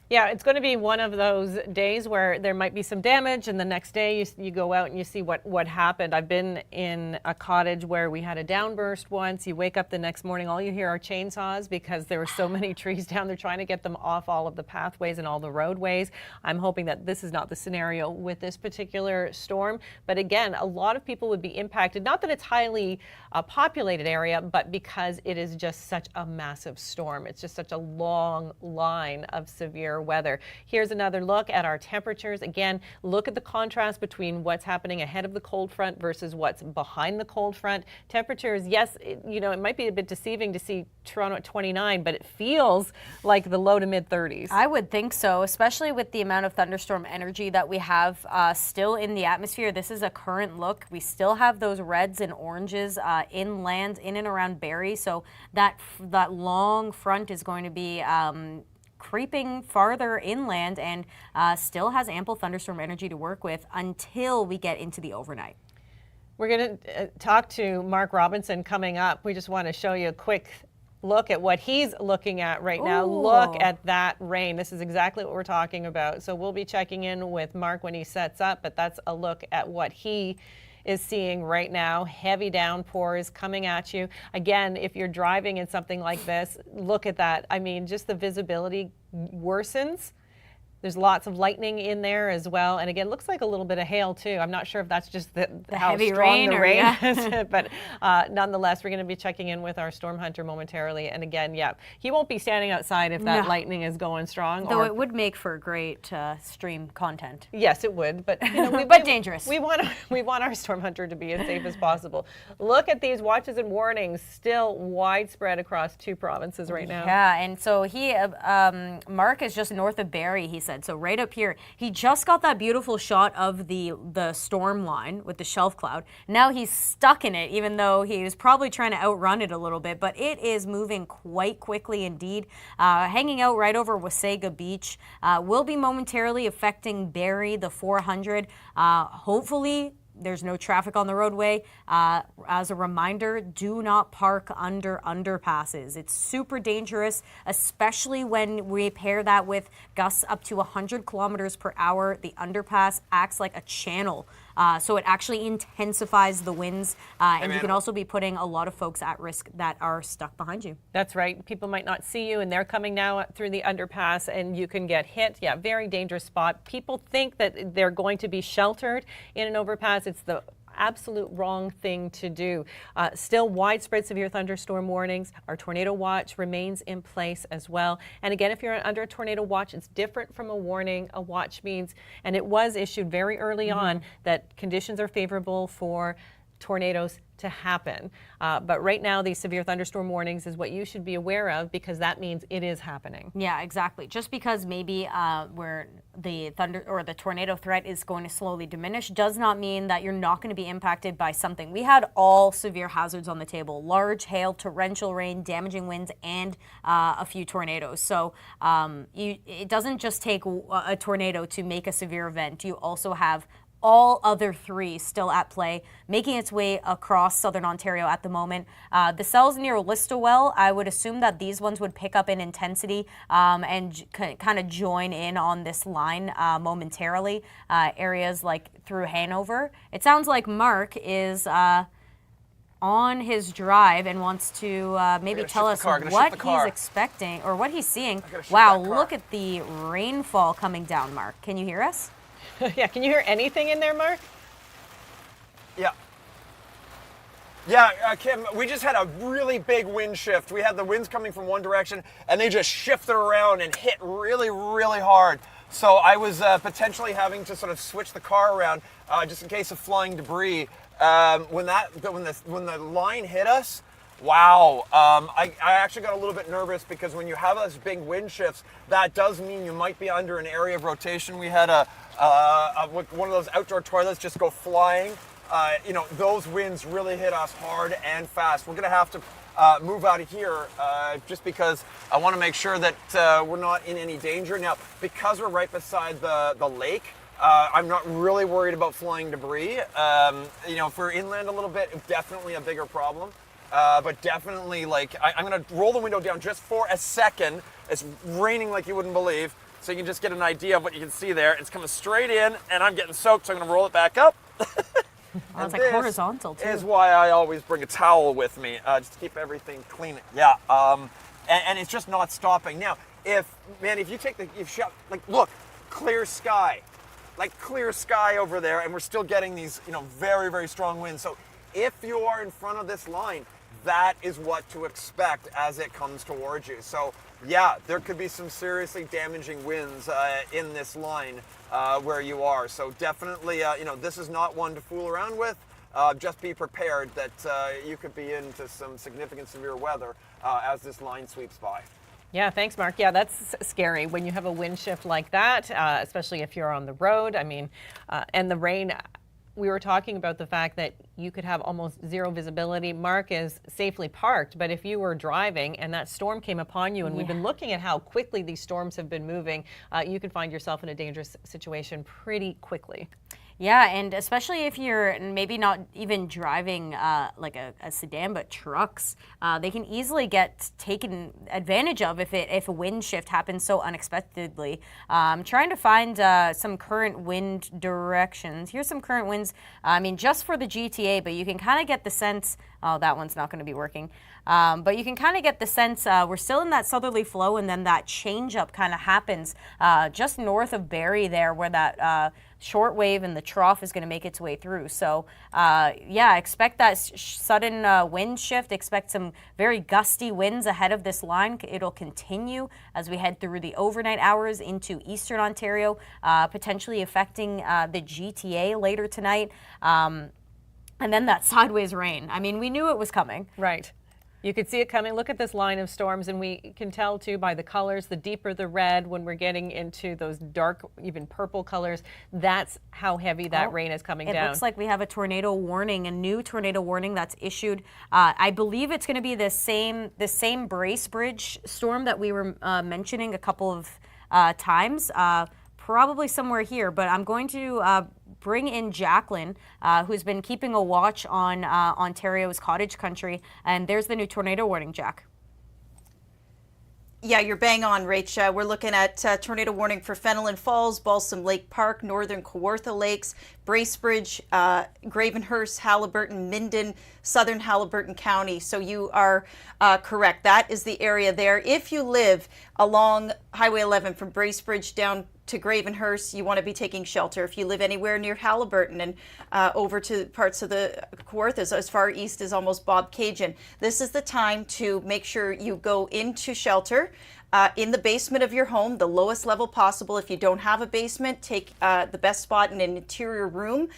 Yeah, it's going to be one of those days where there might be some damage, and the next day you go out and you see what happened. I've been in a cottage where we had a downburst once. You wake up the next morning, all you hear are chainsaws because there were so many trees down there trying to get them off all of the pathways and all the roadways. I'm hoping that this is not the scenario with this particular storm. But again, a lot of people would be impacted. Not that it's highly populated area, but because it is just such a massive storm. It's just such a long line of severe weather. Here's another look at our temperatures. Again, look at the contrast between what's happening ahead of the cold front versus what's behind the cold front. Temperatures, yes, it might be a bit deceiving to see Toronto at 29, but it feels like the low to mid 30s. I would think so, especially with the amount of thunderstorm energy that we have still in the atmosphere. This is a current look. We still have those reds and oranges inland, in and around Barrie. So that long front is going to be creeping farther inland and still has ample thunderstorm energy to work with until we get into the overnight. We're going to talk to Mark Robinson coming up. We just want to show you a quick look at what he's looking at right now. Ooh. Look at that rain. This is exactly what we're talking about. So we'll be checking in with Mark when he sets up, but that's a look at what he is seeing right now. Heavy downpours coming at you. Again, if you're driving in something like this, look at that. I mean, just the visibility worsens. There's lots of lightning in there as well. And again, looks like a little bit of hail too. I'm not sure if that's just how heavy strong rain the or- rain yeah. is. But nonetheless, we're going to be checking in with our storm hunter momentarily. And again, yeah, he won't be standing outside if that No. lightning is going strong. Though it would make for great stream content. Yes, it would, but But dangerous. We want our storm hunter to be as safe as possible. Look at these watches and warnings still widespread across 2 provinces right now. Yeah, and so Mark is just north of Barrie, he said. So right up here, he just got that beautiful shot of the storm line with the shelf cloud. Now he's stuck in it, even though he was probably trying to outrun it a little bit. But it is moving quite quickly indeed. Hanging out right over Wasaga Beach. Will be momentarily affecting Barrie, the 400. Hopefully, there's no traffic on the roadway. As a reminder, do not park under underpasses. It's super dangerous, especially when we pair that with gusts up to 100 kilometers per hour. The underpass acts like a channel. So it actually intensifies the winds. And you can also be putting a lot of folks at risk that are stuck behind you. That's right. People might not see you and they're coming now through the underpass and you can get hit. Yeah, very dangerous spot. People think that they're going to be sheltered in an overpass. It's the absolute wrong thing to do. Still widespread severe thunderstorm warnings. Our tornado watch remains in place as well. And again, if you're under a tornado watch, it's different from a warning. A watch means, and it was issued very early on, that conditions are favorable for tornadoes to happen. But right now, these severe thunderstorm warnings is what you should be aware of, because that means it is happening. Yeah, exactly. Just because maybe where the thunder or the tornado threat is going to slowly diminish does not mean that you're not going to be impacted by something. We had all severe hazards on the table: large hail, torrential rain, damaging winds, and a few tornadoes. So it doesn't just take a tornado to make a severe event. You also have all other three still at play, making its way across southern Ontario at the moment. The cells near Listowel, I would assume that these ones would pick up in intensity and kind of join in on this line momentarily. Areas like through Hanover. It sounds like Mark is on his drive and wants to maybe tell us what he's expecting or what he's seeing. Wow, look at the rainfall coming down, Mark. Can you hear us? Yeah, can you hear anything in there, Mark? Yeah. Yeah, Kim, we just had a really big wind shift. We had the winds coming from one direction, and they just shifted around and hit really, really hard. So I was potentially having to sort of switch the car around just in case of flying debris. When the line hit us, wow, I actually got a little bit nervous, because when you have those big wind shifts, that does mean you might be under an area of rotation. We had one of those outdoor toilets just go flying. Those winds really hit us hard and fast. We're going to have to move out of here just because I want to make sure that we're not in any danger. Now, because we're right beside the lake, I'm not really worried about flying debris. If we're inland a little bit, definitely a bigger problem. But definitely, I'm going to roll the window down just for a second. It's raining like you wouldn't believe, so you can just get an idea of what you can see there. It's coming straight in, and I'm getting soaked, so I'm going to roll it back up. Oh, it's like horizontal, too. This is why I always bring a towel with me, just to keep everything clean. Yeah, and it's just not stopping. Now, if you take look, clear sky. Clear sky over there, and we're still getting these, very, very strong winds. So if you are in front of this line, that is what to expect as it comes towards you. So yeah, there could be some seriously damaging winds in this line where you are. So definitely, this is not one to fool around with. Just be prepared that you could be into some significant severe weather as this line sweeps by. Yeah, thanks, Mark. Yeah, that's scary when you have a wind shift like that, especially if you're on the road. I mean, and the rain. We were talking about the fact that you could have almost zero visibility. Mark is safely parked, but if you were driving and that storm came upon you, and we've been looking at how quickly these storms have been moving, you can find yourself in a dangerous situation pretty quickly. Yeah, and especially if you're maybe not even driving like a sedan, but trucks, they can easily get taken advantage of if a wind shift happens so unexpectedly. I'm trying to find some current wind directions. Here's some current winds, just for the GTA, but you can kind of get the sense, oh, that one's not going to be working. But you can kind of get the sense we're still in that southerly flow, and then that change up kind of happens just north of Barrie there, where that short wave and the trough is going to make its way through. So expect that sudden wind shift. Expect some very gusty winds ahead of this line. It'll continue as we head through the overnight hours into eastern Ontario, potentially affecting the GTA later tonight. And then that sideways rain. I mean, we knew it was coming. Right. You could see it coming. Look at this line of storms, and we can tell too by the colors, the deeper the red, when we're getting into those dark, even purple colors, that's how heavy that rain is coming down. It looks like we have a tornado warning, a new tornado warning that's issued. I believe it's going to be the same Bracebridge storm that we were mentioning a couple of times, probably somewhere here, but I'm going to bring in Jacqueline, who's been keeping a watch on Ontario's cottage country. And there's the new tornado warning, Jack. Yeah, you're bang on, Rach. We're looking at tornado warning for Fenelon Falls, Balsam Lake Park, Northern Kawartha Lakes, Bracebridge, Gravenhurst, Haliburton, Minden, Southern Haliburton County. So you are correct. That is the area there. If you live along Highway 11 from Bracebridge down to Gravenhurst, you want to be taking shelter. If you live anywhere near Haliburton and over to parts of the Kawarthas, as far east as almost Bobcaygeon, this is the time to make sure you go into shelter. In the basement of your home, the lowest level possible. If you don't have a basement, take the best spot in an interior room,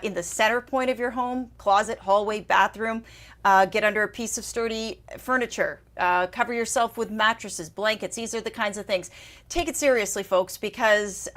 in the center point of your home, closet, hallway, bathroom. Get under a piece of sturdy furniture. Cover yourself with mattresses, blankets. These are the kinds of things. Take it seriously, folks, because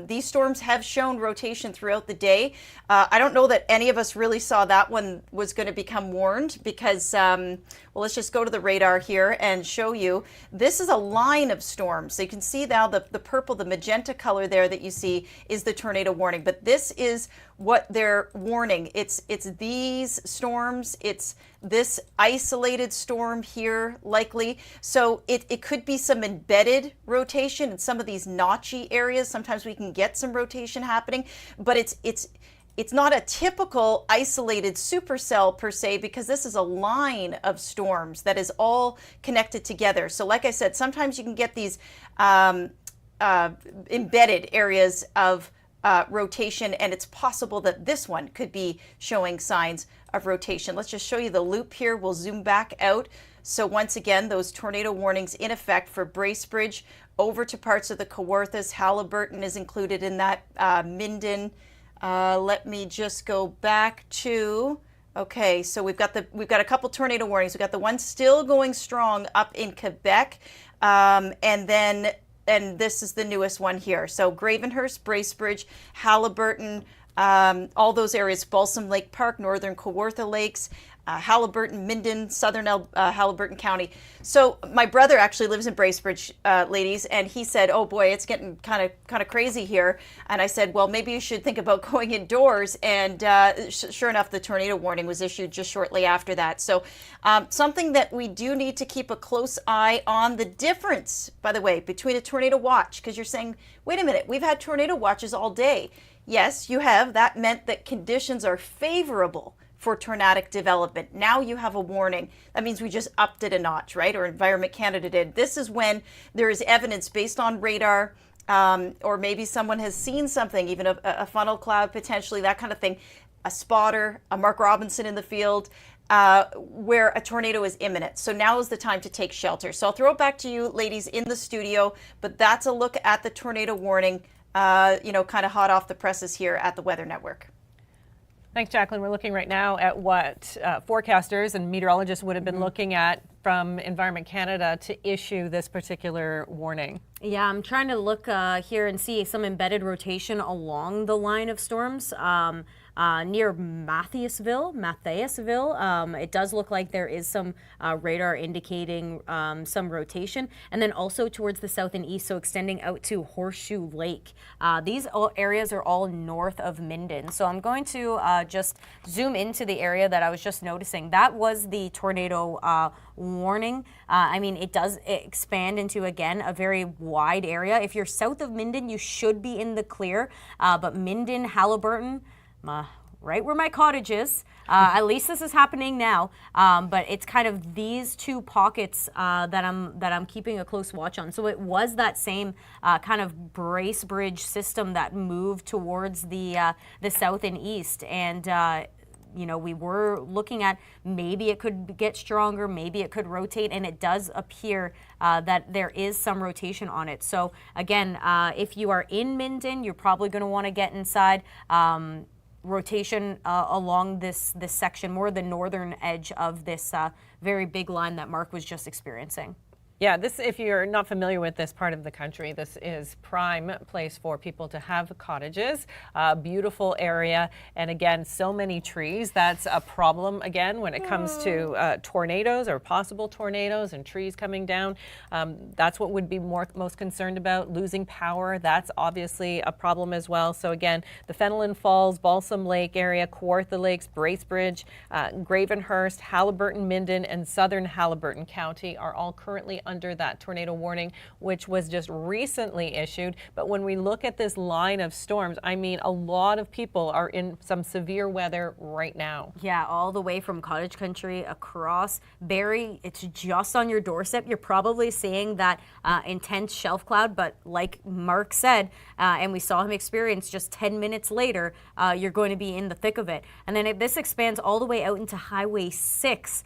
these storms have shown rotation throughout the day. I don't know that any of us really saw that one was going to become warned because, well, let's just go to the radar here and show you. This is a line of storms. So you can see now the purple, the magenta color there that you see is the tornado warning. But this is what they're warning. It's these storms. It's this isolated storm here, likely. So it could be some embedded rotation in some of these notchy areas. Sometimes we can get some rotation happening, but it's not a typical isolated supercell per se, because this is a line of storms that is all connected together. So like I said, sometimes you can get these embedded areas of rotation, and it's possible that this one could be showing signs of rotation. Let's just show you the loop here. We'll zoom back out. So once again, those tornado warnings in effect for Bracebridge over to parts of the Kawarthas. Haliburton is included in that. Minden. Let me just go back to, okay, so we've got a couple tornado warnings. We've got the one still going strong up in Quebec, and this is the newest one here. So Gravenhurst, Bracebridge, Haliburton, all those areas, Balsam Lake Park, Northern Kawartha Lakes, Haliburton, Minden, Southern Haliburton County. So my brother actually lives in Bracebridge, ladies, and he said, oh boy, it's getting kind of crazy here. And I said, well, maybe you should think about going indoors. And sure enough, the tornado warning was issued just shortly after that. So something that we do need to keep a close eye on, the difference, by the way, between a tornado watch, because you're saying, wait a minute, we've had tornado watches all day. Yes, you have. That meant that conditions are favorable for tornadic development. Now you have a warning. That means we just upped it a notch, right? Or Environment Canada did. This is when there is evidence based on radar, or maybe someone has seen something, even a funnel cloud potentially, that kind of thing, a spotter, a Mark Robinson in the field, where a tornado is imminent. So now is the time to take shelter. So I'll throw it back to you, ladies, in the studio, but that's a look at the tornado warning, kind of hot off the presses here at the Weather Network. Thanks, Jacqueline. We're looking right now at what forecasters and meteorologists would have been looking at from Environment Canada to issue this particular warning. Yeah, I'm trying to look here and see some embedded rotation along the line of storms. Near Matthiasville. It does look like there is some radar indicating some rotation. And then also towards the south and east, so extending out to Horseshoe Lake. These areas are all north of Minden. So I'm going to just zoom into the area that I was just noticing. That was the tornado warning. I mean, it does expand into, again, a very wide area. If you're south of Minden, you should be in the clear. But Minden, Haliburton, right where my cottage is. At least this is happening now, but it's kind of these two pockets that I'm keeping a close watch on. So it was that same kind of Bracebridge system that moved towards the south and east, and we were looking at maybe it could get stronger, maybe it could rotate, and it does appear that there is some rotation on it. So again, if you are in Minden, you're probably going to want to get inside. Rotation along this section, more the northern edge of this very big line that Mark was just experiencing. Yeah, if you're not familiar with this part of the country, this is prime place for people to have cottages. Beautiful area, and again, so many trees. That's a problem again when it comes to tornadoes or possible tornadoes and trees coming down. That's what would be most concerned about. Losing power, that's obviously a problem as well. So again, the Fenelon Falls, Balsam Lake area, Kawartha Lakes, Bracebridge, Gravenhurst, Haliburton, Minden, and Southern Haliburton County are all currently under that tornado warning, which was just recently issued. But when we look at this line of storms, I mean, a lot of people are in some severe weather right now. Yeah, all the way from cottage country across Barrie. It's just on your doorstep. You're probably seeing that intense shelf cloud, but like Mark said, and we saw him experience just 10 minutes later, you're going to be in the thick of it. And then this expands all the way out into Highway 6.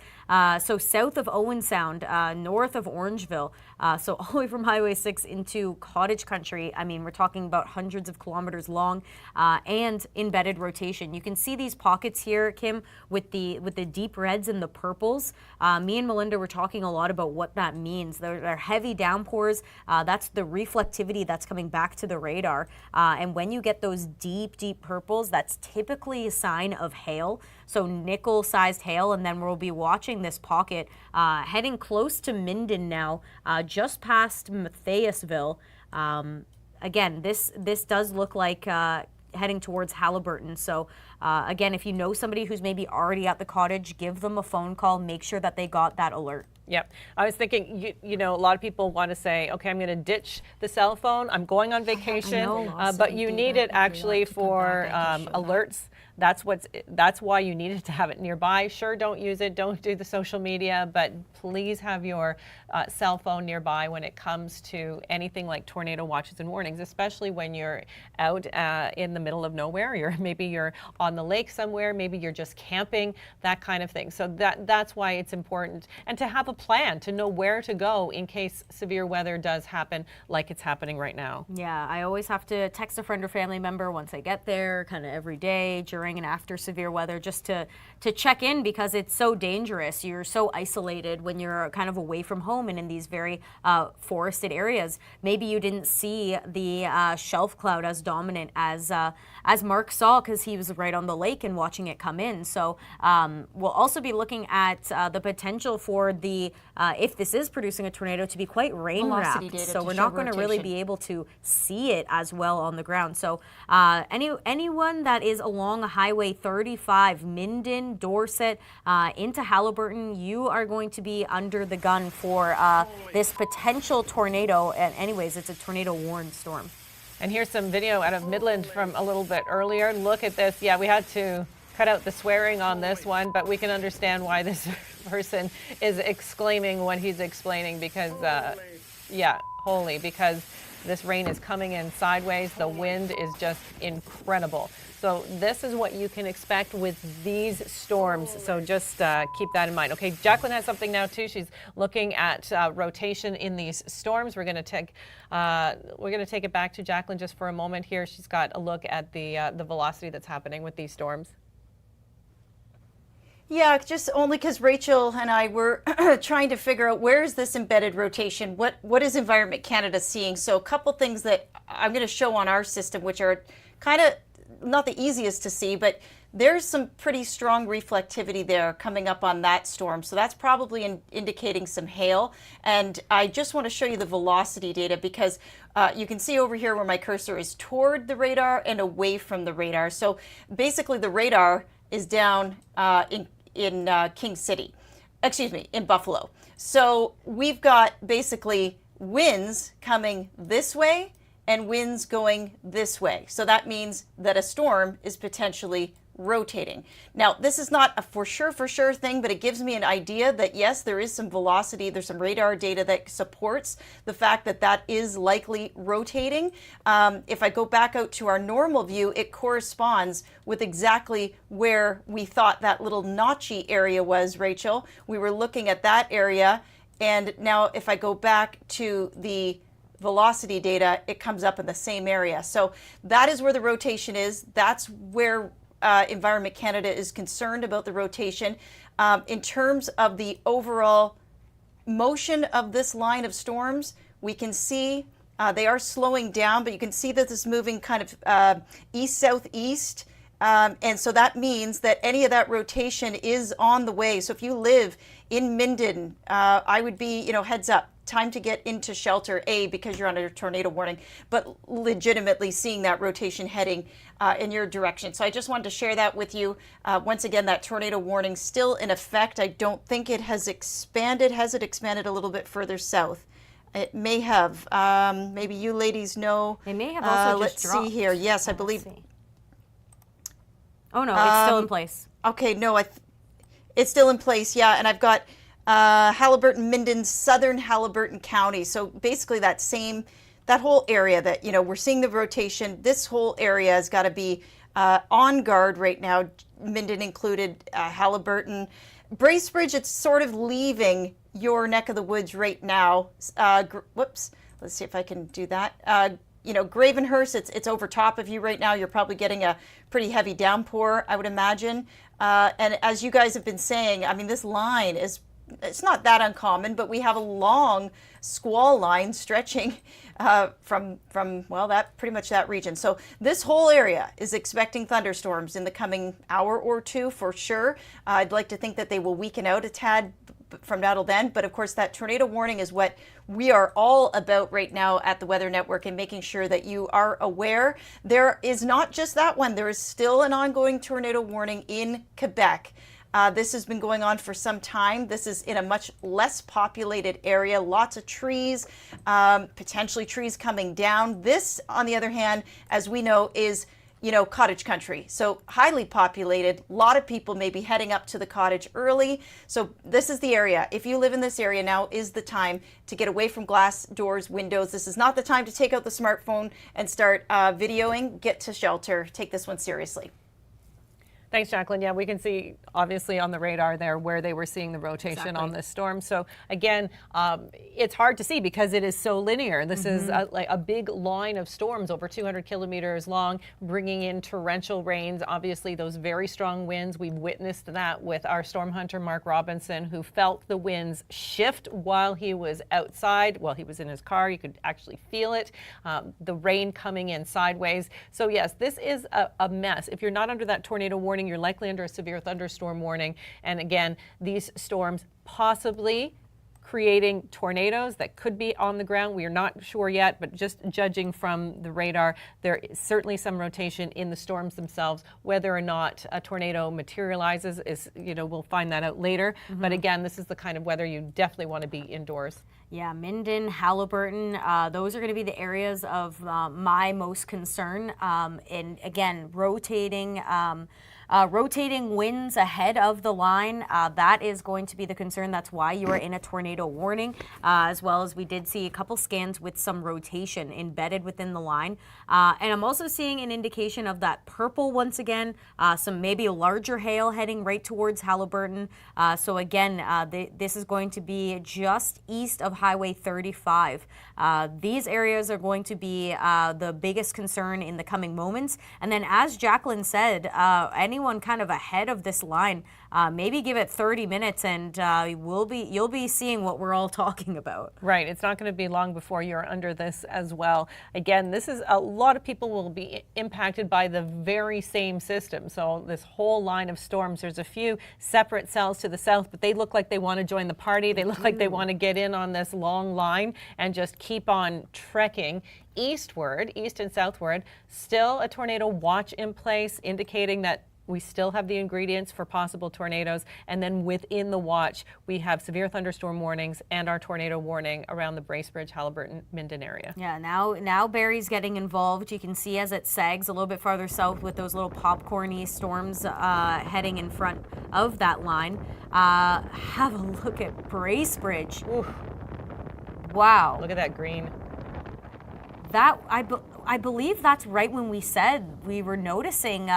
So south of Owen Sound, north of Orangeville, so all the way from Highway 6 into cottage country. I mean, we're talking about hundreds of kilometers long and embedded rotation. You can see these pockets here, Kim, with the deep reds and the purples. Me and Melinda were talking a lot about what that means. They're heavy downpours. That's the reflectivity that's coming back to the radar. And when you get those deep, deep purples, that's typically a sign of hail. So nickel-sized hail, and then we'll be watching this pocket heading close to Minden now, just past Matthiasville. Again, this does look like heading towards Halliburton. So again, if you know somebody who's maybe already at the cottage, give them a phone call. Make sure that they got that alert. Yep. I was thinking, you know, a lot of people want to say, okay, I'm going to ditch the cell phone. I'm going on vacation, but you need it actually for alerts. That's why you needed to have it nearby. Sure, don't use it. Don't do the social media, but please have your cell phone nearby when it comes to anything like tornado watches and warnings, especially when you're out in the middle of nowhere. Maybe you're on the lake somewhere. Maybe you're just camping, that kind of thing. So that's why it's important, and to have a plan to know where to go in case severe weather does happen, like it's happening right now. Yeah, I always have to text a friend or family member once I get there, kind of every day during and after severe weather, just to check in, because it's so dangerous. You're so isolated when you're kind of away from home and in these very forested areas. Maybe you didn't see the shelf cloud as dominant as Mark saw, because he was right on the lake and watching it come in. So we'll also be looking at the potential for the if this is producing a tornado, to be quite rain wrapped. So we're not going to really be able to see it as well on the ground. So anyone that is along Highway 35, Minden, Dorset, into Halliburton, you are going to be under the gun for this potential tornado. And anyways, it's a tornado warned storm. And here's some video out of Midland from a little bit earlier. Look at this. Yeah, we had to cut out the swearing on this one, but we can understand why this person is exclaiming what he's explaining, because, yeah, holy, because this rain is coming in sideways. The wind is just incredible. So this is what you can expect with these storms. So just keep that in mind. Okay, Jacqueline has something now too. She's looking at rotation in these storms. We're going to take it back to Jacqueline just for a moment here. She's got a look at the velocity that's happening with these storms. Yeah, just only because Rachel and I were trying to figure out where is this embedded rotation? What is Environment Canada seeing? So a couple things that I'm going to show on our system, which are kind of not the easiest to see, but there's some pretty strong reflectivity there coming up on that storm. So that's probably indicating some hail. And I just want to show you the velocity data, because you can see over here where my cursor is toward the radar and away from the radar. So basically the radar is down in King City, in Buffalo. So we've got basically winds coming this way and winds going this way. So that means that a storm is potentially rotating. Now, this is not a for sure thing, but it gives me an idea that yes, there is some velocity, there's some radar data that supports the fact that that is likely rotating. If I go back out to our normal view, it corresponds with exactly where we thought that little notchy area was, Rachel. We were looking at that area, and now if I go back to the velocity data, it comes up in the same area. So that is where the rotation is. That's where Environment Canada is concerned about the rotation. In terms of the overall motion of this line of storms, we can see they are slowing down, but you can see that this is moving kind of east-southeast. And so that means that any of that rotation is on the way. So if you live in Minden, I would be, heads up. time to get into shelter, A, because you're under tornado warning, but legitimately seeing that rotation heading in your direction. So I just wanted to share that with you. Once again, that tornado warning still in effect. I don't think it has expanded. Has it expanded a little bit further south? It may have. Maybe you ladies know. They may have also let's just dropped. see here. Yes, I Let's believe. see. Oh no, it's still in place. Okay, no, it's still in place, yeah. And I've got Haliburton, Minden, southern Haliburton County. So basically that whole area that, we're seeing the rotation, this whole area has got to be on guard right now, Minden included, Haliburton. Bracebridge, it's sort of leaving your neck of the woods right now. Whoops, let's see if I can do that. Gravenhurst, it's over top of you right now. You're probably getting a pretty heavy downpour, I would imagine. And as you guys have been saying, I mean, this line it's not that uncommon, but we have a long squall line stretching from pretty much that region. So this whole area is expecting thunderstorms in the coming hour or two for sure. I'd like to think that they will weaken out a tad from now till then, but of course that tornado warning is what we are all about right now at the Weather Network, and making sure that you are aware. There is not just that one, there is still an ongoing tornado warning in Quebec. This has been going on for some time. This is in a much less populated area, lots of trees, potentially trees coming down. This, on the other hand, as we know, is cottage country. So highly populated. A lot of people may be heading up to the cottage early. So this is the area. If you live in this area, now is the time to get away from glass doors, windows. This is not the time to take out the smartphone and start videoing. Get to shelter. Take this one seriously. Thanks, Jacqueline. Yeah, we can see obviously on the radar there where they were seeing the rotation on this storm. So again, it's hard to see because it is so linear. This is like a big line of storms over 200 kilometers long, bringing in torrential rains. Obviously, those very strong winds. We've witnessed that with our storm hunter, Mark Robinson, who felt the winds shift while he was outside, while he was in his car. You could actually feel it. The rain coming in sideways. So yes, this is a mess. If you're not under that tornado warning, you're likely under a severe thunderstorm warning. And again, these storms possibly creating tornadoes that could be on the ground. We are not sure yet, but just judging from the radar, there is certainly some rotation in the storms themselves. Whether or not a tornado materializes is, we'll find that out later. But again, this is the kind of weather you definitely want to be indoors. Yeah, Minden, Haliburton, those are going to be the areas of my most concern. And again, rotating winds ahead of the line, that is going to be the concern. That's why you are in a tornado warning, as well as we did see a couple scans with some rotation embedded within the line. And I'm also seeing an indication of that purple once again, some maybe larger hail heading right towards Haliburton. So again, this is going to be just east of Highway 35. These areas are going to be the biggest concern in the coming moments. And then as Jacqueline said, anyone kind of ahead of this line, maybe give it 30 minutes and you'll be seeing what we're all talking about. Right. It's not going to be long before you're under this as well. Again, this is a lot of people will be impacted by the very same system. So this whole line of storms, there's a few separate cells to the south, but they look like they want to join the party. They look like they want to get in on this long line and just keep on trekking eastward, east and southward. Still a tornado watch in place, indicating that we still have the ingredients for possible tornadoes. And then within the watch, we have severe thunderstorm warnings and our tornado warning around the Bracebridge, Haliburton, Minden area. Yeah, now Barrie's getting involved. You can see as it sags a little bit farther south with those little popcorny storms heading in front of that line. Have a look at Bracebridge. Oof. Wow. Look at that green. That I believe that's right when we said we were noticing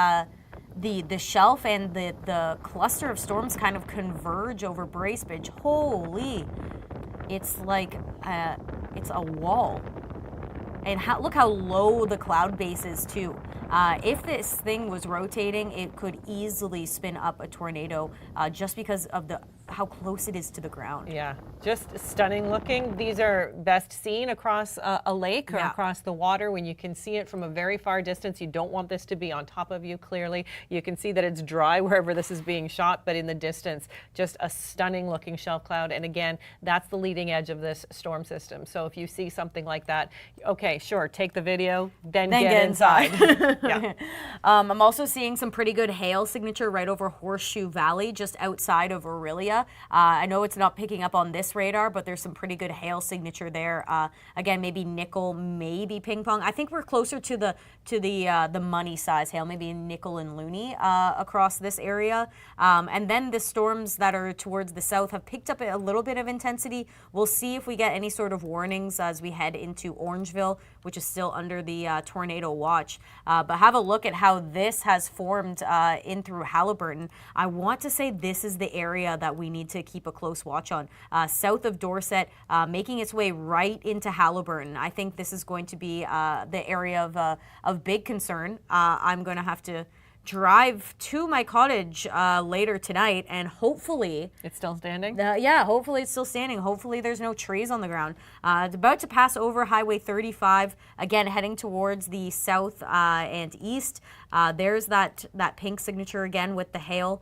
the shelf and the cluster of storms kind of converge over Bracebridge. Holy, it's like it's a wall. And look how low the cloud base is too. If this thing was rotating, it could easily spin up a tornado just because of the how close it is to the ground. Yeah, just stunning looking. These are best seen across a lake or Yeah. across the water when you can see it from a very far distance. You don't want this to be on top of you, clearly. You can see that it's dry wherever this is being shot, but in the distance, just a stunning looking shelf cloud. And again, that's the leading edge of this storm system. So if you see something like that, okay, sure, take the video, then get inside. Yeah. I'm also seeing some pretty good hail signature right over Horseshoe Valley, just outside of Aurelia. I know it's not picking up on this radar, but there's some pretty good hail signature there. Again, maybe nickel, maybe ping pong. I think we're closer to the money size hail, maybe nickel and loony across this area. And then the storms that are towards the south have picked up a little bit of intensity. We'll see if we get any sort of warnings as we head into Orangeville, which is still under the tornado watch. But have a look at how this has formed in through Haliburton. I want to say this is the area that we need to keep a close watch on. South of Dorset, making its way right into Haliburton. I think this is going to be the area of big concern. I'm going to have to drive to my cottage later tonight, and hopefully It's still standing? hopefully it's still standing. Hopefully there's no trees on the ground. It's about to pass over Highway 35, again heading towards the south and east. There's that pink signature again with the hail.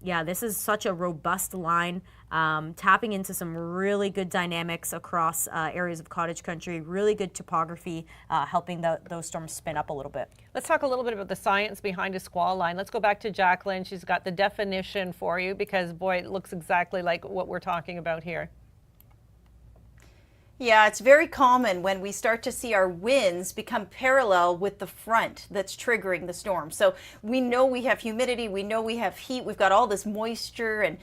This is such a robust line, tapping into some really good dynamics across areas of cottage country, really good topography, helping those storms spin up a little bit. Let's talk a little bit about the science behind a squall line. Let's go back to Jacqueline. She's got the definition for you because, boy, it looks exactly like what we're talking about here. Yeah, it's very common when we start to see our winds become parallel with the front that's triggering the storm. So we know we have humidity, we know we have heat, we've got all this moisture and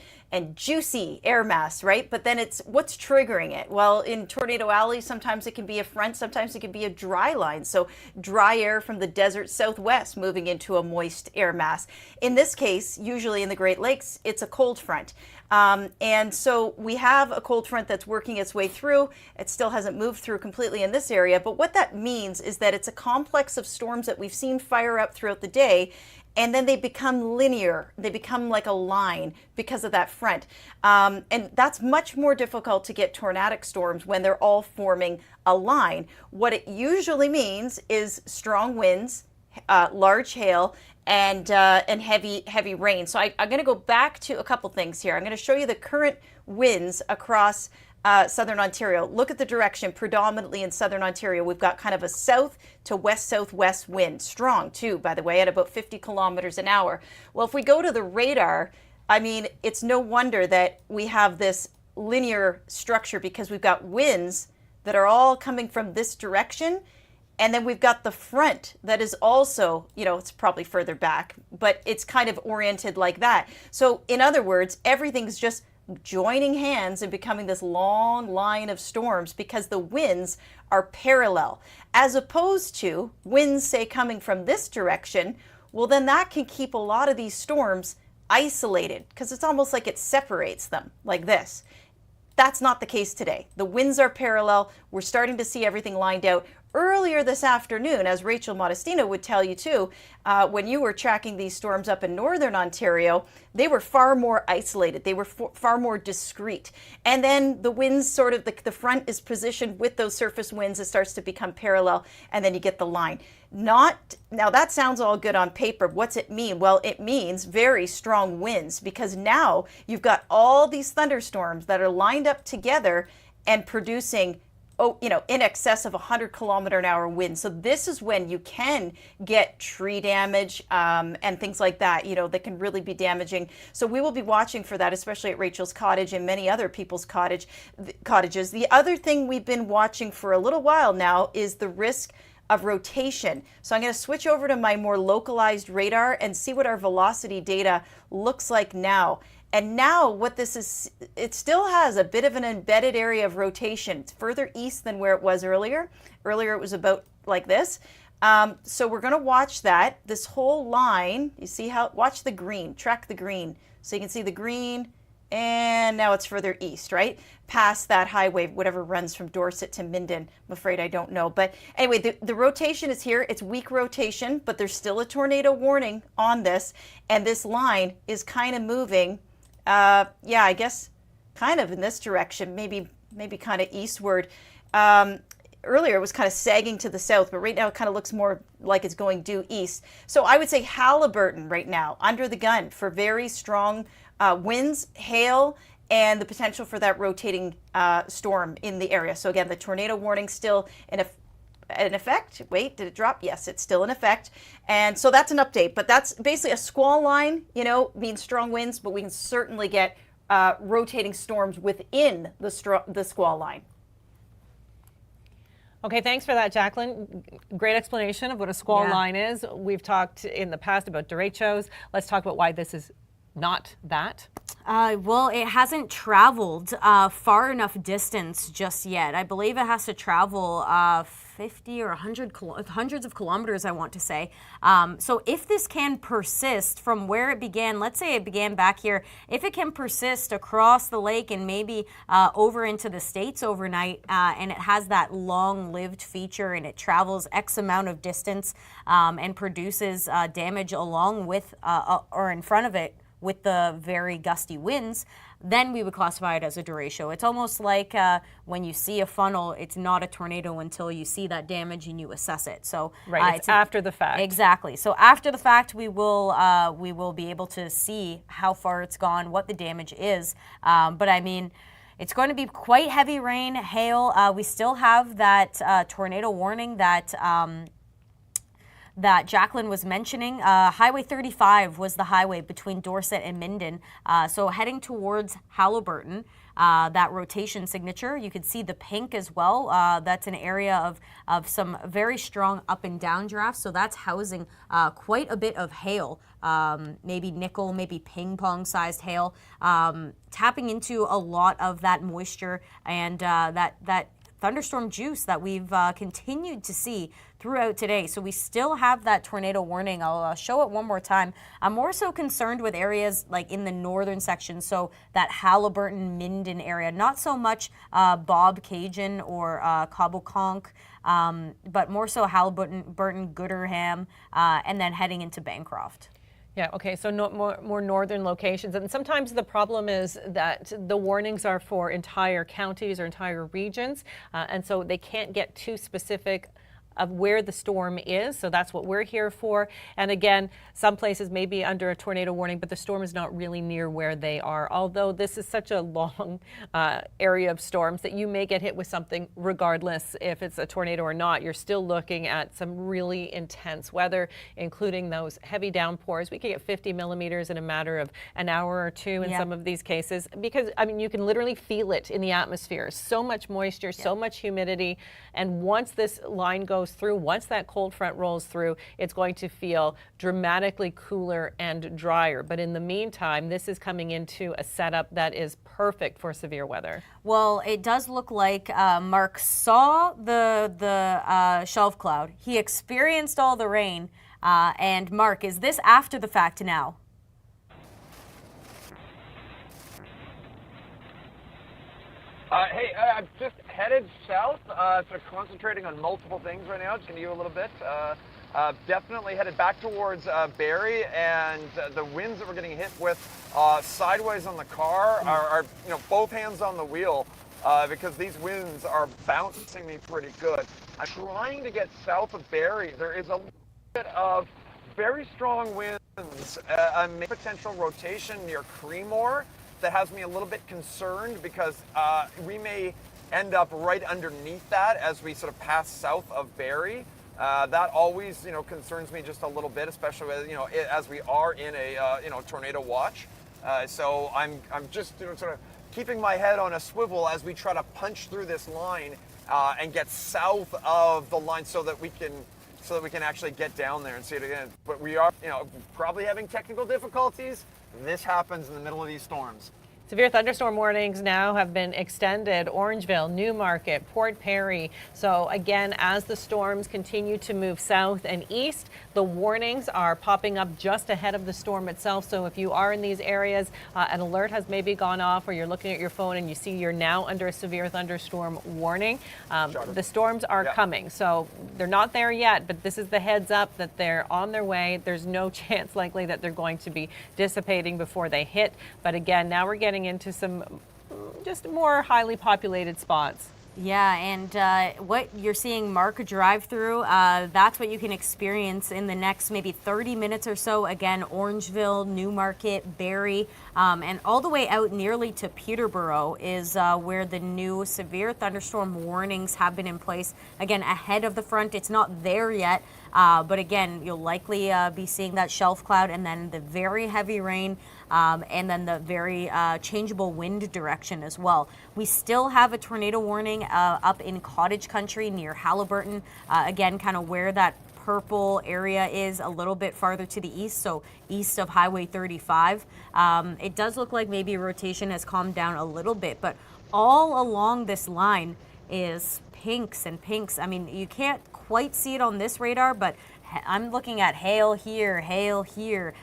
juicy air mass, right? But then it's what's triggering it? Well, in Tornado Alley, sometimes it can be a front, sometimes it can be a dry line. So dry air from the desert southwest moving into a moist air mass. In this case, usually in the Great Lakes, it's a cold front. And so we have a cold front that's working its way through. It still hasn't moved through completely in this area, but what that means is that it's a complex of storms that we've seen fire up throughout the day, and then they become linear. They become like a line because of that front. And that's much more difficult to get tornadic storms when they're all forming a line. What it usually means is strong winds, large hail, and heavy rain. So I'm going to go back to a couple things here. I'm going to show you the current winds across southern Ontario. Look at the direction predominantly in southern Ontario. We've got kind of a south to west-southwest wind. Strong too, by the way, at about 50 kilometers an hour. Well, if we go to the radar, I mean, it's no wonder that we have this linear structure because we've got winds that are all coming from this direction. And then we've got the front that is also, it's probably further back, but it's kind of oriented like that. So in other words, everything's just joining hands and becoming this long line of storms because the winds are parallel. As opposed to winds, say, coming from this direction, well, then that can keep a lot of these storms isolated because it's almost like it separates them like this. That's not the case today. The winds are parallel. We're starting to see everything lined out. Earlier this afternoon, as Rachel Modestino would tell you too, when you were tracking these storms up in northern Ontario, they were far more isolated. They were far more discrete. And then the winds sort of, the front is positioned with those surface winds. It starts to become parallel, and then you get the line. Now that sounds all good on paper. What's it mean? Well, it means very strong winds because now you've got all these thunderstorms that are lined up together and producing in excess of 100 kilometer an hour wind. So this is when you can get tree damage and things like that, that can really be damaging. So we will be watching for that, especially at Rachel's cottage and many other people's cottages. The other thing we've been watching for a little while now is the risk of rotation. So I'm going to switch over to my more localized radar and see what our velocity data looks like now. And now what this is, it still has a bit of an embedded area of rotation. It's further east than where it was earlier. Earlier it was about like this. So we're going to watch that. This whole line, you see how, watch the green, track the green. So you can see the green, and now it's further east, right? Past that highway, whatever runs from Dorset to Minden. I'm afraid I don't know. But anyway, the rotation is here. It's weak rotation, but there's still a tornado warning on this. And this line is kind of moving Yeah, I guess kind of in this direction, maybe kind of eastward. Earlier it was kind of sagging to the south, but right now it kind of looks more like it's going due east. So I would say Halliburton right now, under the gun for very strong winds, hail, and the potential for that rotating storm in the area. So again, the tornado warning still in effect. Wait, did it drop? Yes, it's still in effect. And so that's an update, but that's basically a squall line, means strong winds, but we can certainly get rotating storms within the squall line. Okay, thanks for that, Jacqueline. Great explanation of what a squall line is. We've talked in the past about derechos. Let's talk about why this is not that. Well, it hasn't traveled far enough distance just yet. I believe it has to travel 50 or 100 hundreds of kilometers, I want to say. So if this can persist from where it began, let's say it began back here, if it can persist across the lake and maybe over into the States overnight, and it has that long-lived feature and it travels X amount of distance and produces damage along with or in front of it, with the very gusty winds, then we would classify it as a derecho. It's almost like when you see a funnel, it's not a tornado until you see that damage and you assess it. So right, it's after the fact. Exactly. So after the fact, we will be able to see how far it's gone, what the damage is. But I mean, it's going to be quite heavy rain, hail. We still have that tornado warning that Jacqueline was mentioning. Highway 35 was the highway between Dorset and Minden. So heading towards Halliburton, that rotation signature, you can see the pink as well. That's an area of some very strong up and down drafts. So that's housing quite a bit of hail, maybe nickel, maybe ping pong sized hail, tapping into a lot of that moisture and that thunderstorm juice that we've continued to see throughout today. So we still have that tornado warning. I'll show it one more time. I'm more so concerned with areas like in the northern section, so that Halliburton, Minden area, not so much Bob Cajun or Cabo Conch, but more so Halliburton, Gooderham, and then heading into Bancroft. Yeah, okay, so more northern locations. And sometimes the problem is that the warnings are for entire counties or entire regions, and so they can't get too specific of where the storm is. So that's what we're here for. And again, some places may be under a tornado warning, but the storm is not really near where they are. Although this is such a long area of storms that you may get hit with something regardless if it's a tornado or not. You're still looking at some really intense weather, including those heavy downpours. We could get 50 millimeters in a matter of an hour or two in some of these cases, because I mean, you can literally feel it in the atmosphere. So much moisture, so much humidity. And once this line goes through, once that cold front rolls through, it's going to feel dramatically cooler and drier. But in the meantime, this is coming into a setup that is perfect for severe weather. Well, it does look like Mark saw the shelf cloud. He experienced all the rain. And Mark, is this after the fact now? Hey, I'm just headed south, sort of concentrating on multiple things right now. Just going to give you a little bit. Definitely headed back towards Barrie, and the winds that we're getting hit with sideways on the car are both hands on the wheel, because these winds are bouncing me pretty good. I'm trying to get south of Barrie. There is a little bit of very strong winds, a potential rotation near Creemore that has me a little bit concerned, because we may end up right underneath that as we sort of pass south of Barrie. That always, concerns me just a little bit, especially as we are in a tornado watch. So I'm just sort of keeping my head on a swivel as we try to punch through this line and get south of the line so that we can actually get down there and see it again. But we are, probably having technical difficulties. This happens in the middle of these storms. Severe thunderstorm warnings now have been extended. Orangeville, Newmarket, Port Perry. So again, as the storms continue to move south and east, the warnings are popping up just ahead of the storm itself. So if you are in these areas, an alert has maybe gone off, or you're looking at your phone and you see you're now under a severe thunderstorm warning. The storms are coming. So they're not there yet, but this is the heads up that they're on their way. There's no chance likely that they're going to be dissipating before they hit. But again, now we're getting into some just more highly populated spots. Yeah, and what you're seeing mark a drive-through, that's what you can experience in the next maybe 30 minutes or so. Again, Orangeville, Newmarket, Barrie, and all the way out nearly to Peterborough is where the new severe thunderstorm warnings have been in place. Again, ahead of the front, it's not there yet, but again, you'll likely be seeing that shelf cloud and then the very heavy rain. And then the very changeable wind direction as well. We still have a tornado warning up in Cottage Country near Haliburton. Again, kind of where that purple area is a little bit farther to the east, so east of Highway 35. It does look like maybe rotation has calmed down a little bit, but all along this line is pinks and pinks. I mean, you can't quite see it on this radar, but I'm looking at hail here, hail here.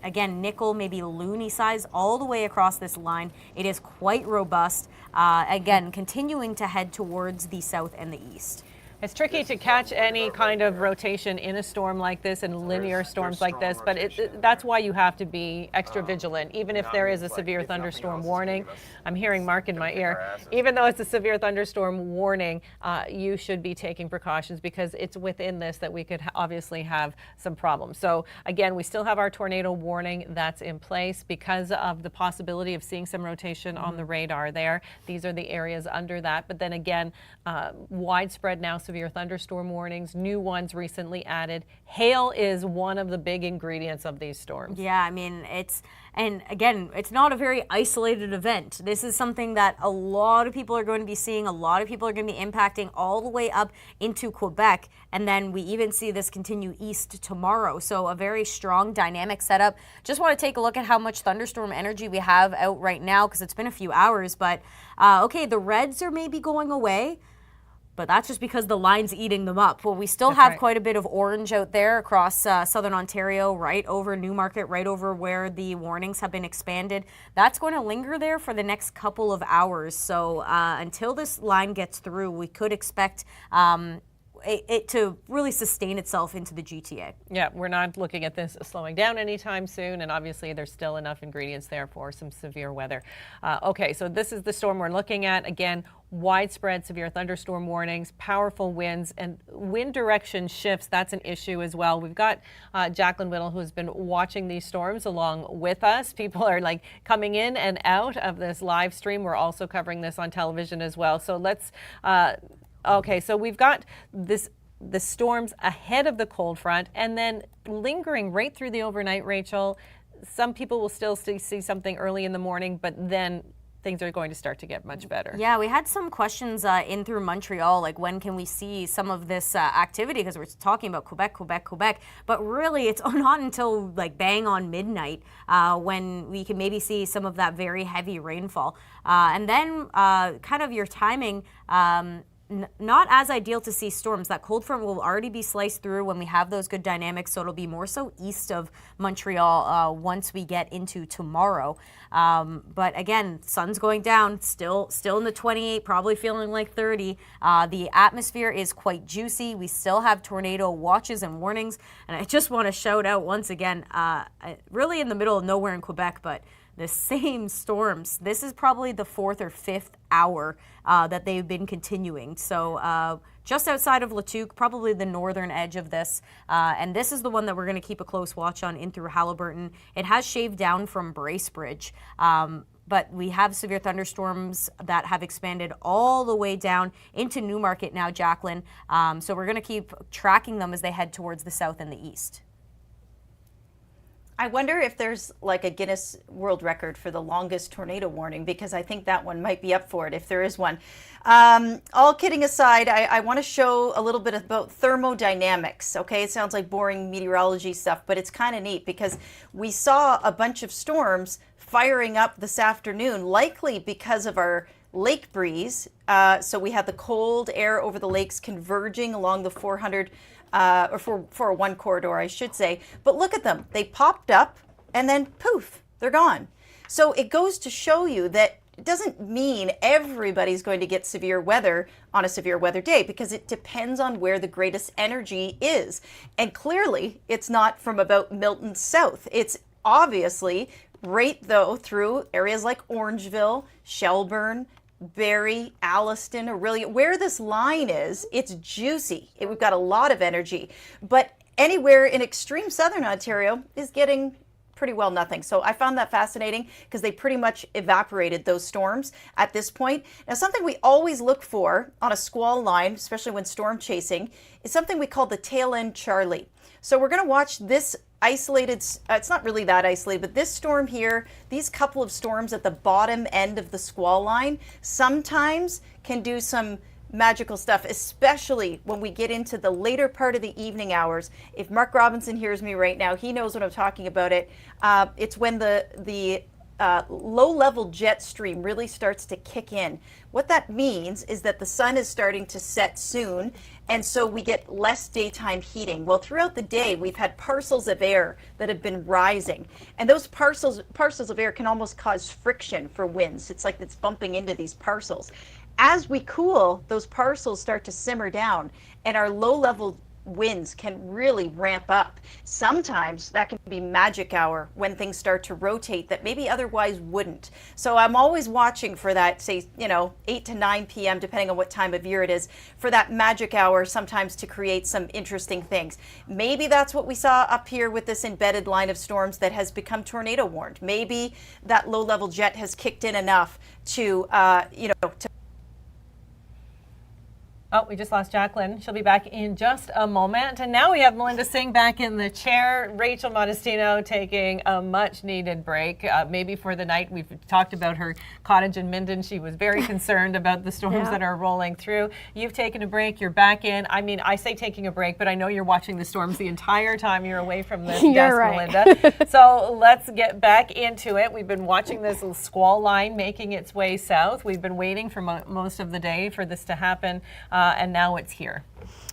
Again, nickel, maybe loony size all the way across this line. It is quite robust. Again, continuing to head towards the south and the east. It's tricky to catch any kind of rotation in a storm like this and linear storms like this, but that's why you have to be extra vigilant, even if there is a severe thunderstorm warning. I'm hearing Mark in my ear. Even though it's a severe thunderstorm warning, you should be taking precautions because it's within this that we could obviously have some problems. So again, we still have our tornado warning that's in place because of the possibility of seeing some rotation on the radar there. These are the areas under that. But then again, widespread now severe thunderstorm warnings, new ones recently added. Hail is one of the big ingredients of these storms. Yeah, I mean, and again, it's not a very isolated event. This is something that a lot of people are going to be seeing. A lot of people are going to be impacting all the way up into Quebec. And then we even see this continue east tomorrow. So a very strong dynamic setup. Just want to take a look at how much thunderstorm energy we have out right now because it's been a few hours. But okay, the reds are maybe going away. But that's just because the line's eating them up. Well, we still have quite a bit of orange out there across southern Ontario, right over Newmarket, right over where the warnings have been expanded. That's going to linger there for the next couple of hours. So until this line gets through, we could expect it to really sustain itself into the GTA. Yeah, we're not looking at this slowing down anytime soon, and obviously there's still enough ingredients there for some severe weather. Okay, so this is the storm we're looking at. Again, widespread severe thunderstorm warnings, powerful winds, and wind direction shifts. That's an issue as well. We've got Jacqueline Whittle, who's been watching these storms along with us. People are like coming in and out of this live stream. We're also covering this on television as well. So let's okay, so we've got the storms ahead of the cold front and then lingering right through the overnight, Rachel. Some people will still see something early in the morning, but then things are going to start to get much better. Yeah, we had some questions in through Montreal, like when can we see some of this activity? Because we're talking about Quebec, Quebec, Quebec, but really it's not until like bang on midnight when we can maybe see some of that very heavy rainfall. And then kind of your timing, not as ideal to see storms. That cold front will already be sliced through when we have those good dynamics, so it'll be more so east of Montreal once we get into tomorrow. But again, sun's going down, still in the 28, probably feeling like 30. The atmosphere is quite juicy. We still have tornado watches and warnings, and I just want to shout out once again, really in the middle of nowhere in Quebec, but the same storms. This is probably the 4th or 5th hour that they've been continuing. So just outside of Latuque, probably the northern edge of this. And this is the one that we're going to keep a close watch on in through Haliburton. It has shaved down from Bracebridge. But we have severe thunderstorms that have expanded all the way down into Newmarket now, Jacqueline. So we're going to keep tracking them as they head towards the south and the east. I wonder if there's like a Guinness World Record for the longest tornado warning, because I think that one might be up for it if there is one. All kidding aside, I want to show a little bit about thermodynamics. Okay, it sounds like boring meteorology stuff, but it's kind of neat because we saw a bunch of storms firing up this afternoon, likely because of our lake breeze. So we had the cold air over the lakes converging along the 400 or 401 corridor, I should say. But look at them. They popped up and then poof, they're gone. So it goes to show you that it doesn't mean everybody's going to get severe weather on a severe weather day, because it depends on where the greatest energy is. And clearly, it's not from about Milton south. It's obviously right, though, through areas like Orangeville, Shelburne, Barrie, Alliston, Orillia. Where this line is, it's juicy. We've got a lot of energy. But anywhere in extreme southern Ontario is getting pretty well nothing. So I found that fascinating because they pretty much evaporated those storms at this point. Now, something we always look for on a squall line, especially when storm chasing, is something we call the tail end Charlie. So we're going to watch this isolated, it's not really that isolated, but this storm here, these couple of storms at the bottom end of the squall line sometimes can do some magical stuff, especially when we get into the later part of the evening hours. If Mark Robinson hears me right now, he knows what I'm talking about. It's when the low-level jet stream really starts to kick in. What that means is that the sun is starting to set soon, and so we get less daytime heating. Well, throughout the day, we've had parcels of air that have been rising, and those parcels of air can almost cause friction for winds. It's like it's bumping into these parcels. As we cool, those parcels start to simmer down, and our low-level winds can really ramp up. Sometimes that can be magic hour when things start to rotate that maybe otherwise wouldn't. So I'm always watching for that, say, 8 to 9 p.m., depending on what time of year it is, for that magic hour sometimes to create some interesting things. Maybe that's what we saw up here with this embedded line of storms that has become tornado warned. Maybe that low-level jet has kicked in enough to, to Oh, we just lost Jacqueline. She'll be back in just a moment. And now we have Melinda Singh back in the chair. Rachel Modestino taking a much-needed break, maybe for the night. We've talked about her cottage in Minden. She was very concerned about the storms that are rolling through. You've taken a break. You're back in. I mean, I say taking a break, but I know you're watching the storms the entire time you're away from this desk, right. Melinda. So let's get back into it. We've been watching this little squall line making its way south. We've been waiting for most of the day for this to happen. And now it's here.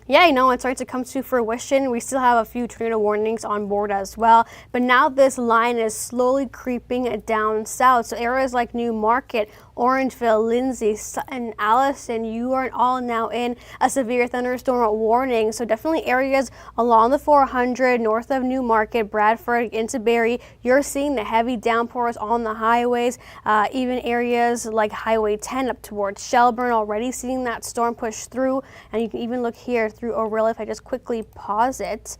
Yeah, it's starting to come to fruition. We still have a few tornado warnings on board as well. But now this line is slowly creeping down south. So areas like Newmarket, Orangeville, Lindsay, Sutton, Allison, you are all now in a severe thunderstorm warning. So definitely areas along the 400, north of Newmarket, Bradford, into Barrie, you're seeing the heavy downpours on the highways. Even areas like Highway 10 up towards Shelburne, already seeing that storm push through. And you can even look here through Orillia. If I just quickly pause it,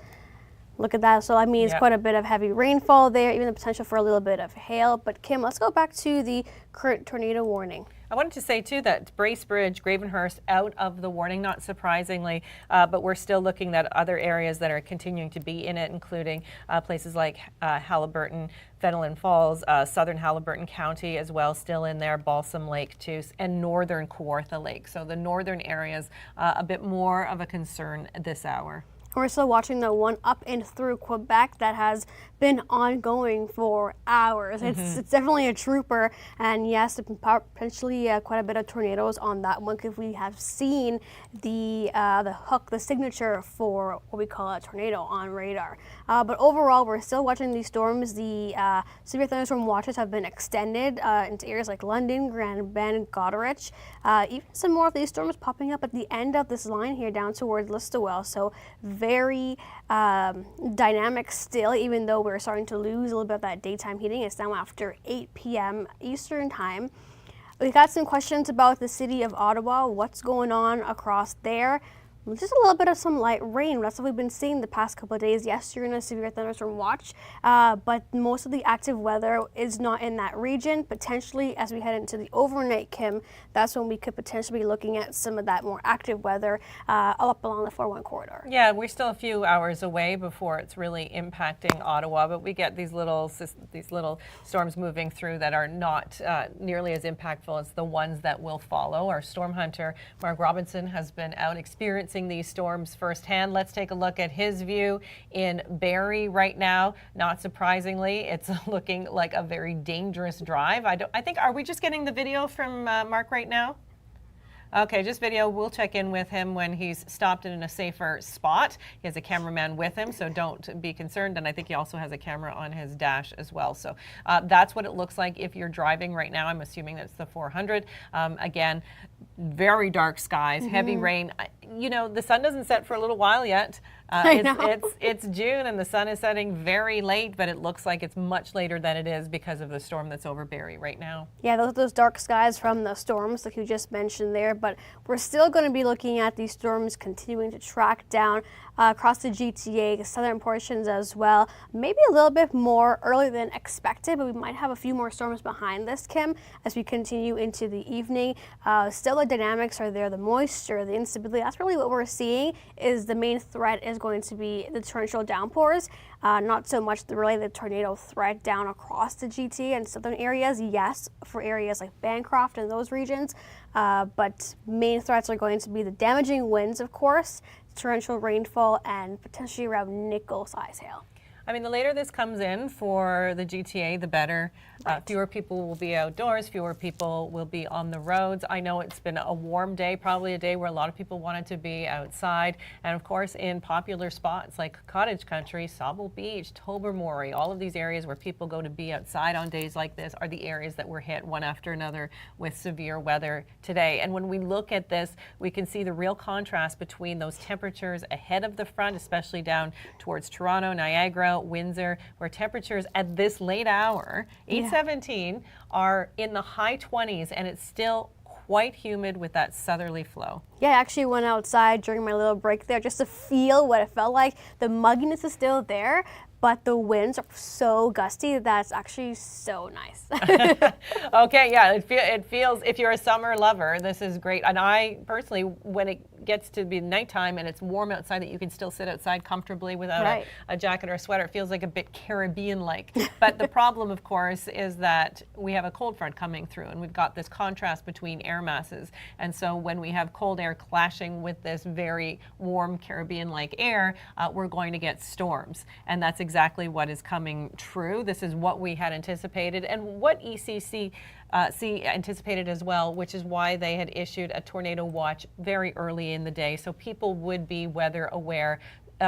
look at that. So that means quite a bit of heavy rainfall there, even the potential for a little bit of hail. But Kim, let's go back to the current tornado warning. I wanted to say, too, that Bracebridge, Gravenhurst, out of the warning, not surprisingly, but we're still looking at other areas that are continuing to be in it, including places like Haliburton, Fenelon Falls, southern Haliburton County as well, still in there, Balsam Lake, too, and northern Kawartha Lake. So the northern areas, a bit more of a concern this hour. We're still watching the one up and through Quebec that has been ongoing for hours. It's definitely a trooper, and yes, potentially quite a bit of tornadoes on that one, because we have seen the hook, the signature for what we call a tornado on radar. But overall, we're still watching these storms. The severe thunderstorm watches have been extended into areas like London, Grand Bend, Goderich. Even some more of these storms popping up at the end of this line here down towards Listowel. So very dynamic still, even though we're starting to lose a little bit of that daytime heating. It's now after 8 p.m. Eastern time. We got some questions about the city of Ottawa, what's going on across there. Just a little bit of some light rain. That's what we've been seeing the past couple of days. Yes, you're in a severe thunderstorm watch, but most of the active weather is not in that region. Potentially, as we head into the overnight, Kim, that's when we could potentially be looking at some of that more active weather up along the 4-1 corridor. Yeah, we're still a few hours away before it's really impacting Ottawa, but we get these little storms moving through that are not nearly as impactful as the ones that will follow. Our storm hunter, Mark Robinson, has been out experiencing these storms firsthand. Let's take a look at his view in Barrie right now. Not surprisingly, it's looking like a very dangerous drive. I think, are we just getting the video from Mark right now? Okay, just video. We'll check in with him when he's stopped in a safer spot. He has a cameraman with him, so don't be concerned. And I think he also has a camera on his dash as well. So that's what it looks like if you're driving right now. I'm assuming that's the 400. Again, very dark skies, heavy rain. You know, the sun doesn't set for a little while yet. It's June and the sun is setting very late, but it looks like it's much later than it is because of the storm that's over Barrie right now. Yeah, those dark skies from the storms like you just mentioned there, but we're still going to be looking at these storms continuing to track down across the GTA, southern portions as well. Maybe a little bit more early than expected, but we might have a few more storms behind this, Kim, as we continue into the evening. Still the dynamics are there, the moisture, the instability. That's really what we're seeing is the main threat is going to be the torrential downpours, not so much the tornado threat down across the GTA and southern areas. Yes, for areas like Bancroft and those regions, but main threats are going to be the damaging winds, of course, torrential rainfall, and potentially around nickel-size hail. I mean, the later this comes in for the GTA, the better. Fewer people will be outdoors, fewer people will be on the roads. I know it's been a warm day, probably a day where a lot of people wanted to be outside. And of course, in popular spots like Cottage Country, Sauble Beach, Tobermory, all of these areas where people go to be outside on days like this are the areas that were hit one after another with severe weather today. And when we look at this, we can see the real contrast between those temperatures ahead of the front, especially down towards Toronto, Niagara, Windsor, where temperatures at this late hour, 8:17, are in the high 20s, and it's still quite humid with that southerly flow. Yeah, I actually went outside during my little break there just to feel what it felt like. The mugginess is still there, but the winds are so gusty that's actually so nice. Okay, yeah, it feels, if you're a summer lover, this is great. And I personally, when it gets to be nighttime and it's warm outside, that you can still sit outside comfortably without a jacket or a sweater, it feels like a bit Caribbean-like. But the problem, of course, is that we have a cold front coming through, and we've got this contrast between air masses. And so when we have cold air clashing with this very warm Caribbean-like air, we're going to get storms. And that's exactly what is coming true. This is what we had anticipated and what ECC anticipated as well, which is why they had issued a tornado watch very early in the day, so people would be weather aware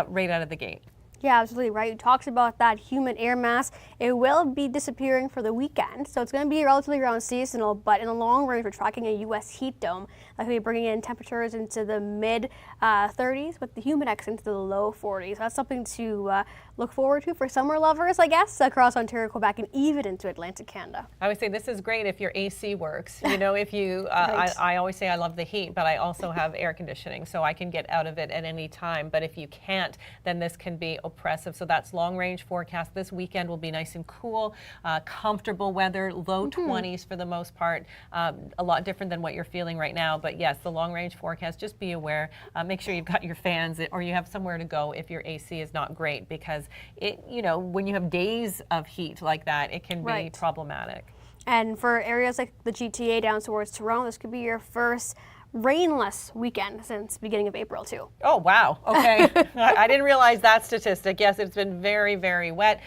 right out of the gate. Yeah, absolutely right. You talked about that humid air mass. It will be disappearing for the weekend, so it's going to be relatively around seasonal, but in the long range, we're tracking a U.S. heat dome that will be bringing in temperatures into the mid 30s with the humidex into the low 40s. So that's something to look forward to for summer lovers, I guess, across Ontario, Quebec, and even into Atlantic Canada. I would say this is great if your AC works. You know, if you, I always say I love the heat, but I also have air conditioning, so I can get out of it at any time. But if you can't, then this can be oppressive. So that's long range forecast. This weekend will be nice and cool, comfortable weather, low 20s for the most part, a lot different than what you're feeling right now. But yes, the long range forecast, just be aware. Make sure you've got your fans or you have somewhere to go if your AC is not great, because it, you know, when you have days of heat like that, it can be problematic. And for areas like the GTA down towards Toronto, this could be your first rainless weekend since beginning of April too. Oh, wow. Okay. I didn't realize that statistic. Yes, it's been very, very wet.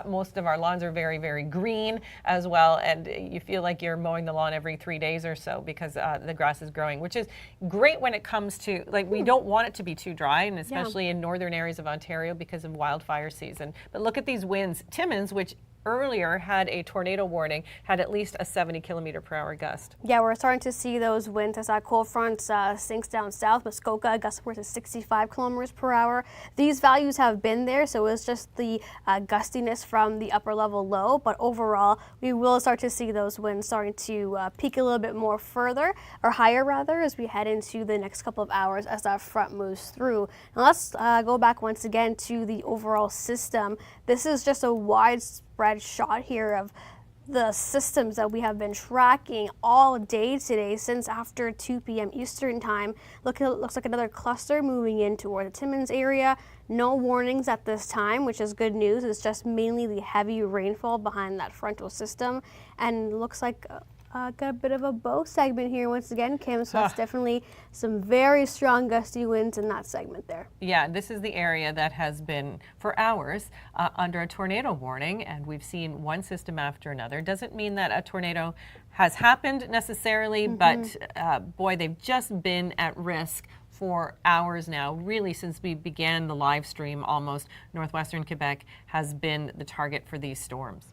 Most of our lawns are very, very green as well. And you feel like you're mowing the lawn every 3 days or so because the grass is growing, which is great when it comes to, like, we don't want it to be too dry, and especially in northern areas of Ontario because of wildfire season. But look at these winds. Timmins, which earlier had a tornado warning, had at least a 70-kilometer-per-hour gust. Yeah, we're starting to see those winds as that cold front sinks down south. Muskoka gusts upwards to 65 kilometers per hour. These values have been there, so it's just the gustiness from the upper level low. But overall, we will start to see those winds starting to peak a little bit more further, or higher rather, as we head into the next couple of hours as that front moves through. Now let's go back once again to the overall system. This is just a widespread shot here of the systems that we have been tracking all day today since after 2 p.m. Eastern time. Looks like another cluster moving in toward the Timmins area. No warnings at this time, which is good news. It's just mainly the heavy rainfall behind that frontal system, and looks like got a bit of a bow segment here once again, Kim, so that's definitely some very strong gusty winds in that segment there. Yeah, this is the area that has been for hours under a tornado warning, and we've seen one system after another. Doesn't mean that a tornado has happened necessarily, but boy, they've just been at risk for hours now, really since we began the live stream almost. Northwestern Quebec has been the target for these storms.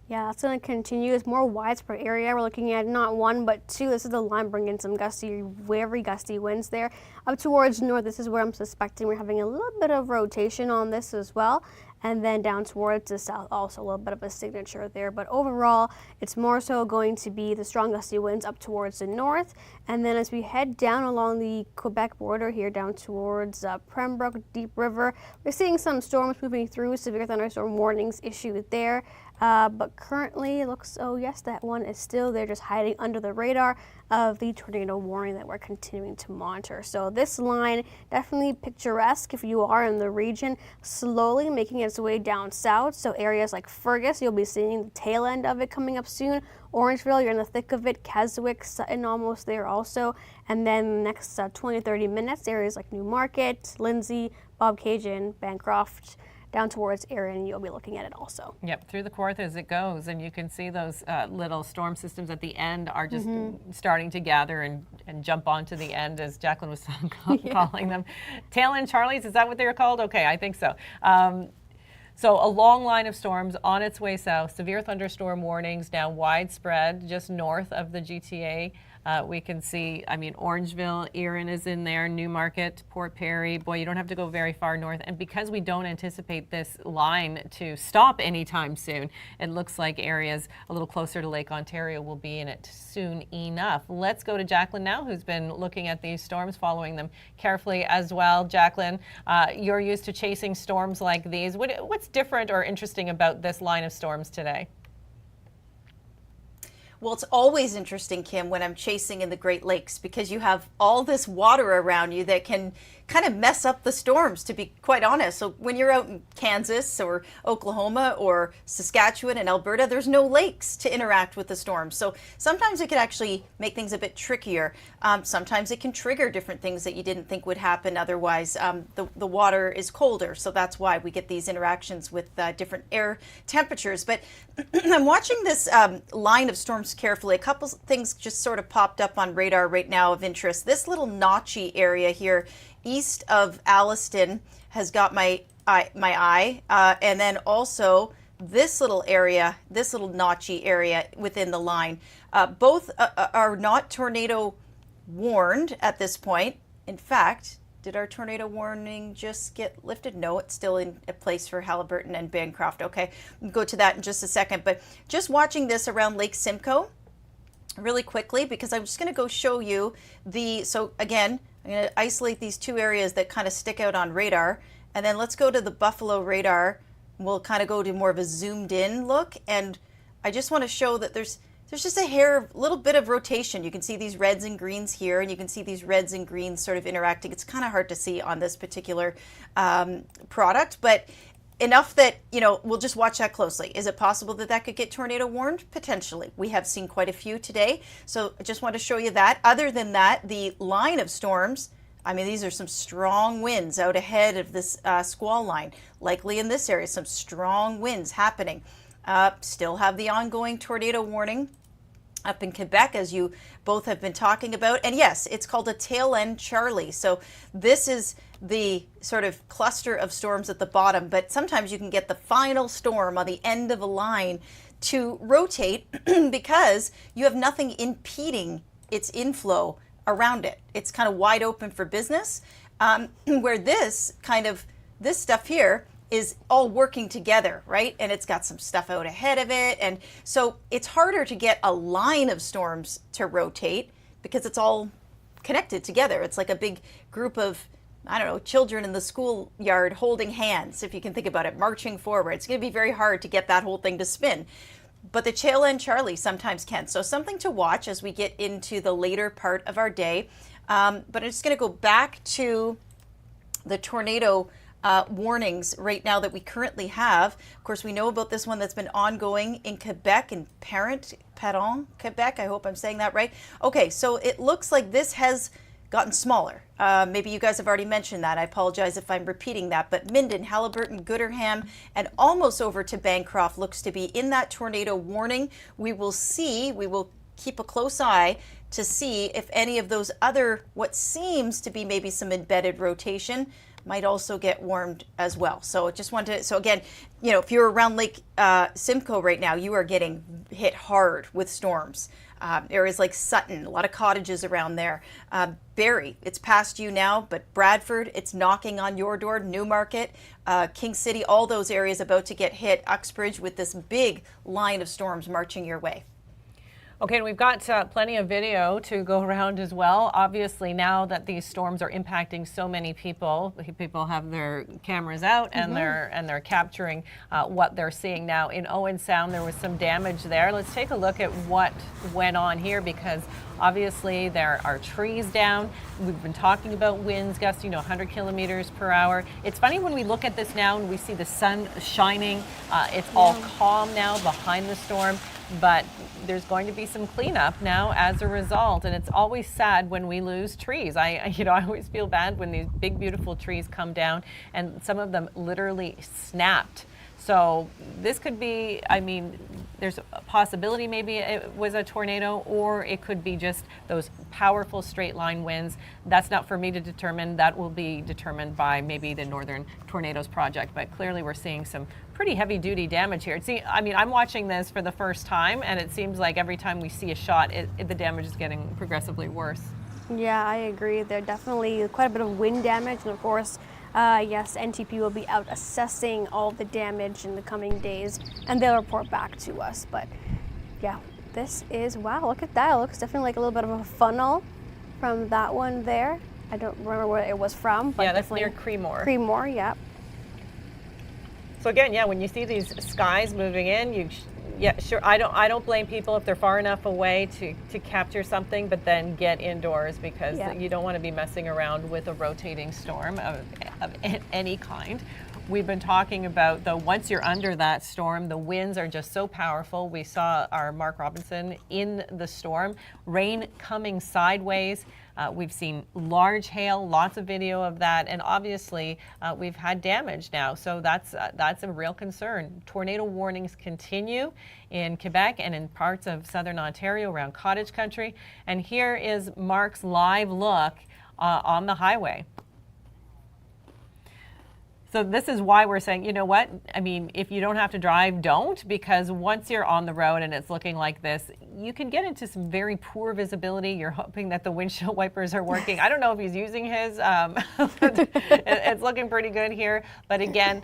Yeah, that's going to continue. It's more widespread area. We're looking at not one, but two. This is the line bringing some gusty, very gusty winds there. Up towards north, this is where I'm suspecting we're having a little bit of rotation on this as well. And then down towards the south, also a little bit of a signature there. But overall, it's more so going to be the strong gusty winds up towards the north. And then as we head down along the Quebec border here, down towards Pembroke, Deep River, we're seeing some storms moving through, severe thunderstorm warnings issued there. But currently it looks, oh yes, that one is still there, just hiding under the radar of the tornado warning that we're continuing to monitor. So this line, definitely picturesque if you are in the region, slowly making its way down south. So areas like Fergus, you'll be seeing the tail end of it coming up soon. Orangeville, you're in the thick of it. Keswick, Sutton, almost there also. And then next 20-30 minutes, areas like Newmarket, Lindsay, Bobcaygeon, Bancroft, down towards Erin, you'll be looking at it also. Yep, through the Kawartha as it goes, and you can see those little storm systems at the end are just starting to gather and jump onto the end, as Jacqueline was calling them. Tail end Charlies, is that what they were called? Okay, I think so. So a long line of storms on its way south. Severe thunderstorm warnings now widespread just north of the GTA. We can see, I mean, Orangeville, Erin is in there, Newmarket, Port Perry. Boy, you don't have to go very far north. And because we don't anticipate this line to stop anytime soon, it looks like areas a little closer to Lake Ontario will be in it soon enough. Let's go to Jacqueline now, who's been looking at these storms, following them carefully as well. Jacqueline, you're used to chasing storms like these. What's different or interesting about this line of storms today? Well, it's always interesting, Kim, when I'm chasing in the Great Lakes, because you have all this water around you that can kind of mess up the storms, to be quite honest. So when you're out in Kansas or Oklahoma or Saskatchewan and Alberta, there's no lakes to interact with the storms. So sometimes it can actually make things a bit trickier. Sometimes it can trigger different things that you didn't think would happen otherwise. The water is colder, so that's why we get these interactions with different air temperatures. But I'm watching this line of storms carefully. A couple things just sort of popped up on radar right now of interest. This little notchy area here east of Alliston has got my eye, and then also this little area, this little notchy area within the line. Both are not tornado warned at this point. In fact, did our tornado warning just get lifted? No, it's still in a place for Haliburton and Bancroft. Okay, we'll go to that in just a second. But just watching this around Lake Simcoe really quickly, because I'm just going to go show you so again, I'm going to isolate these two areas that kind of stick out on radar. And then let's go to the Buffalo radar. We'll kind of go to more of a zoomed in look. And I just want to show that there's just a little bit of rotation. You can see these reds and greens here, and you can see these reds and greens sort of interacting. It's kind of hard to see on this particular product, but enough that, we'll just watch that closely. Is it possible that that could get tornado warned? Potentially. We have seen quite a few today. So I just want to show you that. Other than that, the line of storms, I mean, these are some strong winds out ahead of this squall line. Likely in this area, some strong winds happening. Still have the ongoing tornado warning up in Quebec, as you both have been talking about. And yes, it's called a tail end Charlie. So this is the sort of cluster of storms at the bottom, but sometimes you can get the final storm on the end of a line to rotate because you have nothing impeding its inflow around it. It's kind of wide open for business, where this stuff here is all working together, right? And it's got some stuff out ahead of it. And so it's harder to get a line of storms to rotate because it's all connected together. It's like a big group of, I don't know, children in the schoolyard holding hands, if you can think about it, marching forward. It's going to be very hard to get that whole thing to spin. But the tail end Charlie sometimes can. So something to watch as we get into the later part of our day. But I'm just going to go back to the tornado warnings right now that we currently have. Of course, we know about this one that's been ongoing in Quebec, in Perron, Quebec. I hope I'm saying that right. Okay, so it looks like this has gotten smaller. Maybe you guys have already mentioned that. I apologize if I'm repeating that. But Minden, Haliburton, Gooderham, and almost over to Bancroft looks to be in that tornado warning. We will keep a close eye to see if any of those other, what seems to be maybe some embedded rotation, might also get warmed as well. So just want to, so again, you know, if you're around Lake Simcoe right now, you are getting hit hard with storms. Areas like Sutton, a lot of cottages around there. Barrie, it's past you now, but Bradford, it's knocking on your door. Newmarket, King City, all those areas about to get hit. Uxbridge with this big line of storms marching your way. Okay, and we've got plenty of video to go around as well. Obviously, now that these storms are impacting so many people, people have their cameras out and they're capturing what they're seeing now. In Owen Sound, there was some damage there. Let's take a look at what went on here, because obviously there are trees down. We've been talking about winds gusting to 100 kilometers per hour. It's funny when we look at this now and we see the sun shining. It's all calm now behind the storm. But there's going to be some cleanup now as a result, and it's always sad when we lose trees. I always feel bad when these big, beautiful trees come down, and some of them literally snapped. So this could be, I mean, there's a possibility maybe it was a tornado, or it could be just those powerful straight line winds. That's not for me to determine. That will be determined by maybe the Northern Tornadoes Project. But clearly we're seeing some pretty heavy duty damage here. See, I mean, I'm watching this for the first time, and it seems like every time we see a shot, the damage is getting progressively worse. Yeah, I agree. There's definitely quite a bit of wind damage, and of course, yes, NTP will be out assessing all the damage in the coming days, and they'll report back to us. But yeah, this is, wow, look at that. It looks definitely like a little bit of a funnel from that one there. I don't remember where it was from. But yeah, that's near Creemore. Creemore, yeah. So again, yeah, when you see these skies moving in, yeah, sure. I don't blame people if they're far enough away to capture something, but then get indoors, because you don't want to be messing around with a rotating storm of any kind. We've been talking about, though, once you're under that storm, the winds are just so powerful. We saw our Mark Robinson in the storm, rain coming sideways. We've seen large hail, lots of video of that, and obviously we've had damage now. So that's a real concern. Tornado warnings continue in Quebec and in parts of southern Ontario around cottage country. And here is Mark's live look on the highway. So this is why we're saying, you know what, I mean, if you don't have to drive, don't, because once you're on the road and it's looking like this, you can get into some very poor visibility. You're hoping that the windshield wipers are working. I don't know if he's using his, it's looking pretty good here. But again,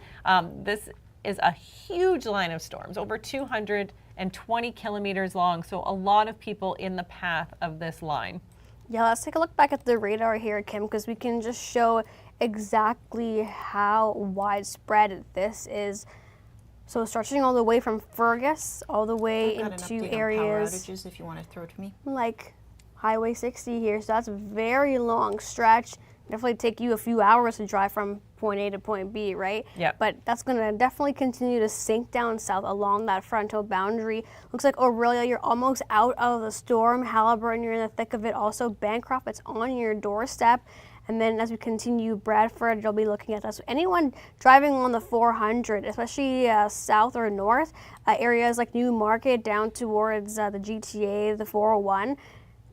this is a huge line of storms, over 220 kilometers long. So a lot of people in the path of this line. Yeah, let's take a look back at the radar here, Kim, because we can just show exactly how widespread this is. So stretching all the way from Fergus all the way into areas power outages, if you want to throw to me, like Highway 60 here. So that's a very long stretch. Definitely take you a few hours to drive from point A to point B, right? Yeah. But that's going to definitely continue to sink down south along that frontal boundary. Looks like Aurelia, you're almost out of the storm. Haliburton, you're in the thick of it. Also Bancroft, it's on your doorstep. And then as we continue Bradford, you'll be looking at that. So anyone driving on the 400, especially south or north, areas like Newmarket down towards the GTA, the 401,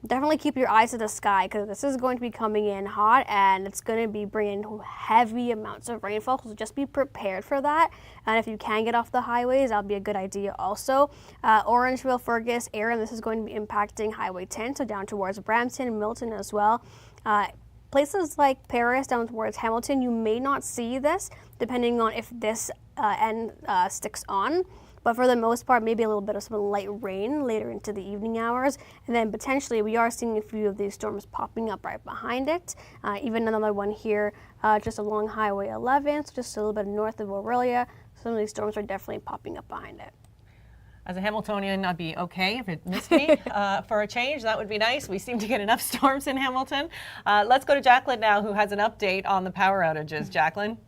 definitely keep your eyes to the sky because this is going to be coming in hot and it's going to be bringing heavy amounts of rainfall. So just be prepared for that. And if you can get off the highways, that'll be a good idea also. Orangeville, Fergus area, this is going to be impacting Highway 10, so down towards Brampton, Milton as well. Places like Paris down towards Hamilton, you may not see this depending on if this end sticks on. But for the most part, maybe a little bit of some light rain later into the evening hours. And then potentially we are seeing a few of these storms popping up right behind it. Even another one here just along Highway 11, so just a little bit north of Orillia. Some of these storms are definitely popping up behind it. As a Hamiltonian, I'd be okay if it missed me for a change. That would be nice. We seem to get enough storms in Hamilton. Let's go to Jacqueline now, who has an update on the power outages. Jacqueline?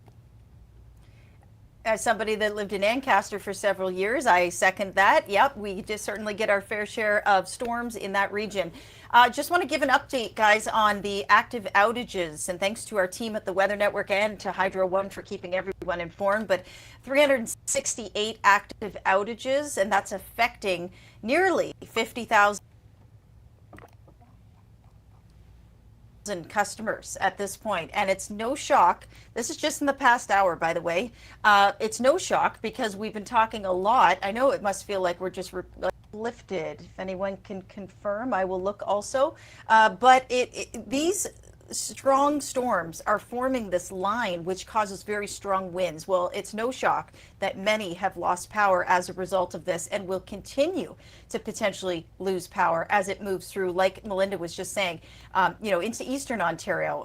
As somebody that lived in Ancaster for several years, I second that. Yep, we just certainly get our fair share of storms in that region. Just want to give an update, guys, on the active outages. And thanks to our team at the Weather Network and to Hydro One for keeping everyone informed. But 368 active outages, and that's affecting nearly 50,000 customers at this point. And it's no shock. This is just in the past hour, by the way. It's no shock because we've been talking a lot. I know it must feel like we're just lifted. If anyone can confirm, I will look also. But these strong storms are forming this line which causes very strong winds. Well, it's no shock that many have lost power as a result of this and will continue to potentially lose power as it moves through, like Melinda was just saying, into eastern Ontario,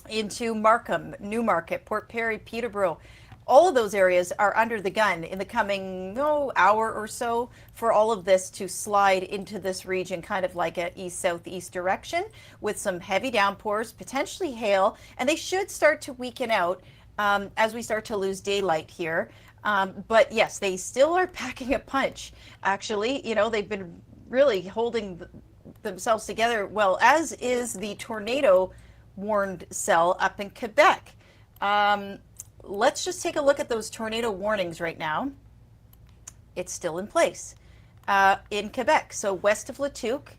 into Markham, Newmarket, Port Perry, Peterborough. All of those areas are under the gun in the coming hour or so for all of this to slide into this region, kind of like a east-southeast direction with some heavy downpours, potentially hail, and they should start to weaken out as we start to lose daylight here. But yes, they still are packing a punch. Actually, they've been really holding themselves together well, as is the tornado warned cell up in Quebec. Let's just take a look at those tornado warnings right now. It's still in place in Quebec. So west of Latuque,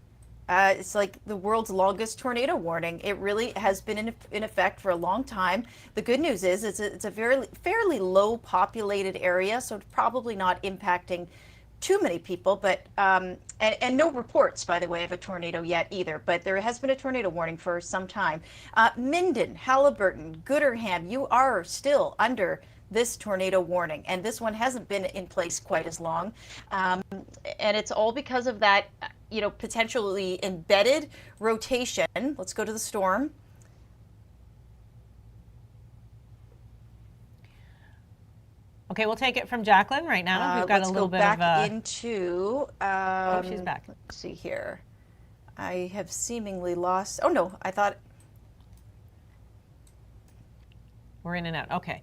it's like the world's longest tornado warning. It really has been in effect for a long time. The good news is it's a fairly low populated area, so it's probably not impacting too many people, but and no reports, by the way, of a tornado yet either, but there has been a tornado warning for some time. Minden, Haliburton, Gooderham, you are still under this tornado warning, and this one hasn't been in place quite as long, and it's all because of that potentially embedded rotation. Let's go to the storm. Okay, we'll take it from Jacqueline right now. We've got a little bit back of into. oh, she's back. Let's see here. I have seemingly lost. Oh no, I thought. We're in and out. Okay.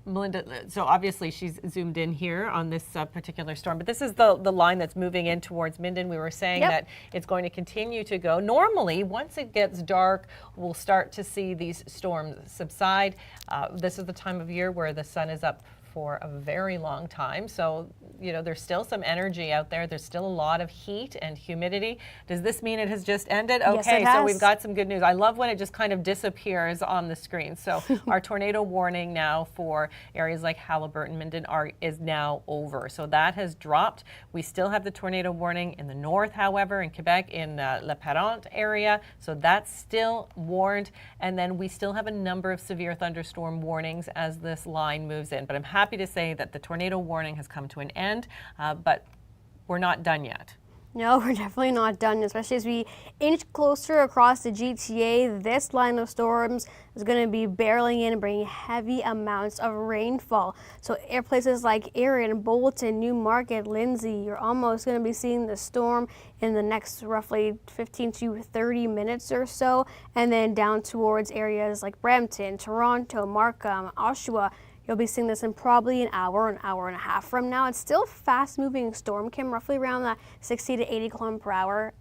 Melinda, so obviously she's zoomed in here on this particular storm, but this is the line that's moving in towards Minden. We were saying that it's going to continue to go. Normally, once it gets dark, we'll start to see these storms subside. This is the time of year where the sun is up for a very long time. So, there's still some energy out there. There's still a lot of heat and humidity. Does this mean it has just ended? Okay, yes, it has. So we've got some good news. I love when it just kind of disappears on the screen. So our tornado warning now for areas like Haliburton, Minden is now over. So that has dropped. We still have the tornado warning in the north, however, in Quebec, in La Parente area. So that's still warned. And then we still have a number of severe thunderstorm warnings as this line moves in. But I'm happy to say that the tornado warning has come to an end, but we're not done yet. No, we're definitely not done, especially as we inch closer across the GTA. This line of storms is going to be barreling in and bringing heavy amounts of rainfall. So places like Erin, Bolton, Newmarket, Lindsay, you're almost going to be seeing the storm in the next roughly 15 to 30 minutes or so. And then down towards areas like Brampton, Toronto, Markham, Oshawa. You'll be seeing this in probably an hour and a half from now. It's still fast-moving storm, Kim, roughly around the 60 to 80 km per hour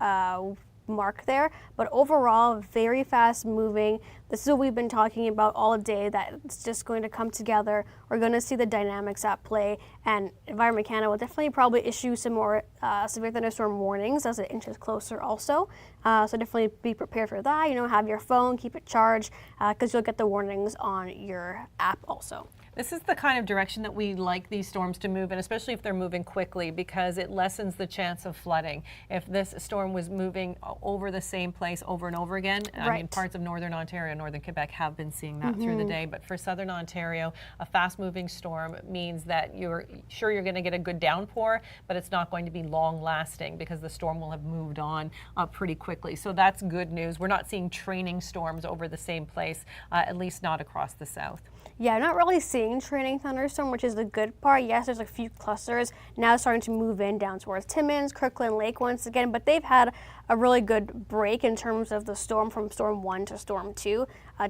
mark there. But overall, very fast moving. This is what we've been talking about all day, that it's just going to come together. We're going to see the dynamics at play, and Environment Canada will definitely probably issue some more severe thunderstorm warnings as it inches closer also. So definitely be prepared for that. You know, have your phone, keep it charged, because you'll get the warnings on your app also. This is the kind of direction that we like these storms to move in, especially if they're moving quickly, because it lessens the chance of flooding. If this storm was moving over the same place over and over again, I mean, parts of northern Ontario, northern Quebec have been seeing that through the day, but for southern Ontario, a fast-moving storm means that you're going to get a good downpour, but it's not going to be long-lasting because the storm will have moved on pretty quickly. So that's good news. We're not seeing training storms over the same place, at least not across the south. Yeah, not really seeing training thunderstorm, which is the good part. Yes, there's a few clusters now starting to move in down towards Timmins, Kirkland Lake once again, but they've had a really good break in terms of the storm from storm 1 to storm 2.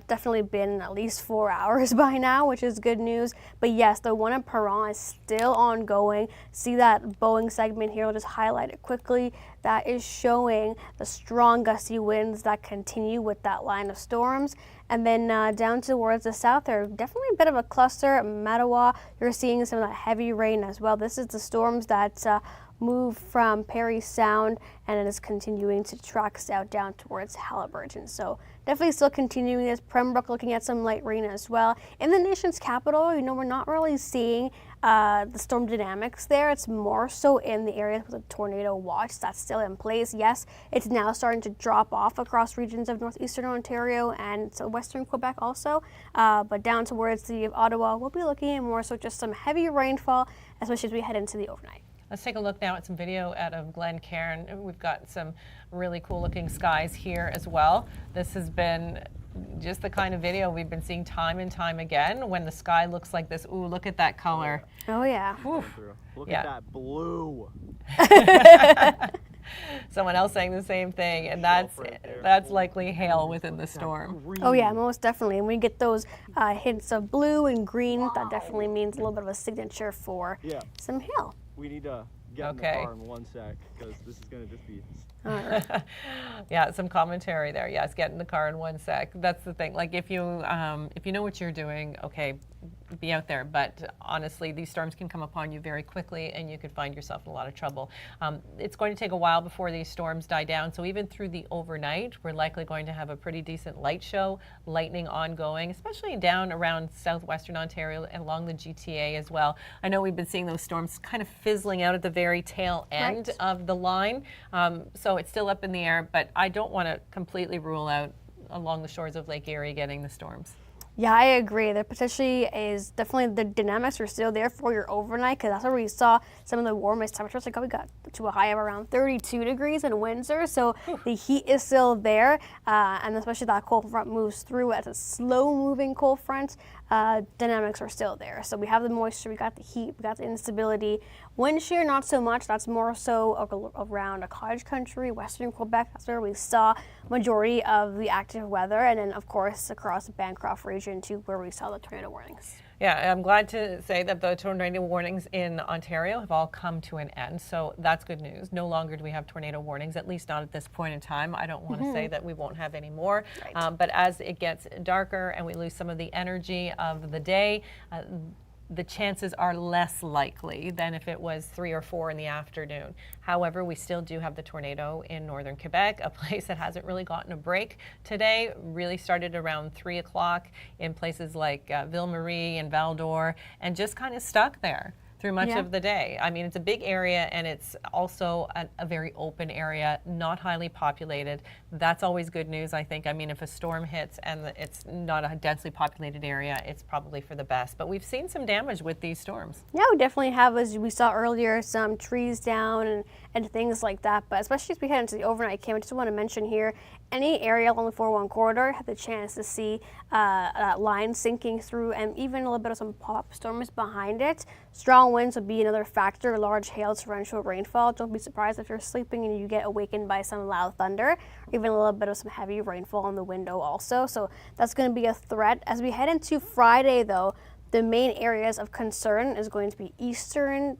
Definitely been at least 4 hours by now, which is good news. But yes, the one in Perron is still ongoing. See that Boeing segment here, I'll just highlight it quickly. That is showing the strong gusty winds that continue with that line of storms. And then down towards the south, there's definitely a bit of a cluster. Mattawa, you're seeing some of that heavy rain as well. This is the storms that move from Parry Sound, and it is continuing to track south down towards Haliburton. So definitely still continuing this. Pembroke looking at some light rain as well. In the nation's capital, you know, we're not really seeing the storm dynamics there. It's more so in the areas with a tornado watch that's still in place. Yes, it's now starting to drop off across regions of northeastern Ontario and so western Quebec also. But down towards the city of Ottawa, we'll be looking at more so just some heavy rainfall, especially as we head into the overnight. Let's take a look now at some video out of Glencairn. We've got some really cool looking skies here as well. This has been just the kind of video we've been seeing time and time again when the sky looks like this. Ooh, look at that color. Oh yeah. Look at that blue. Someone else saying the same thing, and that's likely hail within the storm. Oh yeah, most definitely. And we get those hints of blue and green, that definitely means a little bit of a signature for some hail. We need to get in the car in 1 sec, because this is going to just be... Yeah, some commentary there. Yes, get in the car in 1 sec. That's the thing. Like if you know what you're doing, okay, be out there. But honestly, these storms can come upon you very quickly, and you could find yourself in a lot of trouble. It's going to take a while before these storms die down. So even through the overnight, we're likely going to have a pretty decent light show, lightning ongoing, especially down around southwestern Ontario and along the GTA as well. I know we've been seeing those storms kind of fizzling out at the very tail end of the line. So it's still up in the air, but I don't want to completely rule out along the shores of Lake Erie getting the storms. Yeah, I agree. There potentially is definitely the dynamics are still there for your overnight, because that's where we saw some of the warmest temperatures. Like, we got to a high of around 32 degrees in Windsor, so the heat is still there, and especially that cold front moves through as a slow-moving cold front. Dynamics are still there. So we have the moisture, we got the heat, we got the instability. Wind shear, not so much. That's more so around a cottage country, western Quebec. That's where we saw majority of the active weather, and then of course across the Bancroft region too, where we saw the tornado warnings. Yeah, I'm glad to say that the tornado warnings in Ontario have all come to an end, so that's good news. No longer do we have tornado warnings, at least not at this point in time. I don't want to say that we won't have any more, but as it gets darker and we lose some of the energy of the day, the chances are less likely than if it was 3 or 4 in the afternoon. However, we still do have the tornado in northern Quebec, a place that hasn't really gotten a break today. Really started around 3 o'clock in places like Ville-Marie and Val-d'Or, and just kind of stuck there through much of the day. I mean, it's a big area, and it's also a very open area, not highly populated. That's always good news, I think. I mean, if a storm hits and it's not a densely populated area, it's probably for the best. But we've seen some damage with these storms. Yeah, we definitely have, as we saw earlier, some trees down and things like that. But especially as we head into the overnight camp, I just want to mention here, any area along the 401 corridor had the chance to see that line sinking through, and even a little bit of some pop storms behind it. Strong winds would be another factor, large hail, torrential rainfall. Don't be surprised if you're sleeping and you get awakened by some loud thunder, or even a little bit of some heavy rainfall on the window also. So that's going to be a threat. As we head into Friday though, The main areas of concern is going to be the eastern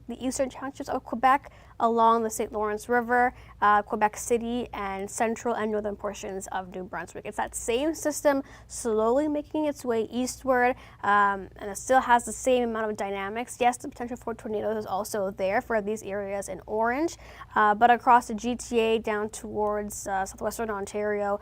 townships of Quebec, along the St. Lawrence River, Quebec City, and central and northern portions of New Brunswick. It's that same system slowly making its way eastward, and it still has the same amount of dynamics. Yes, the potential for tornadoes is also there for these areas in orange, but across the GTA down towards southwestern Ontario,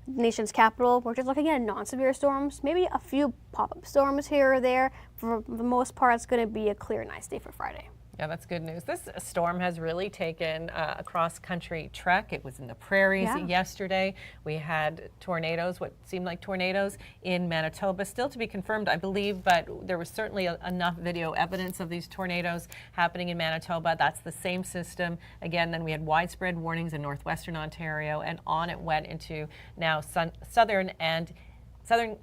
nation's capital, we're just looking at non-severe storms, maybe a few pop-up storms here or there. For the most part, it's going to be a clear, nice day for Friday. Yeah, that's good news. This storm has really taken a cross-country trek. It was in the prairies yesterday. We had tornadoes, what seemed like tornadoes, in Manitoba. Still to be confirmed, I believe, but there was certainly enough video evidence of these tornadoes happening in Manitoba. That's the same system. Again, then we had widespread warnings in northwestern Ontario, and on it went into now southern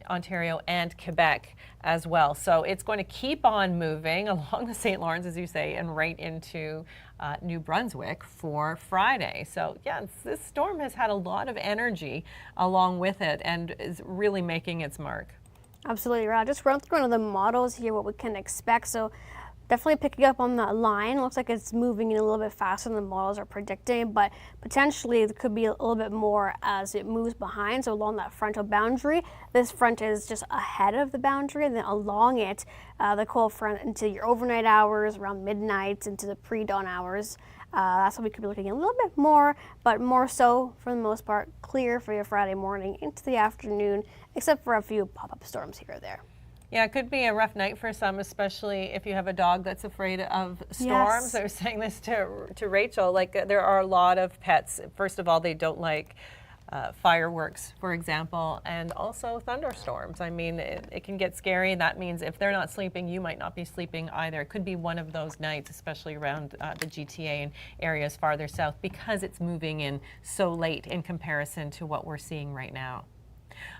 Ontario and Quebec as well. So it's going to keep on moving along the St. Lawrence, as you say, and right into New Brunswick for Friday. So yeah, this storm has had a lot of energy along with it and is really making its mark. Absolutely right. Just run through one of the models here, what we can expect. So definitely picking up on that line. Looks like it's moving in a little bit faster than the models are predicting, but potentially there could be a little bit more as it moves behind. So along that frontal boundary, this front is just ahead of the boundary, and then along it, the cold front into your overnight hours, around midnight, into the pre-dawn hours. That's what we could be looking at a little bit more, but more so, for the most part, clear for your Friday morning into the afternoon, except for a few pop-up storms here or there. Yeah, it could be a rough night for some, especially if you have a dog that's afraid of storms. Yes. I was saying this to Rachel, like there are a lot of pets. First of all, they don't like fireworks, for example, and also thunderstorms. I mean, it can get scary. That means if they're not sleeping, you might not be sleeping either. It could be one of those nights, especially around the GTA and areas farther south, because it's moving in so late in comparison to what we're seeing right now.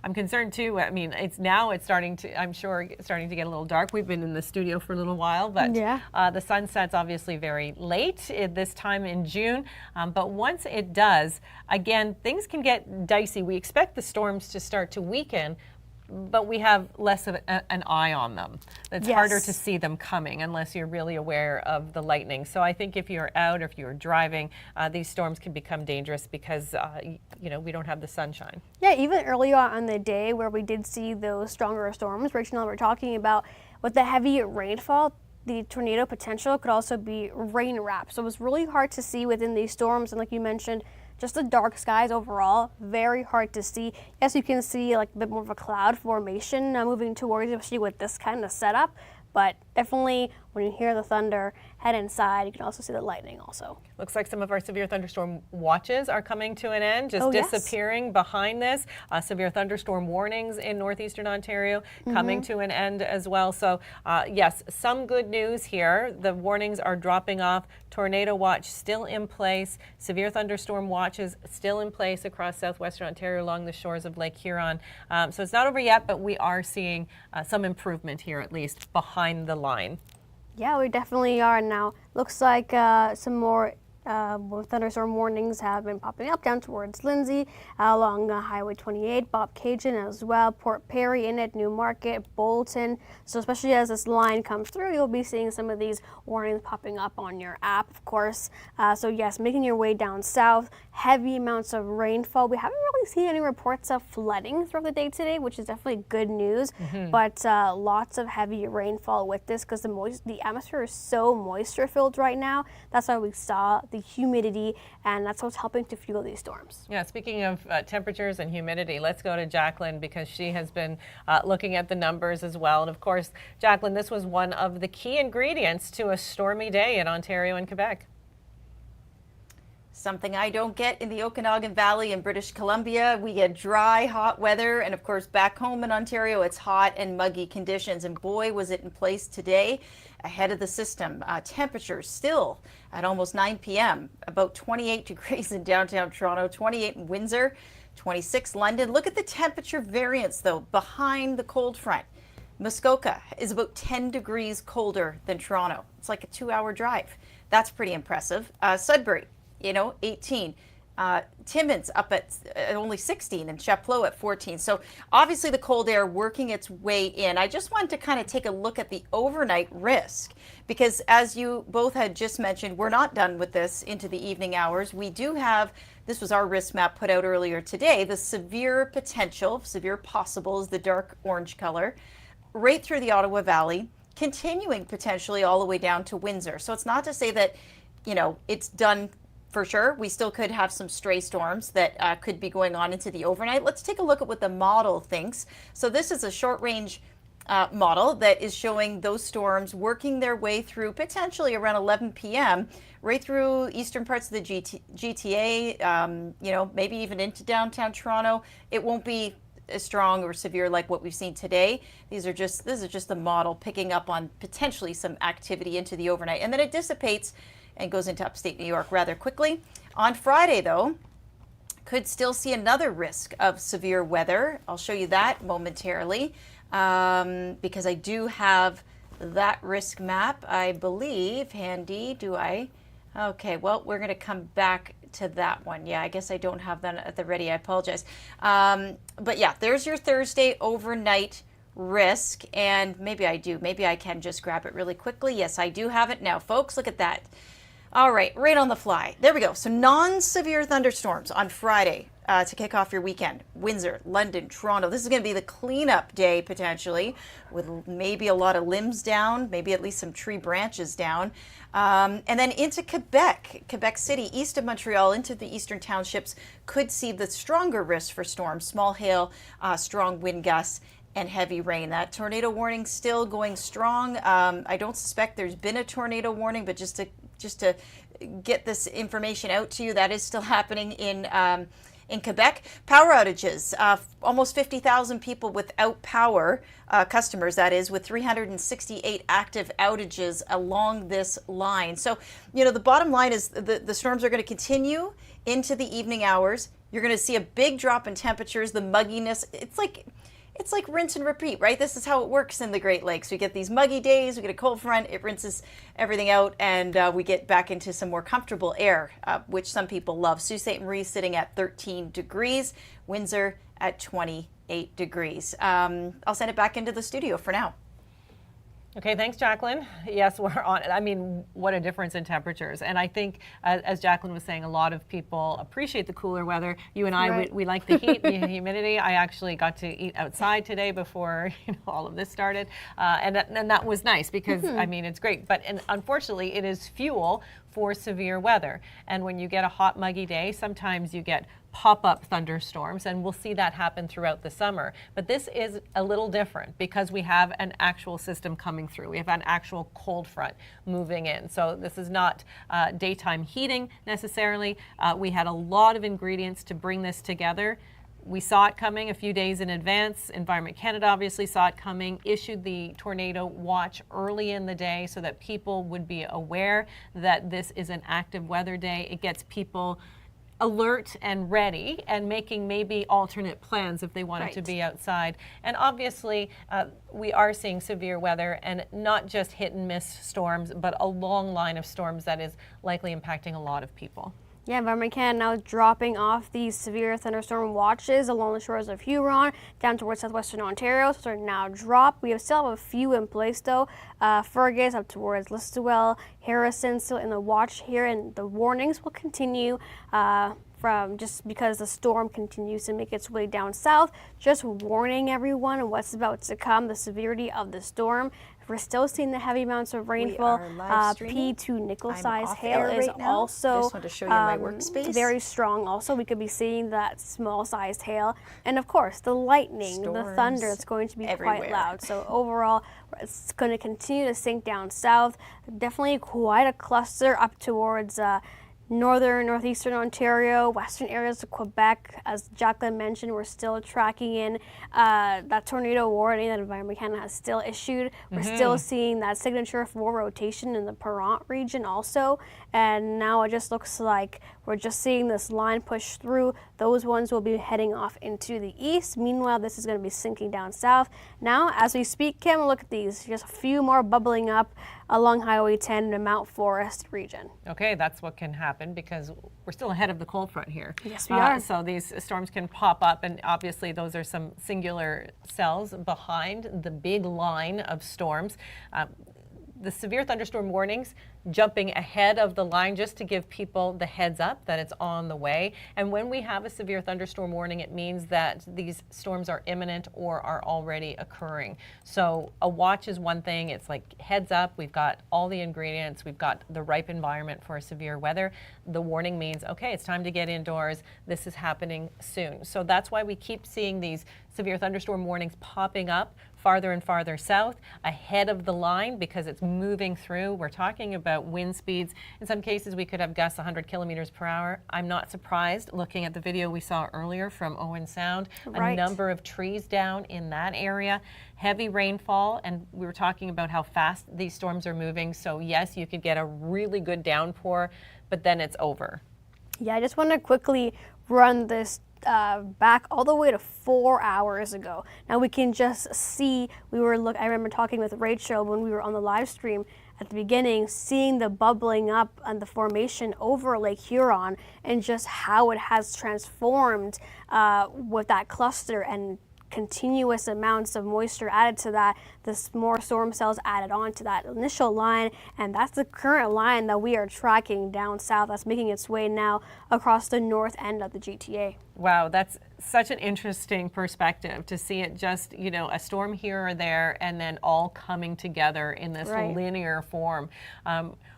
I'm concerned too. I mean, it's starting to, I'm sure, starting to get a little dark. We've been in the studio for a little while, but the sun sets obviously very late at this time in June. But once it does, again, things can get dicey. We expect the storms to start to weaken, but we have less of an eye on them. It's harder to see them coming unless you're really aware of the lightning. So I think if you're out or if you're driving, these storms can become dangerous because we don't have the sunshine. Yeah, even early on in the day where we did see those stronger storms, Rachel and I were talking about, with the heavy rainfall, the tornado potential could also be rain wrapped. So it was really hard to see within these storms, and like you mentioned, just the dark skies overall, very hard to see. Yes, you can see like a bit more of a cloud formation moving towards you, especially with this kind of setup. But definitely, when you hear the thunder, head inside. You can also see the lightning also. Looks like some of our severe thunderstorm watches are coming to an end, just disappearing behind this. Severe thunderstorm warnings in northeastern Ontario coming to an end as well. So yes, some good news here. The warnings are dropping off. Tornado watch still in place. Severe thunderstorm watches still in place across southwestern Ontario along the shores of Lake Huron. So it's not over yet, but we are seeing some improvement here, at least behind the line. Yeah, we definitely are now. Looks like some more thunderstorm warnings have been popping up down towards Lindsay, along Highway 28, Bob Cajun as well, Port Perry, Inlet, Newmarket, Bolton. So especially as this line comes through, you'll be seeing some of these warnings popping up on your app, of course. So yes, making your way down south, heavy amounts of rainfall. We haven't really seen any reports of flooding throughout the day today, which is definitely good news. But lots of heavy rainfall with this because the atmosphere is so moisture filled right now. That's why we saw the humidity, and that's what's helping to fuel these storms. Yeah, speaking of temperatures and humidity, let's go to Jacqueline because she has been looking at the numbers as well. And of course, Jacqueline, this was one of the key ingredients to a stormy day in Ontario and Quebec. Something I don't get in the Okanagan Valley in British Columbia. We get dry, hot weather, and of course back home in Ontario it's hot and muggy conditions, and boy was it in place today ahead of the system. Temperatures still at almost 9 p.m. about 28 degrees in downtown Toronto, 28 in Windsor, 26 London. Look at the temperature variance though behind the cold front. Muskoka is about 10 degrees colder than Toronto. It's like a 2-hour drive. That's pretty impressive. Sudbury, 18. Timmins up at only 16 and Chapleau at 14. So obviously the cold air working its way in. I just wanted to kind of take a look at the overnight risk because as you both had just mentioned, we're not done with this into the evening hours. We do have, this was our risk map put out earlier today, the severe potential, severe possible is the dark orange color, right through the Ottawa Valley, continuing potentially all the way down to Windsor. So it's not to say that, you know, it's done for sure. We still could have some stray storms that could be going on into the overnight. Let's take a look at what the model thinks. So this is a short range model that is showing those storms working their way through potentially around 11 p.m. right through eastern parts of the GTA, you know, maybe even into downtown Toronto. It won't be as strong or severe like what we've seen today. This is just the model picking up on potentially some activity into the overnight, and then it dissipates and goes into upstate New York rather quickly. On Friday, though, could still see another risk of severe weather. I'll show you that momentarily because I do have that risk map, I believe, handy. Do I? Okay, well, we're going to come back to that one. Yeah, I guess I don't have that at the ready. I apologize. But yeah, there's your Thursday overnight risk, and maybe I do. Maybe I can just grab it really quickly. Yes, I do have it now, folks. Look at that. All right, right on the fly. There we go. So non-severe thunderstorms on Friday to kick off your weekend. Windsor, London, Toronto. This is going to be the cleanup day potentially, with maybe a lot of limbs down, maybe at least some tree branches down. And then into Quebec, Quebec City, east of Montreal, into the eastern townships, could see the stronger risk for storms, small hail, strong wind gusts, and heavy rain. That tornado warning still going strong. I don't suspect there's been a tornado warning, but just to get this information out to you, that is still happening in Quebec. Power outages, almost 50,000 people without power, customers that is, with 368 active outages along this line. So, you know, the bottom line is the storms are going to continue into the evening hours. You're going to see a big drop in temperatures, the mugginess. It's like rinse and repeat, right? This is how it works in the Great Lakes. We get these muggy days, we get a cold front, it rinses everything out, and we get back into some more comfortable air, which some people love. Sault Ste. Marie sitting at 13 degrees, Windsor at 28 degrees. I'll send it back into the studio for now. Okay, thanks, Jacqueline. Yes, we're on it. I mean, what a difference in temperatures. And I think, as Jacqueline was saying, a lot of people appreciate the cooler weather. You and I, Right. we like the heat, the humidity. I actually got to eat outside today before all of this started. And that was nice because, I mean, it's great. But unfortunately, it is fuel for severe weather. And when you get a hot, muggy day, sometimes you get pop-up thunderstorms, and we'll see that happen throughout the summer. But this is a little different because we have an actual system coming through. We have an actual cold front moving in. So this is not daytime heating necessarily. We had a lot of ingredients to bring this together. We saw it coming a few days in advance. Environment Canada obviously saw it coming, issued the tornado watch early in the day so that people would be aware that this is an active weather day. It gets people alert and ready and making maybe alternate plans if they wanted to be outside. And obviously we are seeing severe weather, and not just hit and miss storms, but a long line of storms that is likely impacting a lot of people. Yeah, Environment Canada now dropping off these severe thunderstorm watches along the shores of Huron down towards southwestern Ontario. So they're now dropped. We still have a few in place though. Fergus up towards Listowel, Harrison still in the watch here, and the warnings will continue from just because the storm continues to make its way down south. Just warning everyone what's about to come, the severity of the storm. We're still seeing the heavy amounts of rainfall. P2 nickel size hail is also just want to show you my workspace. Very strong. Also, we could be seeing that small sized hail, and of course the lightning, the thunder. It's going to be quite loud. So overall, it's going to continue to sink down south. Definitely quite a cluster up towards northeastern Ontario, western areas of Quebec. As Jacqueline mentioned, we're still tracking in that tornado warning that Environment Canada has still issued. We're still seeing that signature 4 rotation in the Parent region also. And now it just looks like we're just seeing this line push through. Those ones will be heading off into the east. Meanwhile, this is going to be sinking down south. Now, as we speak, Kim, look at these. Just a few more bubbling up along Highway 10 in the Mount Forest region. Okay, that's what can happen because we're still ahead of the cold front here. Yes, we are. So these storms can pop up, and obviously those are some singular cells behind the big line of storms. The severe thunderstorm warnings jumping ahead of the line just to give people the heads up that it's on the way. And when we have a severe thunderstorm warning, it means that these storms are imminent or are already occurring. So a watch is one thing. It's like heads up. We've got all the ingredients. We've got the ripe environment for severe weather. The warning means, okay, it's time to get indoors. This is happening soon. So that's why we keep seeing these severe thunderstorm warnings popping up farther and farther south ahead of the line because it's moving through. We're talking about wind speeds. In some cases, we could have gusts 100 kilometers per hour. I'm not surprised looking at the video we saw earlier from Owen Sound. Right. A number of trees down in that area, heavy rainfall, and we were talking about how fast these storms are moving. So yes, you could get a really good downpour, but then it's over. Yeah, I just want to quickly run this back all the way to 4 hours ago. Now we can just see, I remember talking with Rachel when we were on the live stream at the beginning, seeing the bubbling up and the formation over Lake Huron and just how it has transformed with that cluster and continuous amounts of moisture added to that, this more storm cells added on to that initial line, and that's the current line that we are tracking down south that's making its way now across the north end of the GTA. Wow, that's such an interesting perspective to see it just, a storm here or there and then all coming together in this Right. linear form,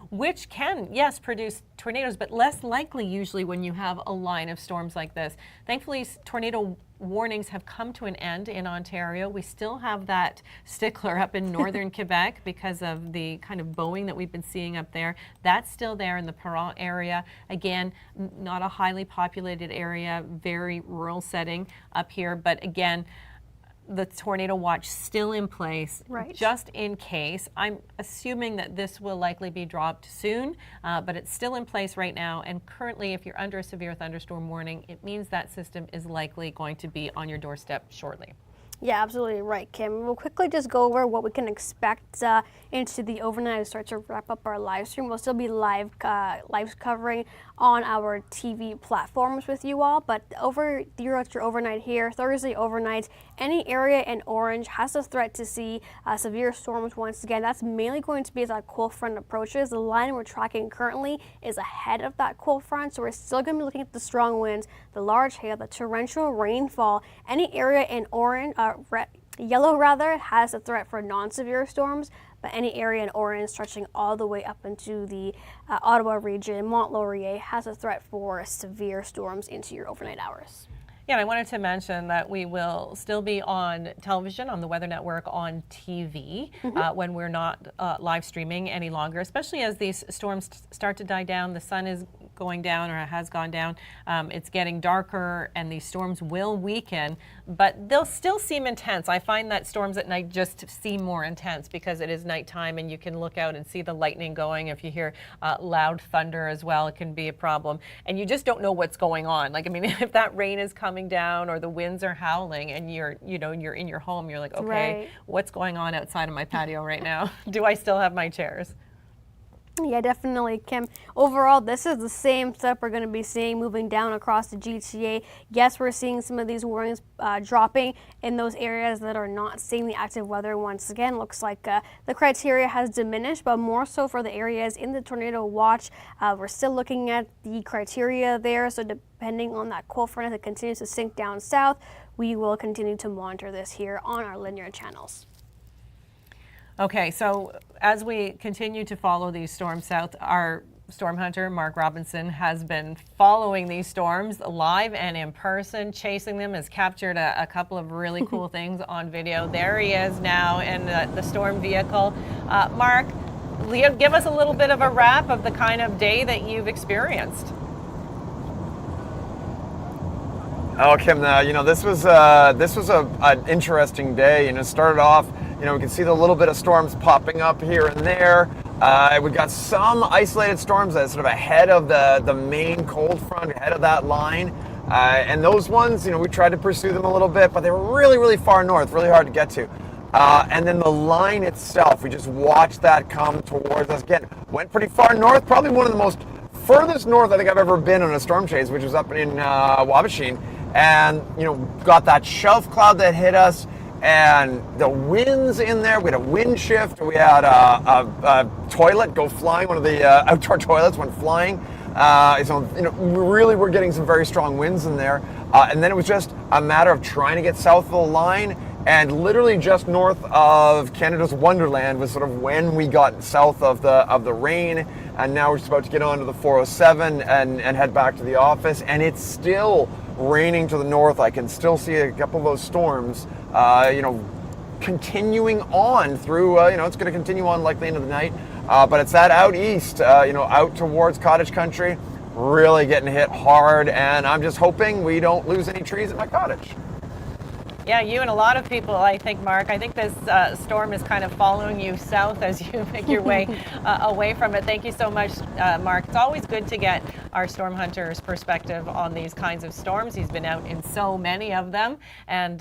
which can, yes, produce tornadoes, but less likely usually when you have a line of storms like this. Thankfully, tornado warnings have come to an end in Ontario. We still have that stickler up in northern Quebec because of the kind of bowing that we've been seeing up there. That's still there in the Perron area. Again, not a highly populated area, very rural setting up here, but again, the tornado watch still in place, Right. just in case. I'm assuming that this will likely be dropped soon, but it's still in place right now. And currently, if you're under a severe thunderstorm warning, it means that system is likely going to be on your doorstep shortly. Yeah, absolutely right, Kim. We'll quickly just go over what we can expect into the overnight and start to wrap up our live stream. We'll still be live covering on our TV platforms with you all, but over your overnight here, Thursday overnight, any area in orange has a threat to see severe storms once again. That's mainly going to be as that cold front approaches. The line we're tracking currently is ahead of that cold front, so we're still going to be looking at the strong winds, the large hail, the torrential rainfall. Any area in orange, yellow rather, has a threat for non-severe storms, but any area in orange stretching all the way up into the Ottawa region, Mont-Laurier, has a threat for severe storms into your overnight hours. Yeah, and I wanted to mention that we will still be on television, on the Weather Network, on TV, when we're not live streaming any longer, especially as these storms start to die down. The sun is going down or has gone down. It's getting darker and these storms will weaken, but they'll still seem intense. I find that storms at night just seem more intense because it is nighttime and you can look out and see the lightning going. If you hear loud thunder as well, it can be a problem. And you just don't know what's going on. Like, I mean, if that rain is coming down or the winds are howling and you're in your home, you're like, okay, Right. What's going on outside of my patio right now? Do I still have my chairs? Yeah, definitely, Kim. Overall, this is the same stuff we're going to be seeing moving down across the GTA. Yes, we're seeing some of these warnings dropping in those areas that are not seeing the active weather. Once again, looks like the criteria has diminished, but more so for the areas in the tornado watch. We're still looking at the criteria there, so depending on that cold front as it continues to sink down south, we will continue to monitor this here on our linear channels. Okay, so as we continue to follow these storms south, our storm hunter, Mark Robinson, has been following these storms live and in person, chasing them, has captured a couple of really cool things on video. There he is now in the storm vehicle. Mark, give us a little bit of a wrap of the kind of day that you've experienced. Oh, Kim, this was an interesting day. It started off, we can see the little bit of storms popping up here and there. We got some isolated storms that sort of ahead of the main cold front, ahead of that line. And those ones, we tried to pursue them a little bit, but they were really, really far north, really hard to get to. And then the line itself, we just watched that come towards us. Again, went pretty far north, probably one of the most furthest north I think I've ever been on a storm chase, which was up in Wabashine. And, got that shelf cloud that hit us, and the winds in there. We had a wind shift. We had a toilet go flying. One of the outdoor toilets went flying. So, we really were getting some very strong winds in there. And then it was just a matter of trying to get south of the line. And literally just north of Canada's Wonderland was sort of when we got south of the rain. And now we're just about to get onto the 407 and head back to the office. And it's still raining to the north. I can still see a couple of those storms, continuing on through, it's going to continue on likely into the night. But it's that out east, out towards cottage country, really getting hit hard. And I'm just hoping we don't lose any trees at my cottage. Yeah, you and a lot of people, I think, Mark. I think this storm is kind of following you south as you make your way away from it. Thank you so much, Mark. It's always good to get our storm hunter's perspective on these kinds of storms. He's been out in so many of them, and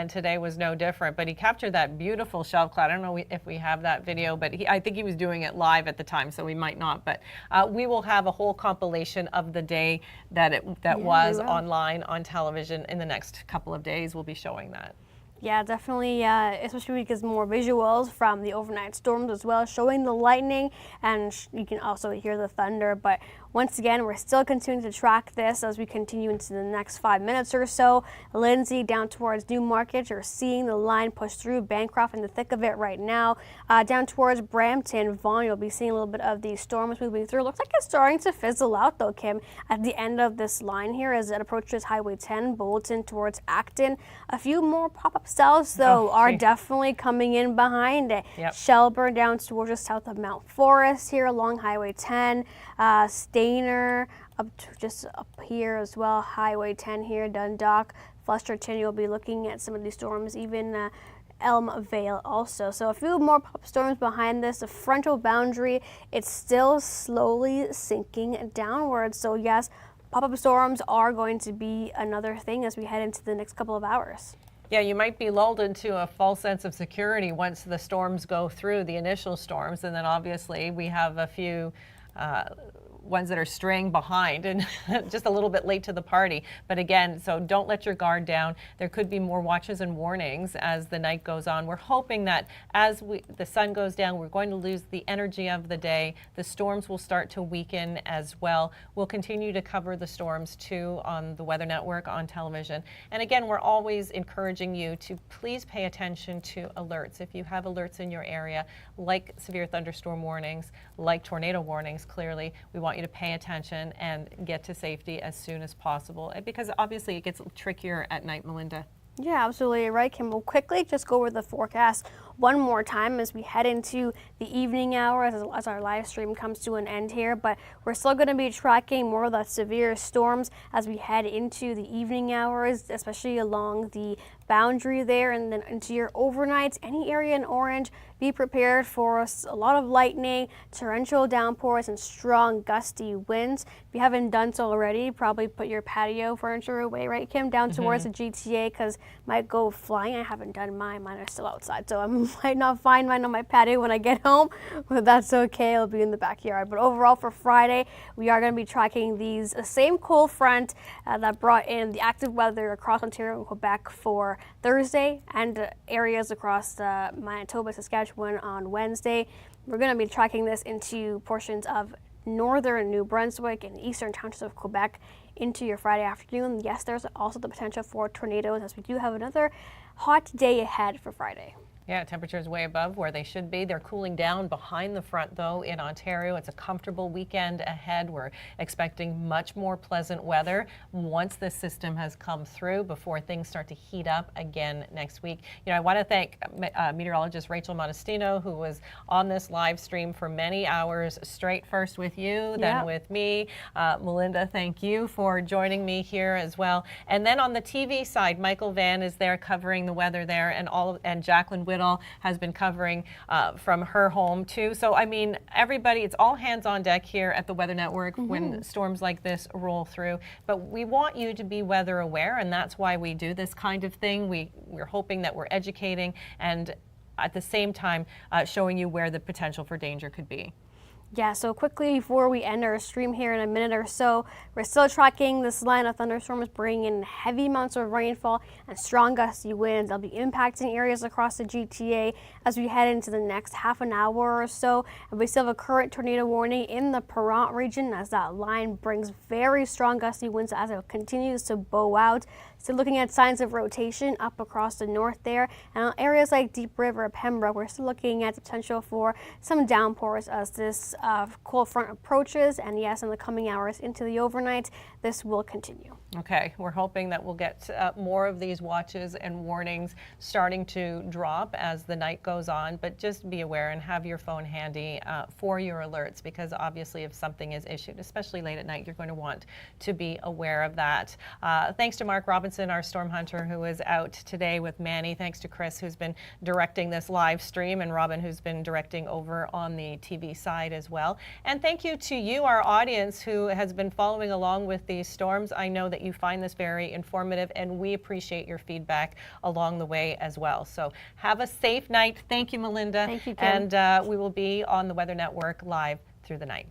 today was no different. But he captured that beautiful shelf cloud. I don't know if we have that video, but I think he was doing it live at the time, so we might not. But we will have a whole compilation of the day that was online on television in the next couple of days. We'll be showing that. Yeah, definitely, especially because more visuals from the overnight storms as well, showing the lightning, and you can also hear the thunder. But once again, we're still continuing to track this as we continue into the next 5 minutes or so. Lindsay, down towards Newmarket, you're seeing the line push through Bancroft in the thick of it right now. Down towards Brampton, Vaughan, you'll be seeing a little bit of these storms moving through. Looks like it's starting to fizzle out though, Kim, at the end of this line here as it approaches Highway 10, Bolton towards Acton. A few more pop-up cells though are definitely coming in behind it. Yep. Shelburne down towards just south of Mount Forest here along Highway 10. Stainer up to just up here as well, Highway 10 here, Dundalk, Flusterton. You'll be looking at some of these storms, even Elm Vale also. So a few more pop storms behind this. The frontal boundary, it's still slowly sinking downwards. So yes, pop-up storms are going to be another thing as we head into the next couple of hours. Yeah, you might be lulled into a false sense of security once the storms go through, the initial storms, and then obviously we have a few ones that are straying behind and just a little bit late to the party. But again, so don't let your guard down. There could be more watches and warnings as the night goes on. We're hoping that as the sun goes down, we're going to lose the energy of the day. The storms will start to weaken as well. We'll continue to cover the storms too on the Weather Network on television. And again, we're always encouraging you to please pay attention to alerts. If you have alerts in your area, like severe thunderstorm warnings, like tornado warnings, clearly, we want you to pay attention and get to safety as soon as possible, because obviously it gets trickier at night, Melinda. Yeah, absolutely right, Kim. We'll quickly just go over the forecast one more time as we head into the evening hours as our live stream comes to an end here. But we're still going to be tracking more of the severe storms as we head into the evening hours, especially along the boundary there and then into your overnights. Any area in orange, be prepared for a lot of lightning, torrential downpours, and strong gusty winds. If you haven't done so already, probably put your patio furniture away, right, Kim, down towards the GTA, because might go flying. I haven't done mine. Mine are still outside, so I might not find mine on my patio when I get home, but that's okay. It'll be in the backyard. But overall, for Friday, we are going to be tracking these same cold front that brought in the active weather across Ontario and Quebec for Thursday, and areas across Manitoba, Saskatchewan on Wednesday. We're going to be tracking this into portions of northern New Brunswick and eastern townships of Quebec into your Friday afternoon. Yes, there's also the potential for tornadoes as we do have another hot day ahead for Friday. Yeah, temperatures way above where they should be. They're cooling down behind the front, though, in Ontario. It's a comfortable weekend ahead. We're expecting much more pleasant weather once this system has come through before things start to heat up again next week. You know, I want to thank meteorologist Rachel Modestino, who was on this live stream for many hours straight, first with you, then with me. Melinda, thank you for joining me here as well. And then on the TV side, Michael Van is there covering the weather there, and Jacqueline Whittle has been covering from her home too. So I mean, everybody, it's all hands on deck here at the Weather Network when storms like this roll through. But we want you to be weather aware, and that's why we do this kind of thing. We're hoping that we're educating and at the same time showing you where the potential for danger could be. Yeah, so quickly before we end our stream here in a minute or so, we're still tracking this line of thunderstorms bringing in heavy amounts of rainfall and strong gusty winds. They'll be impacting areas across the GTA as we head into the next half an hour or so. And we still have a current tornado warning in the Parent region as that line brings very strong gusty winds as it continues to bow out. So looking at signs of rotation up across the north there, and areas like Deep River, Pembroke, we're still looking at the potential for some downpours as this cold front approaches. And yes, in the coming hours into the overnight, this will continue. Okay, we're hoping that we'll get more of these watches and warnings starting to drop as the night goes on, but just be aware and have your phone handy for your alerts, because obviously if something is issued, especially late at night, you're going to want to be aware of that. Thanks to Mark Robinson, our storm hunter, who is out today with Manny. Thanks to Chris, who's been directing this live stream, and Robin, who's been directing over on the TV side as well. And thank you to you, our audience, who has been following along with these storms. I know that you find this very informative, and we appreciate your feedback along the way as well. So have a safe night. Thank you, Melinda. Thank you, Kim. And we will be on the Weather Network live through the night.